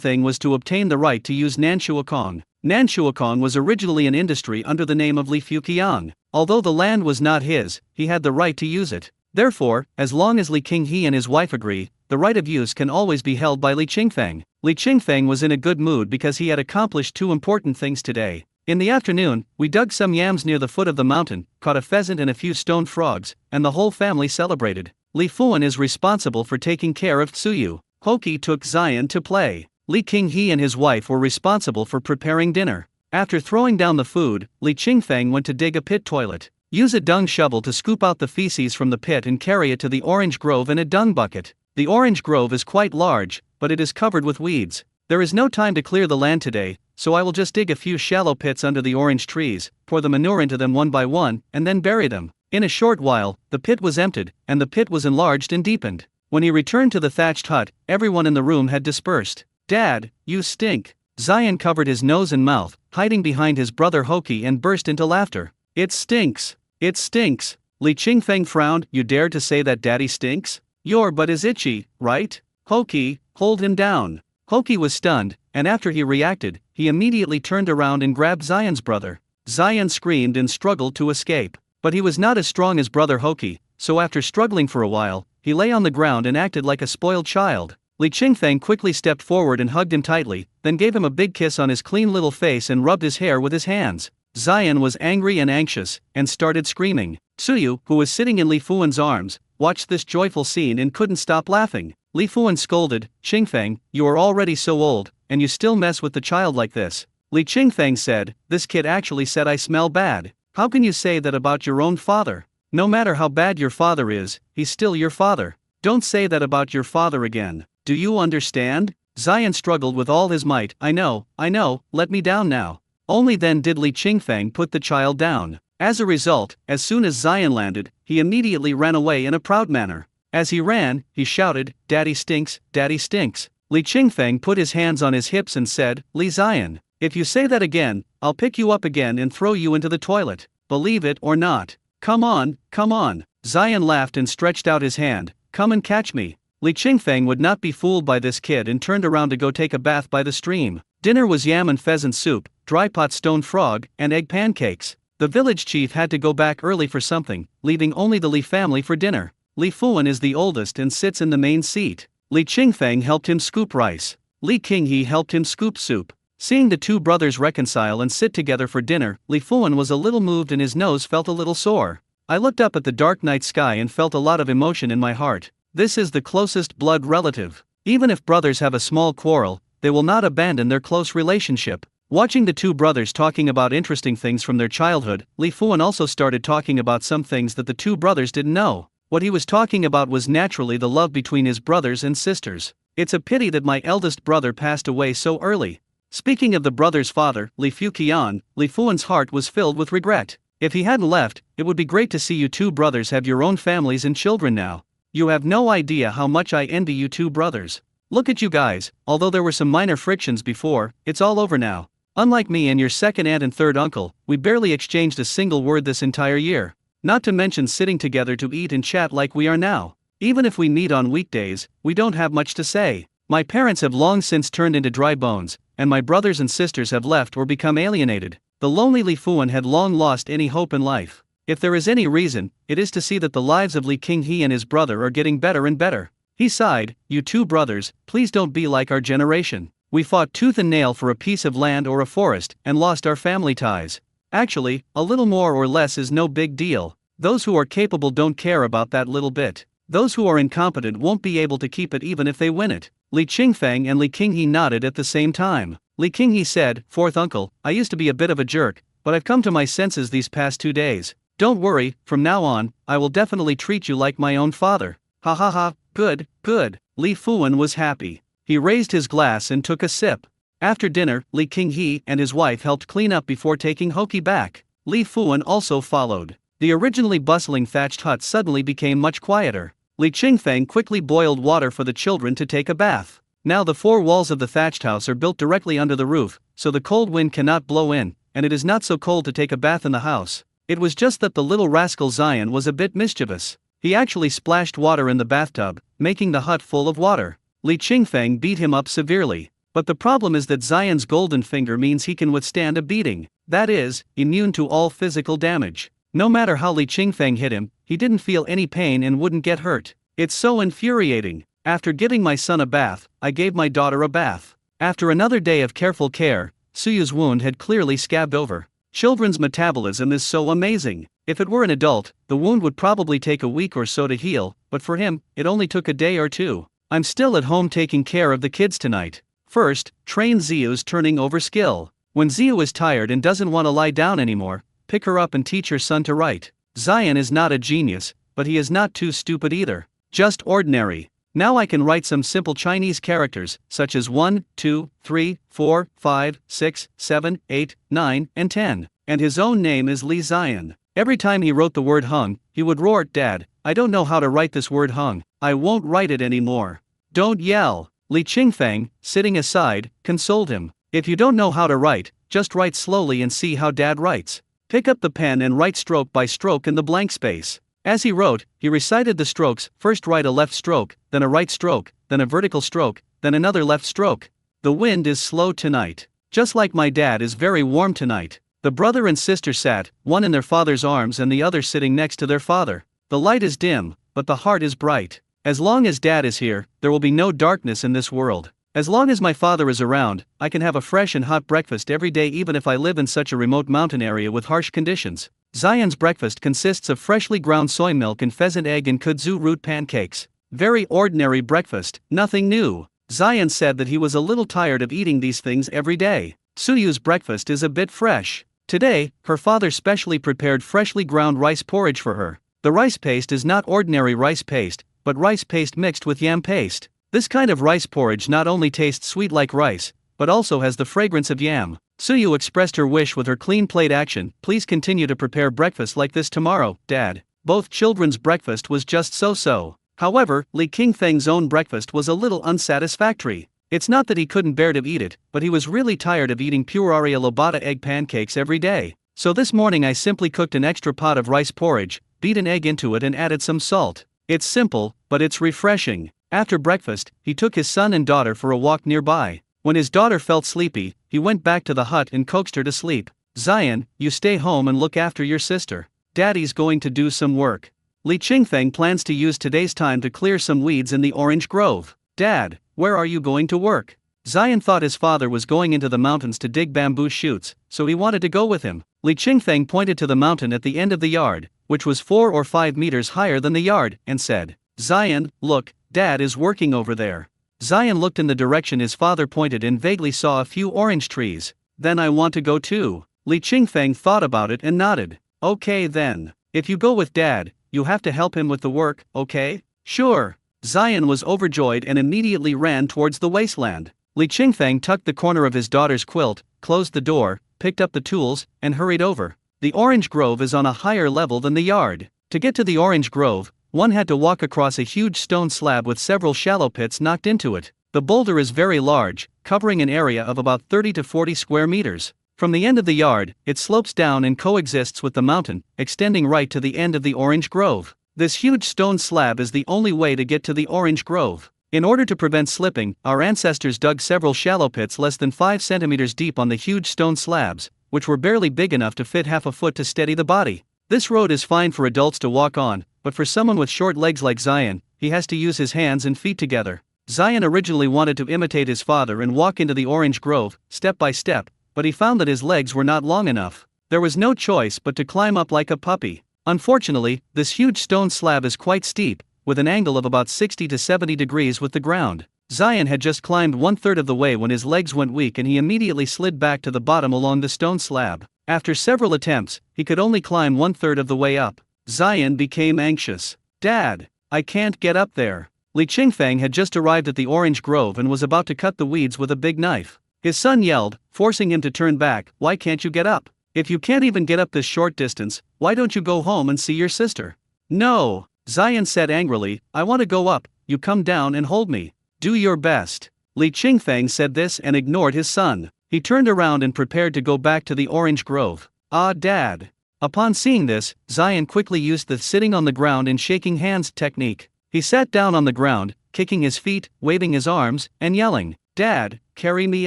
thing was to obtain the right to use Nanshuakong. Nanshuakong was originally an industry under the name of Li Fuqiang. Although the land was not his, he had the right to use it. Therefore, as long as Li Qinghe and his wife agree, the right of use can always be held by Li Qingfeng. Li Qingfeng was in a good mood because he had accomplished two important things today. In the afternoon, we dug some yams near the foot of the mountain, caught a pheasant and a few stone frogs, and the whole family celebrated. Li Fuan is responsible for taking care of Tsuyu. Hoki took Zion to play. Li Qinghe and his wife were responsible for preparing dinner. After throwing down the food, Li Qingfeng went to dig a pit toilet. Use a dung shovel to scoop out the feces from the pit and carry it to the orange grove in a dung bucket. The orange grove is quite large, but it is covered with weeds. There is no time to clear the land today, so I will just dig a few shallow pits under the orange trees, pour the manure into them one by one, and then bury them. In a short while, the pit was emptied, and the pit was enlarged and deepened. When he returned to the thatched hut, everyone in the room had dispersed. "Dad, you stink." Zion covered his nose and mouth, hiding behind his brother Hoki, and burst into laughter. "It stinks. It stinks." Li Qingfeng frowned. "You dare to say that Daddy stinks? Your butt is itchy, right? Hoki, hold him down." Hoki was stunned, and after he reacted, he immediately turned around and grabbed Zion's brother. Zion screamed and struggled to escape. But he was not as strong as brother Hoki, so after struggling for a while, he lay on the ground and acted like a spoiled child. Li Qingfeng quickly stepped forward and hugged him tightly, then gave him a big kiss on his clean little face and rubbed his hair with his hands. Zion was angry and anxious, and started screaming. Tsuyu, who was sitting in Li Fuan's arms, watched this joyful scene and couldn't stop laughing. Li Fuan scolded, "Qingfeng, you are already so old, and you still mess with the child like this." Li Qingfeng said, "This kid actually said I smell bad. How can you say that about your own father? No matter how bad your father is, he's still your father. Don't say that about your father again. Do you understand?" Zion struggled with all his might. I know, let me down now." Only then did Li Qingfeng put the child down. As a result, as soon as Zion landed, he immediately ran away in a proud manner. As he ran, he shouted, "Daddy stinks, Daddy stinks." Li Qingfeng put his hands on his hips and said, "Li Zion, if you say that again, I'll pick you up again and throw you into the toilet. Believe it or not. Come on, come on." Zion laughed and stretched out his hand. "Come and catch me." Li Qingfeng would not be fooled by this kid and turned around to go take a bath by the stream. Dinner was yam and pheasant soup, dry pot stone frog, and egg pancakes. The village chief had to go back early for something, leaving only the Li family for dinner. Li Fuan is the oldest and sits in the main seat. Li Qingfeng helped him scoop rice. Li Qinghe helped him scoop soup. Seeing the two brothers reconcile and sit together for dinner, Li Fuan was a little moved and his nose felt a little sore. I looked up at the dark night sky and felt a lot of emotion in my heart. This is the closest blood relative. Even if brothers have a small quarrel, they will not abandon their close relationship. Watching the two brothers talking about interesting things from their childhood, Li Fuan also started talking about some things that the two brothers didn't know. What he was talking about was naturally the love between his brothers and sisters. "It's a pity that my eldest brother passed away so early." Speaking of the brother's father, Li Fuqian, Li Fuan's heart was filled with regret. If he hadn't left, it would be great to see you two brothers have your own families and children now. You have no idea how much I envy you two brothers. Look at you guys, although there were some minor frictions before, it's all over now. Unlike me and your second aunt and third uncle, we barely exchanged a single word this entire year. Not to mention sitting together to eat and chat like we are now. Even if we meet on weekdays, we don't have much to say. My parents have long since turned into dry bones, and my brothers and sisters have left or become alienated. The lonely Li Fuan had long lost any hope in life. If there is any reason, it is to see that the lives of Li Qinghe and his brother are getting better and better. He sighed, "You two brothers, please don't be like our generation. We fought tooth and nail for a piece of land or a forest, and lost our family ties. Actually, a little more or less is no big deal. Those who are capable don't care about that little bit. Those who are incompetent won't be able to keep it even if they win it." Li Qingfeng and Li Qinghe nodded at the same time. Li Qinghe said, "Fourth uncle, I used to be a bit of a jerk, but I've come to my senses these past 2 days. Don't worry, from now on, I will definitely treat you like my own father." "Ha ha ha, good, good." Li Fuan was happy. He raised his glass and took a sip. After dinner, Li Qinghe and his wife helped clean up before taking Hoki back. Li Fuan also followed. The originally bustling thatched hut suddenly became much quieter. Li Qingfeng quickly boiled water for the children to take a bath. Now the four walls of the thatched house are built directly under the roof, so the cold wind cannot blow in, and it is not so cold to take a bath in the house. It was just that the little rascal Zion was a bit mischievous. He actually splashed water in the bathtub, making the hut full of water. Li Qingfeng beat him up severely. But the problem is that Zion's golden finger means he can withstand a beating, that is, immune to all physical damage. No matter how Li Qingfeng hit him, he didn't feel any pain and wouldn't get hurt. It's so infuriating. After giving my son a bath, I gave my daughter a bath. After another day of careful care, Suyu's wound had clearly scabbed over. Children's metabolism is so amazing. If it were an adult, the wound would probably take a week or so to heal, but for him, it only took a day or two. I'm still at home taking care of the kids tonight. First, train Ziyu's turning over skill. When Ziyu is tired and doesn't want to lie down anymore, pick her up and teach her son to write. Zion is not a genius, but he is not too stupid either. Just ordinary. Now I can write some simple Chinese characters, such as 1, 2, 3, 4, 5, 6, 7, 8, 9, and 10. And his own name is Li Zion. Every time he wrote the word hung, he would roar, "Dad, I don't know how to write this word hung. I won't write it anymore." Don't yell. Li Qingfeng, sitting aside, consoled him. If you don't know how to write, just write slowly and see how Dad writes. Pick up the pen and write stroke by stroke in the blank space. As he wrote, he recited the strokes: first write a left stroke, then a right stroke, then a vertical stroke, then another left stroke. The wind is slow tonight. Just like my dad is very warm tonight. The brother and sister sat, one in their father's arms and the other sitting next to their father. The light is dim, but the heart is bright. As long as Dad is here, there will be no darkness in this world. As long as my father is around, I can have a fresh and hot breakfast every day, even if I live in such a remote mountain area with harsh conditions. Zion's breakfast consists of freshly ground soy milk and pheasant egg and kudzu root pancakes. Very ordinary breakfast, nothing new. Zion said that he was a little tired of eating these things every day. Suyu's breakfast is a bit fresh. Today, her father specially prepared freshly ground rice porridge for her. The rice paste is not ordinary rice paste, but rice paste mixed with yam paste. This kind of rice porridge not only tastes sweet like rice, but also has the fragrance of yam. Suyu expressed her wish with her clean plate action. Please continue to prepare breakfast like this tomorrow, Dad. Both children's breakfast was just so-so. However, Li Qingfeng's own breakfast was a little unsatisfactory. It's not that he couldn't bear to eat it, but he was really tired of eating Puraria Lobata egg pancakes every day. So this morning I simply cooked an extra pot of rice porridge, beat an egg into it and added some salt. It's simple, but it's refreshing. After breakfast, he took his son and daughter for a walk nearby. When his daughter felt sleepy, he went back to the hut and coaxed her to sleep. Zion, you stay home and look after your sister. Daddy's going to do some work. Li Qingfeng plans to use today's time to clear some weeds in the orange grove. Dad, where are you going to work? Zion thought his father was going into the mountains to dig bamboo shoots, so he wanted to go with him. Li Qingfeng pointed to the mountain at the end of the yard, which was 4 or 5 meters higher than the yard, and said, Zion, look, Dad is working over there. Zion looked in the direction his father pointed and vaguely saw a few orange trees. Then I want to go too. Li Qingfeng thought about it and nodded. Okay then. If you go with Dad, you have to help him with the work, okay? Sure. Zion was overjoyed and immediately ran towards the wasteland. Li Qingfeng tucked the corner of his daughter's quilt, closed the door, picked up the tools, and hurried over. The orange grove is on a higher level than the yard. To get to the orange grove, one had to walk across a huge stone slab with several shallow pits knocked into it. The boulder is very large, covering an area of about 30 to 40 square meters. From the end of the yard, it slopes down and coexists with the mountain, extending right to the end of the orange grove. This huge stone slab is the only way to get to the orange grove. In order to prevent slipping, our ancestors dug several shallow pits less than 5 centimeters deep on the huge stone slabs, which were barely big enough to fit half a foot to steady the body. This road is fine for adults to walk on, but for someone with short legs like Zion, he has to use his hands and feet together. Zion originally wanted to imitate his father and walk into the orange grove, step by step, but he found that his legs were not long enough. There was no choice but to climb up like a puppy. Unfortunately, this huge stone slab is quite steep, with an angle of about 60 to 70 degrees with the ground. Zion had just climbed 1/3 of the way when his legs went weak and he immediately slid back to the bottom along the stone slab. After several attempts, he could only climb 1/3 of the way up. Zion became anxious. Dad, I can't get up there. Li Qingfeng had just arrived at the orange grove and was about to cut the weeds with a big knife. His son yelled, forcing him to turn back, Why can't you get up? If you can't even get up this short distance, why don't you go home and see your sister? No, Zion said angrily, I want to go up, you come down and hold me. Do your best. Li Qingfeng said this and ignored his son. He turned around and prepared to go back to the orange grove. Ah, Dad. Upon seeing this, Zion quickly used the sitting on the ground and shaking hands technique. He sat down on the ground, kicking his feet, waving his arms, and yelling, Dad, carry me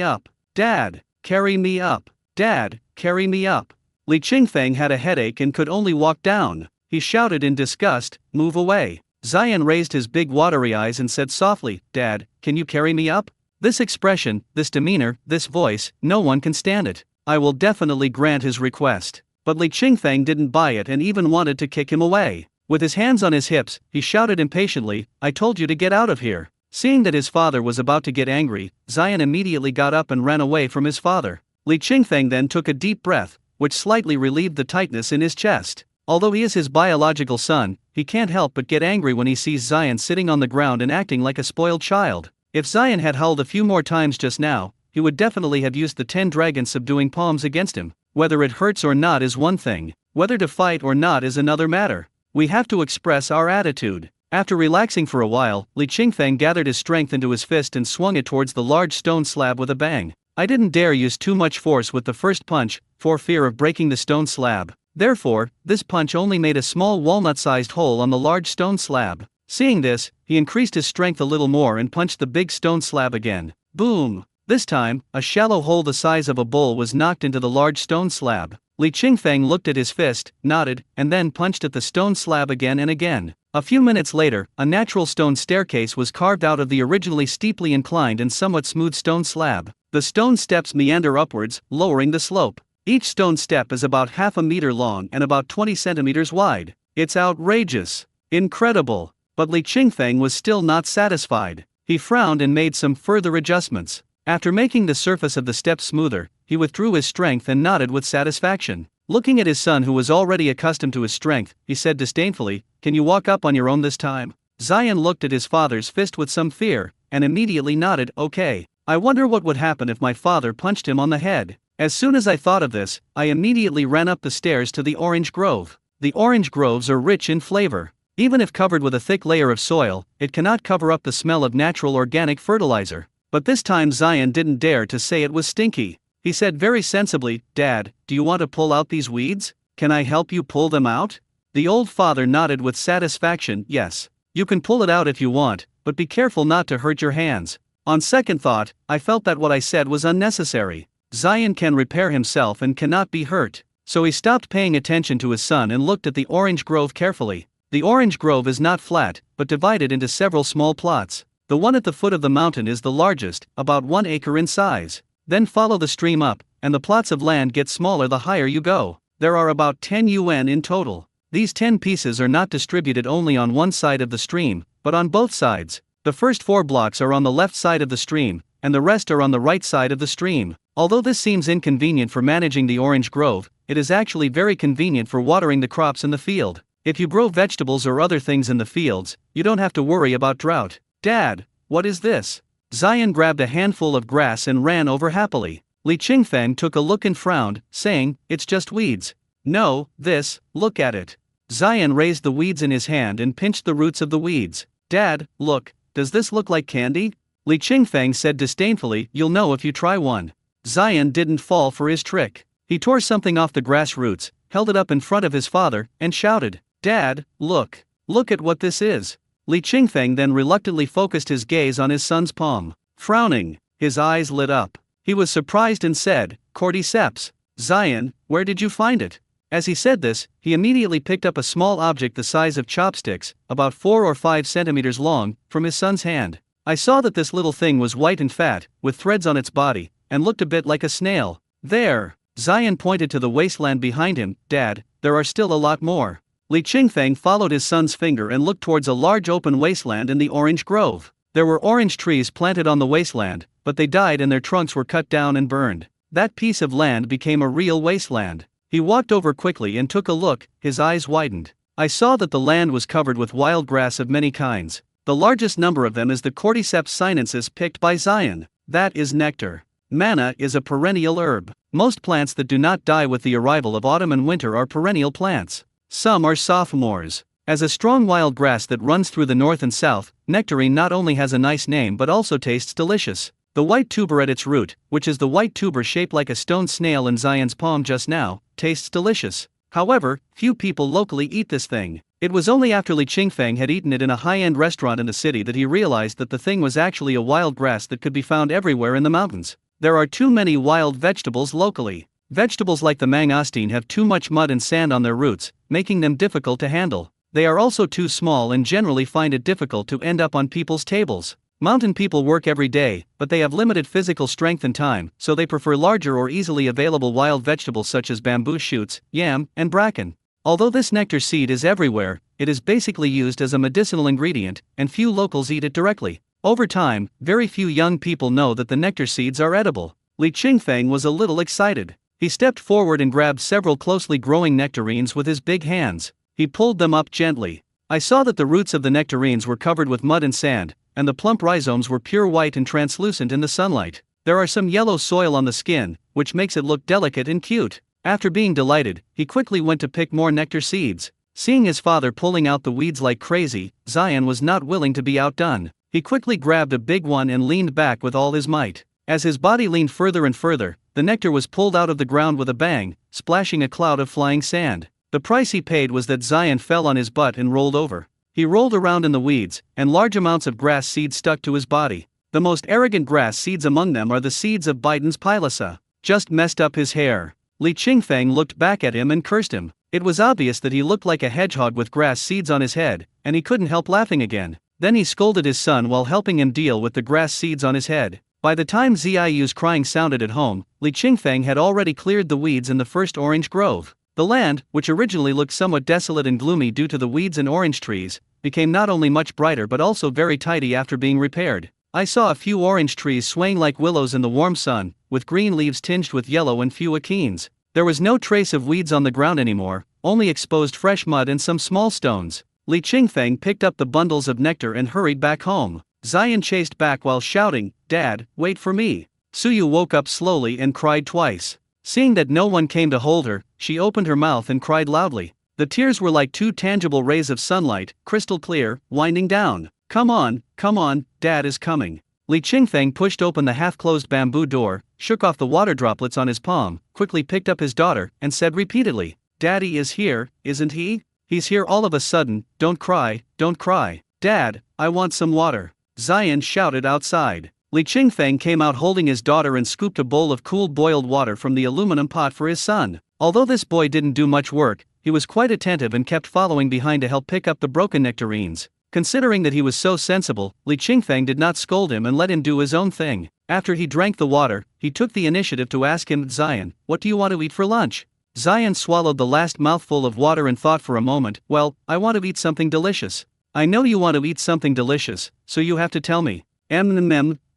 up. Dad, carry me up. Dad, carry me up. Li Qingfeng had a headache and could only walk down. He shouted in disgust, move away. Zion raised his big watery eyes and said softly, Dad, can you carry me up? This expression, this demeanor, this voice, no one can stand it. I will definitely grant his request. But Li Qingfeng didn't buy it and even wanted to kick him away. With his hands on his hips, he shouted impatiently, I told you to get out of here. Seeing that his father was about to get angry, Zion immediately got up and ran away from his father. Li Qingfeng then took a deep breath, which slightly relieved the tightness in his chest. Although he is his biological son, he can't help but get angry when he sees Zion sitting on the ground and acting like a spoiled child. If Zion had howled a few more times just now, he would definitely have used the 10 dragons subduing palms against him. Whether it hurts or not is one thing, whether to fight or not is another matter. We have to express our attitude. After relaxing for a while, Li Qingfeng gathered his strength into his fist and swung it towards the large stone slab with a bang. I didn't dare use too much force with the first punch, for fear of breaking the stone slab. Therefore, this punch only made a small walnut-sized hole on the large stone slab. Seeing this, he increased his strength a little more and punched the big stone slab again. Boom! This time, a shallow hole the size of a bowl was knocked into the large stone slab. Li Qingfeng looked at his fist, nodded, and then punched at the stone slab again and again. A few minutes later, a natural stone staircase was carved out of the originally steeply inclined and somewhat smooth stone slab. The stone steps meander upwards, lowering the slope. Each stone step is about half a meter long and about 20 centimeters wide. It's outrageous. Incredible. But Li Qingfeng was still not satisfied. He frowned and made some further adjustments. After making the surface of the steps smoother, he withdrew his strength and nodded with satisfaction. Looking at his son who was already accustomed to his strength, he said disdainfully, Can you walk up on your own this time? Zion looked at his father's fist with some fear, and immediately nodded, okay. I wonder what would happen if my father punched him on the head. As soon as I thought of this, I immediately ran up the stairs to the orange grove. The orange groves are rich in flavor. Even if covered with a thick layer of soil, it cannot cover up the smell of natural organic fertilizer. But this time Zion didn't dare to say it was stinky. He said very sensibly, Dad, do you want to pull out these weeds? Can I help you pull them out? The old father nodded with satisfaction, yes. You can pull it out if you want, but be careful not to hurt your hands. On second thought, I felt that what I said was unnecessary. Zion can repair himself and cannot be hurt. So he stopped paying attention to his son and looked at the orange grove carefully. The orange grove is not flat, but divided into several small plots. The one at the foot of the mountain is the largest, about 1 acre in size. Then follow the stream up, and the plots of land get smaller the higher you go. There are about 10 UN in total. These 10 pieces are not distributed only on one side of the stream, but on both sides. The first 4 blocks are on the left side of the stream, and the rest are on the right side of the stream. Although this seems inconvenient for managing the orange grove, it is actually very convenient for watering the crops in the field. If you grow vegetables or other things in the fields, you don't have to worry about drought. Dad, what is this? Zion grabbed a handful of grass and ran over happily. Li Qingfeng took a look and frowned, saying, It's just weeds. No, this, look at it. Zion raised the weeds in his hand and pinched the roots of the weeds. Dad, look, does this look like candy? Li Qingfeng said disdainfully, You'll know if you try one. Zion didn't fall for his trick. He tore something off the grass roots, held it up in front of his father, and shouted, Dad, look at what this is. Li Qingfeng then reluctantly focused his gaze on his son's palm. Frowning, his eyes lit up. He was surprised and said, Cordyceps. Zion, where did you find it? As he said this, he immediately picked up a small object the size of chopsticks, about 4 or 5 centimeters long, from his son's hand. I saw that this little thing was white and fat, with threads on its body, and looked a bit like a snail. There! Zion pointed to the wasteland behind him. Dad, there are still a lot more. Li Qingfeng followed his son's finger and looked towards a large open wasteland in the orange grove. There were orange trees planted on the wasteland, but they died and their trunks were cut down and burned. That piece of land became a real wasteland. He walked over quickly and took a look, his eyes widened. I saw that the land was covered with wild grass of many kinds. The largest number of them is the Cordyceps sinensis picked by Zion. That is nectar. Manna is a perennial herb. Most plants that do not die with the arrival of autumn and winter are perennial plants. Some are sophomores. As a strong wild grass that runs through the north and south, nectarine not only has a nice name but also tastes delicious. The white tuber at its root, which is the white tuber shaped like a stone snail in Zion's palm just now, tastes delicious. However, few people locally eat this thing. It was only after Li Qingfeng had eaten it in a high-end restaurant in the city that he realized that the thing was actually a wild grass that could be found everywhere in the mountains. There are too many wild vegetables locally. Vegetables like the mangosteen have too much mud and sand on their roots, making them difficult to handle. They are also too small and generally find it difficult to end up on people's tables. Mountain people work every day, but they have limited physical strength and time, so they prefer larger or easily available wild vegetables such as bamboo shoots, yam, and bracken. Although this nectar seed is everywhere, it is basically used as a medicinal ingredient, and few locals eat it directly. Over time, very few young people know that the nectar seeds are edible. Li Qingfeng was a little excited. He stepped forward and grabbed several closely growing nectarines with his big hands. He pulled them up gently. I saw that the roots of the nectarines were covered with mud and sand, and the plump rhizomes were pure white and translucent in the sunlight. There are some yellow soil on the skin, which makes it look delicate and cute. After being delighted, he quickly went to pick more nectar seeds. Seeing his father pulling out the weeds like crazy, Zion was not willing to be outdone. He quickly grabbed a big one and leaned back with all his might. As his body leaned further and further, the nectar was pulled out of the ground with a bang, splashing a cloud of flying sand. The price he paid was that Zion fell on his butt and rolled over. He rolled around in the weeds, and large amounts of grass seeds stuck to his body. The most arrogant grass seeds among them are the seeds of Biden's pilasa. Just messed up his hair. Li Qingfeng looked back at him and cursed him. It was obvious that he looked like a hedgehog with grass seeds on his head, and he couldn't help laughing again. Then he scolded his son while helping him deal with the grass seeds on his head. By the time Ziyu's crying sounded at home, Li Qingfeng had already cleared the weeds in the first orange grove. The land, which originally looked somewhat desolate and gloomy due to the weeds and orange trees, became not only much brighter but also very tidy after being repaired. I saw a few orange trees swaying like willows in the warm sun, with green leaves tinged with yellow and few achenes. There was no trace of weeds on the ground anymore, only exposed fresh mud and some small stones. Li Qingfeng picked up the bundles of nectar and hurried back home. Zion chased back while shouting, "Dad, wait for me." Suyu woke up slowly and cried twice. Seeing that no one came to hold her, she opened her mouth and cried loudly. The tears were like two tangible rays of sunlight, crystal clear, winding down. Come on, Dad is coming." Li Qingfeng pushed open the half-closed bamboo door, shook off the water droplets on his palm, quickly picked up his daughter, and said repeatedly, "Daddy is here, isn't he? He's here all of a sudden, don't cry, don't cry. Dad, I want some water." Zion shouted outside. Li Qingfeng came out holding his daughter and scooped a bowl of cool boiled water from the aluminum pot for his son. Although this boy didn't do much work, he was quite attentive and kept following behind to help pick up the broken nectarines. Considering that he was so sensible, Li Qingfeng did not scold him and let him do his own thing. After he drank the water, he took the initiative to ask him, "Zion, what do you want to eat for lunch?" Zion swallowed the last mouthful of water and thought for a moment, "Well, I want to eat something delicious." "I know you want to eat something delicious, so you have to tell me."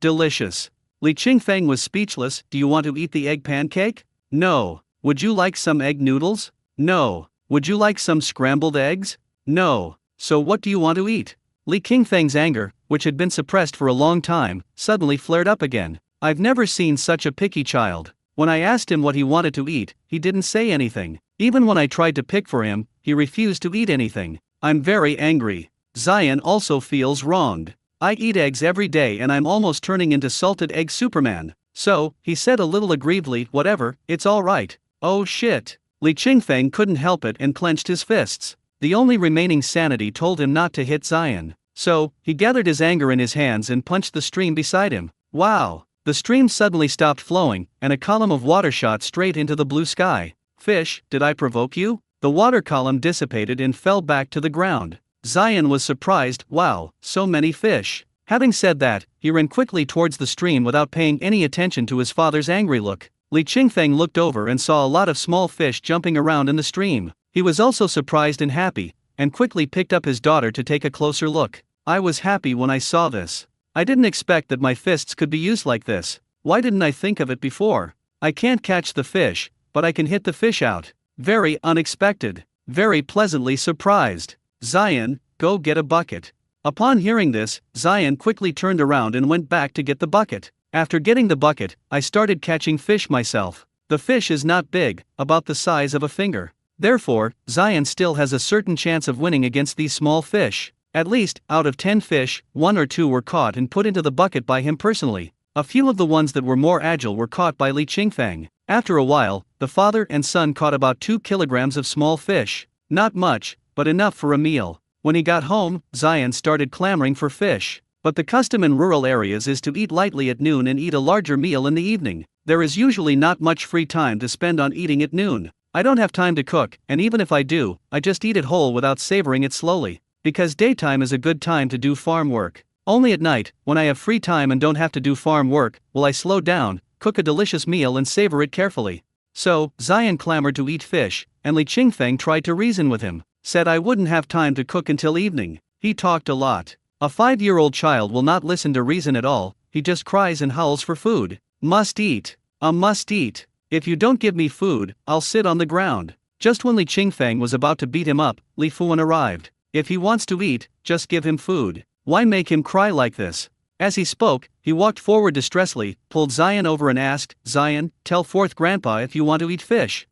Delicious." Li Qingfeng was speechless. "Do you want to eat the egg pancake?" "No." "Would you like some egg noodles?" "No." "Would you like some scrambled eggs?" "No." "So what do you want to eat?" Li Qingfeng's anger, which had been suppressed for a long time, suddenly flared up again. I've never seen such a picky child. When I asked him what he wanted to eat, he didn't say anything. Even when I tried to pick for him, he refused to eat anything. I'm very angry. Zion also feels wronged. I eat eggs every day and I'm almost turning into salted egg Superman. So, he said a little aggrievedly, "Whatever, it's all right." Oh shit. Li Qingfeng couldn't help it and clenched his fists. The only remaining sanity told him not to hit Zion. So, he gathered his anger in his hands and punched the stream beside him. Wow! The stream suddenly stopped flowing, and a column of water shot straight into the blue sky. Fish, did I provoke you? The water column dissipated and fell back to the ground. Zion was surprised. Wow, so many fish. Having said that, he ran quickly towards the stream without paying any attention to his father's angry look. Li Qingfeng looked over and saw a lot of small fish jumping around in the stream. He was also surprised and happy, and quickly picked up his daughter to take a closer look. I was happy when I saw this. I didn't expect that my fists could be used like this. Why didn't I think of it before? I can't catch the fish, but I can hit the fish out. Very unexpected. Very pleasantly surprised. Zion, go get a bucket. Upon hearing this, Zion quickly turned around and went back to get the bucket. After getting the bucket, I started catching fish myself. The fish is not big, about the size of a finger. Therefore, Zion still has a certain chance of winning against these small fish. At least, out of 10 fish, 1 or 2 were caught and put into the bucket by him personally. A few of the ones that were more agile were caught by Li Qingfang. After a while, the father and son caught about 2 kilograms of small fish. Not much, but enough for a meal. When he got home, Zion started clamoring for fish. But the custom in rural areas is to eat lightly at noon and eat a larger meal in the evening. There is usually not much free time to spend on eating at noon. I don't have time to cook, and even if I do, I just eat it whole without savoring it slowly. Because daytime is a good time to do farm work. Only at night, when I have free time and don't have to do farm work, will I slow down, cook a delicious meal and savor it carefully. So, Zion clamored to eat fish, and Li Qingfeng tried to reason with him. Said I wouldn't have time to cook until evening. He talked a lot. A 5-year-old child will not listen to reason at all, he just cries and howls for food. Must eat. Must eat. If you don't give me food, I'll sit on the ground. Just when Li Qingfeng was about to beat him up, Li Fuan arrived. If he wants to eat, just give him food. Why make him cry like this? As he spoke, he walked forward distressfully, pulled Zion over and asked, Zion, tell fourth grandpa if you want to eat fish.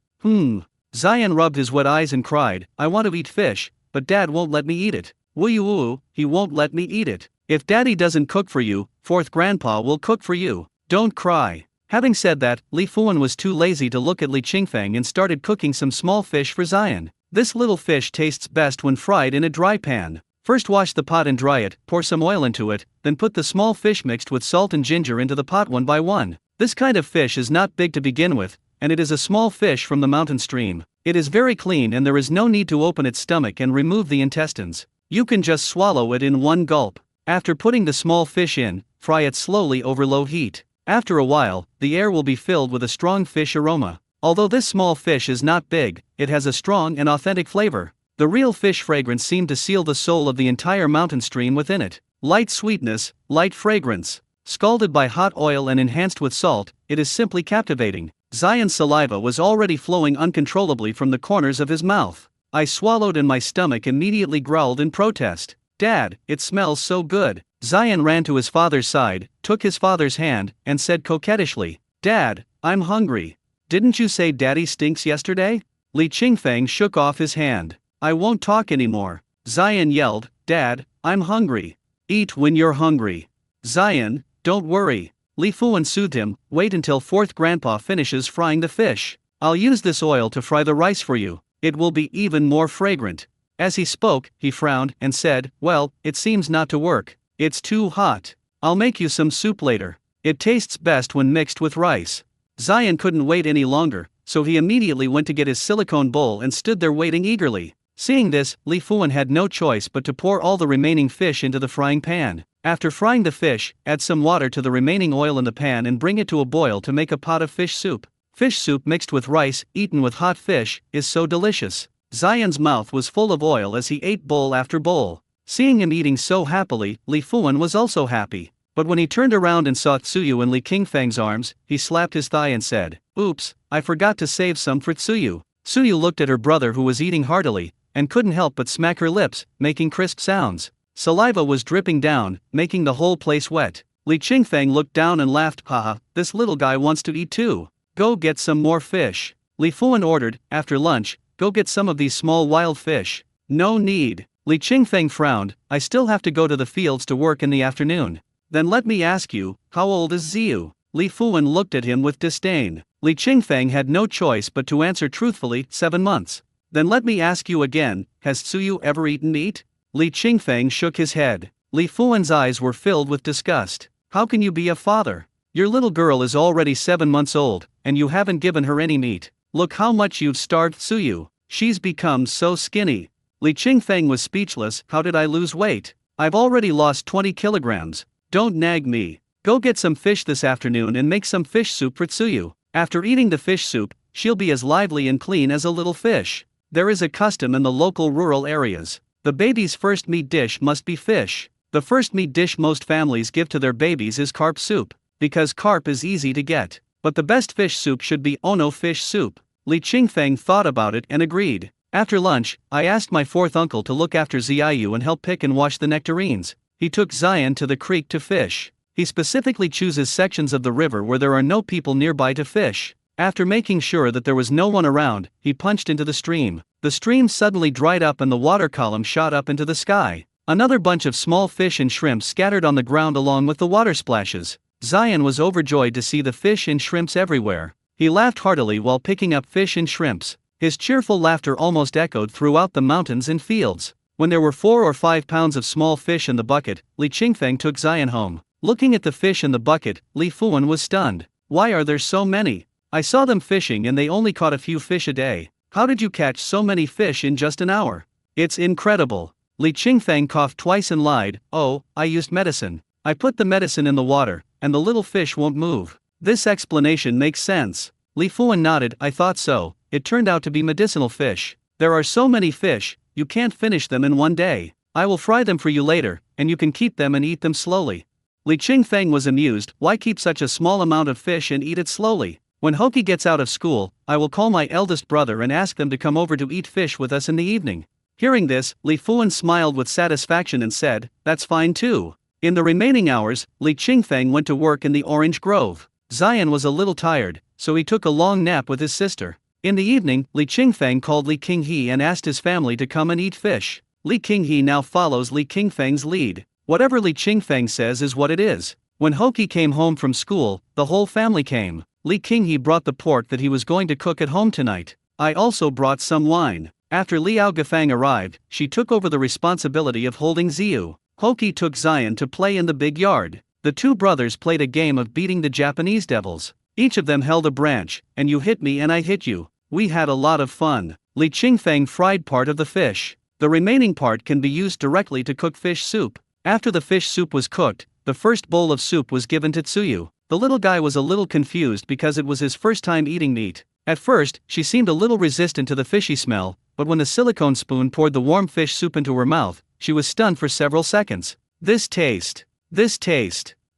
Zion rubbed his wet eyes and cried, I want to eat fish, but dad won't let me eat it. Woo, he won't let me eat it. If daddy doesn't cook for you, fourth grandpa will cook for you. Don't cry. Having said that, Li Fuan was too lazy to look at Li Qingfeng and started cooking some small fish for Zion. This little fish tastes best when fried in a dry pan. First wash the pot and dry it, pour some oil into it, then put the small fish mixed with salt and ginger into the pot one by one. This kind of fish is not big to begin with, and it is a small fish from the mountain stream. It is very clean and there is no need to open its stomach and remove the intestines. You can just swallow it in one gulp. After putting the small fish in, fry it slowly over low heat. After a while, the air will be filled with a strong fish aroma. Although this small fish is not big, it has a strong and authentic flavor. The real fish fragrance seemed to seal the soul of the entire mountain stream within it. Light sweetness, light fragrance. Scalded by hot oil and enhanced with salt, it is simply captivating. Zion's saliva was already flowing uncontrollably from the corners of his mouth. I swallowed and my stomach immediately growled in protest. Dad, it smells so good. Zion ran to his father's side, took his father's hand, and said coquettishly, Dad, I'm hungry. Didn't you say daddy stinks yesterday? Li Qingfeng shook off his hand. I won't talk anymore. Zion yelled, Dad, I'm hungry. Eat when you're hungry. Zion, don't worry. Li Fuan soothed him, wait until fourth grandpa finishes frying the fish. I'll use this oil to fry the rice for you. It will be even more fragrant. As he spoke, he frowned and said, well, it seems not to work. It's too hot. I'll make you some soup later. It tastes best when mixed with rice. Zion couldn't wait any longer, so he immediately went to get his silicone bowl and stood there waiting eagerly. Seeing this, Li Fuan had no choice but to pour all the remaining fish into the frying pan. After frying the fish, add some water to the remaining oil in the pan and bring it to a boil to make a pot of fish soup. Fish soup mixed with rice, eaten with hot fish, is so delicious. Zion's mouth was full of oil as he ate bowl after bowl. Seeing him eating so happily, Li Fuan was also happy. But when he turned around and saw Tsuyu in Li Qingfeng's arms, he slapped his thigh and said, Oops, I forgot to save some for Tsuyu. Tsuyu looked at her brother who was eating heartily, and couldn't help but smack her lips, making crisp sounds. Saliva was dripping down, making the whole place wet. Li Qingfeng looked down and laughed, haha, this little guy wants to eat too. Go get some more fish. Li Fuan ordered, after lunch, go get some of these small wild fish. No need. Li Qingfeng frowned, I still have to go to the fields to work in the afternoon. Then let me ask you, how old is Ziyu? Li Fuan looked at him with disdain. Li Qingfeng had no choice but to answer truthfully, 7 months. Then let me ask you again, has Tsuyu ever eaten meat? Li Qingfeng shook his head. Li Fuan's eyes were filled with disgust. How can you be a father? Your little girl is already 7 months old, and you haven't given her any meat. Look how much you've starved Tsuyu. She's become so skinny. Li Qingfeng was speechless. How did I lose weight? I've already lost 20 kilograms. Don't nag me. Go get some fish this afternoon and make some fish soup for Tsuyu. After eating the fish soup, she'll be as lively and clean as a little fish. There is a custom in the local rural areas. The baby's first meat dish must be fish. The first meat dish most families give to their babies is carp soup, because carp is easy to get. But the best fish soup should be ono fish soup. Li Qingfeng thought about it and agreed. After lunch, I asked my fourth uncle to look after Ziyu and help pick and wash the nectarines. He took Zion to the creek to fish. He specifically chooses sections of the river where there are no people nearby to fish. After making sure that there was no one around, he punched into the stream. The stream suddenly dried up and the water column shot up into the sky. Another bunch of small fish and shrimps scattered on the ground along with the water splashes. Zion was overjoyed to see the fish and shrimps everywhere. He laughed heartily while picking up fish and shrimps. His cheerful laughter almost echoed throughout the mountains and fields. When there were 4 or 5 pounds of small fish in the bucket, Li Qingfeng took Zion home. Looking at the fish in the bucket, Li Fuan was stunned. Why are there so many? I saw them fishing and they only caught a few fish a day. How did you catch so many fish in just an hour? It's incredible. Li Qingfeng coughed twice and lied, oh, I used medicine. I put the medicine in the water, and the little fish won't move. This explanation makes sense. Li Fuan nodded, I thought so. It turned out to be medicinal fish. There are so many fish, you can't finish them in one day. I will fry them for you later, and you can keep them and eat them slowly. Li Qingfeng was amused, why keep such a small amount of fish and eat it slowly? When Hoki gets out of school, I will call my eldest brother and ask them to come over to eat fish with us in the evening. Hearing this, Li Fuan smiled with satisfaction and said, that's fine too. In the remaining hours, Li Qingfeng went to work in the orange grove. Zion was a little tired, so he took a long nap with his sister. In the evening, Li Qingfeng called Li Qinghe and asked his family to come and eat fish. Li Qinghe now follows Li Qingfeng's lead. Whatever Li Qingfeng says is what it is. When Hoki came home from school, the whole family came. Li Qinghe brought the pork that he was going to cook at home tonight. I also brought some wine. After Liao Gafang arrived, she took over the responsibility of holding Ziyu. Hoki took Zion to play in the big yard. The two brothers played a game of beating the Japanese devils. Each of them held a branch, and you hit me and I hit you. We had a lot of fun. Li Qingfeng fried part of the fish. The remaining part can be used directly to cook fish soup. After the fish soup was cooked, the first bowl of soup was given to Tsuyu. The little guy was a little confused because it was his first time eating meat. At first, she seemed a little resistant to the fishy smell, but when the silicone spoon poured the warm fish soup into her mouth, she was stunned for several seconds. This taste.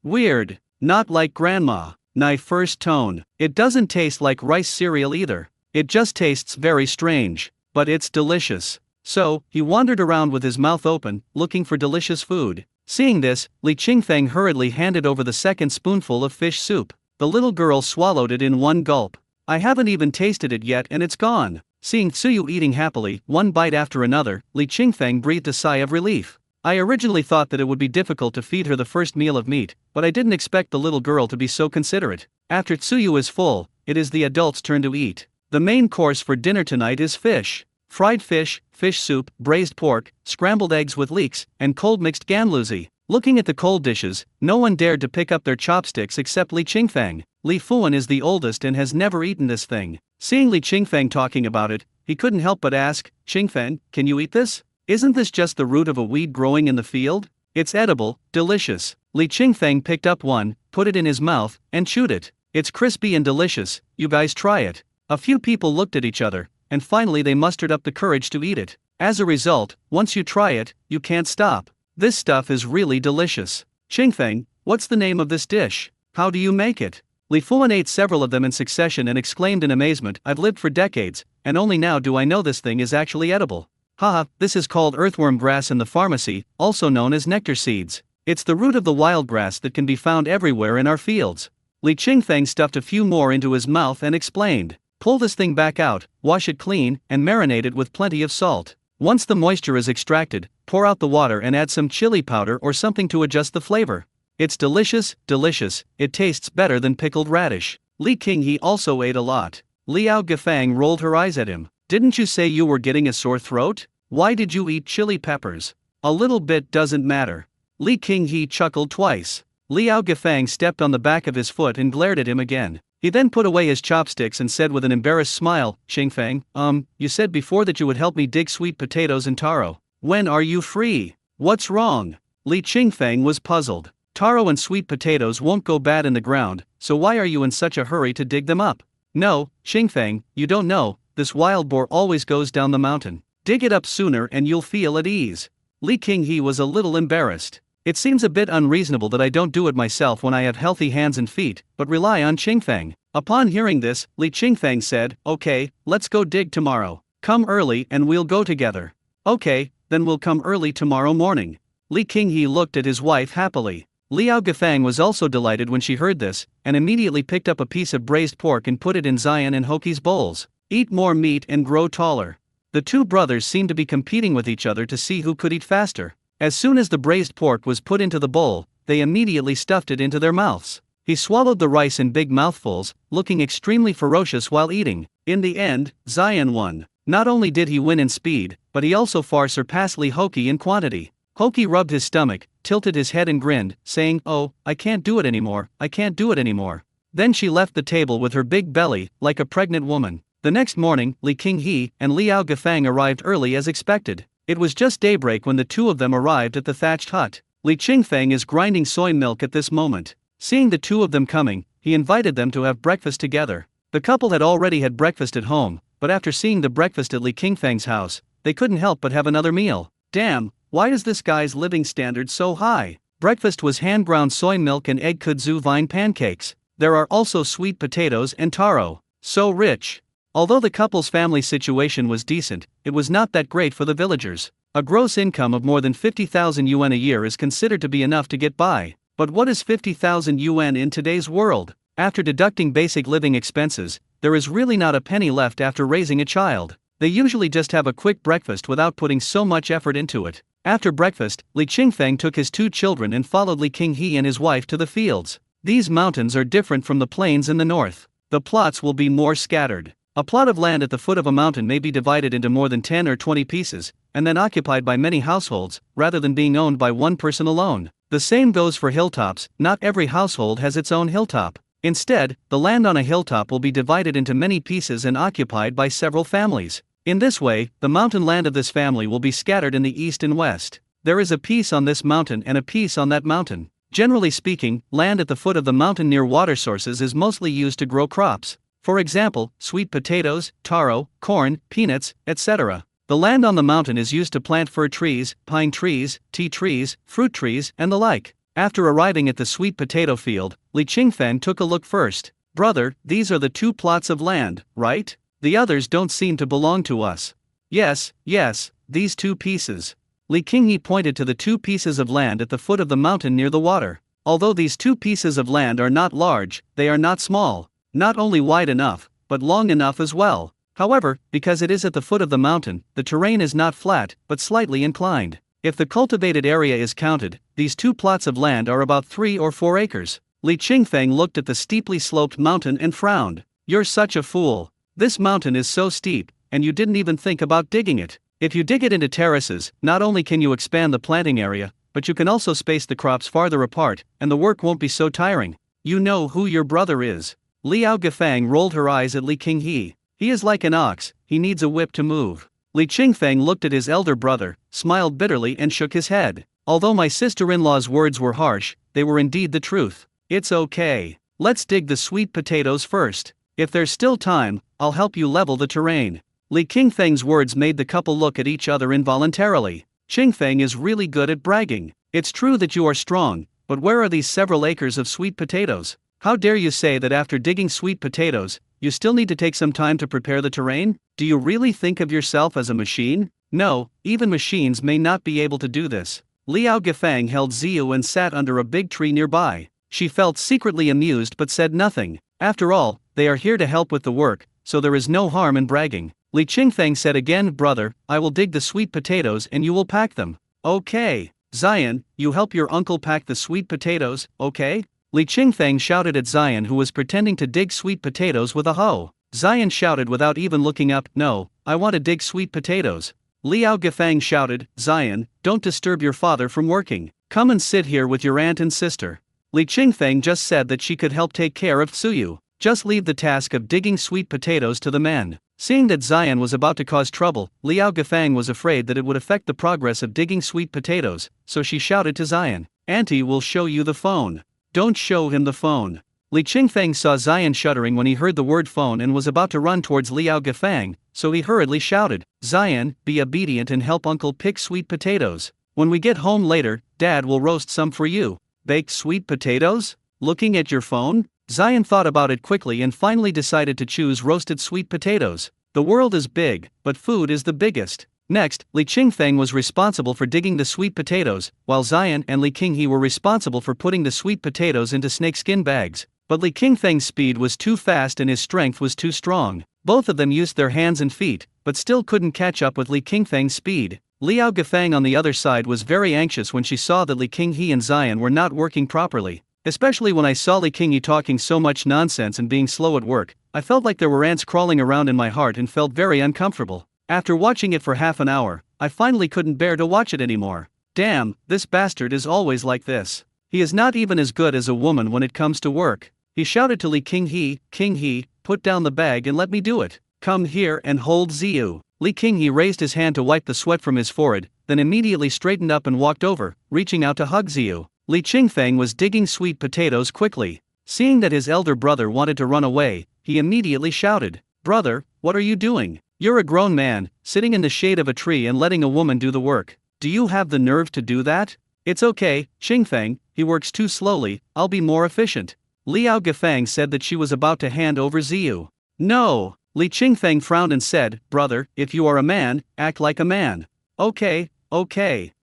Weird. Not like grandma. Knife first tone. It doesn't taste like rice cereal either. It just tastes very strange. But it's delicious. So, he wandered around with his mouth open, looking for delicious food. Seeing this, Li Qingfeng hurriedly handed over the second spoonful of fish soup. The little girl swallowed it in one gulp. I haven't even tasted it yet and it's gone. Seeing Tsuyu eating happily, one bite after another, Li Qingfeng breathed a sigh of relief. I originally thought that it would be difficult to feed her the first meal of meat, but I didn't expect the little girl to be so considerate. After Tsuyu is full, it is the adults' turn to eat. The main course for dinner tonight is fish. Fried fish, fish soup, braised pork, scrambled eggs with leeks, and cold mixed ganluzi. Looking at the cold dishes, no one dared to pick up their chopsticks except Li Qingfeng. Li Fuan is the oldest and has never eaten this thing. Seeing Li Qingfeng talking about it, he couldn't help but ask, Qingfeng, can you eat this? Isn't this just the root of a weed growing in the field? It's edible, delicious. Li Qingfeng picked up one, put it in his mouth, and chewed it. It's crispy and delicious, you guys try it. A few people looked at each other, and finally they mustered up the courage to eat it. As a result, once you try it, you can't stop. This stuff is really delicious. Qingfeng, what's the name of this dish? How do you make it? Li Fuan ate several of them in succession and exclaimed in amazement, I've lived for decades, and only now do I know this thing is actually edible. Haha, this is called earthworm grass in the pharmacy, also known as nectar seeds. It's the root of the wild grass that can be found everywhere in our fields. Li Qingfeng stuffed a few more into his mouth and explained. Pull this thing back out, wash it clean, and marinate it with plenty of salt. Once the moisture is extracted, pour out the water and add some chili powder or something to adjust the flavor. It's delicious, it tastes better than pickled radish. Li Qinghe also ate a lot. Liao Gafang rolled her eyes at him. Didn't you say you were getting a sore throat? Why did you eat chili peppers? A little bit doesn't matter. Li Qinghe chuckled twice. Liao Gafang stepped on the back of his foot and glared at him again. He then put away his chopsticks and said with an embarrassed smile, Qingfeng, you said before that you would help me dig sweet potatoes and taro. When are you free? What's wrong? Li Qingfeng was puzzled. Taro and sweet potatoes won't go bad in the ground, so why are you in such a hurry to dig them up? No, Qingfeng, you don't know, this wild boar always goes down the mountain. Dig it up sooner and you'll feel at ease. Li Qinghe was a little embarrassed. It seems a bit unreasonable that I don't do it myself when I have healthy hands and feet, but rely on Qingfeng. Upon hearing this, Li Qingfeng said, okay, let's go dig tomorrow. Come early and we'll go together. Okay, then we'll come early tomorrow morning. Li Qinghe looked at his wife happily. Liao Gafang was also delighted when she heard this, and immediately picked up a piece of braised pork and put it in Zion and Hoki's bowls. Eat more meat and grow taller. The two brothers seemed to be competing with each other to see who could eat faster. As soon as the braised pork was put into the bowl, they immediately stuffed it into their mouths. He swallowed the rice in big mouthfuls, looking extremely ferocious while eating. In the end, Zion won. Not only did he win in speed, but he also far surpassed Li Hoki in quantity. Hoki rubbed his stomach, tilted his head and grinned, saying, "Oh, I can't do it anymore, I can't do it anymore." Then she left the table with her big belly, like a pregnant woman. The next morning, Li Qinghe and Liao Gafang arrived early as expected. It was just daybreak when the two of them arrived at the thatched hut. Li Qingfeng is grinding soy milk at this moment. Seeing the two of them coming, he invited them to have breakfast together. The couple had already had breakfast at home, but after seeing the breakfast at Li Qingfeng's house, they couldn't help but have another meal. Damn, why is this guy's living standard so high? Breakfast was hand-ground soy milk and egg kudzu vine pancakes. There are also sweet potatoes and taro. So rich. Although the couple's family situation was decent, it was not that great for the villagers. A gross income of more than 50,000 yuan a year is considered to be enough to get by. But what is 50,000 yuan in today's world? After deducting basic living expenses, there is really not a penny left after raising a child. They usually just have a quick breakfast without putting so much effort into it. After breakfast, Li Qingfeng took his two children and followed Li Qinghe and his wife to the fields. These mountains are different from the plains in the north. The plots will be more scattered. A plot of land at the foot of a mountain may be divided into more than 10 or 20 pieces, and then occupied by many households, rather than being owned by one person alone. The same goes for hilltops. Not every household has its own hilltop. Instead, the land on a hilltop will be divided into many pieces and occupied by several families. In this way, the mountain land of this family will be scattered in the east and west. There is a piece on this mountain and a piece on that mountain. Generally speaking, land at the foot of the mountain near water sources is mostly used to grow crops. For example, sweet potatoes, taro, corn, peanuts, etc. The land on the mountain is used to plant fir trees, pine trees, tea trees, fruit trees, and the like. After arriving at the sweet potato field, Li Qingfeng took a look first. "Brother, these are the two plots of land, right? The others don't seem to belong to us." Yes, these two pieces." Li Qinghe pointed to the two pieces of land at the foot of the mountain near the water. Although these two pieces of land are not large, they are not small. Not only wide enough, but long enough as well. However, because it is at the foot of the mountain, the terrain is not flat, but slightly inclined. If the cultivated area is counted, these two plots of land are about 3 or 4 acres. Li Qingfeng looked at the steeply sloped mountain and frowned. "You're such a fool. This mountain is so steep, and you didn't even think about digging it. If you dig it into terraces, not only can you expand the planting area, but you can also space the crops farther apart, and the work won't be so tiring. You know who your brother is." Liao Gafang rolled her eyes at Li Qinghe. "He is like an ox, he needs a whip to move." Li Qingfeng looked at his elder brother, smiled bitterly and shook his head. "Although my sister-in-law's words were harsh, they were indeed the truth. It's okay. Let's dig the sweet potatoes first. If there's still time, I'll help you level the terrain." Li Qingfeng's words made the couple look at each other involuntarily. Qingfeng is really good at bragging. "It's true that you are strong, but where are these several acres of sweet potatoes? How dare you say that after digging sweet potatoes, you still need to take some time to prepare the terrain? Do you really think of yourself as a machine? No, even machines may not be able to do this." Liao Gafang held Ziyu and sat under a big tree nearby. She felt secretly amused but said nothing. After all, they are here to help with the work, so there is no harm in bragging. Li Qingfeng said again, "Brother, I will dig the sweet potatoes and you will pack them." "Okay. Zion, you help your uncle pack the sweet potatoes, okay?" Li Qingfeng shouted at Zion, who was pretending to dig sweet potatoes with a hoe. Zion shouted without even looking up, "No, I want to dig sweet potatoes." Liao Gafang shouted, "Zion, don't disturb your father from working. Come and sit here with your aunt and sister." Li Qingfeng just said that she could help take care of Tsuyu. Just leave the task of digging sweet potatoes to the men. Seeing that Zion was about to cause trouble, Liao Gafang was afraid that it would affect the progress of digging sweet potatoes, so she shouted to Zion, "Auntie will show you the phone. Don't show him the phone." Li Qingfeng saw Zion shuddering when he heard the word phone and was about to run towards Liao Gafang, so he hurriedly shouted, "Zion, be obedient and help uncle pick sweet potatoes. When we get home later, Dad will roast some for you." "Baked sweet potatoes? Looking at your phone?" Zion thought about it quickly and finally decided to choose roasted sweet potatoes. The world is big, but food is the biggest. Next, Li Qingfeng was responsible for digging the sweet potatoes, while Xian and Li Qinghe were responsible for putting the sweet potatoes into snakeskin bags. But Li Qingfeng's speed was too fast and his strength was too strong. Both of them used their hands and feet, but still couldn't catch up with Li Qingfeng's speed. Liao Gafang on the other side was very anxious when she saw that Li Qinghe and Xian were not working properly. Especially when I saw Li Qinghe talking so much nonsense and being slow at work, I felt like there were ants crawling around in my heart and felt very uncomfortable. After watching it for half an hour, I finally couldn't bear to watch it anymore. Damn, this bastard is always like this. He is not even as good as a woman when it comes to work. He shouted to Li Qinghe, "Qinghe, put down the bag and let me do it. Come here and hold Ziyu." Li Qinghe raised his hand to wipe the sweat from his forehead, then immediately straightened up and walked over, reaching out to hug Ziyu. Li Qingfeng was digging sweet potatoes quickly. Seeing that his elder brother wanted to run away, he immediately shouted, "Brother, what are you doing? You're a grown man, sitting in the shade of a tree and letting a woman do the work. Do you have the nerve to do that?" "It's okay, Qingfeng, he works too slowly, I'll be more efficient." Liao Gafang said that she was about to hand over Ziyu. "No." Li Qingfeng frowned and said, "Brother, if you are a man, act like a man." Okay.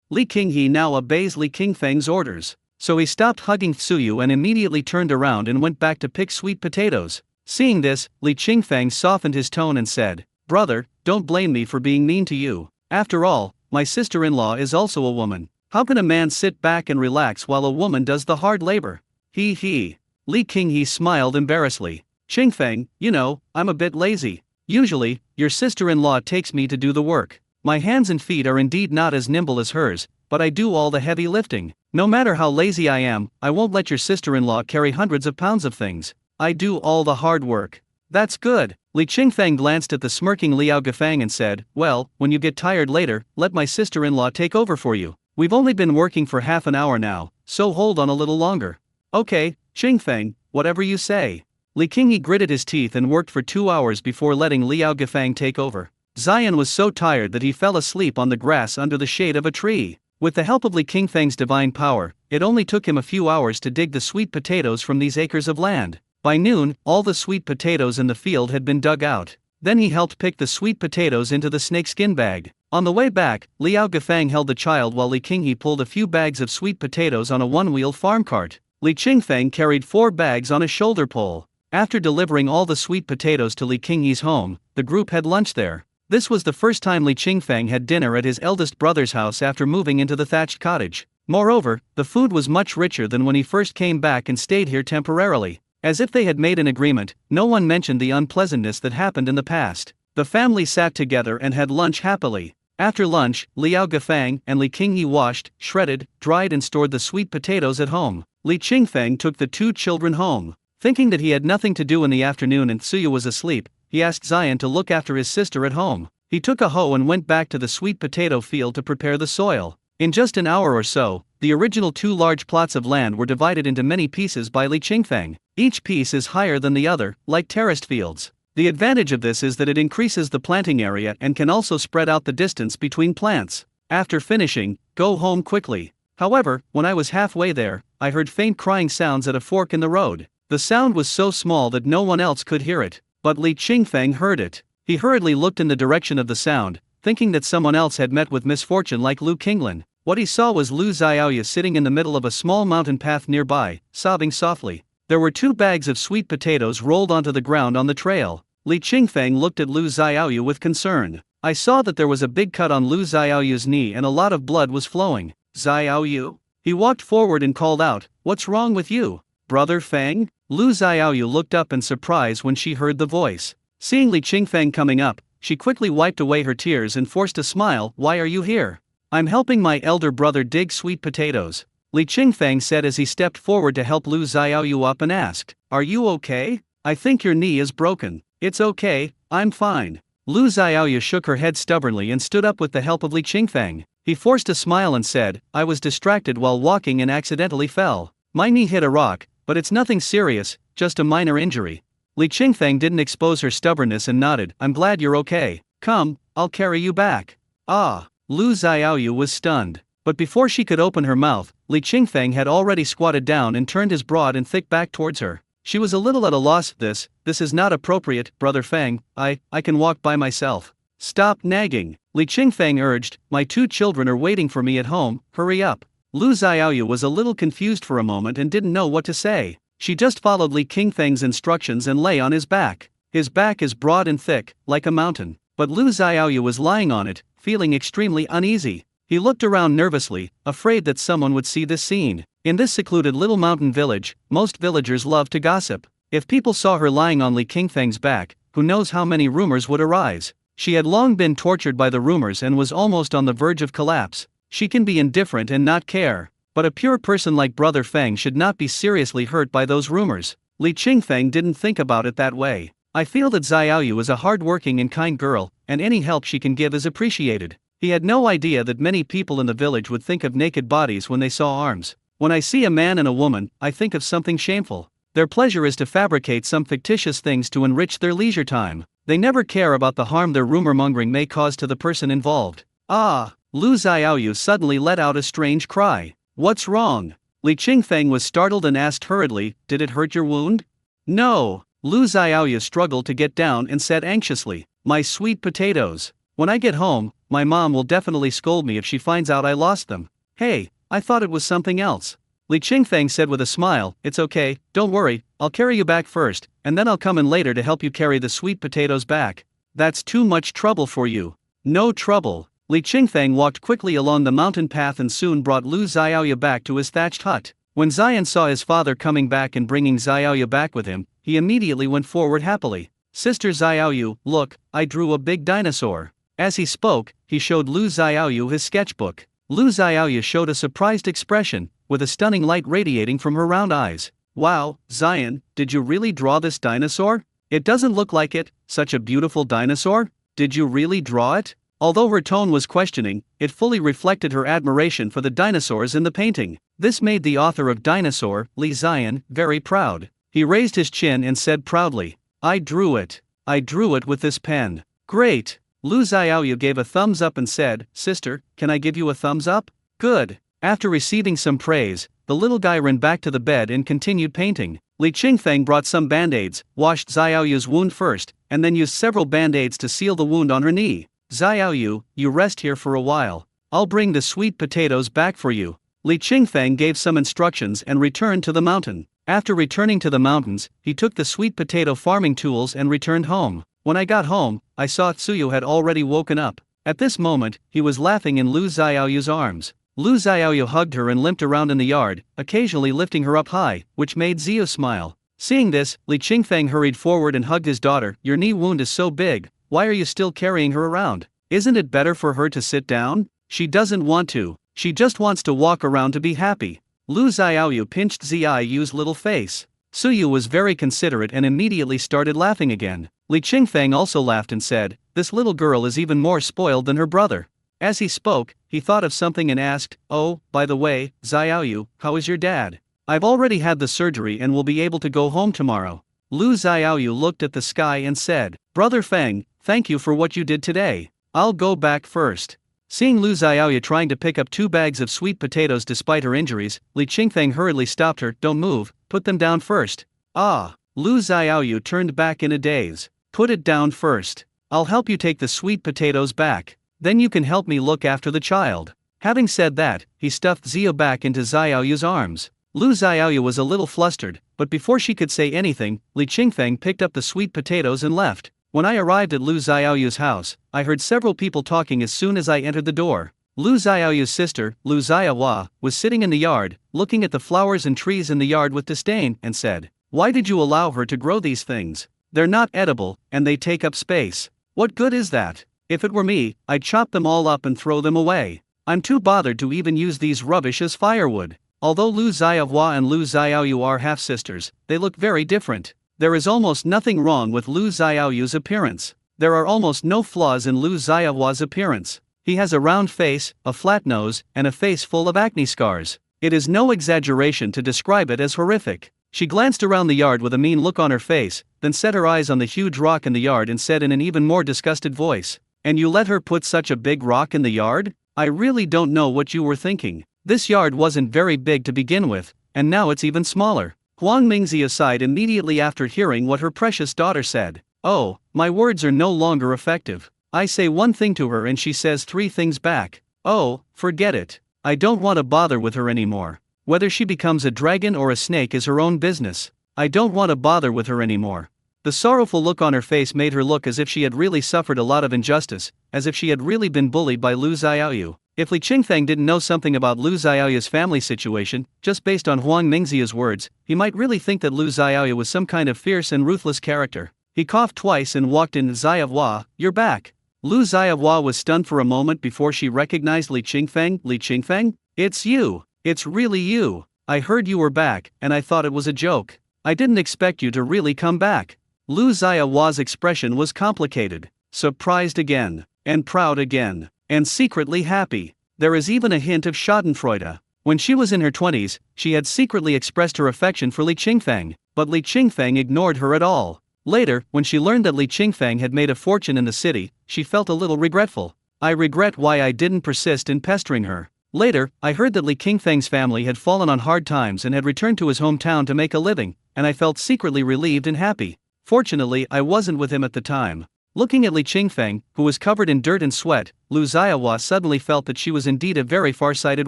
Li Qinghe now obeys Li Qingfeng's orders. So he stopped hugging Tsuyu and immediately turned around and went back to pick sweet potatoes. Seeing this, Li Qingfeng softened his tone and said, "Brother, don't blame me for being mean to you. After all, my sister-in-law is also a woman. How can a man sit back and relax while a woman does the hard labor?" He. Li Qinghe smiled embarrassedly. "Qingfeng, you know, I'm a bit lazy. Usually, your sister-in-law takes me to do the work. My hands and feet are indeed not as nimble as hers, but I do all the heavy lifting. No matter how lazy I am, I won't let your sister-in-law carry hundreds of pounds of things. I do all the hard work." "That's good." Li Qingfeng glanced at the smirking Liao Gafang and said, "Well, when you get tired later, let my sister-in-law take over for you. We've only been working for half an hour now, so hold on a little longer." "Okay, Qingfeng, whatever you say." Li Qinghe gritted his teeth and worked for 2 hours before letting Liao Gafang take over. Xian was so tired that he fell asleep on the grass under the shade of a tree. With the help of Li Qingfeng's divine power, it only took him a few hours to dig the sweet potatoes from these acres of land. By noon, all the sweet potatoes in the field had been dug out. Then he helped pick the sweet potatoes into the snakeskin bag. On the way back, Liao Gafang held the child while Li Qinghe pulled a few bags of sweet potatoes on a one-wheeled farm cart. Li Qingfeng carried 4 bags on a shoulder pole. After delivering all the sweet potatoes to Li Qinghe's home, the group had lunch there. This was the first time Li Qingfeng had dinner at his eldest brother's house after moving into the thatched cottage. Moreover, the food was much richer than when he first came back and stayed here temporarily. As if they had made an agreement, no one mentioned the unpleasantness that happened in the past. The family sat together and had lunch happily. After lunch, Liao Gafang and Li Qinghe washed, shredded, dried and stored the sweet potatoes at home. Li Qingfeng took the 2 children home. Thinking that he had nothing to do in the afternoon and Tsuyu was asleep, he asked Xian to look after his sister at home. He took a hoe and went back to the sweet potato field to prepare the soil. In just an hour or so, the original 2 large plots of land were divided into many pieces by Li Qingfeng. Each piece is higher than the other, like terraced fields. The advantage of this is that it increases the planting area and can also spread out the distance between plants. After finishing, go home quickly. However, when I was halfway there, I heard faint crying sounds at a fork in the road. The sound was so small that no one else could hear it, but Li Qingfeng heard it. He hurriedly looked in the direction of the sound, thinking that someone else had met with misfortune like Lu Qinglin. What he saw was Lu Xiaoyu sitting in the middle of a small mountain path nearby, sobbing softly. There were 2 bags of sweet potatoes rolled onto the ground on the trail. Li Qingfeng looked at Lu Xiaoyu with concern. I saw that there was a big cut on Lu Xiaoyu's knee and a lot of blood was flowing. "Xiaoyu?" He walked forward and called out, "What's wrong with you, Brother Feng?" Lu Xiaoyu looked up in surprise when she heard the voice. Seeing Li Qingfeng coming up, she quickly wiped away her tears and forced a smile. "Why are you here?" "I'm helping my elder brother dig sweet potatoes," Li Qingfeng said as he stepped forward to help Lu Xiaoyu up and asked, "Are you okay? I think your knee is broken." "It's okay, I'm fine." Lu Xiaoyu shook her head stubbornly and stood up with the help of Li Qingfeng. He forced a smile and said, "I was distracted while walking and accidentally fell. My knee hit a rock, but it's nothing serious, just a minor injury." Li Qingfeng didn't expose her stubbornness and nodded, "I'm glad you're okay. Come, I'll carry you back." "Ah." Lu Xiaoyu was stunned. But before she could open her mouth, Li Qingfeng had already squatted down and turned his broad and thick back towards her. She was a little at a loss. This is not appropriate, Brother Feng. I can walk by myself." Stop nagging, Li Qingfeng urged, my 2 children are waiting for me at home, hurry up. Lu Xiaoyu was a little confused for a moment and didn't know what to say. She just followed Li Qingfeng's instructions and lay on his back. His back is broad and thick, like a mountain, but Lu Xiaoyu was lying on it, feeling extremely uneasy. He looked around nervously, afraid that someone would see this scene. In this secluded little mountain village, most villagers love to gossip. If people saw her lying on Li Qingfeng's back, who knows how many rumors would arise. She had long been tortured by the rumors and was almost on the verge of collapse. She can be indifferent and not care, but a pure person like Brother Feng should not be seriously hurt by those rumors. Li Qingfeng didn't think about it that way. I feel that Xiaoyu is a hard-working and kind girl, and any help she can give is appreciated. He had no idea that many people in the village would think of naked bodies when they saw arms. When I see a man and a woman, I think of something shameful. Their pleasure is to fabricate some fictitious things to enrich their leisure time. They never care about the harm their rumor-mongering may cause to the person involved. Ah! Lu Xiaoyu suddenly let out a strange cry. What's wrong? Li Qingfeng was startled and asked hurriedly, did it hurt your wound? No. Lu Xiaoyu struggled to get down and said anxiously, my sweet potatoes. When I get home, my mom will definitely scold me if she finds out I lost them. Hey, I thought it was something else. Li Qingfeng said with a smile, it's okay, don't worry, I'll carry you back first, and then I'll come in later to help you carry the sweet potatoes back. That's too much trouble for you. No trouble. Li Qingfeng walked quickly along the mountain path and soon brought Lu Xiaoyu back to his thatched hut. When Xian saw his father coming back and bringing Xiaoyu back with him, he immediately went forward happily. Sister Xiaoyu, look, I drew a big dinosaur. As he spoke, he showed Lu Xiaoyu his sketchbook. Lu Xiaoyu showed a surprised expression, with a stunning light radiating from her round eyes. Wow, Xian, did you really draw this dinosaur? It doesn't look like it, such a beautiful dinosaur. Did you really draw it? Although her tone was questioning, it fully reflected her admiration for the dinosaurs in the painting. This made the author of Dinosaur, Li Xian, very proud. He raised his chin and said proudly, I drew it. I drew it with this pen. Great. Lu Xiaoyu gave a thumbs up and said, sister, can I give you a thumbs up? Good. After receiving some praise, the little guy ran back to the bed and continued painting. Li Qingfeng brought some band-aids, washed Xiaoyu's wound first, and then used several band-aids to seal the wound on her knee. Xiaoyu, you rest here for a while. I'll bring the sweet potatoes back for you. Li Qingfeng gave some instructions and returned to the mountain. After returning to the mountains, he took the sweet potato farming tools and returned home. When I got home, I saw Tsuyu had already woken up. At this moment, he was laughing in Lu Xiaoyu's arms. Lu Xiaoyu hugged her and limped around in the yard, occasionally lifting her up high, which made Xiu smile. Seeing this, Li Qingfeng hurried forward and hugged his daughter. Your knee wound is so big, why are you still carrying her around? Isn't it better for her to sit down? She doesn't want to, she just wants to walk around to be happy. Lu Xiaoyu pinched Xiaoyu's little face. Tsuyu was very considerate and immediately started laughing again. Li Qingfeng also laughed and said, this little girl is even more spoiled than her brother. As he spoke, he thought of something and asked, oh, by the way, Xiaoyu, how is your dad? I've already had the surgery and will be able to go home tomorrow. Lu Xiaoyu looked at the sky and said, Brother Feng, thank you for what you did today. I'll go back first. Seeing Lu Xiaoyu trying to pick up 2 bags of sweet potatoes despite her injuries, Li Qingfeng hurriedly stopped her. Don't move, put them down first. Ah! Lu Xiaoyu turned back in a daze. Put it down first. I'll help you take the sweet potatoes back. Then you can help me look after the child. Having said that, he stuffed Xiu back into Xiaoyu's arms. Lu Xiaoyu was a little flustered, but before she could say anything, Li Qingfeng picked up the sweet potatoes and left. When I arrived at Lu Xiaoyu's house, I heard several people talking as soon as I entered the door. Lu Xiaoyu's sister, Lu Xiaohua, was sitting in the yard, looking at the flowers and trees in the yard with disdain, and said, why did you allow her to grow these things? They're not edible, and they take up space. What good is that? If it were me, I'd chop them all up and throw them away. I'm too bothered to even use these rubbish as firewood. Although Lu Xiaohua and Lu Xiaoyu are half-sisters, they look very different. There is almost nothing wrong with Lu Xiaoyu's appearance. There are almost no flaws in Lu Xiaohua's appearance. He has a round face, a flat nose, and a face full of acne scars. It is no exaggeration to describe it as horrific. She glanced around the yard with a mean look on her face, then set her eyes on the huge rock in the yard and said in an even more disgusted voice, and you let her put such a big rock in the yard? I really don't know what you were thinking. This yard wasn't very big to begin with, and now it's even smaller. Huang Mingzi sighed immediately after hearing what her precious daughter said. Oh, my words are no longer effective. I say one thing to her and she says three things back. Oh, forget it. I don't want to bother with her anymore. Whether she becomes a dragon or a snake is her own business. I don't want to bother with her anymore. The sorrowful look on her face made her look as if she had really suffered a lot of injustice, as if she had really been bullied by Lu Xiaoyu. If Li Qingfeng didn't know something about Lu Xiaoyu's family situation, just based on Huang Mingxia's words, he might really think that Lu Xiaoyu was some kind of fierce and ruthless character. He coughed twice and walked in. Xiaohua, you're back. Lu Xiaohua was stunned for a moment before she recognized Li Qingfeng. Li Qingfeng? It's you. It's really you. I heard you were back, and I thought it was a joke. I didn't expect you to really come back. Lu Xiaohua's expression was complicated, surprised again, and proud again, and secretly happy. There is even a hint of schadenfreude. When she was in her 20s, she had secretly expressed her affection for Li Qingfeng, but Li Qingfeng ignored her at all. Later, when she learned that Li Qingfeng had made a fortune in the city, she felt a little regretful. I regret why I didn't persist in pestering her. Later, I heard that Li Qingfeng's family had fallen on hard times and had returned to his hometown to make a living, and I felt secretly relieved and happy. Fortunately, I wasn't with him at the time. Looking at Li Qingfeng, who was covered in dirt and sweat, Lu Xiaohua suddenly felt that she was indeed a very far-sighted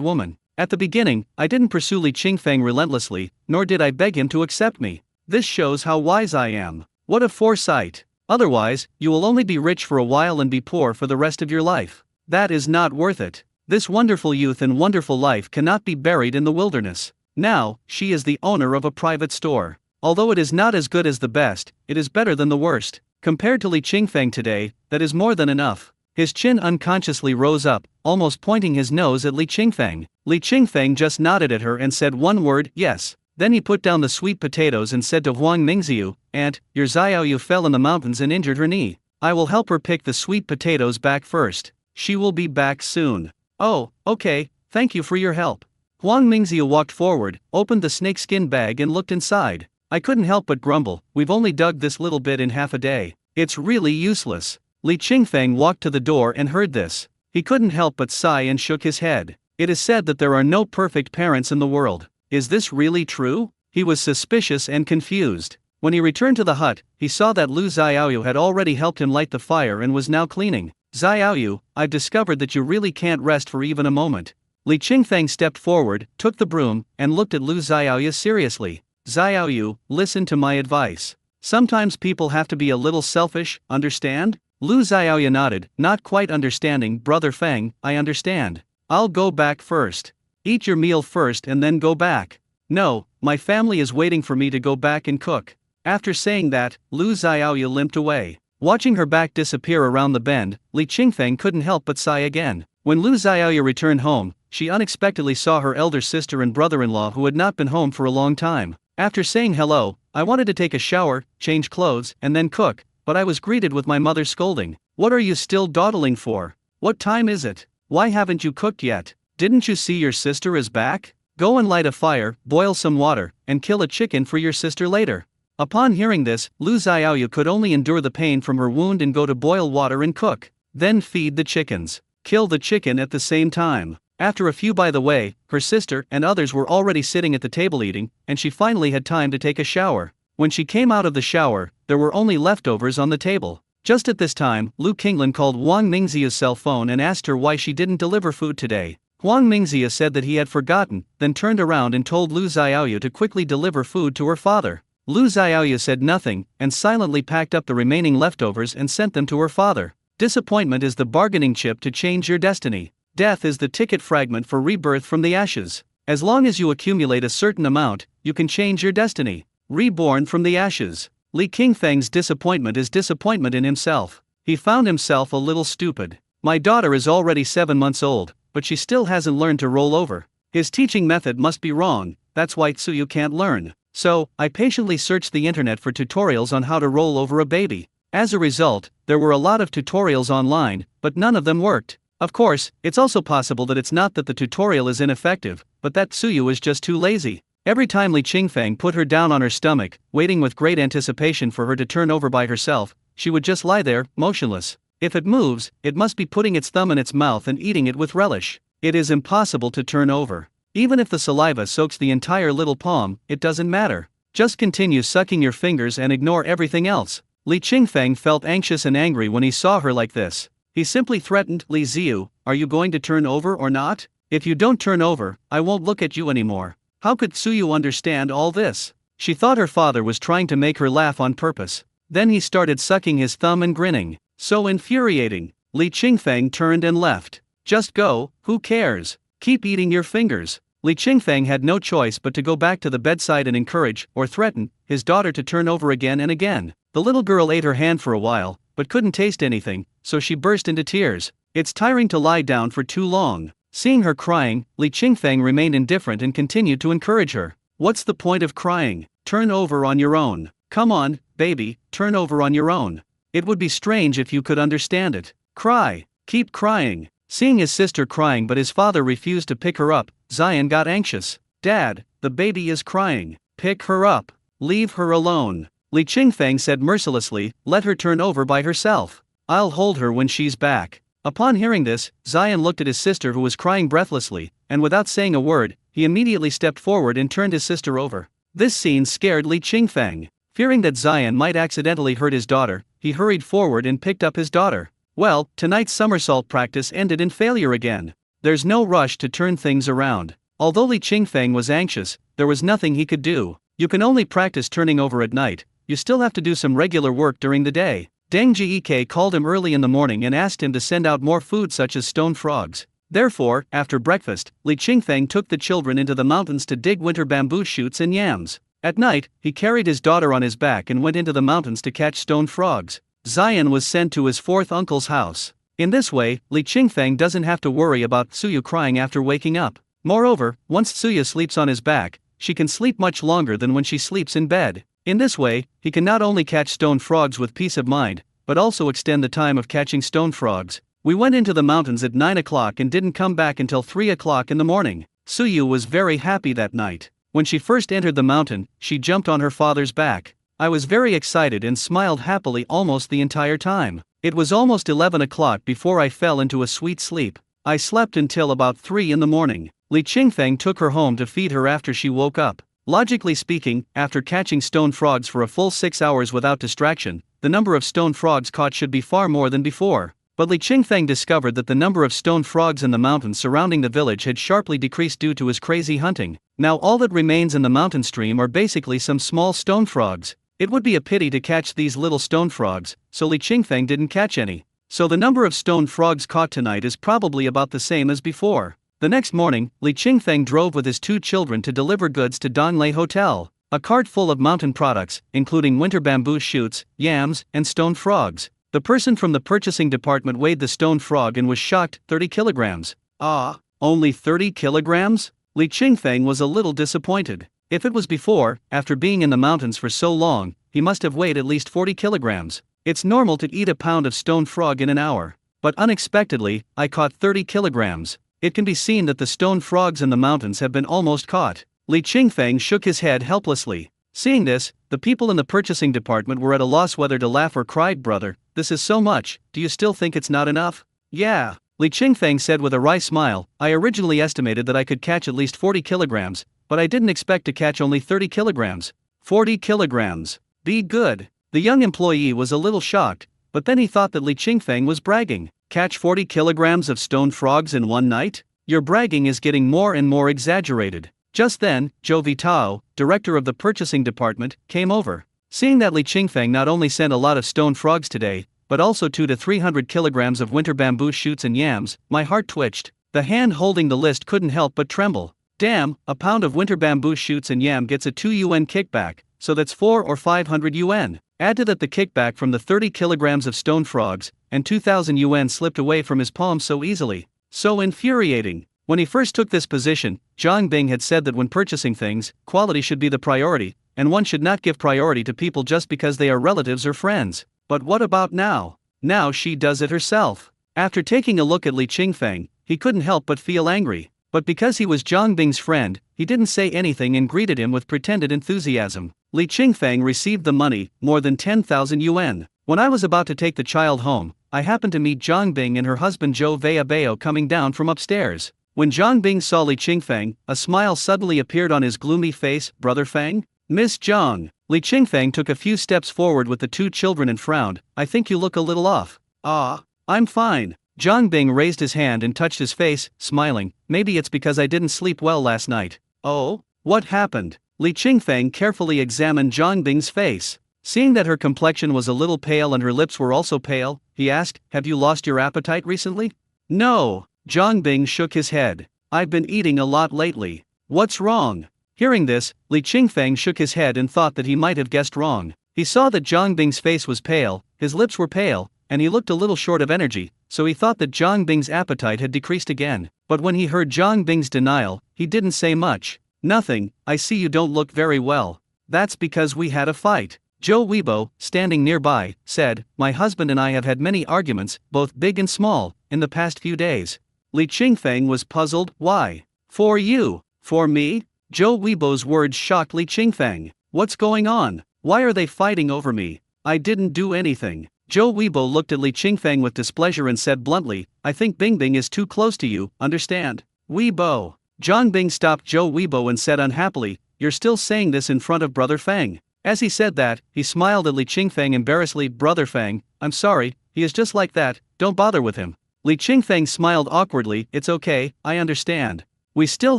woman. At the beginning, I didn't pursue Li Qingfeng relentlessly, nor did I beg him to accept me. This shows how wise I am. What a foresight! Otherwise, you will only be rich for a while and be poor for the rest of your life. That is not worth it. This wonderful youth and wonderful life cannot be buried in the wilderness. Now, she is the owner of a private store. Although it is not as good as the best, it is better than the worst. Compared to Li Qingfeng today, that is more than enough. His chin unconsciously rose up, almost pointing his nose at Li Qingfeng. Li Qingfeng just nodded at her and said one word, yes. Then he put down the sweet potatoes and said to Huang Mingxiu, Aunt, your Xiaoyu fell in the mountains and injured her knee. I will help her pick the sweet potatoes back first. She will be back soon. Oh, okay, thank you for your help. Huang Mingxiu walked forward, opened the snakeskin bag and looked inside. I couldn't help but grumble, we've only dug this little bit in half a day. It's really useless. Li Qingfeng walked to the door and heard this. He couldn't help but sigh and shook his head. It is said that there are no perfect parents in the world. Is this really true? He was suspicious and confused. When he returned to the hut, he saw that Lu Xiaoyu had already helped him light the fire and was now cleaning. Xiaoyu, I've discovered that you really can't rest for even a moment. Li Qingfeng stepped forward, took the broom, and looked at Lu Xiaoyu seriously. Xiaoyu, listen to my advice. Sometimes people have to be a little selfish, understand? Lu Xiaoyu nodded, not quite understanding. Brother Feng, I understand. I'll go back first. Eat your meal first and then go back. No, my family is waiting for me to go back and cook. After saying that, Lu Xiaoyu limped away. Watching her back disappear around the bend, Li Qingfeng couldn't help but sigh again. When Lu Xiaoyu returned home, she unexpectedly saw her elder sister and brother-in-law who had not been home for a long time. After saying hello, I wanted to take a shower, change clothes, and then cook, but I was greeted with my mother's scolding. What are you still dawdling for? What time is it? Why haven't you cooked yet? Didn't you see your sister is back? Go and light a fire, boil some water, and kill a chicken for your sister later. Upon hearing this, Lu Xiaoyu could only endure the pain from her wound and go to boil water and cook. Then feed the chickens. Kill the chicken at the same time. After a few by the way, her sister and others were already sitting at the table eating, and she finally had time to take a shower. When she came out of the shower, there were only leftovers on the table. Just at this time, Lu Qinglan called Huang Mingxia's cell phone and asked her why she didn't deliver food today. Huang Mingxia said that he had forgotten, then turned around and told Lu Xiaoyu to quickly deliver food to her father. Lu Xiaoyu said nothing, and silently packed up the remaining leftovers and sent them to her father. Disappointment is the bargaining chip to change your destiny. Death is the ticket fragment for rebirth from the ashes. As long as you accumulate a certain amount, you can change your destiny. Reborn from the ashes. Li Qingfeng's disappointment is disappointment in himself. He found himself a little stupid. My daughter is already 7 months old, but she still hasn't learned to roll over. His teaching method must be wrong, that's why Tsuyu can't learn. So, I patiently searched the internet for tutorials on how to roll over a baby. As a result, there were a lot of tutorials online, but none of them worked. Of course, it's also possible that it's not that the tutorial is ineffective, but that Tsuyu is just too lazy. Every time Li Qingfeng put her down on her stomach, waiting with great anticipation for her to turn over by herself, she would just lie there, motionless. If it moves, it must be putting its thumb in its mouth and eating it with relish. It is impossible to turn over. Even if the saliva soaks the entire little palm, it doesn't matter. Just continue sucking your fingers and ignore everything else. Li Qingfeng felt anxious and angry when he saw her like this. He simply threatened, "Li Ziyu, are you going to turn over or not? If you don't turn over, I won't look at you anymore." How could Suyu understand all this? She thought her father was trying to make her laugh on purpose. Then he started sucking his thumb and grinning. So infuriating. Li Qingfeng turned and left. "Just go, who cares? Keep eating your fingers." Li Qingfeng had no choice but to go back to the bedside and encourage, or threaten, his daughter to turn over again and again. The little girl ate her hand for a while, but couldn't taste anything, so she burst into tears. It's tiring to lie down for too long. Seeing her crying, Li Qingfeng remained indifferent and continued to encourage her. "What's the point of crying? Turn over on your own. Come on, baby, turn over on your own. It would be strange if you could understand it. Cry, keep crying." Seeing his sister crying but his father refused to pick her up, Zion got anxious. "Dad, the baby is crying. Pick her up. Leave her alone." Li Qingfeng said mercilessly, "Let her turn over by herself. I'll hold her when she's back." Upon hearing this, Zion looked at his sister who was crying breathlessly, and without saying a word, he immediately stepped forward and turned his sister over. This scene scared Li Qingfeng. Fearing that Zion might accidentally hurt his daughter, he hurried forward and picked up his daughter. Well, tonight's somersault practice ended in failure again. There's no rush to turn things around. Although Li Qingfeng was anxious, there was nothing he could do. You can only practice turning over at night. You still have to do some regular work during the day. Deng Jiike called him early in the morning and asked him to send out more food such as stone frogs. Therefore, after breakfast, Li Qingfeng took the children into the mountains to dig winter bamboo shoots and yams. At night, he carried his daughter on his back and went into the mountains to catch stone frogs. Zion was sent to his fourth uncle's house. In this way, Li Qingfeng doesn't have to worry about Suyu crying after waking up. Moreover, once Suyu sleeps on his back, she can sleep much longer than when she sleeps in bed. In this way, he can not only catch stone frogs with peace of mind, but also extend the time of catching stone frogs. "We went into the mountains at 9 o'clock and didn't come back until 3 o'clock in the morning." Suyu was very happy that night. When she first entered the mountain, she jumped on her father's back. "I was very excited and smiled happily almost the entire time. It was almost 11 o'clock before I fell into a sweet sleep. I slept until about 3 in the morning." Li Qingfeng took her home to feed her after she woke up. Logically speaking, after catching stone frogs for a full 6 hours without distraction, the number of stone frogs caught should be far more than before. But Li Qingfeng discovered that the number of stone frogs in the mountains surrounding the village had sharply decreased due to his crazy hunting. Now all that remains in the mountain stream are basically some small stone frogs. It would be a pity to catch these little stone frogs, so Li Qingfeng didn't catch any. So the number of stone frogs caught tonight is probably about the same as before. The next morning, Li Qingfeng drove with his 2 children to deliver goods to Donglei Hotel. A cart full of mountain products, including winter bamboo shoots, yams, and stone frogs. The person from the purchasing department weighed the stone frog and was shocked, 30 kilograms. Ah, only 30 kilograms? Li Qingfeng was a little disappointed. If it was before, after being in the mountains for so long, he must have weighed at least 40 kilograms. It's normal to eat a pound of stone frog in an hour. But unexpectedly, I caught 30 kilograms. It can be seen that the stone frogs in the mountains have been almost caught. Li Qingfeng shook his head helplessly. Seeing this, the people in the purchasing department were at a loss whether to laugh or cry. "Brother, this is so much, do you still think it's not enough?" "Yeah," Li Qingfeng said with a wry smile. "I originally estimated that I could catch at least 40 kilograms, but I didn't expect to catch only 30 kilograms. 40 kilograms. Be good." The young employee was a little shocked, but then he thought that Li Qingfeng was bragging. "Catch 40 kilograms of stone frogs in one night? Your bragging is getting more and more exaggerated." Just then, Zhou Vitao, director of the purchasing department, came over. Seeing that Li Qingfeng not only sent a lot of stone frogs today, but also 200 to 300 kilograms of winter bamboo shoots and yams, my heart twitched. The hand holding the list couldn't help but tremble. Damn, a pound of winter bamboo shoots and yam gets a 2 yuan kickback, so that's 400 or 500 yuan. Add to that the kickback from the 30 kilograms of stone frogs, and 2,000 yuan slipped away from his palm so easily. So infuriating. When he first took this position, Zhang Bing had said that when purchasing things, quality should be the priority, and one should not give priority to people just because they are relatives or friends. But what about now? Now she does it herself. After taking a look at Li Qingfeng, he couldn't help but feel angry. But because he was Zhang Bing's friend, he didn't say anything and greeted him with pretended enthusiasm. Li Qingfeng received the money, more than 10,000 yuan. When I was about to take the child home, I happened to meet Zhang Bing and her husband Zhou Weibao coming down from upstairs. When Zhang Bing saw Li Qingfeng, a smile suddenly appeared on his gloomy face. "Brother Feng? Miss Zhang. Li Qingfeng took a few steps forward with the two children and frowned. I think you look a little off. Ah, I'm fine. Zhang Bing raised his hand and touched his face, smiling. Maybe it's because I didn't sleep well last night. Oh? What happened? Li Qingfeng carefully examined Zhang Bing's face. Seeing that her complexion was a little pale and her lips were also pale, he asked, have you lost your appetite recently? No. Zhang Bing shook his head. I've been eating a lot lately. What's wrong? Hearing this, Li Qingfeng shook his head and thought that he might have guessed wrong. He saw that Zhang Bing's face was pale, his lips were pale, and he looked a little short of energy, so he thought that Zhang Bing's appetite had decreased again. But when he heard Zhang Bing's denial, he didn't say much. Nothing. I see you don't look very well. That's because we had a fight. Zhou Weibo, standing nearby, said, my husband and I have had many arguments, both big and small, in the past few days. Li Qingfeng was puzzled. Why? For you. For me? Zhou Weibo's words shocked Li Qingfeng. What's going on? Why are they fighting over me? I didn't do anything. Zhou Weibo looked at Li Qingfeng with displeasure and said bluntly, I think Bingbing is too close to you, understand? Weibo. Zhang Bing stopped Zhou Weibo and said unhappily, you're still saying this in front of Brother Feng. As he said that, he smiled at Li Qingfeng embarrassedly. Brother Feng, I'm sorry, he is just like that, don't bother with him. Li Qingfeng smiled awkwardly. It's okay, I understand. We still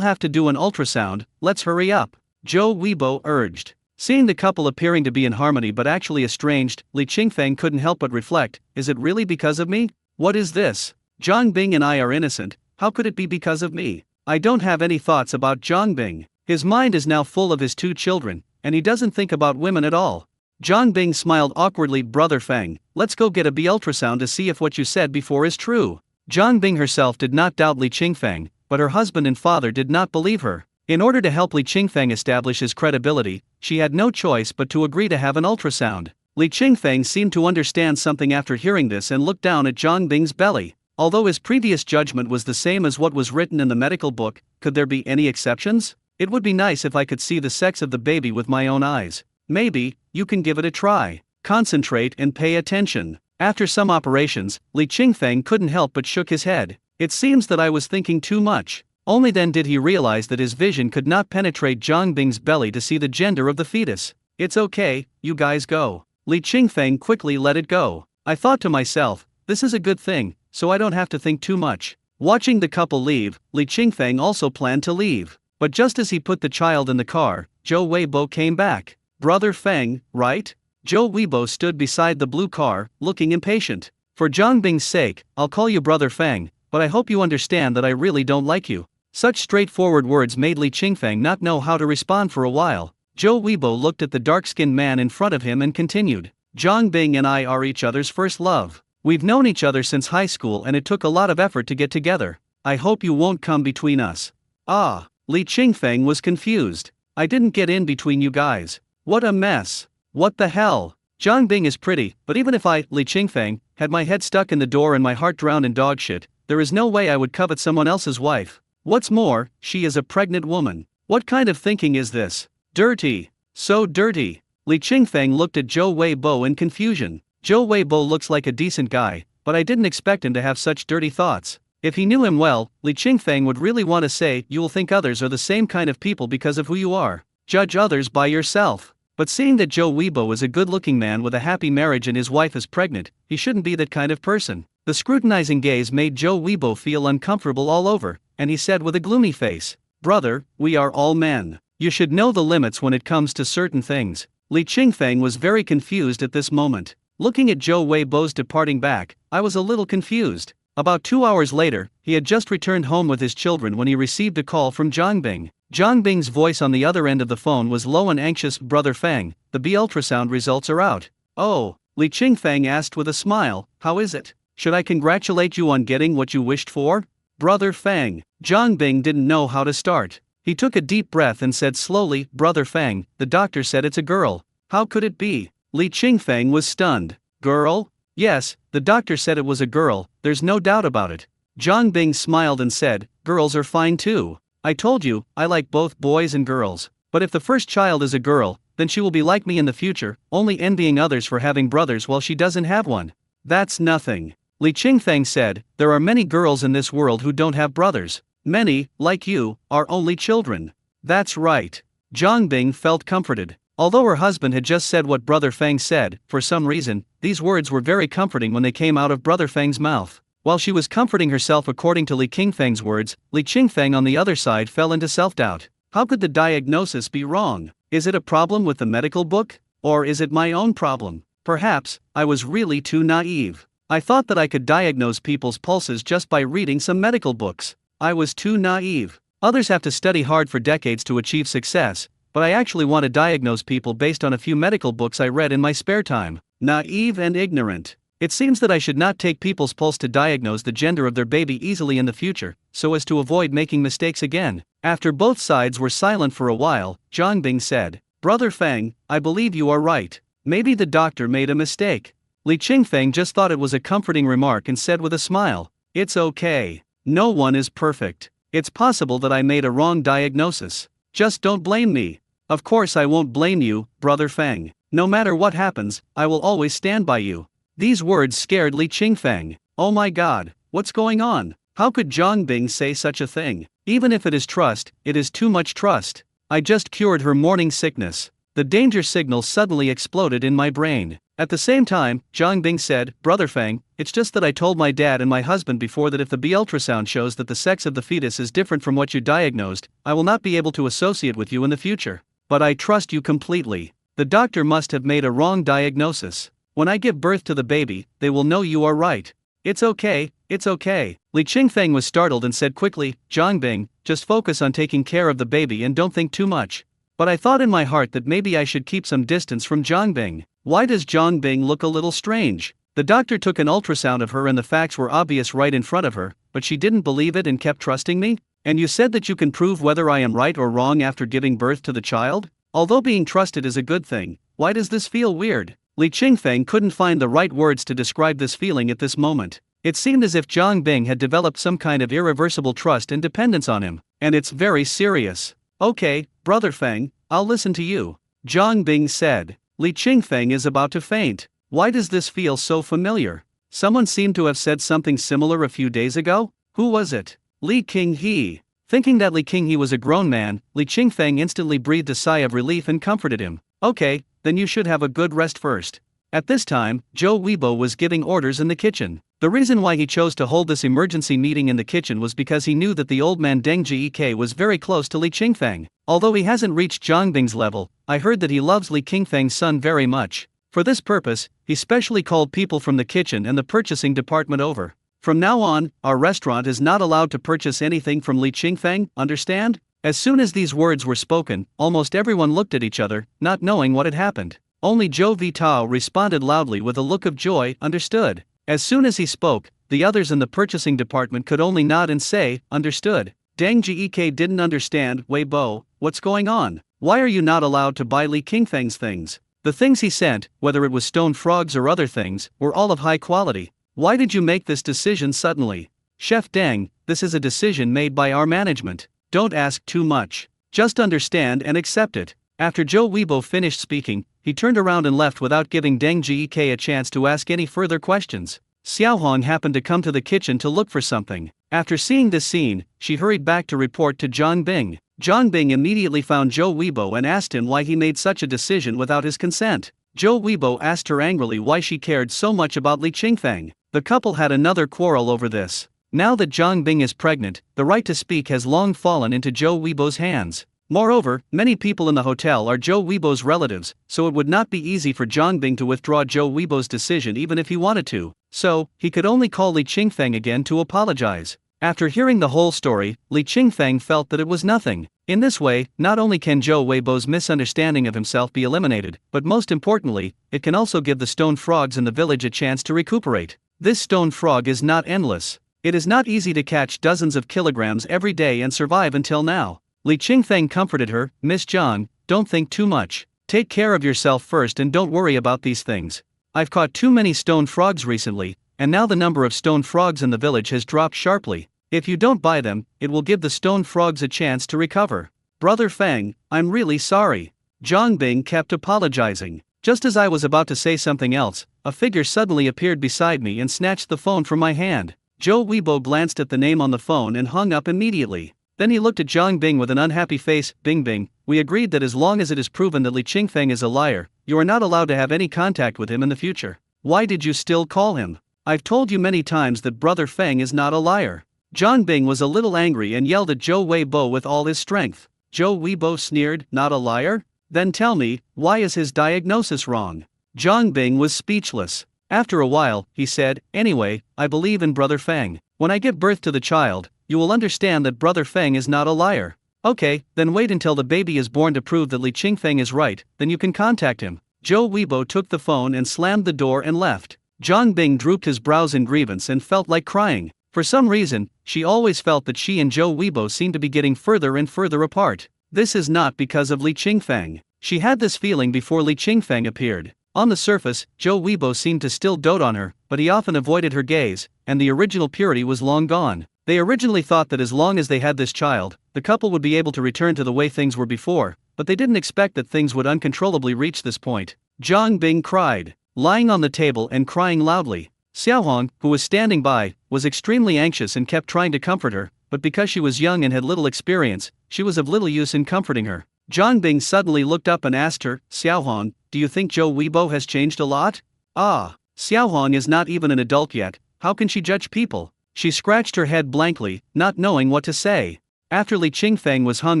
have to do an ultrasound, let's hurry up. Zhou Weibo urged. Seeing the couple appearing to be in harmony but actually estranged, Li Qingfeng couldn't help but reflect, is it really because of me? What is this? Zhang Bing and I are innocent, how could it be because of me? I don't have any thoughts about Zhang Bing. His mind is now full of his two children, and he doesn't think about women at all. Zhang Bing smiled awkwardly. Brother Feng, let's go get a B ultrasound to see if what you said before is true. Zhang Bing herself did not doubt Li Qingfeng, but her husband and father did not believe her. In order to help Li Qingfeng establish his credibility, she had no choice but to agree to have an ultrasound. Li Qingfeng seemed to understand something after hearing this and looked down at Zhang Bing's belly. Although his previous judgment was the same as what was written in the medical book, could there be any exceptions? It would be nice if I could see the sex of the baby with my own eyes. Maybe, you can give it a try. Concentrate and pay attention. After some operations, Li Qingfeng couldn't help but shook his head. It seems that I was thinking too much. Only then did he realize that his vision could not penetrate Zhang Bing's belly to see the gender of the fetus. It's okay, you guys go. Li Qingfeng quickly let it go. I thought to myself, this is a good thing, so I don't have to think too much. Watching the couple leave, Li Qingfeng also planned to leave. But just as he put the child in the car, Zhou Weibo came back. Brother Feng, right? Zhou Weibo stood beside the blue car, looking impatient. For Zhang Bing's sake, I'll call you Brother Feng, but I hope you understand that I really don't like you. Such straightforward words made Li Qingfeng not know how to respond for a while. Zhou Weibo looked at the dark-skinned man in front of him and continued. Zhang Bing and I are each other's first love. We've known each other since high school and it took a lot of effort to get together. I hope you won't come between us. Ah, Li Qingfeng was confused. I didn't get in between you guys. What a mess. What the hell? Zhang Bing is pretty, but even if I, Li Qingfeng, had my head stuck in the door and my heart drowned in dog shit, there is no way I would covet someone else's wife. What's more, she is a pregnant woman. What kind of thinking is this? Dirty. So dirty. Li Qingfeng looked at Zhou Weibo in confusion. Zhou Weibo looks like a decent guy, but I didn't expect him to have such dirty thoughts. If he knew him well, Li Qingfeng would really want to say, you will think others are the same kind of people because of who you are. Judge others by yourself. But seeing that Zhou Weibo is a good-looking man with a happy marriage and his wife is pregnant, he shouldn't be that kind of person. The scrutinizing gaze made Zhou Weibo feel uncomfortable all over, and he said with a gloomy face, Brother, we are all men. You should know the limits when it comes to certain things. Li Qingfeng was very confused at this moment. Looking at Zhou Weibo's departing back, I was a little confused. About 2 hours later, he had just returned home with his children when he received a call from Zhang Bing. Zhang Bing's voice on the other end of the phone was low and anxious. Brother Feng, the B ultrasound results are out. Oh, Li Qingfeng asked with a smile, how is it? Should I congratulate you on getting what you wished for? Brother Feng. Zhang Bing didn't know how to start. He took a deep breath and said slowly, Brother Feng, the doctor said it's a girl. How could it be? Li Qingfeng was stunned. Girl? Yes, the doctor said it was a girl, there's no doubt about it. Zhang Bing smiled and said, girls are fine too. I told you, I like both boys and girls. But if the first child is a girl, then she will be like me in the future, only envying others for having brothers while she doesn't have one. That's nothing. Li Qingfeng said, there are many girls in this world who don't have brothers. Many, like you, are only children. That's right. Zhang Bing felt comforted. Although her husband had just said what Brother Feng said, for some reason, these words were very comforting when they came out of Brother Feng's mouth. While she was comforting herself according to Li Qingfeng's words, Li Qingfeng on the other side fell into self-doubt. How could the diagnosis be wrong? Is it a problem with the medical book? Or is it my own problem? Perhaps, I was really too naive. I thought that I could diagnose people's pulses just by reading some medical books. I was too naive. Others have to study hard for decades to achieve success, but I actually want to diagnose people based on a few medical books I read in my spare time. Naive and ignorant. It seems that I should not take people's pulse to diagnose the gender of their baby easily in the future, so as to avoid making mistakes again. After both sides were silent for a while, Zhang Bing said, "Brother Feng, I believe you are right. Maybe the doctor made a mistake." Li Qingfeng just thought it was a comforting remark and said with a smile, "It's okay. No one is perfect. It's possible that I made a wrong diagnosis. Just don't blame me." "Of course I won't blame you, Brother Feng. No matter what happens, I will always stand by you." These words scared Li Qingfeng. Oh my god, what's going on? How could Zhang Bing say such a thing? Even if it is trust, it is too much trust. I just cured her morning sickness. The danger signal suddenly exploded in my brain. At the same time, Zhang Bing said, "Brother Feng, it's just that I told my dad and my husband before that if the B ultrasound shows that the sex of the fetus is different from what you diagnosed, I will not be able to associate with you in the future. But I trust you completely. The doctor must have made a wrong diagnosis. When I give birth to the baby, they will know you are right. It's okay, it's okay." Li Qingfeng was startled and said quickly, "Zhang Bing, just focus on taking care of the baby and don't think too much." But I thought in my heart that maybe I should keep some distance from Zhang Bing. Why does Zhang Bing look a little strange? The doctor took an ultrasound of her and the facts were obvious right in front of her, but she didn't believe it and kept trusting me? And you said that you can prove whether I am right or wrong after giving birth to the child? Although being trusted is a good thing, why does this feel weird? Li Qingfeng couldn't find the right words to describe this feeling at this moment. It seemed as if Zhang Bing had developed some kind of irreversible trust and dependence on him, and it's very serious. "Okay, Brother Feng, I'll listen to you," Zhang Bing said. Li Qingfeng is about to faint. Why does this feel so familiar? Someone seemed to have said something similar a few days ago? Who was it? Li Qinghe. Thinking that Li Qinghe was a grown man, Li Qingfeng instantly breathed a sigh of relief and comforted him. "Okay, then you should have a good rest first." At this time, Zhou Weibo was giving orders in the kitchen. The reason why he chose to hold this emergency meeting in the kitchen was because he knew that the old man Deng Jike was very close to Li Qingfeng. Although he hasn't reached Zhang Bing's level, I heard that he loves Li Qingfeng's son very much. For this purpose, he specially called people from the kitchen and the purchasing department over. "From now on, our restaurant is not allowed to purchase anything from Li Qingfeng, understand?" As soon as these words were spoken, almost everyone looked at each other, not knowing what had happened. Only Zhou Vitao responded loudly with a look of joy, "Understood." As soon as he spoke, the others in the purchasing department could only nod and say, "Understood." Deng Jike didn't understand. "Weibo, what's going on? Why are you not allowed to buy Li Qingfeng's things? The things he sent, whether it was stone frogs or other things, were all of high quality. Why did you make this decision suddenly?" "Chef Deng, this is a decision made by our management. Don't ask too much. Just understand and accept it." After Zhou Weibo finished speaking, he turned around and left without giving Deng Jike a chance to ask any further questions. Xiaohong happened to come to the kitchen to look for something. After seeing this scene, she hurried back to report to Zhang Bing. Zhang Bing immediately found Zhou Weibo and asked him why he made such a decision without his consent. Zhou Weibo asked her angrily why she cared so much about Li Qingfeng. The couple had another quarrel over this. Now that Zhang Bing is pregnant, the right to speak has long fallen into Zhou Weibo's hands. Moreover, many people in the hotel are Zhou Weibo's relatives, so it would not be easy for Zhang Bing to withdraw Zhou Weibo's decision even if he wanted to. So, he could only call Li Qingfeng again to apologize. After hearing the whole story, Li Qingfeng felt that it was nothing. In this way, not only can Zhou Weibo's misunderstanding of himself be eliminated, but most importantly, it can also give the stone frogs in the village a chance to recuperate. This stone frog is not endless. It is not easy to catch dozens of kilograms every day and survive until now. Li Qingfeng comforted her, "Miss Zhang, don't think too much. Take care of yourself first and don't worry about these things. I've caught too many stone frogs recently, and now the number of stone frogs in the village has dropped sharply. If you don't buy them, it will give the stone frogs a chance to recover." "Brother Feng, I'm really sorry." Zhang Bing kept apologizing. Just as I was about to say something else, a figure suddenly appeared beside me and snatched the phone from my hand. Zhou Weibo glanced at the name on the phone and hung up immediately. Then he looked at Zhang Bing with an unhappy face. Bing Bing, we agreed that as long as it is proven that Li Qingfeng is a liar, you are not allowed to have any contact with him in the future. Why did you still call him? I've told you many times that Brother Feng is not a liar. Zhang Bing was a little angry and yelled at Zhou Weibo with all his strength. Zhou Weibo sneered, not a liar? Then tell me, why is his diagnosis wrong? Zhang Bing was speechless. After a while, he said, anyway, I believe in Brother Feng. When I give birth to the child, you will understand that Brother Feng is not a liar. Okay, then wait until the baby is born to prove that Li Qingfeng is right, then you can contact him. Zhou Weibo took the phone and slammed the door and left. Zhang Bing drooped his brows in grievance and felt like crying. For some reason, she always felt that she and Zhou Weibo seemed to be getting further and further apart. This is not because of Li Qingfeng. She had this feeling before Li Qingfeng appeared. On the surface, Zhou Weibo seemed to still dote on her, but he often avoided her gaze, and the original purity was long gone. They originally thought that as long as they had this child, the couple would be able to return to the way things were before, but they didn't expect that things would uncontrollably reach this point. Zhang Bing cried, lying on the table and crying loudly. Xiaohong, who was standing by, was extremely anxious and kept trying to comfort her, but because she was young and had little experience, she was of little use in comforting her. Zhang Bing suddenly looked up and asked her, Xiaohong, do you think Zhou Weibo has changed a lot? Ah, Xiaohong is not even an adult yet, how can she judge people? She scratched her head blankly, not knowing what to say. After Li Qingfeng was hung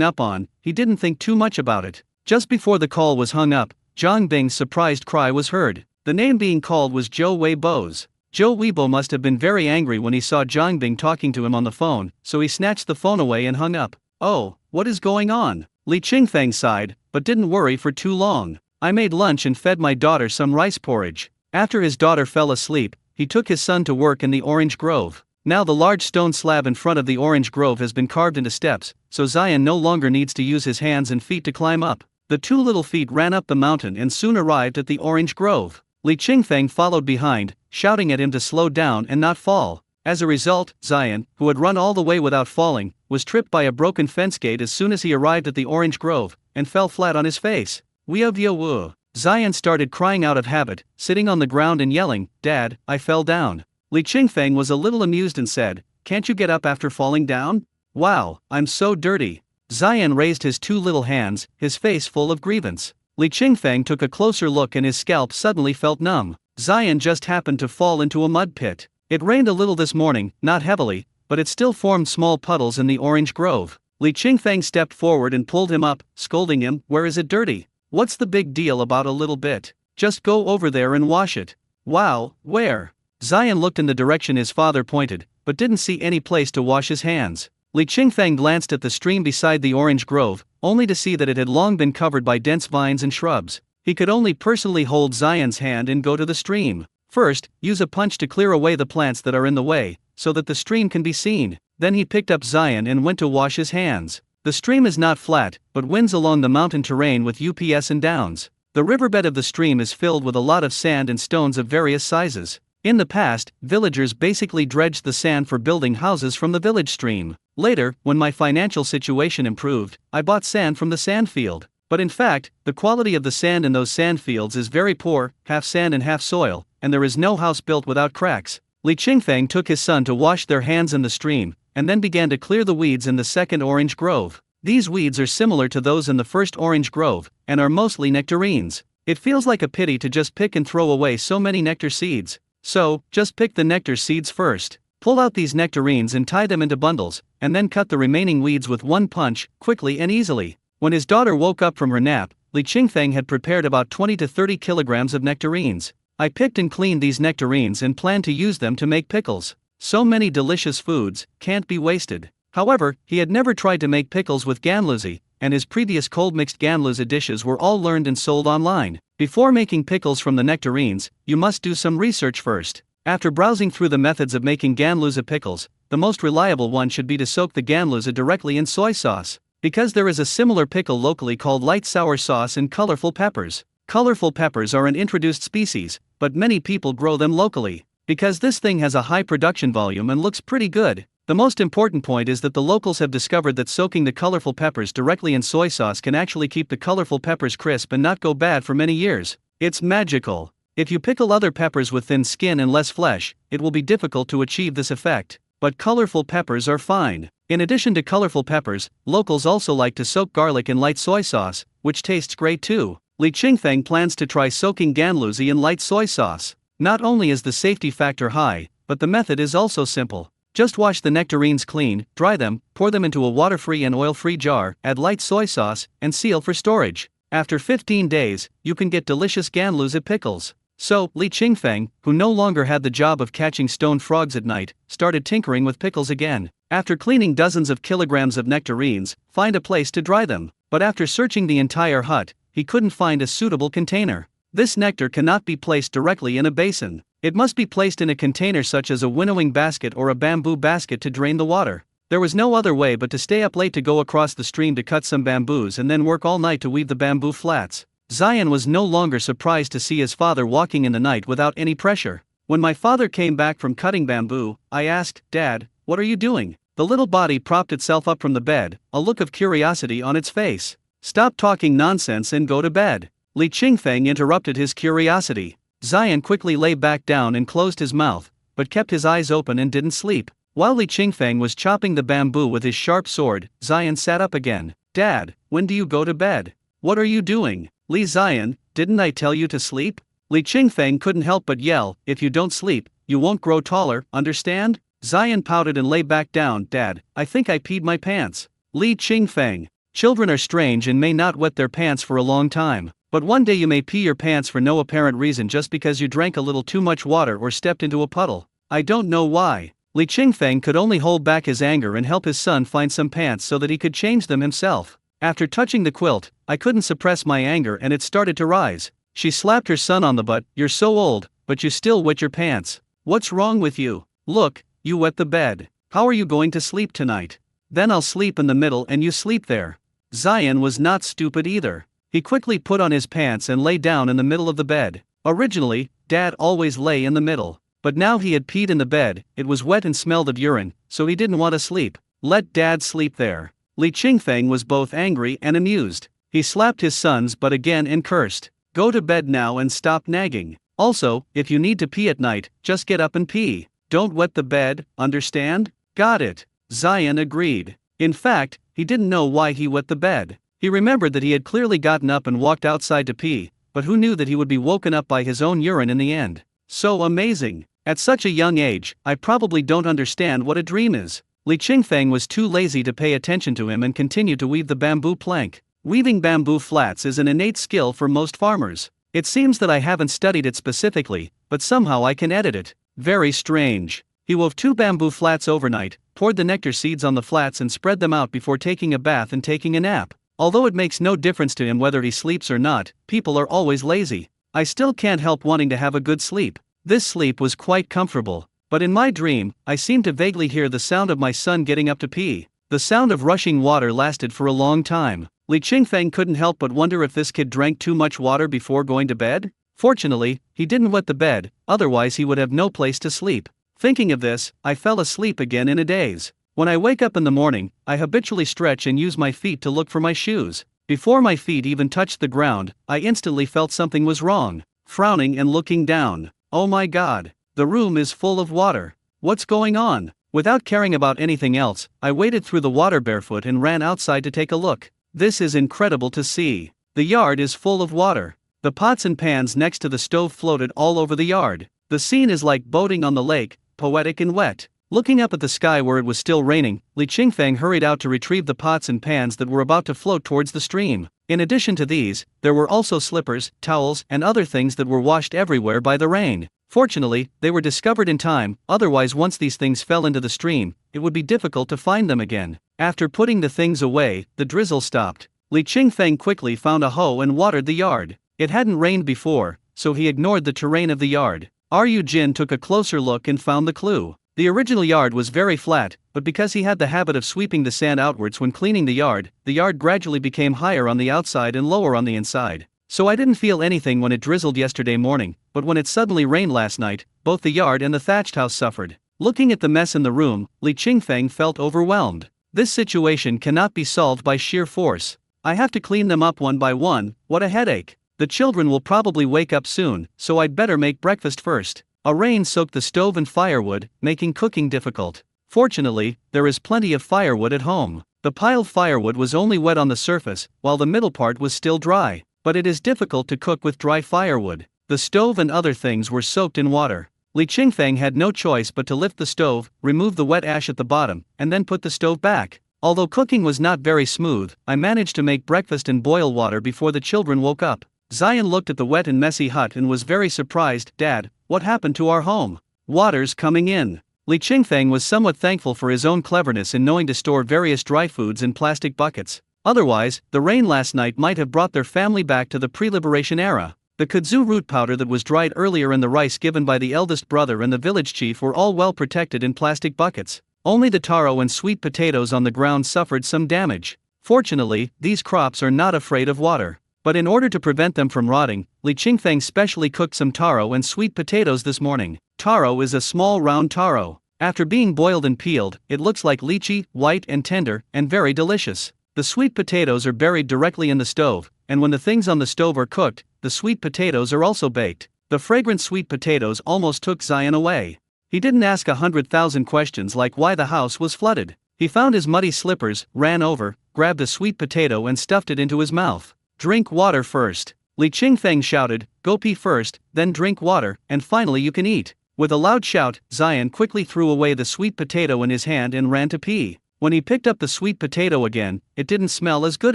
up on, he didn't think too much about it. Just before the call was hung up, Zhang Bing's surprised cry was heard. The name being called was Zhou Weibo's. Zhou Weibo must have been very angry when he saw Zhang Bing talking to him on the phone, so he snatched the phone away and hung up. Oh, what is going on? Li Qingfeng sighed, but didn't worry for too long. I made lunch and fed my daughter some rice porridge. After his daughter fell asleep, he took his son to work in the orange grove. Now the large stone slab in front of the orange grove has been carved into steps, so Zion no longer needs to use his hands and feet to climb up. The two little feet ran up the mountain and soon arrived at the orange grove. Li Qingfeng followed behind, shouting at him to slow down and not fall. As a result, Zion, who had run all the way without falling, was tripped by a broken fence gate as soon as he arrived at the orange grove, and fell flat on his face. Wu. Zion started crying out of habit, sitting on the ground and yelling, Dad, I fell down. Li Qingfeng was a little amused and said, can't you get up after falling down? Wow, I'm so dirty. Zion raised his two little hands, his face full of grievance. Li Qingfeng took a closer look and his scalp suddenly felt numb. Zion just happened to fall into a mud pit. It rained a little this morning, not heavily, but it still formed small puddles in the orange grove. Li Qingfeng stepped forward and pulled him up, scolding him, where is it dirty? What's the big deal about a little bit? Just go over there and wash it. Wow, where? Zion looked in the direction his father pointed, but didn't see any place to wash his hands. Li Qingfeng glanced at the stream beside the orange grove, only to see that it had long been covered by dense vines and shrubs. He could only personally hold Zion's hand and go to the stream. First, use a punch to clear away the plants that are in the way, so that the stream can be seen. Then he picked up Zion and went to wash his hands. The stream is not flat, but winds along the mountain terrain with ups and downs. The riverbed of the stream is filled with a lot of sand and stones of various sizes. In the past, villagers basically dredged the sand for building houses from the village stream. Later, when my financial situation improved, I bought sand from the sand field. But in fact, the quality of the sand in those sand fields is very poor, half sand and half soil, and there is no house built without cracks. Li Qingfeng took his son to wash their hands in the stream, and then began to clear the weeds in the second orange grove. These weeds are similar to those in the first orange grove, and are mostly nectarines. It feels like a pity to just pick and throw away so many nectar seeds. So, just pick the nectar seeds first. Pull out these nectarines and tie them into bundles, and then cut the remaining weeds with one punch, quickly and easily. When his daughter woke up from her nap, Li Qingfeng had prepared about 20 to 30 kilograms of nectarines. I picked and cleaned these nectarines and planned to use them to make pickles. So many delicious foods can't be wasted. However, he had never tried to make pickles with ganluzi, and his previous cold mixed ganluzi dishes were all learned and sold online. Before making pickles from the nectarines, you must do some research first. After browsing through the methods of making ganluzi pickles, the most reliable one should be to soak the ganluzi directly in soy sauce. Because there is a similar pickle locally called light sour sauce and colorful peppers. Colorful peppers are an introduced species, but many people grow them locally. Because this thing has a high production volume and looks pretty good. The most important point is that the locals have discovered that soaking the colorful peppers directly in soy sauce can actually keep the colorful peppers crisp and not go bad for many years. It's magical. If you pickle other peppers with thin skin and less flesh, it will be difficult to achieve this effect. But colorful peppers are fine. In addition to colorful peppers, locals also like to soak garlic in light soy sauce, which tastes great too. Li Qingfeng plans to try soaking ganluzi in light soy sauce. Not only is the safety factor high, but the method is also simple. Just wash the nectarines clean, dry them, pour them into a water-free and oil-free jar, add light soy sauce, and seal for storage. After 15 days, you can get delicious ganluzi pickles. So, Li Qingfeng, who no longer had the job of catching stone frogs at night, started tinkering with pickles again. After cleaning dozens of kilograms of nectarines, find a place to dry them. But after searching the entire hut, he couldn't find a suitable container. This nectar cannot be placed directly in a basin. It must be placed in a container such as a winnowing basket or a bamboo basket to drain the water. There was no other way but to stay up late to go across the stream to cut some bamboos and then work all night to weave the bamboo flats. Zion was no longer surprised to see his father walking in the night without any pressure. When my father came back from cutting bamboo, I asked, "Dad, what are you doing?" The little body propped itself up from the bed, a look of curiosity on its face. "Stop talking nonsense and go to bed." Li Qingfeng interrupted his curiosity. Zion quickly lay back down and closed his mouth, but kept his eyes open and didn't sleep. While Li Qingfeng was chopping the bamboo with his sharp sword, Zion sat up again. "Dad, when do you go to bed? What are you doing?" "Li Zion, didn't I tell you to sleep?" Li Qingfeng couldn't help but yell, "If you don't sleep, you won't grow taller, understand?" Zion pouted and lay back down. "Dad, I think I peed my pants." Li Qingfeng. Children are strange and may not wet their pants for a long time. But one day you may pee your pants for no apparent reason just because you drank a little too much water or stepped into a puddle. I don't know why. Li Qingfeng could only hold back his anger and help his son find some pants so that he could change them himself. After touching the quilt, I couldn't suppress my anger and it started to rise. She slapped her son on the butt. "You're so old, but you still wet your pants. What's wrong with you? Look, you wet the bed. How are you going to sleep tonight?" "Then I'll sleep in the middle and you sleep there." Zion was not stupid either. He quickly put on his pants and lay down in the middle of the bed. Originally, Dad always lay in the middle. But now he had peed in the bed, it was wet and smelled of urine, so he didn't want to sleep. Let Dad sleep there. Li Qingfeng was both angry and amused. He slapped his sons butt again and cursed. "Go to bed now and stop nagging. Also, if you need to pee at night, just get up and pee. Don't wet the bed, understand?" "Got it." Zion agreed. In fact, he didn't know why he wet the bed. He remembered that he had clearly gotten up and walked outside to pee, but who knew that he would be woken up by his own urine in the end? So amazing. At such a young age, I probably don't understand what a dream is. Li Qingfeng was too lazy to pay attention to him and continued to weave the bamboo plank. Weaving bamboo flats is an innate skill for most farmers. It seems that I haven't studied it specifically, but somehow I can edit it. Very strange. He wove 2 bamboo flats overnight, poured the nectar seeds on the flats and spread them out before taking a bath and taking a nap. Although it makes no difference to him whether he sleeps or not, people are always lazy. I still can't help wanting to have a good sleep. This sleep was quite comfortable, but in my dream, I seemed to vaguely hear the sound of my son getting up to pee. The sound of rushing water lasted for a long time. Li Qingfeng couldn't help but wonder if this kid drank too much water before going to bed. Fortunately, he didn't wet the bed, otherwise he would have no place to sleep. Thinking of this, I fell asleep again in a daze. When I wake up in the morning, I habitually stretch and use my feet to look for my shoes. Before my feet even touched the ground, I instantly felt something was wrong. Frowning and looking down. Oh my God, the room is full of water. What's going on? Without caring about anything else, I waded through the water barefoot and ran outside to take a look. This is incredible to see. The yard is full of water. The pots and pans next to the stove floated all over the yard. The scene is like boating on the lake, poetic and wet. Looking up at the sky where it was still raining, Li Qingfeng hurried out to retrieve the pots and pans that were about to float towards the stream. In addition to these, there were also slippers, towels, and other things that were washed everywhere by the rain. Fortunately, they were discovered in time, otherwise once these things fell into the stream, it would be difficult to find them again. After putting the things away, the drizzle stopped. Li Qingfeng quickly found a hoe and watered the yard. It hadn't rained before, so he ignored the terrain of the yard. Ryu Jin took a closer look and found the clue. The original yard was very flat, but because he had the habit of sweeping the sand outwards when cleaning the yard gradually became higher on the outside and lower on the inside. So I didn't feel anything when it drizzled yesterday morning, but when it suddenly rained last night, both the yard and the thatched house suffered. Looking at the mess in the room, Li Qingfeng felt overwhelmed. This situation cannot be solved by sheer force. I have to clean them up one by one. What a headache. The children will probably wake up soon, so I'd better make breakfast first. A rain soaked the stove and firewood, making cooking difficult. Fortunately, there is plenty of firewood at home. The piled firewood was only wet on the surface, while the middle part was still dry. But it is difficult to cook with dry firewood. The stove and other things were soaked in water. Li Qingfeng had no choice but to lift the stove, remove the wet ash at the bottom, and then put the stove back. Although cooking was not very smooth, I managed to make breakfast and boil water before the children woke up. Zion looked at the wet and messy hut and was very surprised. "Dad, what happened to our home? Water's coming in." Li Qingfeng was somewhat thankful for his own cleverness in knowing to store various dry foods in plastic buckets. Otherwise, the rain last night might have brought their family back to the pre-liberation era. The kudzu root powder that was dried earlier and the rice given by the eldest brother and the village chief were all well protected in plastic buckets. Only the taro and sweet potatoes on the ground suffered some damage. Fortunately, these crops are not afraid of water. But in order to prevent them from rotting, Li Qingfeng specially cooked some taro and sweet potatoes this morning. Taro is a small round taro. After being boiled and peeled, it looks like lychee, white and tender, and very delicious. The sweet potatoes are buried directly in the stove, and when the things on the stove are cooked, the sweet potatoes are also baked. The fragrant sweet potatoes almost took Zion away. He didn't ask 100,000 questions like why the house was flooded. He found his muddy slippers, ran over, grabbed a sweet potato and stuffed it into his mouth. "Drink water first." Li Qingfeng shouted, "Go pee first, then drink water, and finally you can eat." With a loud shout, Zion quickly threw away the sweet potato in his hand and ran to pee. When he picked up the sweet potato again, it didn't smell as good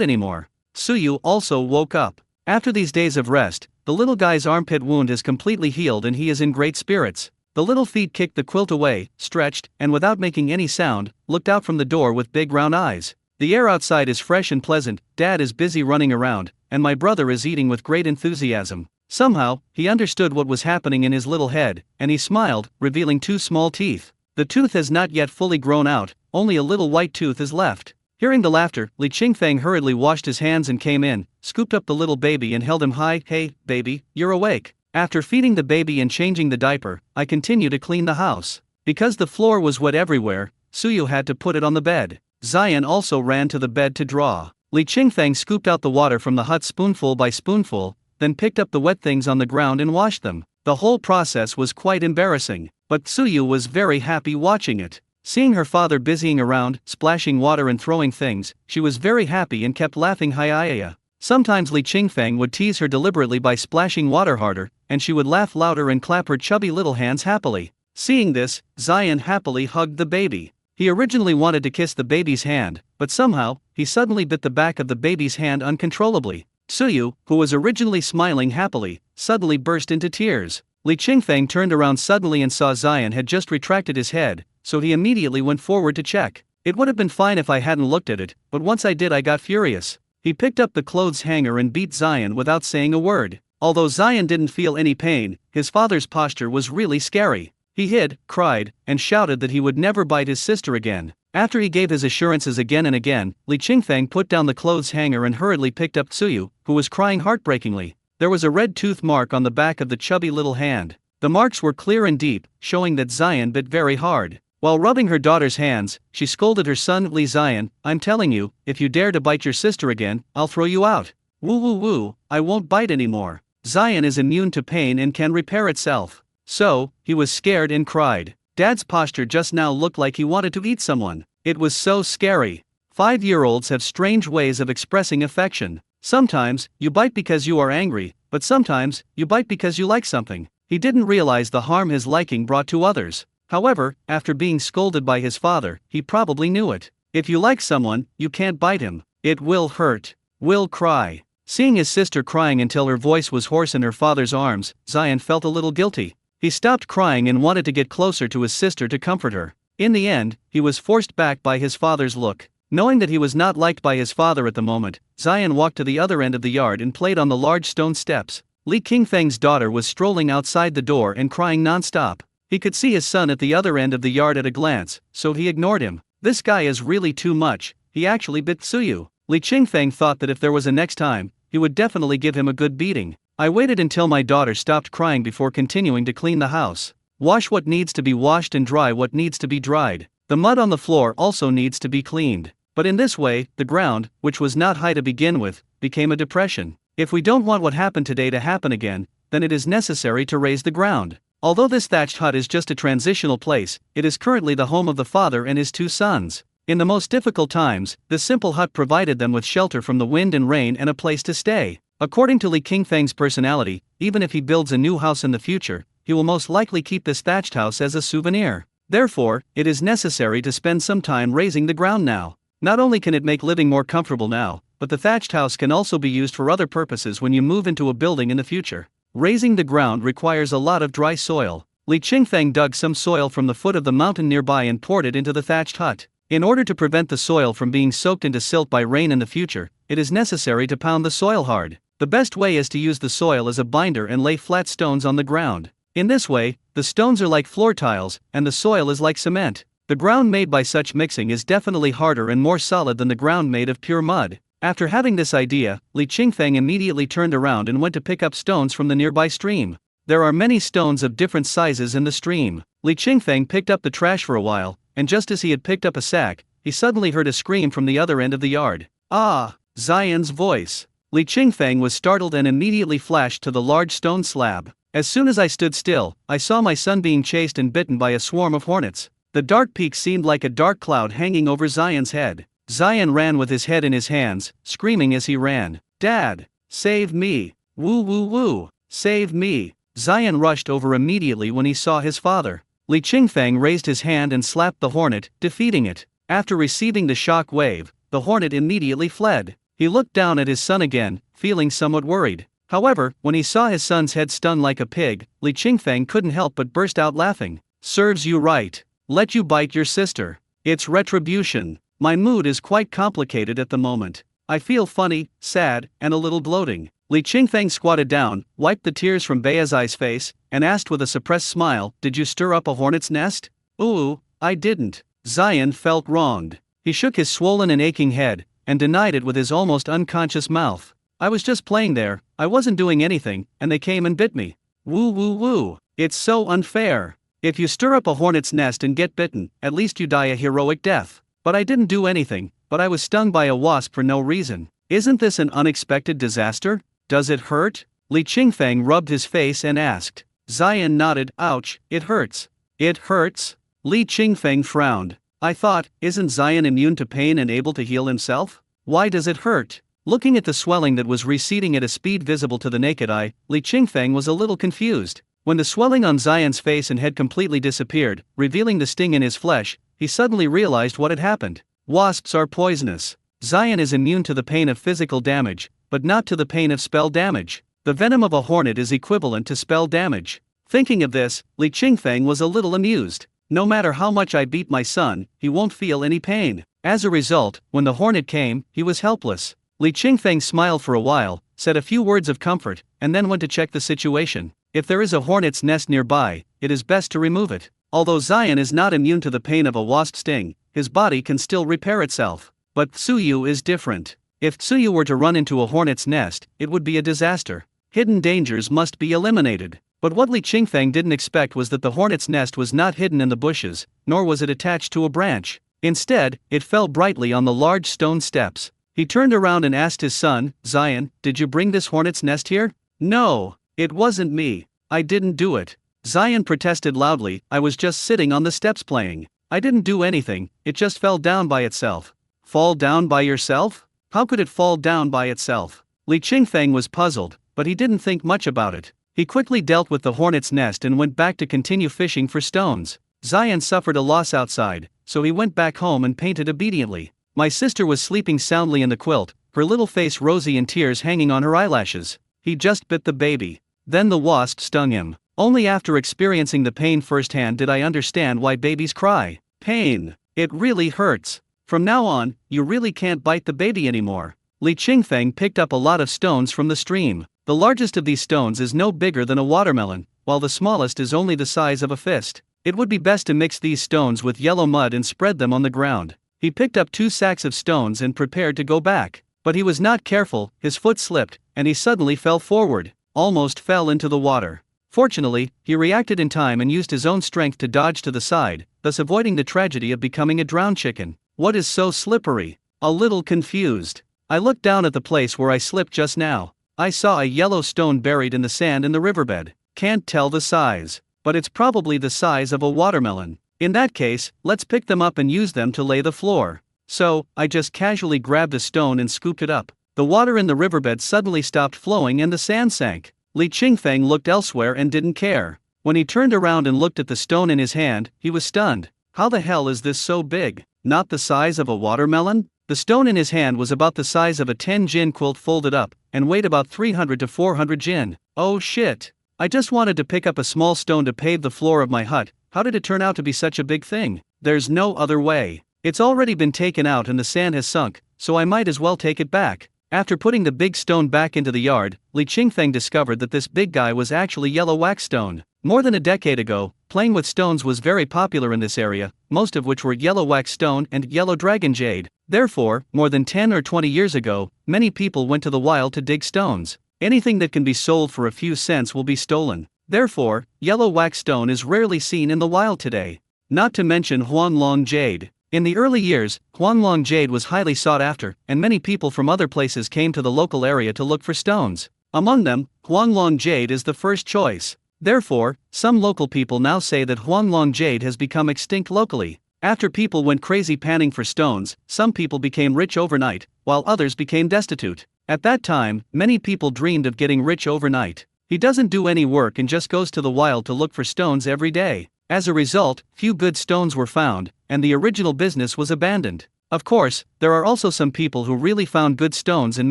anymore. Suyu also woke up. After these days of rest, the little guy's armpit wound is completely healed and he is in great spirits. The little feet kicked the quilt away, stretched, and without making any sound, looked out from the door with big round eyes. The air outside is fresh and pleasant, Dad is busy running around, and my brother is eating with great enthusiasm. Somehow, he understood what was happening in his little head, and he smiled, revealing 2 small teeth. The tooth has not yet fully grown out, only a little white tooth is left. Hearing the laughter, Li Qingfeng hurriedly washed his hands and came in, scooped up the little baby and held him high. "Hey, baby, you're awake." After feeding the baby and changing the diaper, I continue to clean the house. Because the floor was wet everywhere, Suyu had to put it on the bed. Zion also ran to the bed to draw. Li Qingfeng scooped out the water from the hut spoonful by spoonful, then picked up the wet things on the ground and washed them. The whole process was quite embarrassing, but Suyu was very happy watching it. Seeing her father busying around, splashing water and throwing things, she was very happy and kept laughing hi-ya. Sometimes Li Qingfeng would tease her deliberately by splashing water harder, and she would laugh louder and clap her chubby little hands happily. Seeing this, Zion happily hugged the baby. He originally wanted to kiss the baby's hand, but somehow, he suddenly bit the back of the baby's hand uncontrollably. Suyu, who was originally smiling happily, suddenly burst into tears. Li Qingfeng turned around suddenly and saw Zion had just retracted his head, so he immediately went forward to check. It would have been fine if I hadn't looked at it, but once I did I got furious. He picked up the clothes hanger and beat Zion without saying a word. Although Zion didn't feel any pain, his father's posture was really scary. He hid, cried, and shouted that he would never bite his sister again. After he gave his assurances again and again, Li Qingfeng put down the clothes hanger and hurriedly picked up Suyu, who was crying heartbreakingly. There was a red tooth mark on the back of the chubby little hand. The marks were clear and deep, showing that Zion bit very hard. While rubbing her daughter's hands, she scolded her son. "Li Zion, I'm telling you, if you dare to bite your sister again, I'll throw you out." "Woo woo woo, I won't bite anymore. Zion is immune to pain and can repair itself." So, he was scared and cried. Dad's posture just now looked like he wanted to eat someone. It was so scary. 5-year-olds have strange ways of expressing affection. Sometimes, you bite because you are angry, but sometimes, you bite because you like something. He didn't realize the harm his liking brought to others. However, after being scolded by his father, he probably knew it. If you like someone, you can't bite him. It will hurt. Will cry. Seeing his sister crying until her voice was hoarse in her father's arms, Zion felt a little guilty. He stopped crying and wanted to get closer to his sister to comfort her. In the end, he was forced back by his father's look. Knowing that he was not liked by his father at the moment, Zion walked to the other end of the yard and played on the large stone steps. Li Qingfeng's daughter was strolling outside the door and crying non-stop. He could see his son at the other end of the yard at a glance, so he ignored him. This guy is really too much. He actually bit Suyu. Li Qingfeng thought that if there was a next time, he would definitely give him a good beating. I waited until my daughter stopped crying before continuing to clean the house. Wash what needs to be washed and dry what needs to be dried. The mud on the floor also needs to be cleaned. But in this way, the ground, which was not high to begin with, became a depression. If we don't want what happened today to happen again, then it is necessary to raise the ground. Although this thatched hut is just a transitional place, it is currently the home of the father and his 2 sons. In the most difficult times, this simple hut provided them with shelter from the wind and rain and a place to stay. According to Li Qingfeng's personality, even if he builds a new house in the future, he will most likely keep this thatched house as a souvenir. Therefore, it is necessary to spend some time raising the ground now. Not only can it make living more comfortable now, but the thatched house can also be used for other purposes when you move into a building in the future. Raising the ground requires a lot of dry soil. Li Qingfeng dug some soil from the foot of the mountain nearby and poured it into the thatched hut. In order to prevent the soil from being soaked into silt by rain in the future, it is necessary to pound the soil hard. The best way is to use the soil as a binder and lay flat stones on the ground. In this way, the stones are like floor tiles, and the soil is like cement. The ground made by such mixing is definitely harder and more solid than the ground made of pure mud. After having this idea, Li Qingfeng immediately turned around and went to pick up stones from the nearby stream. There are many stones of different sizes in the stream. Li Qingfeng picked up the trash for a while, and just as he had picked up a sack, he suddenly heard a scream from the other end of the yard. Ah! Xian's voice. Li Qingfeng was startled and immediately flashed to the large stone slab. As soon as I stood still, I saw my son being chased and bitten by a swarm of hornets. The dark peak seemed like a dark cloud hanging over Xian's head. Xian ran with his head in his hands, screaming as he ran. Dad! Save me! Woo woo woo! Save me! Xian rushed over immediately when he saw his father. Li Qingfeng raised his hand and slapped the hornet, defeating it. After receiving the shock wave, the hornet immediately fled. He looked down at his son again, feeling somewhat worried. However, when he saw his son's head stunned like a pig, Li Qingfeng couldn't help but burst out laughing. Serves you right. Let you bite your sister. It's retribution. My mood is quite complicated at the moment. I feel funny, sad, and a little bloating. Li Qingfeng squatted down, wiped the tears from Beizai's face, and asked with a suppressed smile, "Did you stir up a hornet's nest?" "Ooh, I didn't." Xian felt wronged. He shook his swollen and aching head, and denied it with his almost unconscious mouth. "I was just playing there, I wasn't doing anything, and they came and bit me." "Woo woo woo. It's so unfair. If you stir up a hornet's nest and get bitten, at least you die a heroic death. But I didn't do anything, but I was stung by a wasp for no reason. Isn't this an unexpected disaster? Does it hurt?" Li Qingfeng rubbed his face and asked. Xian nodded. "Ouch, it hurts." "It hurts?" Li Qingfeng frowned. "I thought, isn't Xian immune to pain and able to heal himself? Why does it hurt?" Looking at the swelling that was receding at a speed visible to the naked eye, Li Qingfeng was a little confused. When the swelling on Xian's face and head completely disappeared, revealing the sting in his flesh, he suddenly realized what had happened. Wasps are poisonous. Xian is immune to the pain of physical damage, but not to the pain of spell damage. The venom of a hornet is equivalent to spell damage. Thinking of this, Li Qingfeng was a little amused. No matter how much I beat my son, he won't feel any pain. As a result, when the hornet came, he was helpless. Li Qingfeng smiled for a while, said a few words of comfort, and then went to check the situation. If there is a hornet's nest nearby, it is best to remove it. Although Xian is not immune to the pain of a wasp sting, his body can still repair itself. But Tsuyu is different. If Tsuyu were to run into a hornet's nest, it would be a disaster. Hidden dangers must be eliminated. But what Li Qingfeng didn't expect was that the hornet's nest was not hidden in the bushes, nor was it attached to a branch. Instead, it fell brightly on the large stone steps. He turned around and asked his son, "Xian, did you bring this hornet's nest here?" "No, it wasn't me. I didn't do it." Xian protested loudly. "I was just sitting on the steps playing. I didn't do anything, it just fell down by itself." "Fall down by yourself? How could it fall down by itself?" Li Qingfeng was puzzled, but he didn't think much about it. He quickly dealt with the hornet's nest and went back to continue fishing for stones. Xian suffered a loss outside, so he went back home and painted obediently. My sister was sleeping soundly in the quilt, her little face rosy and tears hanging on her eyelashes. He just bit the baby. Then the wasp stung him. Only after experiencing the pain firsthand did I understand why babies cry. Pain. It really hurts. From now on, you really can't bite the baby anymore. Li Qingfeng picked up a lot of stones from the stream. The largest of these stones is no bigger than a watermelon, while the smallest is only the size of a fist. It would be best to mix these stones with yellow mud and spread them on the ground. He picked up 2 sacks of stones and prepared to go back. But he was not careful, his foot slipped, and he suddenly fell forward, almost fell into the water. Fortunately, he reacted in time and used his own strength to dodge to the side, thus avoiding the tragedy of becoming a drowned chicken. What is so slippery? A little confused. I looked down at the place where I slipped just now. I saw a yellow stone buried in the sand in the riverbed. Can't tell the size, but it's probably the size of a watermelon. In that case, let's pick them up and use them to lay the floor. So, I just casually grabbed a stone and scooped it up. The water in the riverbed suddenly stopped flowing and the sand sank. Li Qingfeng looked elsewhere and didn't care. When he turned around and looked at the stone in his hand, he was stunned. How the hell is this so big? Not the size of a watermelon? The stone in his hand was about the size of a 10 jin quilt folded up, and weighed about 300 to 400 jin. Oh shit. I just wanted to pick up a small stone to pave the floor of my hut. How did it turn out to be such a big thing? There's no other way. It's already been taken out and the sand has sunk, so I might as well take it back. After putting the big stone back into the yard, Li Qingfeng discovered that this big guy was actually yellow wax stone. More than a decade ago, playing with stones was very popular in this area, most of which were yellow wax stone and yellow dragon jade. Therefore, more than 10 or 20 years ago, many people went to the wild to dig stones. Anything that can be sold for a few cents will be stolen. Therefore, yellow wax stone is rarely seen in the wild today. Not to mention Huanglong jade. In the early years, Huanglong jade was highly sought after, and many people from other places came to the local area to look for stones. Among them, Huanglong jade is the first choice. Therefore, some local people now say that Huanglong jade has become extinct locally. After people went crazy panning for stones, some people became rich overnight, while others became destitute. At that time, many people dreamed of getting rich overnight. He doesn't do any work and just goes to the wild to look for stones every day. As a result, few good stones were found, and the original business was abandoned. Of course, there are also some people who really found good stones and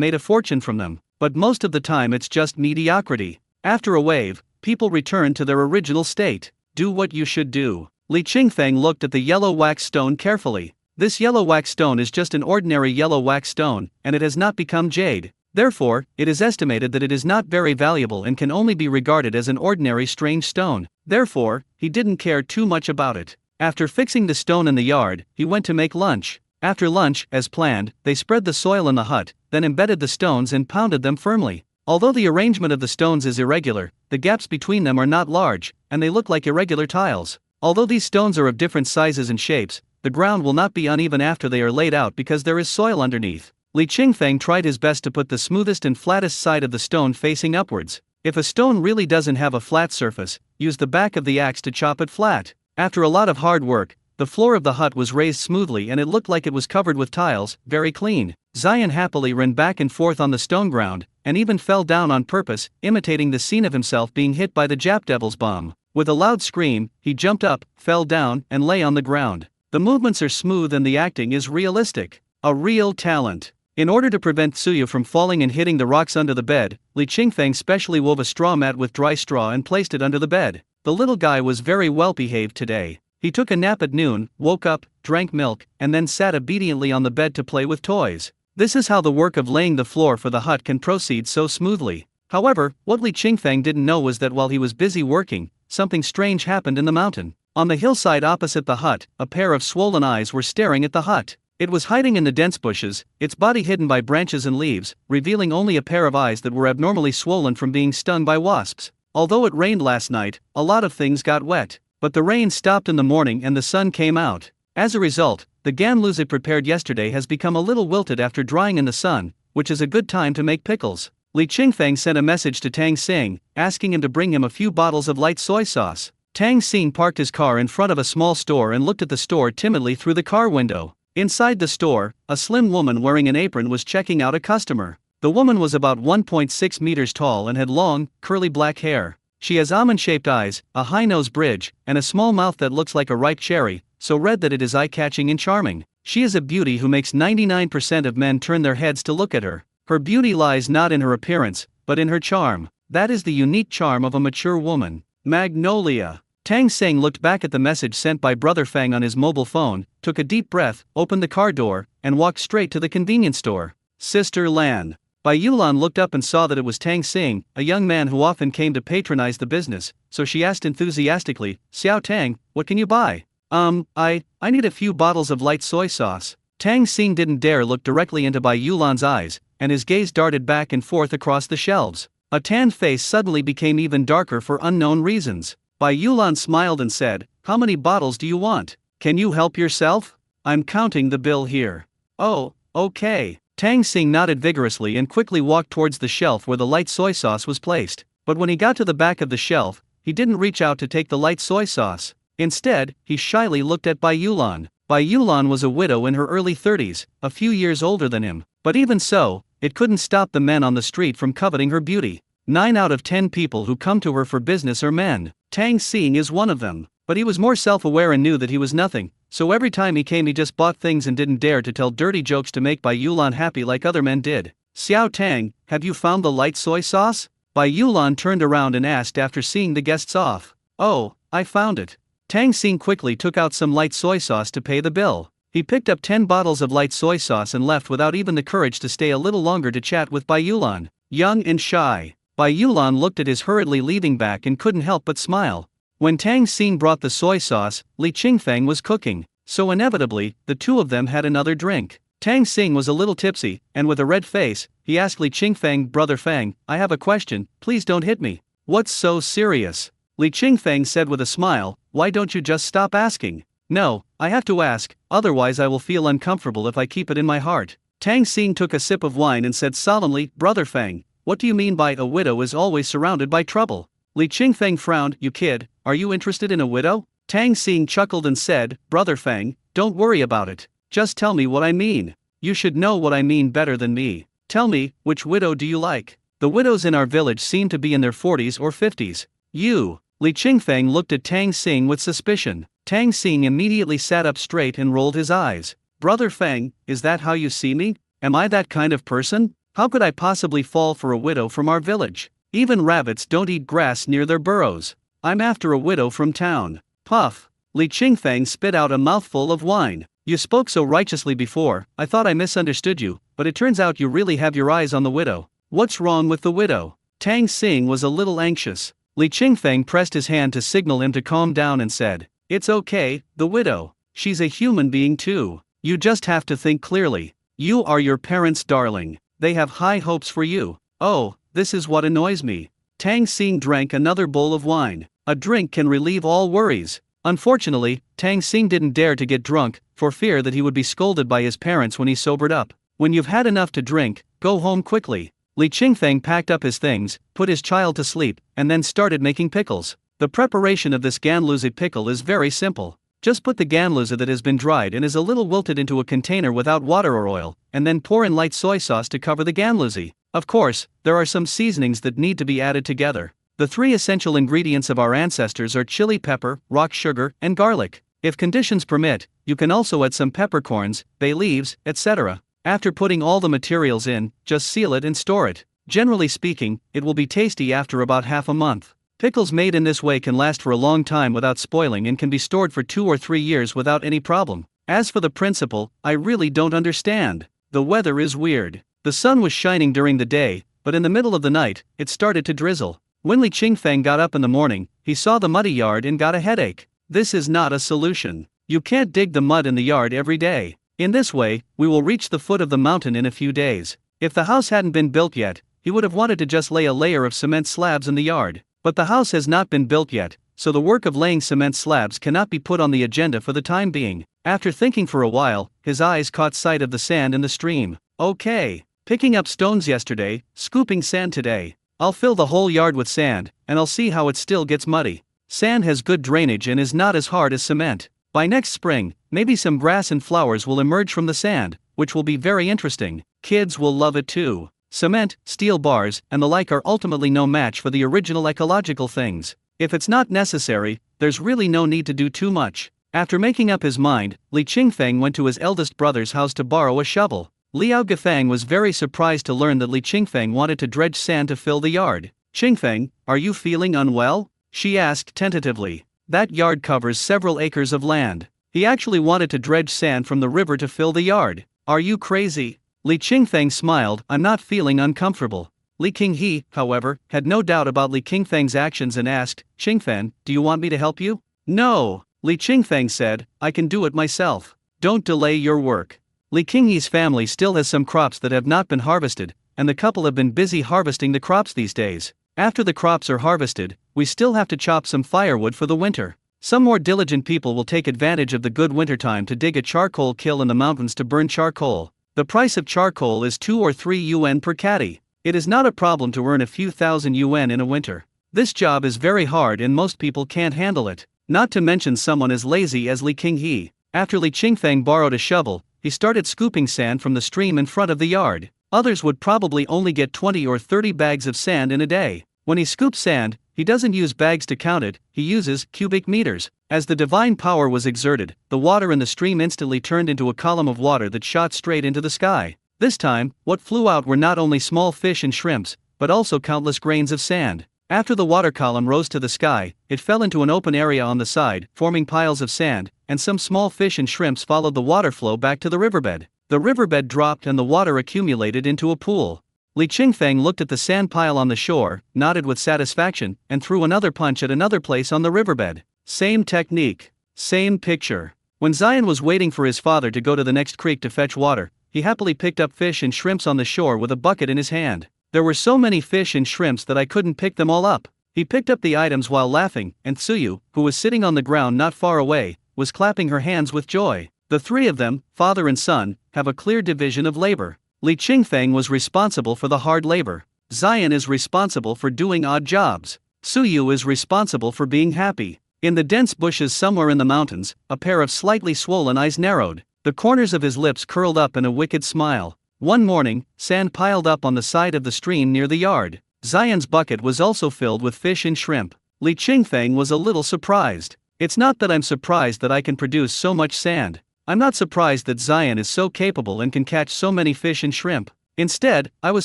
made a fortune from them, but most of the time it's just mediocrity. After a wave, people return to their original state. Do what you should do. Li Qingfeng looked at the yellow wax stone carefully. This yellow wax stone is just an ordinary yellow wax stone, and it has not become jade. Therefore, it is estimated that it is not very valuable and can only be regarded as an ordinary strange stone. Therefore, he didn't care too much about it. After fixing the stone in the yard, he went to make lunch. After lunch, as planned, they spread the soil in the hut, then embedded the stones and pounded them firmly. Although the arrangement of the stones is irregular, the gaps between them are not large, and they look like irregular tiles. Although these stones are of different sizes and shapes, the ground will not be uneven after they are laid out because there is soil underneath. Li Qingfeng tried his best to put the smoothest and flattest side of the stone facing upwards. If a stone really doesn't have a flat surface, use the back of the axe to chop it flat. After a lot of hard work, the floor of the hut was raised smoothly and it looked like it was covered with tiles, very clean. Zion happily ran back and forth on the stone ground, and even fell down on purpose, imitating the scene of himself being hit by the Jap Devil's bomb. With a loud scream, he jumped up, fell down, and lay on the ground. The movements are smooth and the acting is realistic. A real talent. In order to prevent Tsuyu from falling and hitting the rocks under the bed, Li Qingfeng specially wove a straw mat with dry straw and placed it under the bed. The little guy was very well behaved today. He took a nap at noon, woke up, drank milk, and then sat obediently on the bed to play with toys. This is how the work of laying the floor for the hut can proceed so smoothly. However, what Li Qingfeng didn't know was that while he was busy working, something strange happened in the mountain. On the hillside opposite the hut, a pair of swollen eyes were staring at the hut. It was hiding in the dense bushes, its body hidden by branches and leaves, revealing only a pair of eyes that were abnormally swollen from being stung by wasps. Although it rained last night, a lot of things got wet. But the rain stopped in the morning and the sun came out. As a result, the ganluz it prepared yesterday has become a little wilted after drying in the sun, which is a good time to make pickles. Li Qingfeng sent a message to Tang Xing, asking him to bring him a few bottles of light soy sauce. Tang Xing parked his car in front of a small store and looked at the store timidly through the car window. Inside the store, a slim woman wearing an apron was checking out a customer. The woman was about 1.6 meters tall and had long, curly black hair. She has almond-shaped eyes, a high nose bridge, and a small mouth that looks like a ripe cherry, so red that it is eye-catching and charming. She is a beauty who makes 99% of men turn their heads to look at her. Her beauty lies not in her appearance, but in her charm. That is the unique charm of a mature woman. Magnolia. Tang Xing looked back at the message sent by Brother Fang on his mobile phone, took a deep breath, opened the car door, and walked straight to the convenience store. Sister Lan. Bai Yulan looked up and saw that it was Tang Xing, a young man who often came to patronize the business, so she asked enthusiastically, Xiao Tang, what can you buy? I need a few bottles of light soy sauce. Tang Xing didn't dare look directly into Bai Yulan's eyes, and his gaze darted back and forth across the shelves. A tanned face suddenly became even darker for unknown reasons. Bai Yulan smiled and said, how many bottles do you want? Can you help yourself? I'm counting the bill here. Oh, okay. Tang Xing nodded vigorously and quickly walked towards the shelf where the light soy sauce was placed. But when he got to the back of the shelf, he didn't reach out to take the light soy sauce. Instead, he shyly looked at Bai Yulan. Bai Yulan was a widow in her early 30s, a few years older than him. But even so, it couldn't stop the men on the street from coveting her beauty. 9 out of 10 people who come to her for business are men. Tang Xing is one of them. But he was more self-aware and knew that he was nothing, so every time he came he just bought things and didn't dare to tell dirty jokes to make Bai Yulan happy like other men did. Xiao Tang, have you found the light soy sauce? Bai Yulan turned around and asked after seeing the guests off. Oh, I found it. Tang Xing quickly took out some light soy sauce to pay the bill. He picked up 10 bottles of light soy sauce and left without even the courage to stay a little longer to chat with Bai Yulan. Young and shy, Bai Yulan looked at his hurriedly leaving back and couldn't help but smile. When Tang Xing brought the soy sauce, Li Qingfeng was cooking, so inevitably, the two of them had another drink. Tang Xing was a little tipsy, and with a red face, he asked Li Qingfeng, "Brother Feng, I have a question, please don't hit me." "What's so serious?" Li Qingfeng said with a smile, "Why don't you just stop asking?" "No, I have to ask, otherwise I will feel uncomfortable if I keep it in my heart." Tang Xing took a sip of wine and said solemnly, "Brother Feng, what do you mean by a widow is always surrounded by trouble?" Li Qingfeng frowned. "You kid, are you interested in a widow?" Tang Xing chuckled and said, "Brother Feng, don't worry about it, just tell me what I mean. You should know what I mean better than me. Tell me, which widow do you like? The widows in our village seem to be in their 40s or 50s. You." Li Qingfeng looked at Tang Xing with suspicion. Tang Xing immediately sat up straight and rolled his eyes. "Brother Feng, is that how you see me? Am I that kind of person? How could I possibly fall for a widow from our village? Even rabbits don't eat grass near their burrows. I'm after a widow from town." Puff. Li Qingfeng spit out a mouthful of wine. "You spoke so righteously before, I thought I misunderstood you, but it turns out you really have your eyes on the widow. What's wrong with the widow?" Tang Xing was a little anxious. Li Qingfeng pressed his hand to signal him to calm down and said, "It's okay, the widow. She's a human being too. You just have to think clearly. You are your parents' darling. They have high hopes for you." "Oh, this is what annoys me." Tang Xing drank another bowl of wine. A drink can relieve all worries. Unfortunately, Tang Xing didn't dare to get drunk, for fear that he would be scolded by his parents when he sobered up. When you've had enough to drink, go home quickly. Li Qingfeng packed up his things, put his child to sleep, and then started making pickles. The preparation of this ganluzi pickle is very simple. Just put the ganluzi that has been dried and is a little wilted into a container without water or oil, and then pour in light soy sauce to cover the ganluzi. Of course, there are some seasonings that need to be added together. The 3 essential ingredients of our ancestors are chili pepper, rock sugar, and garlic. If conditions permit, you can also add some peppercorns, bay leaves, etc. After putting all the materials in, just seal it and store it. Generally speaking, it will be tasty after about half a month. Pickles made in this way can last for a long time without spoiling and can be stored for 2 or 3 years without any problem. As for the principle, I really don't understand. The weather is weird. The sun was shining during the day, but in the middle of the night, it started to drizzle. When Li Qingfeng got up in the morning, he saw the muddy yard and got a headache. This is not a solution. You can't dig the mud in the yard every day. In this way, we will reach the foot of the mountain in a few days. If the house hadn't been built yet, he would have wanted to just lay a layer of cement slabs in the yard. But the house has not been built yet, so the work of laying cement slabs cannot be put on the agenda for the time being. After thinking for a while, his eyes caught sight of the sand in the stream. Okay, picking up stones yesterday, scooping sand today. I'll fill the whole yard with sand, and I'll see how it still gets muddy. Sand has good drainage and is not as hard as cement. By next spring, maybe some grass and flowers will emerge from the sand, which will be very interesting. Kids will love it too. Cement, steel bars, and the like are ultimately no match for the original ecological things. If it's not necessary, there's really no need to do too much. After making up his mind, Li Qingfeng went to his eldest brother's house to borrow a shovel. Liao Gafang was very surprised to learn that Li Qingfeng wanted to dredge sand to fill the yard. "Qingfeng, are you feeling unwell?" she asked tentatively. That yard covers several acres of land. He actually wanted to dredge sand from the river to fill the yard. "Are you crazy?" Li Qingfeng smiled. "I'm not feeling uncomfortable." Li Qinghe, however, had no doubt about Li Qingfeng's actions and asked, "Qingfeng, do you want me to help you?" "No," Li Qingfeng said, "I can do it myself. Don't delay your work." Li Qinghe's family still has some crops that have not been harvested, and the couple have been busy harvesting the crops these days. After the crops are harvested, we still have to chop some firewood for the winter. Some more diligent people will take advantage of the good wintertime to dig a charcoal kiln in the mountains to burn charcoal. The price of charcoal is 2 or 3 yuan per catty. It is not a problem to earn a few thousand yuan in a winter. This job is very hard and most people can't handle it. Not to mention someone as lazy as Li Qinghe. After Li Qingfeng borrowed a shovel, he started scooping sand from the stream in front of the yard. Others would probably only get 20 or 30 bags of sand in a day. When he scoops sand, he doesn't use bags to count it, he uses cubic meters. As the divine power was exerted, the water in the stream instantly turned into a column of water that shot straight into the sky. This time, what flew out were not only small fish and shrimps, but also countless grains of sand. After the water column rose to the sky, it fell into an open area on the side, forming piles of sand, and some small fish and shrimps followed the water flow back to the riverbed. The riverbed dropped and the water accumulated into a pool. Li Qingfeng looked at the sand pile on the shore, nodded with satisfaction, and threw another punch at another place on the riverbed. Same technique. Same picture. When Zion was waiting for his father to go to the next creek to fetch water, he happily picked up fish and shrimps on the shore with a bucket in his hand. There were so many fish and shrimps that I couldn't pick them all up. He picked up the items while laughing, and Tsuyu, who was sitting on the ground not far away, was clapping her hands with joy. The three of them, father and son, have a clear division of labor. Li Qingfeng was responsible for the hard labor. Zion is responsible for doing odd jobs. Tsuyu is responsible for being happy. In the dense bushes somewhere in the mountains, a pair of slightly swollen eyes narrowed. The corners of his lips curled up in a wicked smile. One morning, sand piled up on the side of the stream near the yard. Zion's bucket was also filled with fish and shrimp. Li Qingfeng was a little surprised. It's not that I'm surprised that I can produce so much sand. I'm not surprised that Zion is so capable and can catch so many fish and shrimp. Instead, I was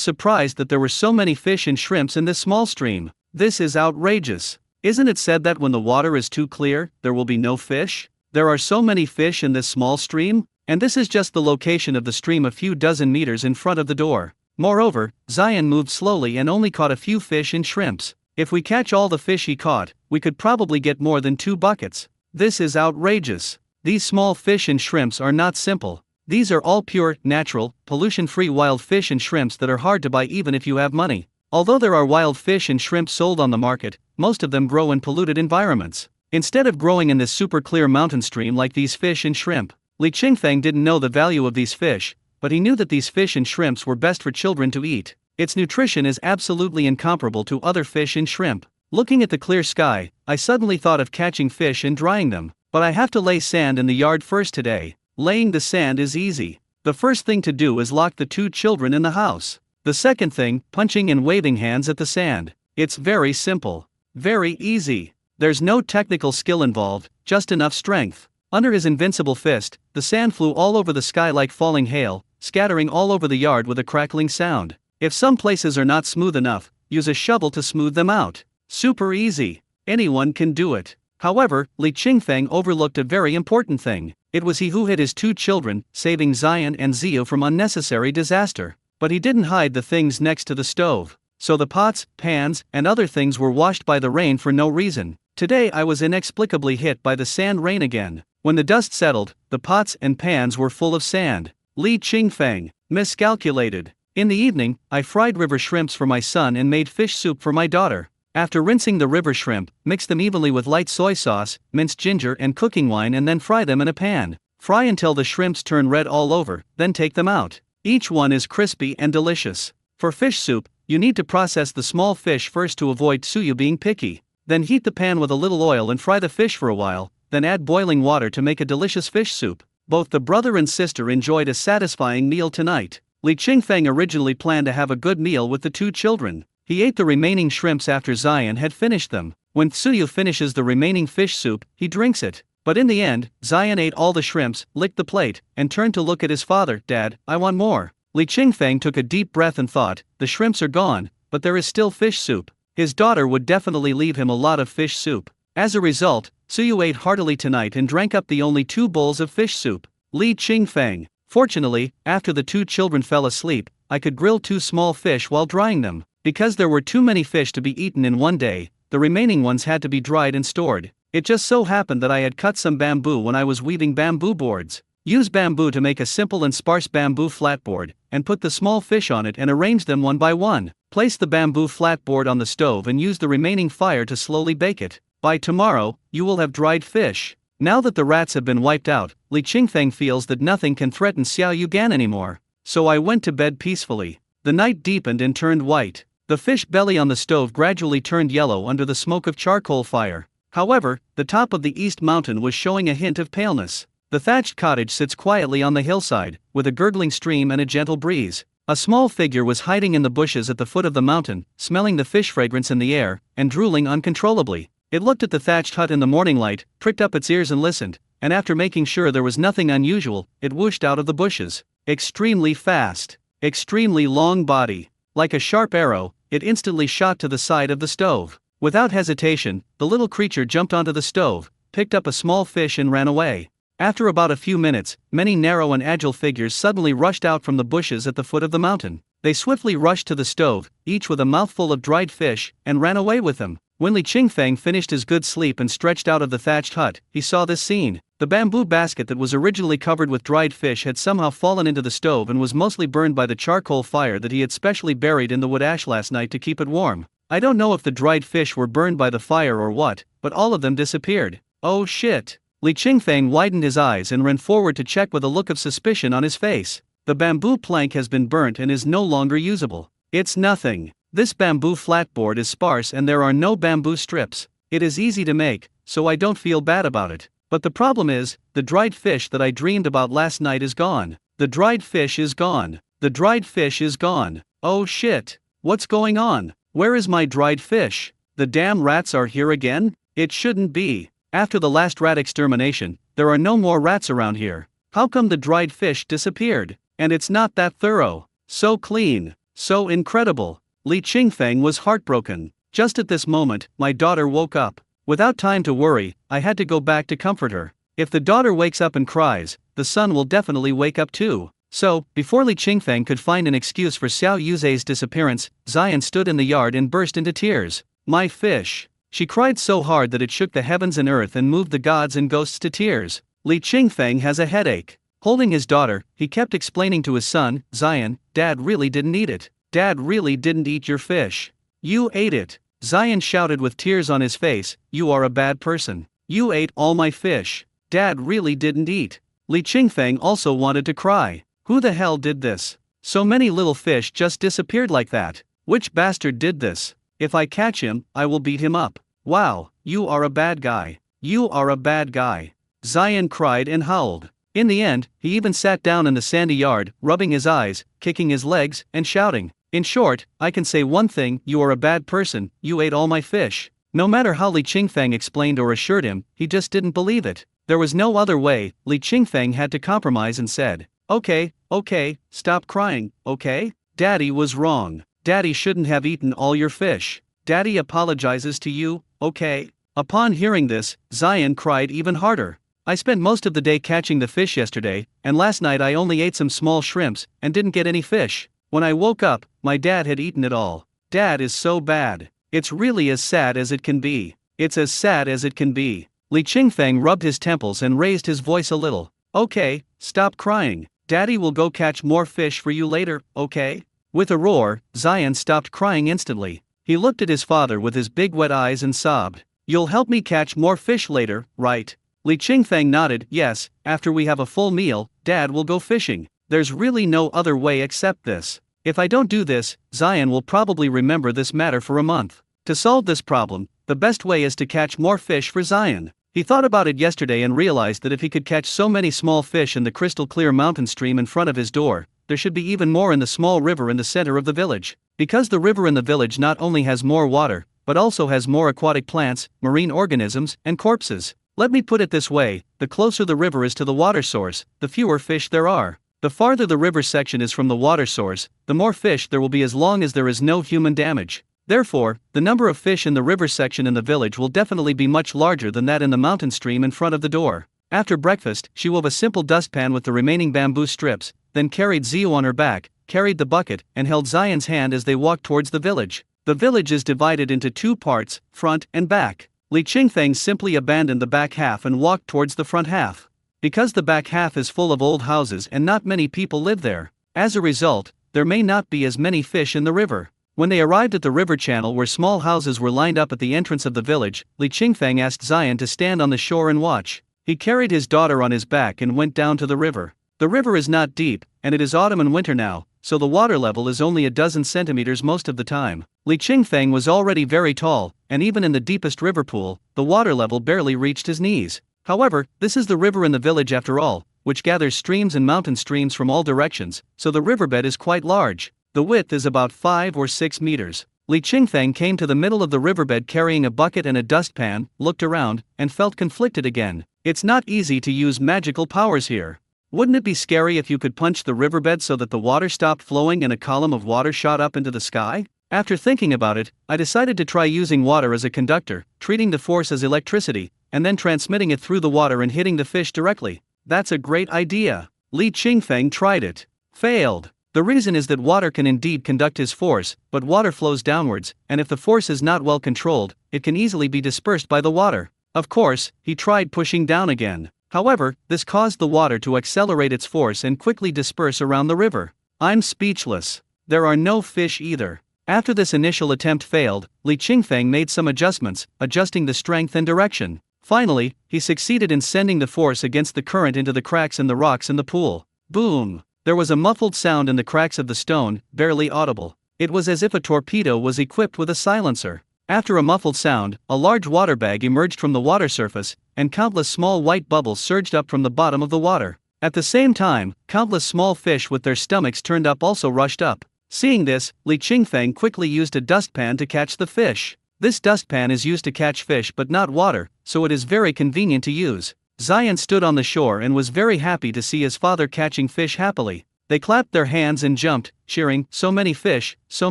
surprised that there were so many fish and shrimps in this small stream. This is outrageous. Isn't it said that when the water is too clear, there will be no fish? There are so many fish in this small stream? And this is just the location of the stream a few dozen meters in front of the door. Moreover, Zion moved slowly and only caught a few fish and shrimps. If we catch all the fish he caught, we could probably get more than 2 buckets. This is outrageous. These small fish and shrimps are not simple. These are all pure, natural, pollution-free wild fish and shrimps that are hard to buy even if you have money. Although there are wild fish and shrimp sold on the market, most of them grow in polluted environments. Instead of growing in this super clear mountain stream like these fish and shrimp, Li Qingfeng didn't know the value of these fish, but he knew that these fish and shrimps were best for children to eat. Its nutrition is absolutely incomparable to other fish and shrimp. Looking at the clear sky, I suddenly thought of catching fish and drying them, but I have to lay sand in the yard first today. Laying the sand is easy. The first thing to do is lock the 2 children in the house. The second thing, punching and waving hands at the sand. It's very simple. Very easy. There's no technical skill involved, just enough strength. Under his invincible fist, the sand flew all over the sky like falling hail, scattering all over the yard with a crackling sound. If some places are not smooth enough, use a shovel to smooth them out. Super easy. Anyone can do it. However, Li Qingfeng overlooked a very important thing. It was he who hid his 2 children, saving Zion and Zio from unnecessary disaster. But he didn't hide the things next to the stove. So the pots, pans, and other things were washed by the rain for no reason. Today I was inexplicably hit by the sand rain again. When the dust settled, the pots and pans were full of sand. Li Qingfeng miscalculated. In the evening, I fried river shrimps for my son and made fish soup for my daughter. After rinsing the river shrimp, mix them evenly with light soy sauce, minced ginger and cooking wine and then fry them in a pan. Fry until the shrimps turn red all over, then take them out. Each one is crispy and delicious. For fish soup, you need to process the small fish first to avoid Tsuyu being picky. Then heat the pan with a little oil and fry the fish for a while, then add boiling water to make a delicious fish soup. Both the brother and sister enjoyed a satisfying meal tonight. Li Qingfeng originally planned to have a good meal with the 2 children. He ate the remaining shrimps after Zion had finished them. When Tsuyu finishes the remaining fish soup, he drinks it. But in the end, Zion ate all the shrimps, licked the plate, and turned to look at his father. "Dad, I want more." Li Qingfeng took a deep breath and thought, the shrimps are gone, but there is still fish soup. His daughter would definitely leave him a lot of fish soup. As a result, Tsuyu ate heartily tonight and drank up the only 2 bowls of fish soup. Li Qingfeng. Fortunately, after the 2 children fell asleep, I could grill 2 small fish while drying them. Because there were too many fish to be eaten in one day, the remaining ones had to be dried and stored. It just so happened that I had cut some bamboo when I was weaving bamboo boards. Use bamboo to make a simple and sparse bamboo flatboard, and put the small fish on it and arrange them one by one. Place the bamboo flatboard on the stove and use the remaining fire to slowly bake it. By tomorrow, you will have dried fish. Now that the rats have been wiped out, Li Qingfeng feels that nothing can threaten Xiao Yugan anymore. So I went to bed peacefully. The night deepened and turned white. The fish belly on the stove gradually turned yellow under the smoke of charcoal fire. However, the top of the east mountain was showing a hint of paleness. The thatched cottage sits quietly on the hillside, with a gurgling stream and a gentle breeze. A small figure was hiding in the bushes at the foot of the mountain, smelling the fish fragrance in the air, and drooling uncontrollably. It looked at the thatched hut in the morning light, pricked up its ears and listened, and after making sure there was nothing unusual, it whooshed out of the bushes. Extremely fast. Extremely long body. Like a sharp arrow, it instantly shot to the side of the stove. Without hesitation, the little creature jumped onto the stove, picked up a small fish and ran away. After about a few minutes, many narrow and agile figures suddenly rushed out from the bushes at the foot of the mountain. They swiftly rushed to the stove, each with a mouthful of dried fish, and ran away with them. When Li Qingfeng finished his good sleep and stretched out of the thatched hut, he saw this scene. The bamboo basket that was originally covered with dried fish had somehow fallen into the stove and was mostly burned by the charcoal fire that he had specially buried in the wood ash last night to keep it warm. I don't know if the dried fish were burned by the fire or what, but all of them disappeared. Oh shit! Li Qingfeng widened his eyes and ran forward to check with a look of suspicion on his face. The bamboo plank has been burnt and is no longer usable. It's nothing. This bamboo flatboard is sparse and there are no bamboo strips. It is easy to make, so I don't feel bad about it. But the problem is, the dried fish that I dreamed about last night is gone. The dried fish is gone. The dried fish is gone. Oh shit. What's going on? Where is my dried fish? The damn rats are here again? It shouldn't be. After the last rat extermination, there are no more rats around here. How come the dried fish disappeared? And it's not that thorough. So clean. So incredible. Li Qingfeng was heartbroken. Just at this moment, my daughter woke up. Without time to worry, I had to go back to comfort her. If the daughter wakes up and cries, the son will definitely wake up too. So, before Li Qingfeng could find an excuse for Xiao Yuzhe's disappearance, Zion stood in the yard and burst into tears. My fish. She cried so hard that it shook the heavens and earth and moved the gods and ghosts to tears. Li Qingfeng has a headache. Holding his daughter, he kept explaining to his son, Zion, Dad really didn't eat it. Dad really didn't eat your fish. You ate it. Zion shouted with tears on his face, you are a bad person. You ate all my fish. Dad really didn't eat. Li Qingfeng also wanted to cry. Who the hell did this? So many little fish just disappeared like that. Which bastard did this? If I catch him, I will beat him up. Wow, you are a bad guy. You are a bad guy. Zion cried and howled. In the end, he even sat down in the sandy yard, rubbing his eyes, kicking his legs, and shouting. In short, I can say one thing, you are a bad person, you ate all my fish. No matter how Li Qingfeng explained or assured him, he just didn't believe it. There was no other way. Li Qingfeng had to compromise and said, okay, stop crying, okay? Daddy was wrong. Daddy shouldn't have eaten all your fish. Daddy apologizes to you, okay? Upon hearing this, Zion cried even harder. I spent most of the day catching the fish yesterday, and last night I only ate some small shrimps, and didn't get any fish. When I woke up, my dad had eaten it all. Dad is so bad. It's really as sad as it can be. It's as sad as it can be. Li Qingfeng rubbed his temples and raised his voice a little. Okay, stop crying. Daddy will go catch more fish for you later, okay? With a roar, Zion stopped crying instantly. He looked at his father with his big wet eyes and sobbed. You'll help me catch more fish later, right? Li Qingfeng nodded, yes, after we have a full meal, Dad will go fishing. There's really no other way except this. If I don't do this, Zion will probably remember this matter for a month. To solve this problem, the best way is to catch more fish for Zion. He thought about it yesterday and realized that if he could catch so many small fish in the crystal clear mountain stream in front of his door, there should be even more in the small river in the center of the village. Because the river in the village not only has more water, but also has more aquatic plants, marine organisms, and corpses. Let me put it this way, the closer the river is to the water source, the fewer fish there are. The farther the river section is from the water source, the more fish there will be as long as there is no human damage. Therefore, the number of fish in the river section in the village will definitely be much larger than that in the mountain stream in front of the door. After breakfast, she wove a simple dustpan with the remaining bamboo strips, then carried Zio on her back, carried the bucket, and held Zion's hand as they walked towards the village. The village is divided into two parts, front and back. Li Qingfeng simply abandoned the back half and walked towards the front half. Because the back half is full of old houses and not many people live there. As a result, there may not be as many fish in the river. When they arrived at the river channel where small houses were lined up at the entrance of the village, Li Qingfeng asked Zion to stand on the shore and watch. He carried his daughter on his back and went down to the river. The river is not deep, and it is autumn and winter now, so the water level is only a dozen centimeters most of the time. Li Qingfeng was already very tall, and even in the deepest river pool, the water level barely reached his knees. However, this is the river in the village after all, which gathers streams and mountain streams from all directions, so the riverbed is quite large. The width is about 5 or 6 meters. Li Qingfeng came to the middle of the riverbed carrying a bucket and a dustpan, looked around, and felt conflicted again. It's not easy to use magical powers here. Wouldn't it be scary if you could punch the riverbed so that the water stopped flowing and a column of water shot up into the sky? After thinking about it, I decided to try using water as a conductor, treating the force as electricity, and then transmitting it through the water and hitting the fish directly. That's a great idea. Li Qingfeng tried it. Failed. The reason is that water can indeed conduct his force, but water flows downwards, and if the force is not well controlled, it can easily be dispersed by the water. Of course, he tried pushing down again. However, this caused the water to accelerate its force and quickly disperse around the river. I'm speechless. There are no fish either. After this initial attempt failed, Li Qingfeng made some adjustments, adjusting the strength and direction. Finally, he succeeded in sending the force against the current into the cracks in the rocks in the pool. Boom! There was a muffled sound in the cracks of the stone, barely audible. It was as if a torpedo was equipped with a silencer. After a muffled sound, a large water bag emerged from the water surface, and countless small white bubbles surged up from the bottom of the water. At the same time, countless small fish with their stomachs turned up also rushed up. Seeing this, Li Qingfeng quickly used a dustpan to catch the fish. This dustpan is used to catch fish but not water, so it is very convenient to use. Zion stood on the shore and was very happy to see his father catching fish happily. They clapped their hands and jumped, cheering, "So many fish, so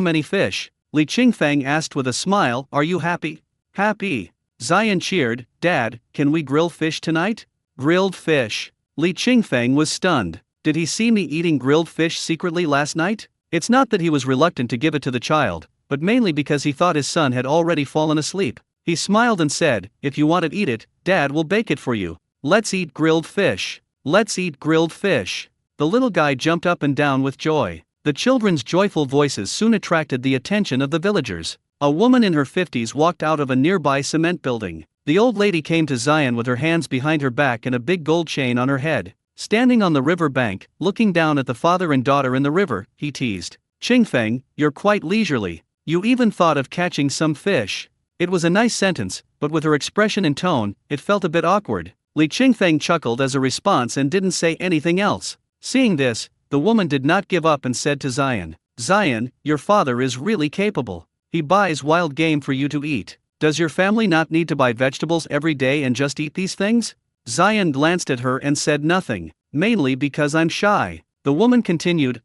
many fish." Li Qingfeng asked with a smile, "Are you happy?" "Happy." Zion cheered, "Dad, can we grill fish tonight?" Grilled fish. Li Qingfeng was stunned. Did he see me eating grilled fish secretly last night? It's not that he was reluctant to give it to the child, but mainly because he thought his son had already fallen asleep. He smiled and said, "If you want to eat it, Dad will bake it for you. Let's eat grilled fish. Let's eat grilled fish." The little guy jumped up and down with joy. The children's joyful voices soon attracted the attention of the villagers. A woman in her 50s walked out of a nearby cement building. The old lady came to Zion with her hands behind her back and a big gold chain on her head. Standing on the river bank, looking down at the father and daughter in the river, he teased, "Qingfeng, you're quite leisurely. You even thought of catching some fish." It was a nice sentence, but with her expression and tone, it felt a bit awkward. Li Qingfeng chuckled as a response and didn't say anything else. Seeing this, the woman did not give up and said to Zion, "Zion, your father is really capable. He buys wild game for you to eat. Does your family not need to buy vegetables every day and just eat these things?" Zion glanced at her and said nothing. "Mainly because I'm shy." The woman continued,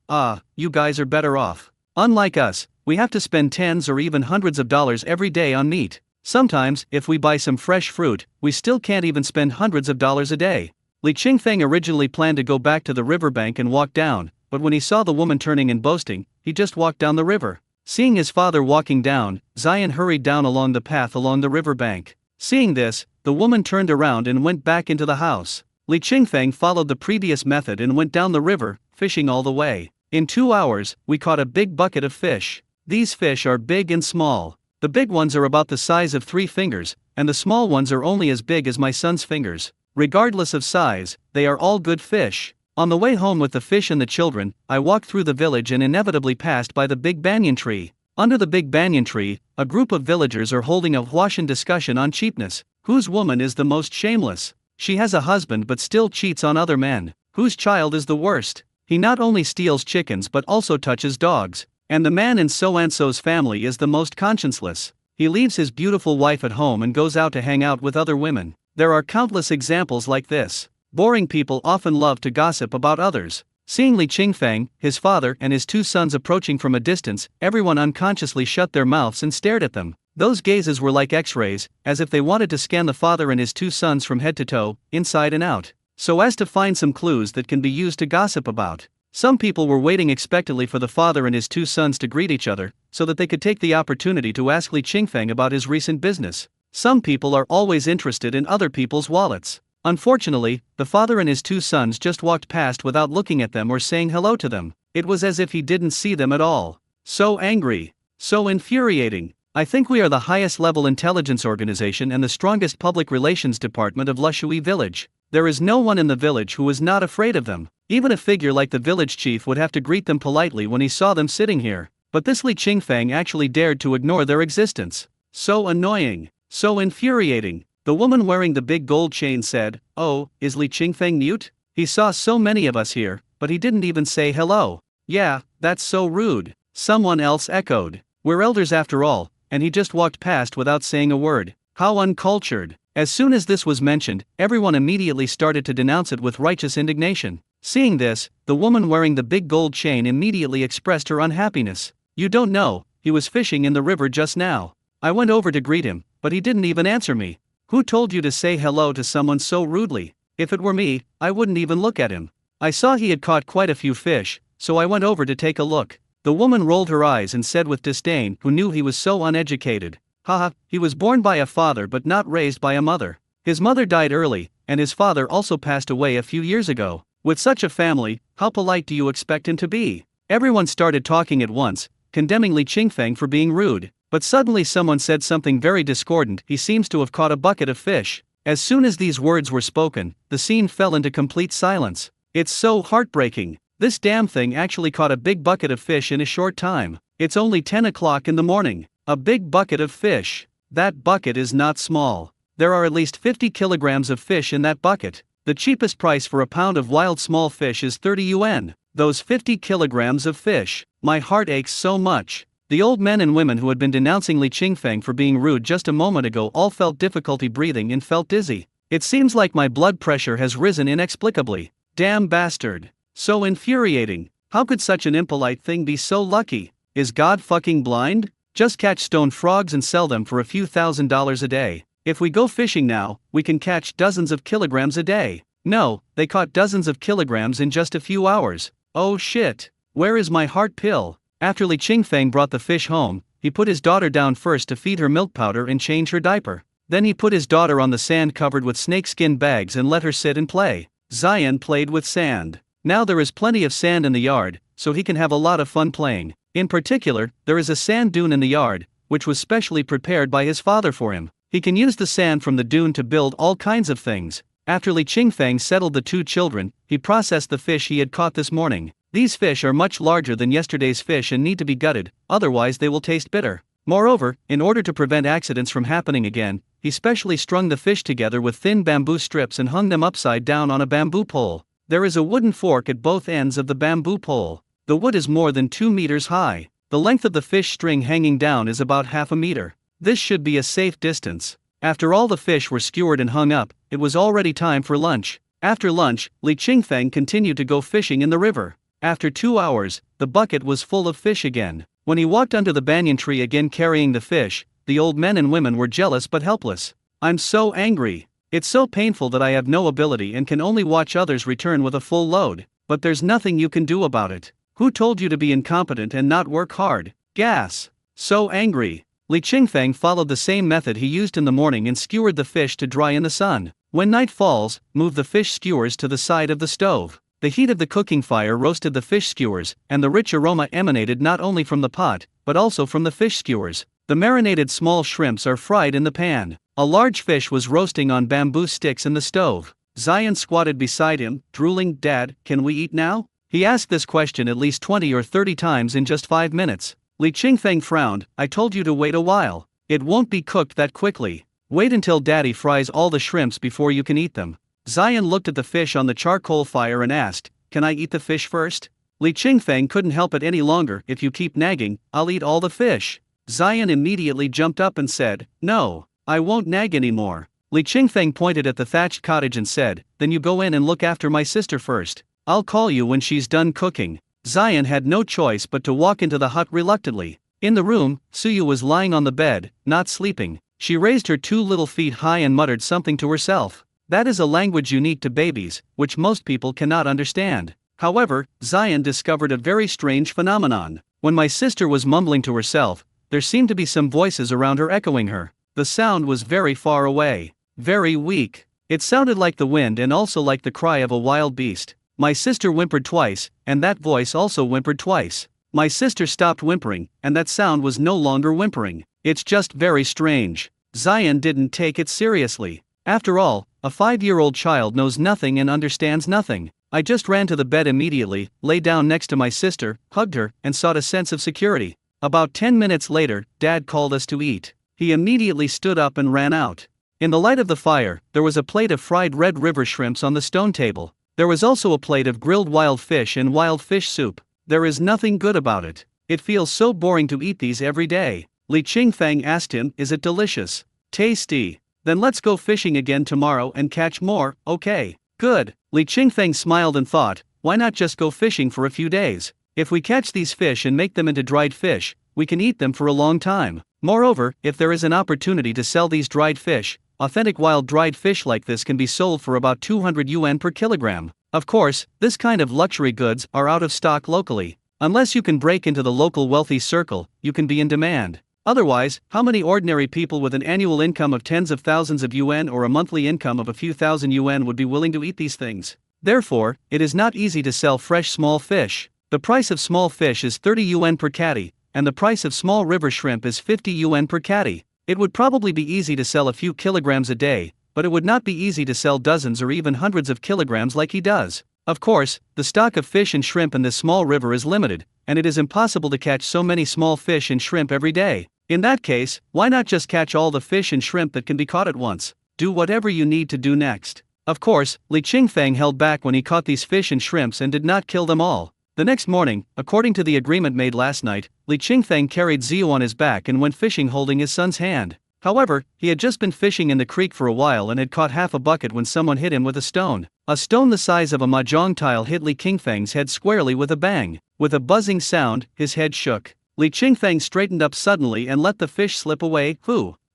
"You guys are better off. Unlike us, we have to spend tens or even hundreds of dollars every day on meat. Sometimes, if we buy some fresh fruit, we still can't even spend hundreds of dollars a day." Li Qingfeng originally planned to go back to the riverbank and walk down, but when he saw the woman turning and boasting, he just walked down the river. Seeing his father walking down, Zion hurried down along the path along the riverbank. Seeing this, the woman turned around and went back into the house. Li Qingfeng followed the previous method and went down the river, fishing all the way. In 2 hours, we caught a big bucket of fish. These fish are big and small. The big ones are about the size of 3 fingers, and the small ones are only as big as my son's fingers. Regardless of size, they are all good fish. On the way home with the fish and the children, I walked through the village and inevitably passed by the big banyan tree. Under the big banyan tree, a group of villagers are holding a Huashan discussion on cheapness. Whose woman is the most shameless? She has a husband but still cheats on other men. Whose child is the worst? He not only steals chickens but also touches dogs. And the man in so-and-so's family is the most conscienceless. He leaves his beautiful wife at home and goes out to hang out with other women. There are countless examples like this. Boring people often love to gossip about others. Seeing Li Qingfeng, his father and his 2 sons approaching from a distance, everyone unconsciously shut their mouths and stared at them. Those gazes were like X-rays, as if they wanted to scan the father and his 2 sons from head to toe, inside and out, so as to find some clues that can be used to gossip about. Some people were waiting expectantly for the father and his 2 sons to greet each other, so that they could take the opportunity to ask Li Qingfeng about his recent business. Some people are always interested in other people's wallets. Unfortunately, the father and his 2 sons just walked past without looking at them or saying hello to them. It was as if he didn't see them at all. So angry. So infuriating. I think we are the highest level intelligence organization and the strongest public relations department of Lushui village. There is no one in the village who is not afraid of them. Even a figure like the village chief would have to greet them politely when he saw them sitting here. But this Li Qingfeng actually dared to ignore their existence. So annoying. So infuriating. The woman wearing the big gold chain said, "Oh, is Li Qingfeng mute? He saw so many of us here, but he didn't even say hello." "Yeah, that's so rude," someone else echoed. "We're elders after all, and he just walked past without saying a word. How uncultured." As soon as this was mentioned, everyone immediately started to denounce it with righteous indignation. Seeing this, the woman wearing the big gold chain immediately expressed her unhappiness. "You don't know, he was fishing in the river just now. I went over to greet him, but he didn't even answer me. Who told you to say hello to someone so rudely? If it were me, I wouldn't even look at him. I saw he had caught quite a few fish, so I went over to take a look." The woman rolled her eyes and said with disdain, who knew he was so uneducated, "Haha, he was born by a father but not raised by a mother. His mother died early, and his father also passed away a few years ago. With such a family, how polite do you expect him to be?" Everyone started talking at once, condemning Li Qingfeng for being rude. But suddenly someone said something very discordant. "He seems to have caught a bucket of fish." As soon as these words were spoken, the scene fell into complete silence. "It's so heartbreaking. This damn thing actually caught a big bucket of fish in a short time. It's only 10 o'clock in the morning. A big bucket of fish. That bucket is not small. There are at least 50 kilograms of fish in that bucket. The cheapest price for a pound of wild small fish is 30 yuan. Those 50 kilograms of fish. My heart aches so much." The old men and women who had been denouncing Li Qingfeng for being rude just a moment ago all felt difficulty breathing and felt dizzy. "It seems like my blood pressure has risen inexplicably. Damn bastard. So infuriating. How could such an impolite thing be so lucky? Is God fucking blind? Just catch stone frogs and sell them for a few $1,000s a day. If we go fishing now, we can catch dozens of kilograms a day." No, they caught dozens of kilograms in just a few hours. Oh shit. Where is my heart pill? After Li Qingfeng brought the fish home, he put his daughter down first to feed her milk powder and change her diaper. Then he put his daughter on the sand covered with snakeskin bags and let her sit and play. Zion played with sand. Now there is plenty of sand in the yard, so he can have a lot of fun playing. In particular, there is a sand dune in the yard, which was specially prepared by his father for him. He can use the sand from the dune to build all kinds of things. After Li Qingfeng settled the two children, he processed the fish he had caught this morning. These fish are much larger than yesterday's fish and need to be gutted, otherwise they will taste bitter. Moreover, in order to prevent accidents from happening again, he specially strung the fish together with thin bamboo strips and hung them upside down on a bamboo pole. There is a wooden fork at both ends of the bamboo pole. The wood is more than 2 meters high. The length of the fish string hanging down is about half a meter. This should be a safe distance. After all the fish were skewered and hung up, it was already time for lunch. After lunch, Li Qingfeng continued to go fishing in the river. After 2 hours, the bucket was full of fish again. When he walked under the banyan tree again carrying the fish, the old men and women were jealous but helpless. "I'm so angry. It's so painful that I have no ability and can only watch others return with a full load. But there's nothing you can do about it. Who told you to be incompetent and not work hard? Gas. So angry." Li Qingfeng followed the same method he used in the morning and skewered the fish to dry in the sun. When night falls, move the fish skewers to the side of the stove. The heat of the cooking fire roasted the fish skewers, and the rich aroma emanated not only from the pot, but also from the fish skewers. The marinated small shrimps are fried in the pan. A large fish was roasting on bamboo sticks in the stove. Zion squatted beside him, drooling. "Dad, can we eat now?" He asked this question at least 20 or 30 times in just 5 minutes. Li Qingfeng frowned. "I told you to wait a while. It won't be cooked that quickly. Wait until Daddy fries all the shrimps before you can eat them." Zion looked at the fish on the charcoal fire and asked, "Can I eat the fish first?" Li Qingfeng couldn't help it any longer. "If you keep nagging, I'll eat all the fish." Zion immediately jumped up and said, "No, I won't nag anymore." Li Qingfeng pointed at the thatched cottage and said, "Then you go in and look after my sister first. I'll call you when she's done cooking." Zion had no choice but to walk into the hut reluctantly. In the room, Suyu was lying on the bed, not sleeping. She raised her 2 little feet high and muttered something to herself. That is a language unique to babies, which most people cannot understand. However, Zion discovered a very strange phenomenon. When my sister was mumbling to herself, there seemed to be some voices around her echoing her. The sound was very far away. Very weak. It sounded like the wind and also like the cry of a wild beast. My sister whimpered twice, and that voice also whimpered twice. My sister stopped whimpering, and that sound was no longer whimpering. It's just very strange. Zion didn't take it seriously. After all, a 5-year-old child knows nothing and understands nothing. I just ran to the bed immediately, lay down next to my sister, hugged her, and sought a sense of security. About 10 minutes later, Dad called us to eat. He immediately stood up and ran out. In the light of the fire, there was a plate of fried Red River shrimps on the stone table. There was also a plate of grilled wild fish and wild fish soup. There is nothing good about it. It feels so boring to eat these every day. Li Qingfang asked him, "Is it delicious?" "Tasty. Then let's go fishing again tomorrow and catch more, okay?" "Good." Li Qingfeng smiled and thought, why not just go fishing for a few days? If we catch these fish and make them into dried fish, we can eat them for a long time. Moreover, if there is an opportunity to sell these dried fish, authentic wild dried fish like this can be sold for about 200 yuan per kilogram. Of course, this kind of luxury goods are out of stock locally. Unless you can break into the local wealthy circle, you can be in demand. Otherwise, how many ordinary people with an annual income of tens of thousands of yuan or a monthly income of a few thousand yuan would be willing to eat these things? Therefore, it is not easy to sell fresh small fish. The price of small fish is 30 yuan per catty, and the price of small river shrimp is 50 yuan per catty. It would probably be easy to sell a few kilograms a day, but it would not be easy to sell dozens or even hundreds of kilograms like he does. Of course, the stock of fish and shrimp in this small river is limited, and it is impossible to catch so many small fish and shrimp every day. In that case, why not just catch all the fish and shrimp that can be caught at once? Do whatever you need to do next. Of course, Li Qingfeng held back when he caught these fish and shrimps and did not kill them all. The next morning, according to the agreement made last night, Li Qingfeng carried Ziyu on his back and went fishing holding his son's hand. However, he had just been fishing in the creek for a while and had caught half a bucket when someone hit him with a stone. A stone the size of a mahjong tile hit Li Qingfeng's head squarely with a bang. With a buzzing sound, his head shook. Li Qingfeng straightened up suddenly and let the fish slip away.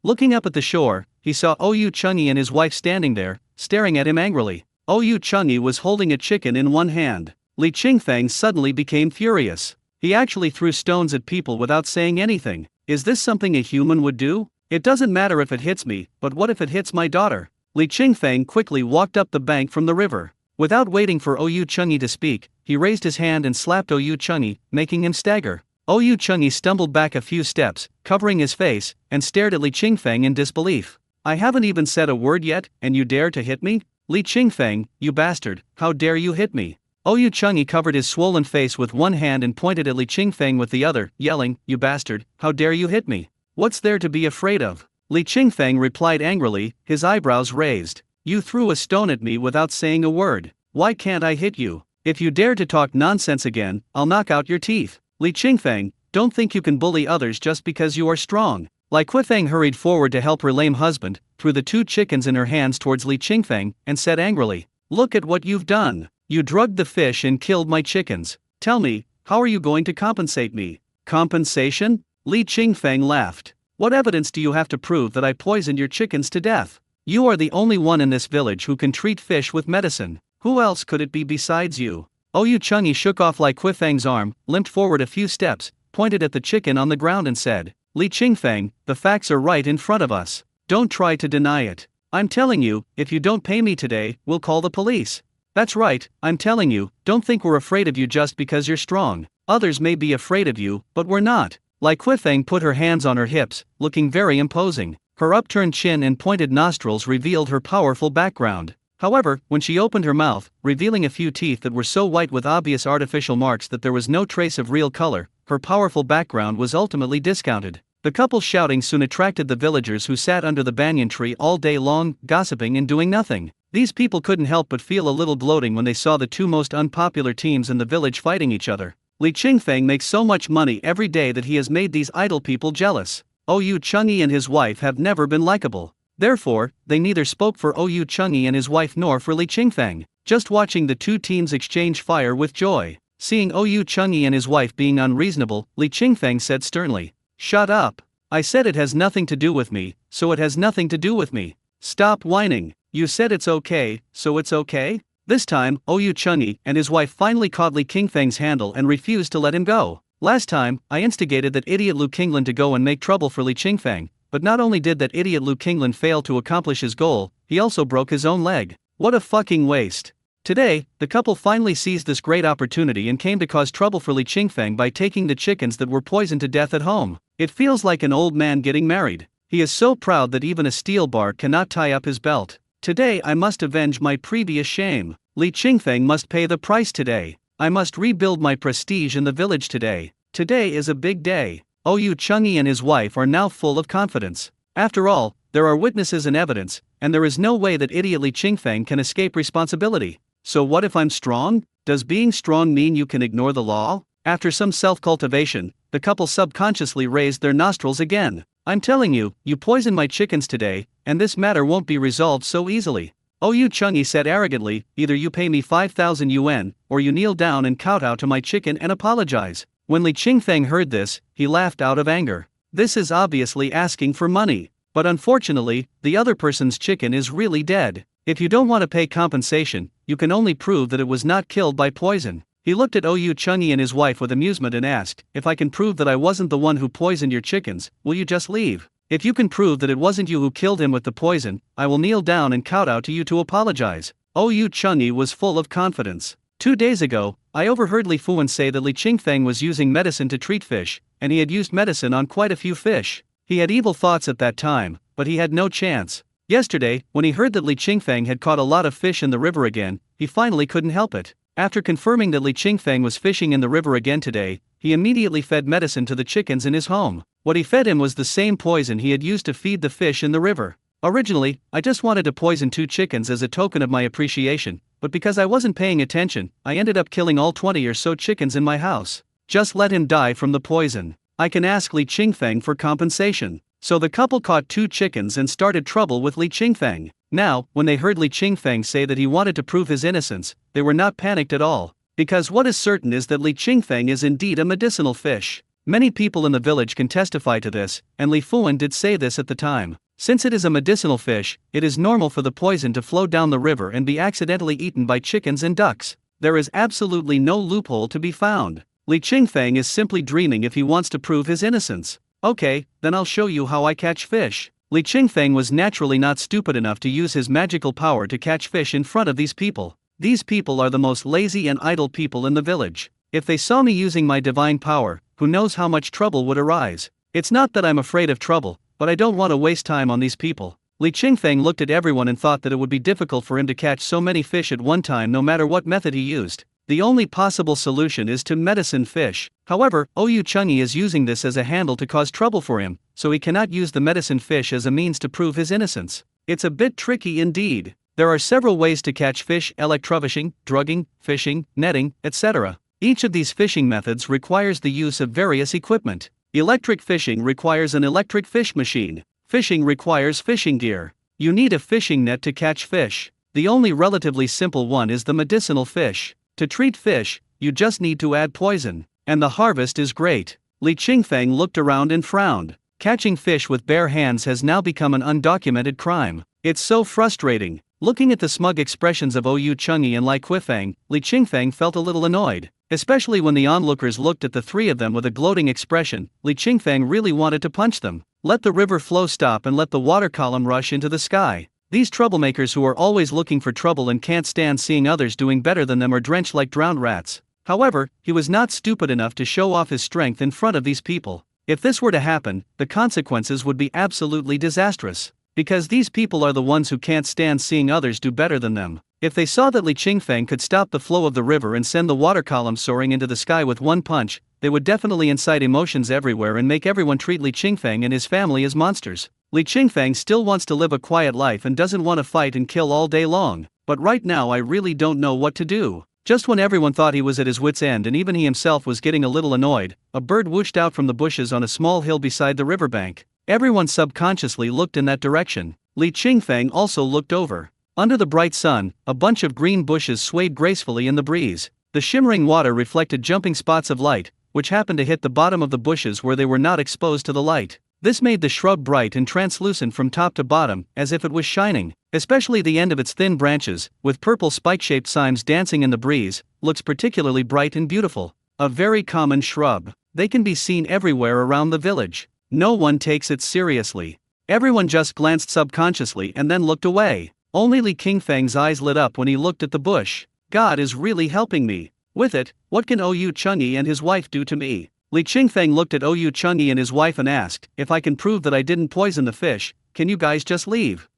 Looking up at the shore, he saw Oyu Chengyi and his wife standing there, staring at him angrily. Oyu Chengyi was holding a chicken in one hand. Li Qingfeng suddenly became furious. He actually threw stones at people without saying anything. Is this something a human would do? It doesn't matter if it hits me, but what if it hits my daughter? Li Qingfeng quickly walked up the bank from the river. Without waiting for Oyu Chengyi to speak, he raised his hand and slapped Oyu Chengyi, making him stagger. Oyu Chengyi stumbled back a few steps, covering his face, and stared at Li Qingfeng in disbelief. I haven't even said a word yet, and you dare to hit me? Li Qingfeng, you bastard, how dare you hit me? Oyu Chengyi covered his swollen face with one hand and pointed at Li Qingfeng with the other, yelling, you bastard, how dare you hit me? What's there to be afraid of? Li Qingfeng replied angrily, his eyebrows raised. You threw a stone at me without saying a word. Why can't I hit you? If you dare to talk nonsense again, I'll knock out your teeth. Li Qingfeng, don't think you can bully others just because you are strong. Lai Quifeng hurried forward to help her lame husband, threw the 2 chickens in her hands towards Li Qingfeng, and said angrily, look at what you've done. You drugged the fish and killed my chickens. Tell me, how are you going to compensate me? Compensation? Li Qingfeng laughed. What evidence do you have to prove that I poisoned your chickens to death? You are the only one in this village who can treat fish with medicine. Who else could it be besides you? Oyu Chengyi shook off Lai Quifeng's arm, limped forward a few steps, pointed at the chicken on the ground and said, Li Qingfeng, the facts are right in front of us. Don't try to deny it. I'm telling you, if you don't pay me today, we'll call the police. That's right, I'm telling you, don't think we're afraid of you just because you're strong. Others may be afraid of you, but we're not. Lai Quifeng put her hands on her hips, looking very imposing. Her upturned chin and pointed nostrils revealed her powerful background. However, when she opened her mouth, revealing a few teeth that were so white with obvious artificial marks that there was no trace of real color, her powerful background was ultimately discounted. The couple's shouting soon attracted the villagers who sat under the banyan tree all day long, gossiping and doing nothing. These people couldn't help but feel a little gloating when they saw the 2 most unpopular teams in the village fighting each other. Li Qingfeng makes so much money every day that he has made these idle people jealous. Oyu Chengyi and his wife have never been likable. Therefore, they neither spoke for Oyu Chengyi and his wife nor for Li Qingfeng, just watching the 2 teams exchange fire with joy. Seeing Oyu Chengyi and his wife being unreasonable, Li Qingfeng said sternly, shut up. I said it has nothing to do with me, so it has nothing to do with me. Stop whining. You said it's okay, so it's okay? This time, Oyu Chengyi and his wife finally caught Li Qingfeng's handle and refused to let him go. Last time, I instigated that idiot Lu Qinglan to go and make trouble for Li Qingfeng, but not only did that idiot Lu Qinglan fail to accomplish his goal, he also broke his own leg. What a fucking waste. Today, the couple finally seized this great opportunity and came to cause trouble for Li Qingfeng by taking the chickens that were poisoned to death at home. It feels like an old man getting married. He is so proud that even a steel bar cannot tie up his belt. Today I must avenge my previous shame. Li Qingfeng must pay the price today. I must rebuild my prestige in the village today. Today is a big day. Oyu Chang'e and his wife are now full of confidence. After all, there are witnesses and evidence, and there is no way that idiot Li Qingfeng can escape responsibility. So what if I'm strong? Does being strong mean you can ignore the law? After some self-cultivation, the couple subconsciously raised their nostrils again. I'm telling you, you poisoned my chickens today, and this matter won't be resolved so easily. Oyu Chang'e said arrogantly, either you pay me 5,000 yuan, or you kneel down and kowtow to my chicken and apologize. When Li Qingfeng heard this, he laughed out of anger. This is obviously asking for money. But unfortunately, the other person's chicken is really dead. If you don't want to pay compensation, you can only prove that it was not killed by poison. He looked at Oyu Chang'e and his wife with amusement and asked, if I can prove that I wasn't the one who poisoned your chickens, will you just leave? If you can prove that it wasn't you who killed him with the poison, I will kneel down and kowtow to you to apologize. Oyu Chang'e was full of confidence. 2 days ago, I overheard Li Fuan say that Li Qingfeng was using medicine to treat fish, and he had used medicine on quite a few fish. He had evil thoughts at that time, but he had no chance. Yesterday, when he heard that Li Qingfeng had caught a lot of fish in the river again, he finally couldn't help it. After confirming that Li Qingfeng was fishing in the river again today, he immediately fed medicine to the chickens in his home. What he fed him was the same poison he had used to feed the fish in the river. Originally, I just wanted to poison 2 chickens as a token of my appreciation, but because I wasn't paying attention, I ended up killing all 20 or so chickens in my house. Just let him die from the poison. I can ask Li Qingfeng for compensation. So the couple caught 2 chickens and started trouble with Li Qingfeng. Now, when they heard Li Qingfeng say that he wanted to prove his innocence, they were not panicked at all. Because what is certain is that Li Qingfeng is indeed a medicinal fish. Many people in the village can testify to this, and Li Fuan did say this at the time. Since it is a medicinal fish, it is normal for the poison to flow down the river and be accidentally eaten by chickens and ducks. There is absolutely no loophole to be found. Li Qingfeng is simply dreaming if he wants to prove his innocence. Okay, then I'll show you how I catch fish. Li Qingfeng was naturally not stupid enough to use his magical power to catch fish in front of these people. These people are the most lazy and idle people in the village. If they saw me using my divine power, who knows how much trouble would arise. It's not that I'm afraid of trouble, but I don't want to waste time on these people. Li Qingfeng looked at everyone and thought that it would be difficult for him to catch so many fish at one time no matter what method he used. The only possible solution is to medicine fish. However, Oyu Chang'e is using this as a handle to cause trouble for him, so he cannot use the medicine fish as a means to prove his innocence. It's a bit tricky indeed. There are several ways to catch fish: electrofishing, drugging, fishing, netting, etc. Each of these fishing methods requires the use of various equipment. Electric fishing requires an electric fish machine. Fishing requires fishing gear. You need a fishing net to catch fish. The only relatively simple one is the medicinal fish. To treat fish, you just need to add poison, and the harvest is great. Li Qingfeng looked around and frowned. Catching fish with bare hands has now become an undocumented crime. It's so frustrating. Looking at the smug expressions of Oyu Chang'e and Lai Quifeng, Li Qingfeng felt a little annoyed. Especially when the onlookers looked at the 3 of them with a gloating expression, Li Qingfeng really wanted to punch them. Let the river flow stop and let the water column rush into the sky. These troublemakers who are always looking for trouble and can't stand seeing others doing better than them are drenched like drowned rats. However, he was not stupid enough to show off his strength in front of these people. If this were to happen, the consequences would be absolutely disastrous. Because these people are the ones who can't stand seeing others do better than them. If they saw that Li Qingfeng could stop the flow of the river and send the water column soaring into the sky with one punch, they would definitely incite emotions everywhere and make everyone treat Li Qingfeng and his family as monsters. Li Qingfeng still wants to live a quiet life and doesn't want to fight and kill all day long. But right now I really don't know what to do. Just when everyone thought he was at his wit's end and even he himself was getting a little annoyed, a bird whooshed out from the bushes on a small hill beside the riverbank. Everyone subconsciously looked in that direction. Li Qingfeng also looked over. Under the bright sun, a bunch of green bushes swayed gracefully in the breeze. The shimmering water reflected jumping spots of light, which happened to hit the bottom of the bushes where they were not exposed to the light. This made the shrub bright and translucent from top to bottom, as if it was shining. Especially the end of its thin branches, with purple spike-shaped cymes dancing in the breeze, looks particularly bright and beautiful. A very common shrub. They can be seen everywhere around the village. No one takes it seriously. Everyone just glanced subconsciously and then looked away. Only Li Qingfeng's eyes lit up when he looked at the bush. God is really helping me. With it, what can Oyu Chang'e and his wife do to me? Li Qingfeng looked at Oyu Chunyi and his wife and asked, "If I can prove that I didn't poison the fish, can you guys just leave?"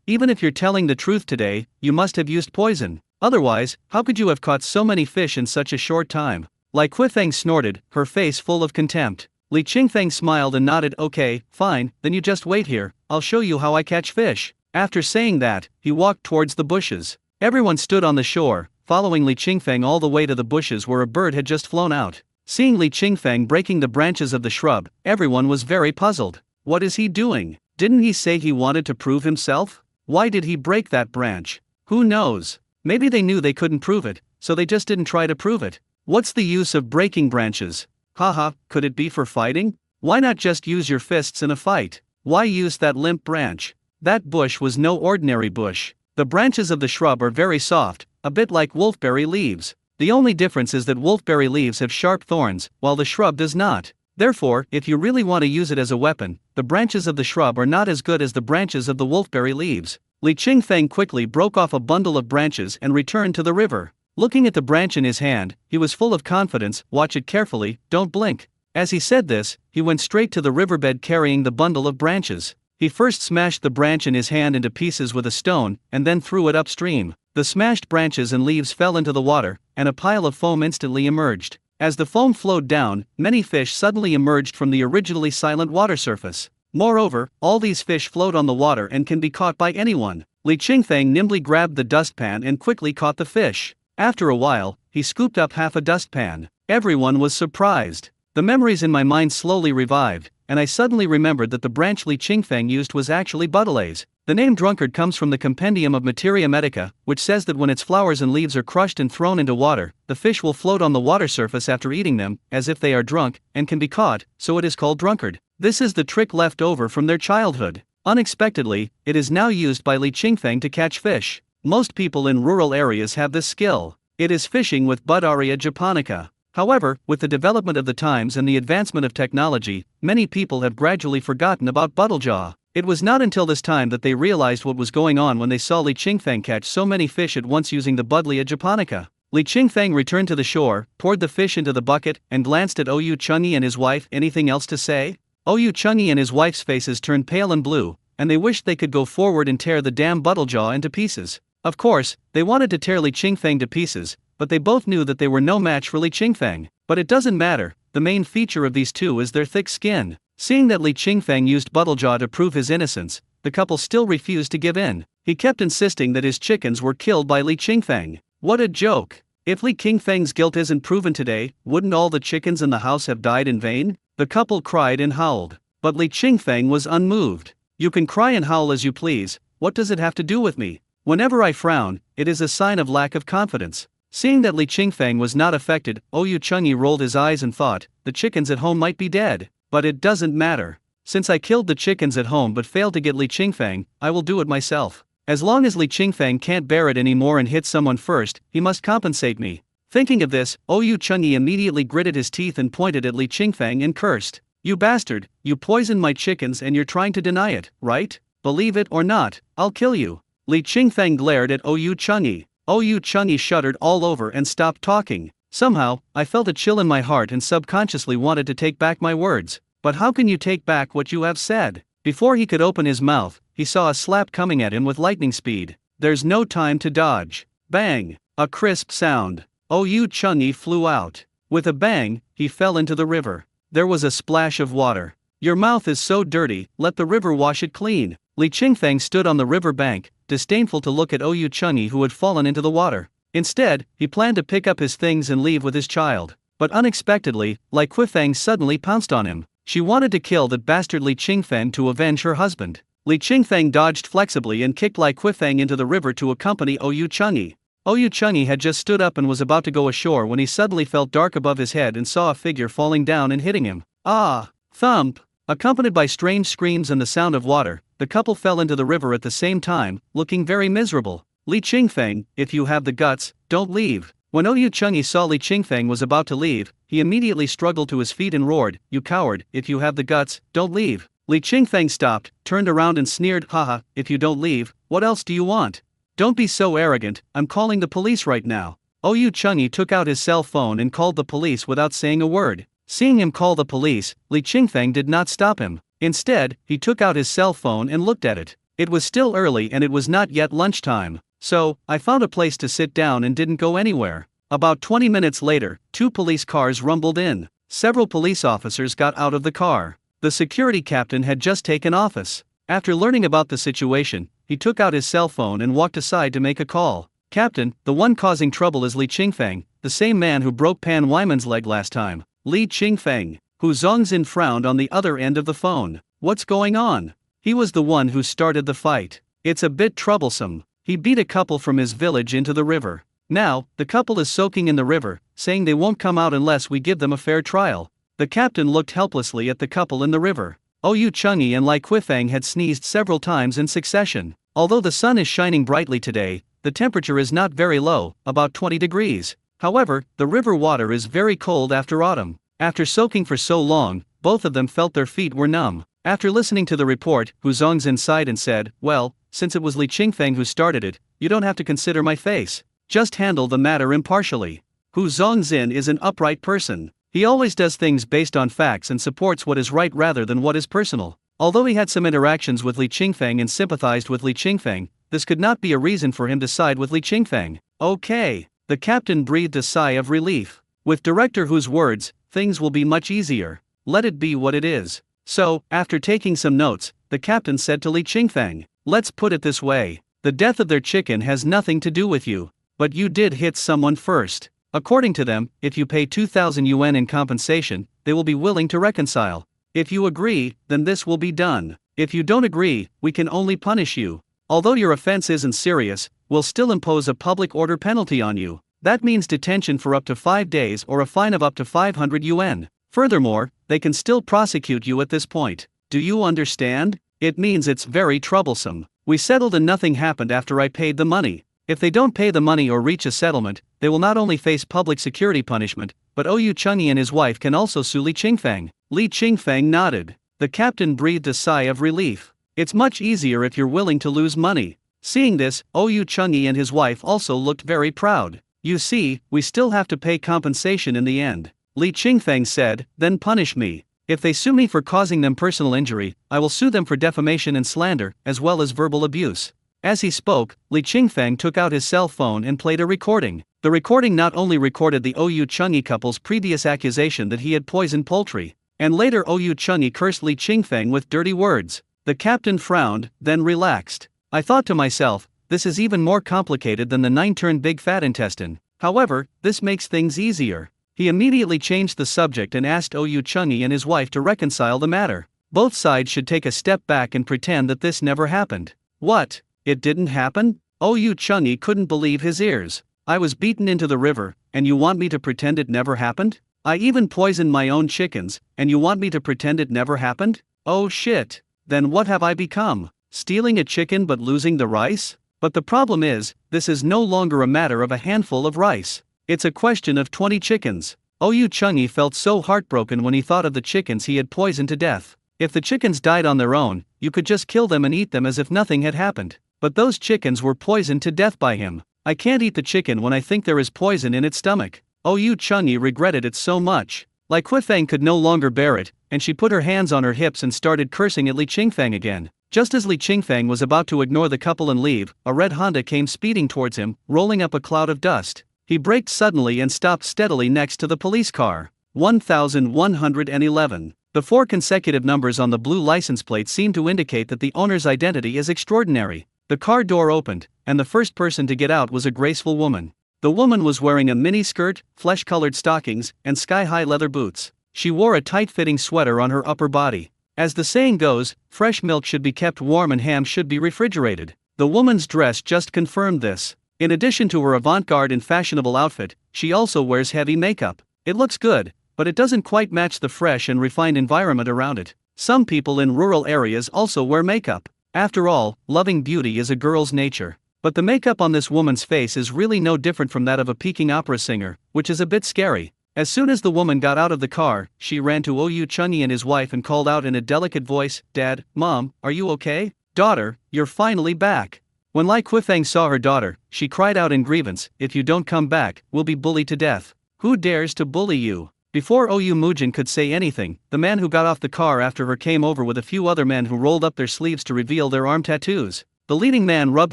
Even if you're telling the truth today, you must have used poison. Otherwise, how could you have caught so many fish in such a short time? Li Qifeng snorted, her face full of contempt. Li Qingfeng smiled and nodded. "Okay, fine, then you just wait here, I'll show you how I catch fish." After saying that, he walked towards the bushes. Everyone stood on the shore, following Li Qingfeng all the way to the bushes where a bird had just flown out. Seeing Li Qingfeng breaking the branches of the shrub, everyone was very puzzled. What is he doing? Didn't he say he wanted to prove himself? Why did he break that branch? Who knows? Maybe they knew they couldn't prove it, so they just didn't try to prove it. What's the use of breaking branches? Haha, could it be for fighting? Why not just use your fists in a fight? Why use that limp branch? That bush was no ordinary bush. The branches of the shrub are very soft, a bit like wolfberry leaves. The only difference is that wolfberry leaves have sharp thorns, while the shrub does not. Therefore, if you really want to use it as a weapon, the branches of the shrub are not as good as the branches of the wolfberry leaves. Li Qingfeng quickly broke off a bundle of branches and returned to the river. Looking at the branch in his hand, he was full of confidence. "Watch it carefully, don't blink." As he said this, he went straight to the riverbed carrying the bundle of branches. He first smashed the branch in his hand into pieces with a stone, and then threw it upstream. The smashed branches and leaves fell into the water, and a pile of foam instantly emerged. As the foam flowed down, many fish suddenly emerged from the originally silent water surface. Moreover, all these fish float on the water and can be caught by anyone. Li Qingfeng nimbly grabbed the dustpan and quickly caught the fish. After a while, he scooped up half a dustpan. Everyone was surprised. The memories in my mind slowly revived, and I suddenly remembered that the branch Li Qingfeng used was actually Buttelaise. The name drunkard comes from the compendium of Materia Medica, which says that when its flowers and leaves are crushed and thrown into water, the fish will float on the water surface after eating them, as if they are drunk, and can be caught, so it is called drunkard. This is the trick left over from their childhood. Unexpectedly, it is now used by Li Qingfeng to catch fish. Most people in rural areas have this skill. It is fishing with Buttaria japonica. However, with the development of the times and the advancement of technology, many people have gradually forgotten about Buttlejaw. It was not until this time that they realized what was going on when they saw Li Qingfeng catch so many fish at once using the Buttaria japonica. Li Qingfeng returned to the shore, poured the fish into the bucket, and glanced at Oyu Chunyi and his wife. Anything else to say? Oyu Chunyi and his wife's faces turned pale and blue, and they wished they could go forward and tear the damn Buttlejaw into pieces. Of course, they wanted to tear Li Qingfeng to pieces, but they both knew that they were no match for Li Qingfeng. But it doesn't matter, the main feature of these two is their thick skin. Seeing that Li Qingfeng used Buttlejaw to prove his innocence, the couple still refused to give in. He kept insisting that his chickens were killed by Li Qingfeng. What a joke! If Li Qingfeng's guilt isn't proven today, wouldn't all the chickens in the house have died in vain? The couple cried and howled. But Li Qingfeng was unmoved. "You can cry and howl as you please, what does it have to do with me? Whenever I frown, it is a sign of lack of confidence." Seeing that Li Qingfeng was not affected, Oyu Chunyi rolled his eyes and thought, the chickens at home might be dead. But it doesn't matter. Since I killed the chickens at home but failed to get Li Qingfeng, I will do it myself. As long as Li Qingfeng can't bear it anymore and hits someone first, he must compensate me. Thinking of this, Oyu Chunyi immediately gritted his teeth and pointed at Li Qingfeng and cursed. "You bastard, you poisoned my chickens and you're trying to deny it, right? Believe it or not, I'll kill you." Li Qingfeng glared at Oyu Chunyi. Oyu Chunyi shuddered all over and stopped talking. Somehow, I felt a chill in my heart and subconsciously wanted to take back my words. But how can you take back what you have said? Before he could open his mouth, he saw a slap coming at him with lightning speed. There's no time to dodge. Bang! A crisp sound. Oyu Chunyi flew out. With a bang, he fell into the river. There was a splash of water. "Your mouth is so dirty, let the river wash it clean." Li Qingfeng stood on the river bank, disdainful to look at Oyu Chunyi who had fallen into the water. Instead, he planned to pick up his things and leave with his child. But unexpectedly, Li Qifeng suddenly pounced on him. She wanted to kill that bastard Li Qingfeng to avenge her husband. Li Qingfeng dodged flexibly and kicked Li Qifeng into the river to accompany Oyu Chunyi. Oyu Chunyi had just stood up and was about to go ashore when he suddenly felt dark above his head and saw a figure falling down and hitting him. Ah! Thump! Accompanied by strange screams and the sound of water, the couple fell into the river at the same time, looking very miserable. "Li Qingfeng, if you have the guts, don't leave." When Oyu Chunyi saw Li Qingfeng was about to leave, he immediately struggled to his feet and roared, "You coward, if you have the guts, don't leave." Li Qingfeng stopped, turned around and sneered, "Haha, if you don't leave, what else do you want? Don't be so arrogant, I'm calling the police right now." Oyu Chunyi took out his cell phone and called the police without saying a word. Seeing him call the police, Li Qingfeng did not stop him. Instead, he took out his cell phone and looked at it. It was still early and it was not yet lunchtime. So, I found a place to sit down and didn't go anywhere. About 20 minutes later, 2 police cars rumbled in. Several police officers got out of the car. The security captain had just taken office. After learning about the situation, he took out his cell phone and walked aside to make a call. "Captain, the one causing trouble is Li Qingfeng, the same man who broke Pan Wyman's leg last time." Li Qingfeng, Hu Zongzin frowned on the other end of the phone. "What's going on?" "He was the one who started the fight. It's a bit troublesome. He beat a couple from his village into the river. Now, the couple is soaking in the river, saying they won't come out unless we give them a fair trial." The captain looked helplessly at the couple in the river. Oyu Changyi and Lai Quifeng had sneezed several times in succession. Although the sun is shining brightly today, the temperature is not very low, about 20 degrees. However, the river water is very cold after autumn. After soaking for so long, both of them felt their feet were numb. After listening to the report, Hu Zongzin sighed and said, "Well, since it was Li Qingfeng who started it, you don't have to consider my face. Just handle the matter impartially." Hu Zongzin is an upright person. He always does things based on facts and supports what is right rather than what is personal. Although he had some interactions with Li Qingfeng and sympathized with Li Qingfeng, this could not be a reason for him to side with Li Qingfeng. "Okay." The captain breathed a sigh of relief. With Director Hu's words, things will be much easier. Let it be what it is. So, after taking some notes, the captain said to Li Qingfeng, "Let's put it this way. The death of their chicken has nothing to do with you. But you did hit someone first. According to them, if you pay 2,000 yuan in compensation, they will be willing to reconcile. If you agree, then this will be done. If you don't agree, we can only punish you. Although your offense isn't serious, we'll still impose a public order penalty on you. That means detention for up to 5 days or a fine of up to 500 yuan. Furthermore, they can still prosecute you at this point. Do you understand? It means it's very troublesome. We settled and nothing happened after I paid the money. If they don't pay the money or reach a settlement, they will not only face public security punishment, but Oyu Changyi and his wife can also sue Li Qingfeng." Li Qingfeng nodded. The captain breathed a sigh of relief. "It's much easier if you're willing to lose money." Seeing this, Oyu Changyi and his wife also looked very proud. "You see, we still have to pay compensation in the end." Li Qingfeng said, "Then punish me. If they sue me for causing them personal injury, I will sue them for defamation and slander, as well as verbal abuse." As he spoke, Li Qingfeng took out his cell phone and played a recording. The recording not only recorded the Oyu Changyi couple's previous accusation that he had poisoned poultry, and later Oyu Changyi cursed Li Qingfeng with dirty words. The captain frowned, then relaxed. "I thought to myself, this is even more complicated than the 9-turn big fat intestine. However, this makes things easier." He immediately changed the subject and asked Oyu Changyi and his wife to reconcile the matter. Both sides should take a step back and pretend that this never happened. "What? It didn't happen?" Oyu Changyi couldn't believe his ears. "I was beaten into the river, and you want me to pretend it never happened? I even poisoned my own chickens, and you want me to pretend it never happened? Oh shit. Then what have I become? Stealing a chicken but losing the rice? But the problem is, this is no longer a matter of a handful of rice. It's a question of 20 chickens." Oyu Changyi felt so heartbroken when he thought of the chickens he had poisoned to death. If the chickens died on their own, you could just kill them and eat them as if nothing had happened. But those chickens were poisoned to death by him. "I can't eat the chicken when I think there is poison in its stomach." Oyu Changyi regretted it so much. Lai Quifeng could no longer bear it, and she put her hands on her hips and started cursing at Li Qingfeng again. Just as Li Qingfeng was about to ignore the couple and leave, a red Honda came speeding towards him, rolling up a cloud of dust. He braked suddenly and stopped steadily next to the police car. 1111. The 4 consecutive numbers on the blue license plate seemed to indicate that the owner's identity is extraordinary. The car door opened, and the first person to get out was a graceful woman. The woman was wearing a mini skirt, flesh-colored stockings, and sky-high leather boots. She wore a tight-fitting sweater on her upper body. As the saying goes, fresh milk should be kept warm and ham should be refrigerated. The woman's dress just confirmed this. In addition to her avant-garde and fashionable outfit, she also wears heavy makeup. It looks good, but it doesn't quite match the fresh and refined environment around it. Some people in rural areas also wear makeup. After all, loving beauty is a girl's nature. But the makeup on this woman's face is really no different from that of a Peking opera singer, which is a bit scary. As soon as the woman got out of the car, she ran to Oyu Changyi and his wife and called out in a delicate voice, "Dad, Mom, are you okay? Daughter, you're finally back." When Lai Quifeng saw her daughter, she cried out in grievance, "If you don't come back, we'll be bullied to death." "Who dares to bully you?" Before Ou Mujin could say anything, the man who got off the car after her came over with a few other men who rolled up their sleeves to reveal their arm tattoos. The leading man rubbed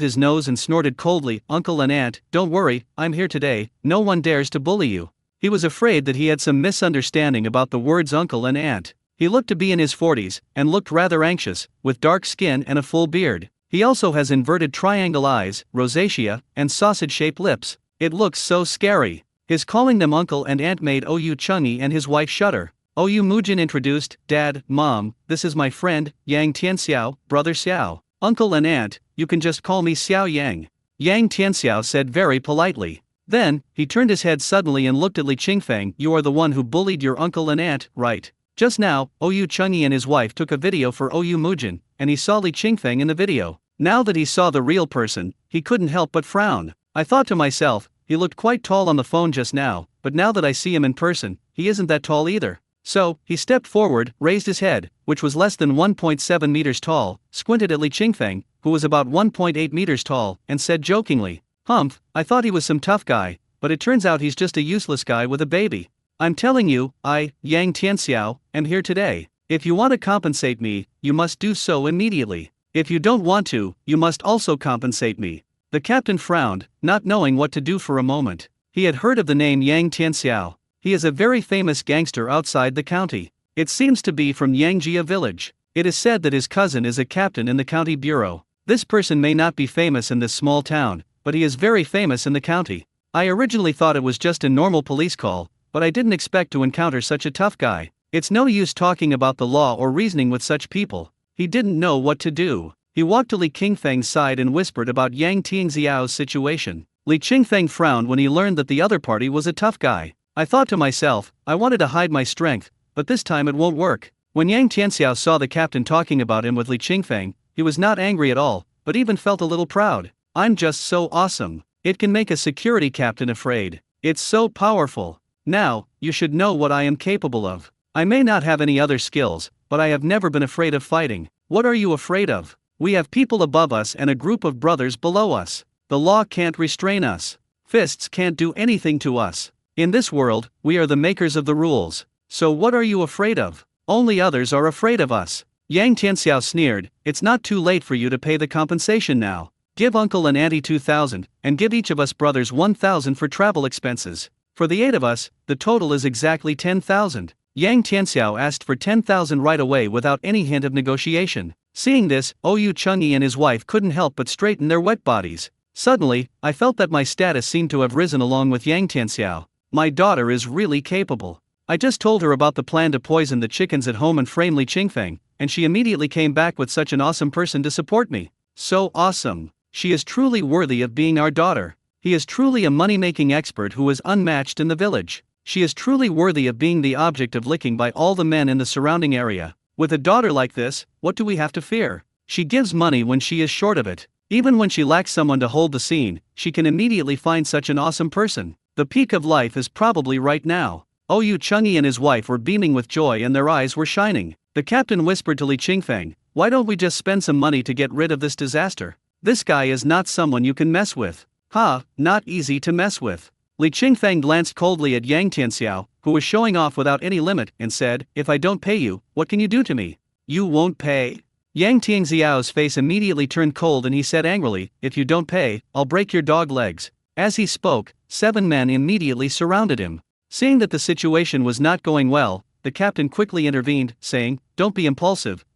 his nose and snorted coldly, "Uncle and aunt, don't worry, I'm here today, no one dares to bully you." He was afraid that he had some misunderstanding about the words uncle and aunt. He looked to be in his 40s, and looked rather anxious, with dark skin and a full beard. He also has inverted triangle eyes, rosacea, and sausage-shaped lips. It looks so scary. His calling them uncle and aunt made Ou Chungi and his wife shudder. Ou Mujin introduced, "Dad, Mom, this is my friend, Yang Tianxiao, brother Xiao. Uncle and aunt, you can just call me Xiao Yang." Yang Tianxiao said very politely. Then, he turned his head suddenly and looked at Li Qingfeng. "You are the one who bullied your uncle and aunt, right?" Just now, Ou Chungi and his wife took a video for Ou Mujin, and he saw Li Qingfeng in the video. Now that he saw the real person, he couldn't help but frown. "I thought to myself, he looked quite tall on the phone just now, but now that I see him in person, he isn't that tall either." So, he stepped forward, raised his head, which was less than 1.7 meters tall, squinted at Li Qingfeng, who was about 1.8 meters tall, and said jokingly, "Humph, I thought he was some tough guy, but it turns out he's just a useless guy with a baby. I'm telling you, I, Yang Tianxiao, am here today. If you want to compensate me, you must do so immediately. If you don't want to, you must also compensate me." The captain frowned, not knowing what to do for a moment. He had heard of the name Yang Tianxiao. He is a very famous gangster outside the county. It seems to be from Yangjia village. It is said that his cousin is a captain in the county bureau. This person may not be famous in this small town, but he is very famous in the county. I originally thought it was just a normal police call, but I didn't expect to encounter such a tough guy. It's no use talking about the law or reasoning with such people. He didn't know what to do. He walked to Li Qingfeng's side and whispered about Yang Tianxiao's situation. Li Qingfeng frowned when he learned that the other party was a tough guy. "I thought to myself, I wanted to hide my strength, but this time it won't work." When Yang Tianxiao saw the captain talking about him with Li Qingfeng, he was not angry at all, but even felt a little proud. "I'm just so awesome. It can make a security captain afraid. It's so powerful. Now, you should know what I am capable of. I may not have any other skills, but I have never been afraid of fighting." "What are you afraid of? We have people above us and a group of brothers below us. The law can't restrain us. Fists can't do anything to us. In this world, we are the makers of the rules. So what are you afraid of? Only others are afraid of us." Yang Tianxiao sneered, "It's not too late for you to pay the compensation now. Give uncle and auntie 2,000, and give each of us brothers 1,000 for travel expenses. For the 8 of us, the total is exactly 10,000. Yang Tianxiao asked for 10,000 right away without any hint of negotiation. Seeing this, Ou Chungi and his wife couldn't help but straighten their wet bodies. Suddenly, I felt that my status seemed to have risen along with Yang Tianxiao. My daughter is really capable. I just told her about the plan to poison the chickens at home and frame Li Qingfeng, and she immediately came back with such an awesome person to support me. So awesome. She is truly worthy of being our daughter. He is truly a money-making expert who is unmatched in the village. She is truly worthy of being the object of licking by all the men in the surrounding area. With a daughter like this, what do we have to fear? She gives money when she is short of it. Even when she lacks someone to hold the scene, she can immediately find such an awesome person. The peak of life is probably right now." Ou Chungi and his wife were beaming with joy and their eyes were shining. The captain whispered to Li Qingfeng, "Why don't we just spend some money to get rid of this disaster? This guy is not someone you can mess with." "Ha, not easy to mess with." Li Qingfeng glanced coldly at Yang Tianxiao, who was showing off without any limit, and said, "If I don't pay you, what can you do to me?" "You won't pay?" Yang Tianxiao's face immediately turned cold and he said angrily, "If you don't pay, I'll break your dog legs." As he spoke, 7 men immediately surrounded him. Seeing that the situation was not going well, the captain quickly intervened, saying, "Don't be impulsive,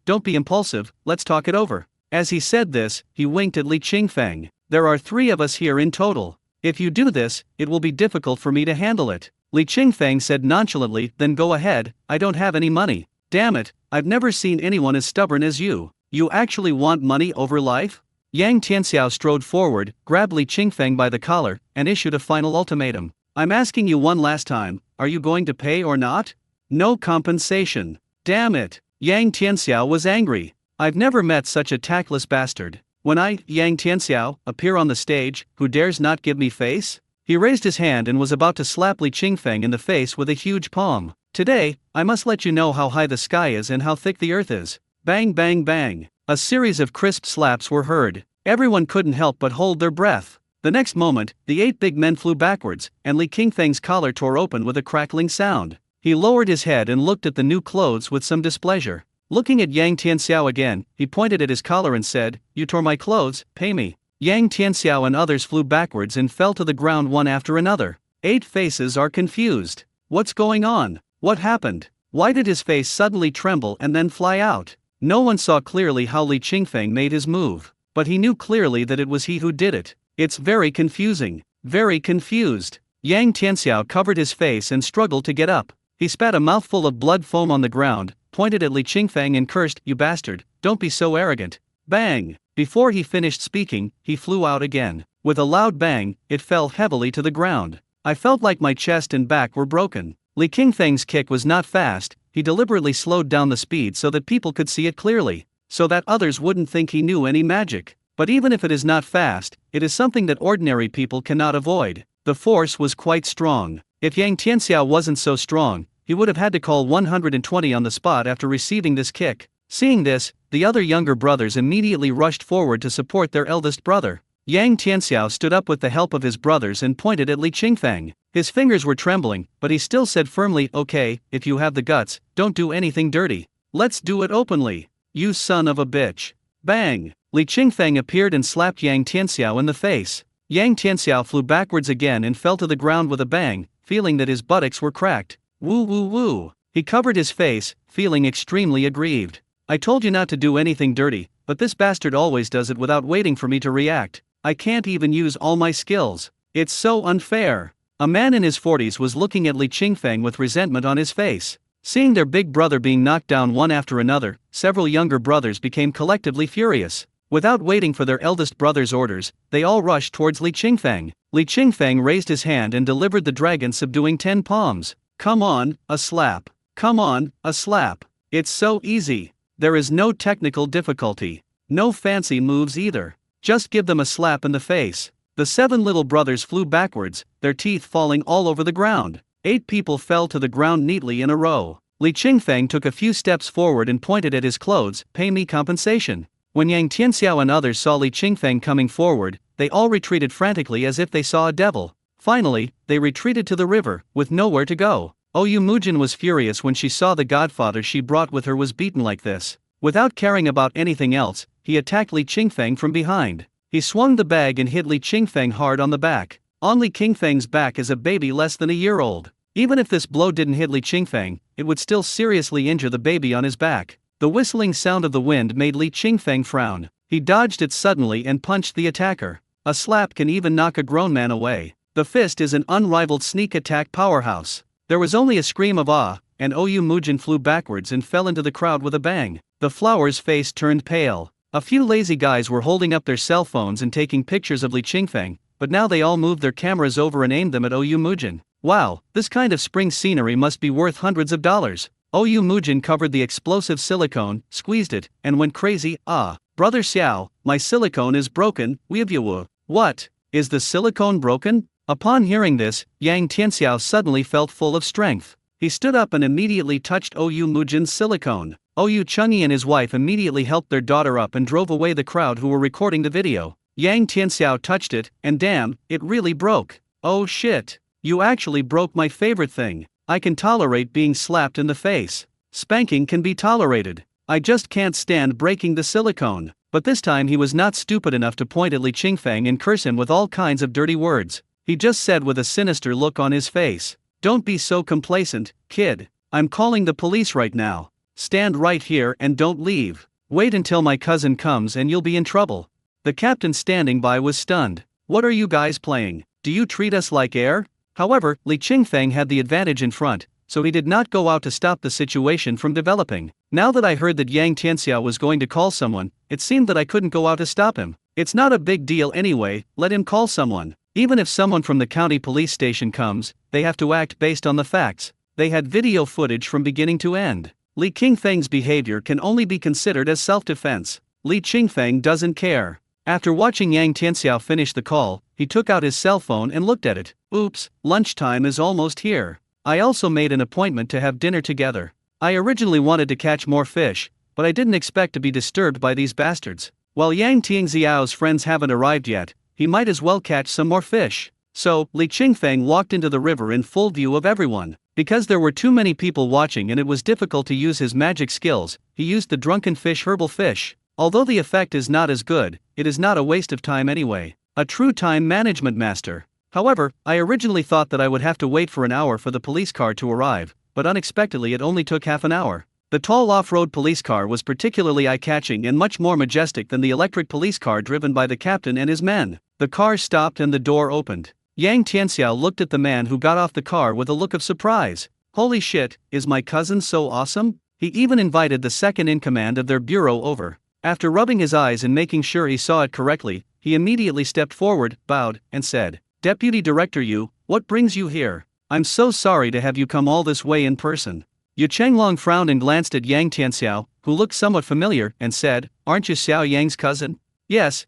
let's talk it over." As he said this, he winked at Li Qingfeng. "There are 3 of us here in total. If you do this, it will be difficult for me to handle it." Li Qingfeng said nonchalantly, "Then go ahead, I don't have any money." "Damn it, I've never seen anyone as stubborn as you. You actually want money over life?" Yang Tianxiao strode forward, grabbed Li Qingfeng by the collar, and issued a final ultimatum. "I'm asking you one last time, are you going to pay or not? No compensation." "Damn it." Yang Tianxiao was angry. "I've never met such a tactless bastard. When I, Yang Tianxiao, appear on the stage, who dares not give me face?" He raised his hand and was about to slap Li Qingfeng in the face with a huge palm. "Today, I must let you know how high the sky is and how thick the earth is." Bang bang bang. A series of crisp slaps were heard. Everyone couldn't help but hold their breath. The next moment, the 8 big men flew backwards, and Li Qingfeng's collar tore open with a crackling sound. He lowered his head and looked at the new clothes with some displeasure. Looking at Yang Tianxiao again, he pointed at his collar and said, "You tore my clothes, pay me." Yang Tianxiao and others flew backwards and fell to the ground one after another. 8 faces are confused. What's going on? What happened? Why did his face suddenly tremble and then fly out? No one saw clearly how Li Qingfeng made his move, but he knew clearly that it was he who did it. It's very confusing. Very confused. Yang Tianxiao covered his face and struggled to get up. He spat a mouthful of blood foam on the ground, pointed at Li Qingfeng and cursed, "You bastard, don't be so arrogant." Bang! Before he finished speaking, he flew out again. With a loud bang, it fell heavily to the ground. I felt like my chest and back were broken. Li Qingfeng's kick was not fast. He deliberately slowed down the speed so that people could see it clearly, so that others wouldn't think he knew any magic. But even if it is not fast, it is something that ordinary people cannot avoid. The force was quite strong. If Yang Tianxiao wasn't so strong, he would have had to call 120 on the spot after receiving this kick. Seeing this, the other younger brothers immediately rushed forward to support their eldest brother. Yang Tianxiao stood up with the help of his brothers and pointed at Li Qingfeng. His fingers were trembling, but he still said firmly, "Okay, if you have the guts, don't do anything dirty. Let's do it openly. You son of a bitch." Bang! Li Qingfeng appeared and slapped Yang Tianxiao in the face. Yang Tianxiao flew backwards again and fell to the ground with a bang, feeling that his buttocks were cracked. Woo woo woo. He covered his face, feeling extremely aggrieved. "I told you not to do anything dirty, but this bastard always does it without waiting for me to react. I can't even use all my skills. It's so unfair." A man in his 40s was looking at Li Qingfeng with resentment on his face. Seeing their big brother being knocked down one after another, several younger brothers became collectively furious. Without waiting for their eldest brother's orders, they all rushed towards Li Qingfeng. Li Qingfeng raised his hand and delivered the dragon subduing 10 palms. "Come on, a slap. Come on, a slap. It's so easy. There is no technical difficulty. No fancy moves either. Just give them a slap in the face." The 7 little brothers flew backwards, their teeth falling all over the ground. 8 people fell to the ground neatly in a row. Li Qingfeng took a few steps forward and pointed at his clothes, "Pay me compensation." When Yang Tianxiao and others saw Li Qingfeng coming forward, they all retreated frantically as if they saw a devil. Finally, they retreated to the river, with nowhere to go. Oyu Mujin was furious when she saw the godfather she brought with her was beaten like this. Without caring about anything else, he attacked Li Qingfeng from behind. He swung the bag and hit Li Qingfeng hard on the back. On Li Qingfeng's back is a baby less than a year old. Even if this blow didn't hit Li Qingfeng, it would still seriously injure the baby on his back. The whistling sound of the wind made Li Qingfeng frown. He dodged it suddenly and punched the attacker. A slap can even knock a grown man away. The fist is an unrivaled sneak attack powerhouse. There was only a scream of "ah," and Oyu Mujin flew backwards and fell into the crowd with a bang. The flower's face turned pale. A few lazy guys were holding up their cell phones and taking pictures of Li Qingfeng, but now they all moved their cameras over and aimed them at Oyu Mujin. Wow, this kind of spring scenery must be worth hundreds of dollars. Oyu Mujin covered the explosive silicone, squeezed it, and went crazy. "Ah, Brother Xiao, my silicone is broken, weeabyewu." "What? Is the silicone broken?" Upon hearing this, Yang Tianxiao suddenly felt full of strength. He stood up and immediately touched Oyu Mujin's silicone. Oyu Chengyi and his wife immediately helped their daughter up and drove away the crowd who were recording the video. Yang Tianxiao touched it, and damn, it really broke. "Oh shit. You actually broke my favorite thing. I can tolerate being slapped in the face. Spanking can be tolerated. I just can't stand breaking the silicone." But this time he was not stupid enough to point at Li Qingfeng and curse him with all kinds of dirty words. He just said with a sinister look on his face, "Don't be so complacent, kid. I'm calling the police right now. Stand right here and don't leave. Wait until my cousin comes and you'll be in trouble." The captain standing by was stunned. "What are you guys playing? Do you treat us like air?" However, Li Qingfeng had the advantage in front, so he did not go out to stop the situation from developing. Now that I heard that Yang Tianxiao was going to call someone, it seemed that I couldn't go out to stop him. It's not a big deal anyway, let him call someone. Even if someone from the county police station comes, they have to act based on the facts. They had video footage from beginning to end. Li Qingfeng's behavior can only be considered as self-defense. Li Qingfeng doesn't care. After watching Yang Tianxiao finish the call, he took out his cell phone and looked at it. "Oops, lunchtime is almost here. I also made an appointment to have dinner together. I originally wanted to catch more fish, but I didn't expect to be disturbed by these bastards. While Yang Tianxiao's friends haven't arrived yet, he might as well catch some more fish." So, Li Qingfeng walked into the river in full view of everyone. Because there were too many people watching and it was difficult to use his magic skills, he used the drunken fish herbal fish. Although the effect is not as good, it is not a waste of time anyway. A true time management master. However, I originally thought that I would have to wait for an hour for the police car to arrive, but unexpectedly it only took half an hour. The tall off-road police car was particularly eye-catching and much more majestic than the electric police car driven by the captain and his men. The car stopped and the door opened. Yang Tianxiao looked at the man who got off the car with a look of surprise. Holy shit, is my cousin so awesome? He even invited the second-in-command of their bureau over. After rubbing his eyes and making sure he saw it correctly, he immediately stepped forward, bowed, and said, "Deputy Director Yu, what brings you here? I'm so sorry to have you come all this way in person." Yu Chenglong frowned and glanced at Yang Tianxiao, who looked somewhat familiar, and said, "Aren't you Xiao Yang's cousin?" Yes,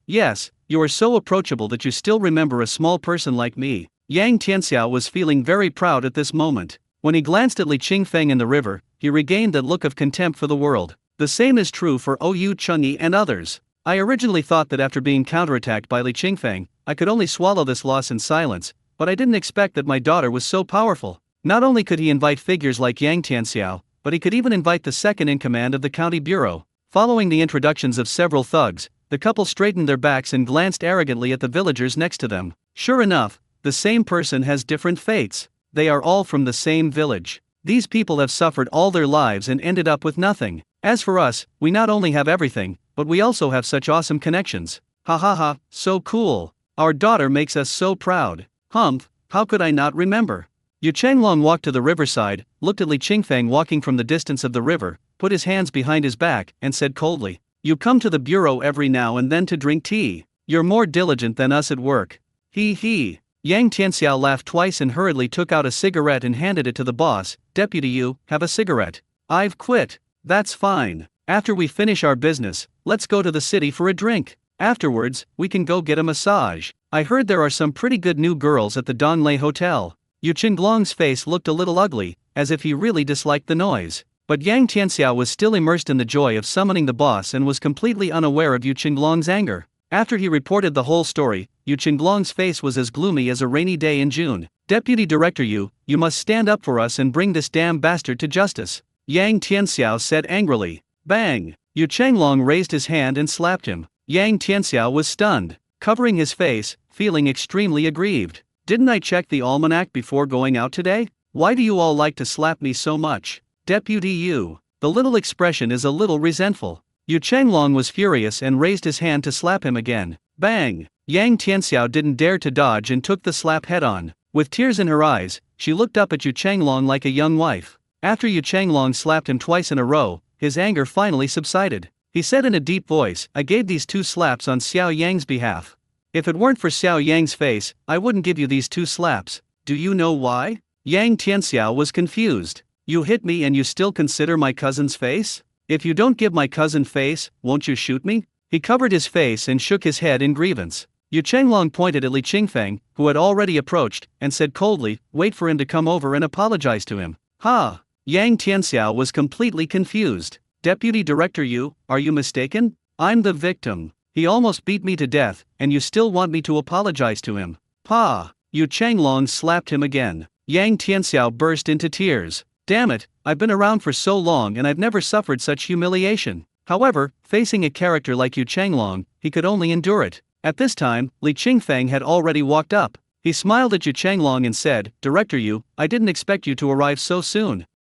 you are so approachable that you still remember a small person like me." Yang Tianxiao was feeling very proud at this moment. When he glanced at Li Qingfeng in the river, he regained that look of contempt for the world. The same is true for Oyu Chunyi and others. I originally thought that after being counterattacked by Li Qingfeng, I could only swallow this loss in silence, but I didn't expect that my daughter was so powerful. Not only could he invite figures like Yang Tianxiao, but he could even invite the second-in-command of the county bureau. Following the introductions of several thugs, the couple straightened their backs and glanced arrogantly at the villagers next to them. Sure enough, the same person has different fates. They are all from the same village. These people have suffered all their lives and ended up with nothing. As for us, we not only have everything, but we also have such awesome connections. Ha ha ha, so cool. Our daughter makes us so proud. Humph, how could I not remember? Yu Chenglong walked to the riverside, looked at Li Qingfeng walking from the distance of the river, put his hands behind his back, and said coldly, "You come to the bureau every now and then to drink tea. You're more diligent than us at work." He. Yang Tianxiao laughed twice and hurriedly took out a cigarette and handed it to the boss. "Deputy Yu, have a cigarette." "I've quit." "That's fine. After we finish our business, let's go to the city for a drink. Afterwards, we can go get a massage. I heard there are some pretty good new girls at the Donglei Hotel." Yu Chenglong's face looked a little ugly, as if he really disliked the noise. But Yang Tianxiao was still immersed in the joy of summoning the boss and was completely unaware of Yu Chenglong's anger. After he reported the whole story, Yu Chenglong's face was as gloomy as a rainy day in June. "Deputy Director Yu, you must stand up for us and bring this damn bastard to justice," Yang Tianxiao said angrily. Bang! Yu Chenglong raised his hand and slapped him. Yang Tianxiao was stunned, covering his face, feeling extremely aggrieved. "Didn't I check the almanac before going out today? Why do you all like to slap me so much?" "Deputy Yu." The little expression is a little resentful. Yu Chenglong was furious and raised his hand to slap him again. Bang! Yang Tianxiao didn't dare to dodge and took the slap head-on. With tears in her eyes, she looked up at Yu Chenglong like a young wife. After Yu Chenglong slapped him twice in a row, his anger finally subsided. He said in a deep voice, "I gave these 2 slaps on Xiao Yang's behalf. If it weren't for Xiao Yang's face, I wouldn't give you these 2 slaps. Do you know why?" Yang Tianxiao was confused. "You hit me and you still consider my cousin's face? If you don't give my cousin face, won't you shoot me?" He covered his face and shook his head in grievance. Yu Chenglong pointed at Li Qingfeng, who had already approached, and said coldly, "Wait for him to come over and apologize to him." Ha! Yang Tianxiao was completely confused. "Deputy Director Yu, are you mistaken? I'm the victim. He almost beat me to death, and you still want me to apologize to him?" Pa! Yu Chenglong slapped him again. Yang Tianxiao burst into tears. "Damn it, I've been around for so long and I've never suffered such humiliation." However, facing a character like Yu Chenglong, he could only endure it. At this time, Li Qingfeng had already walked up. He smiled at Yu Chenglong and said, "Director Yu, I didn't expect you to arrive so soon."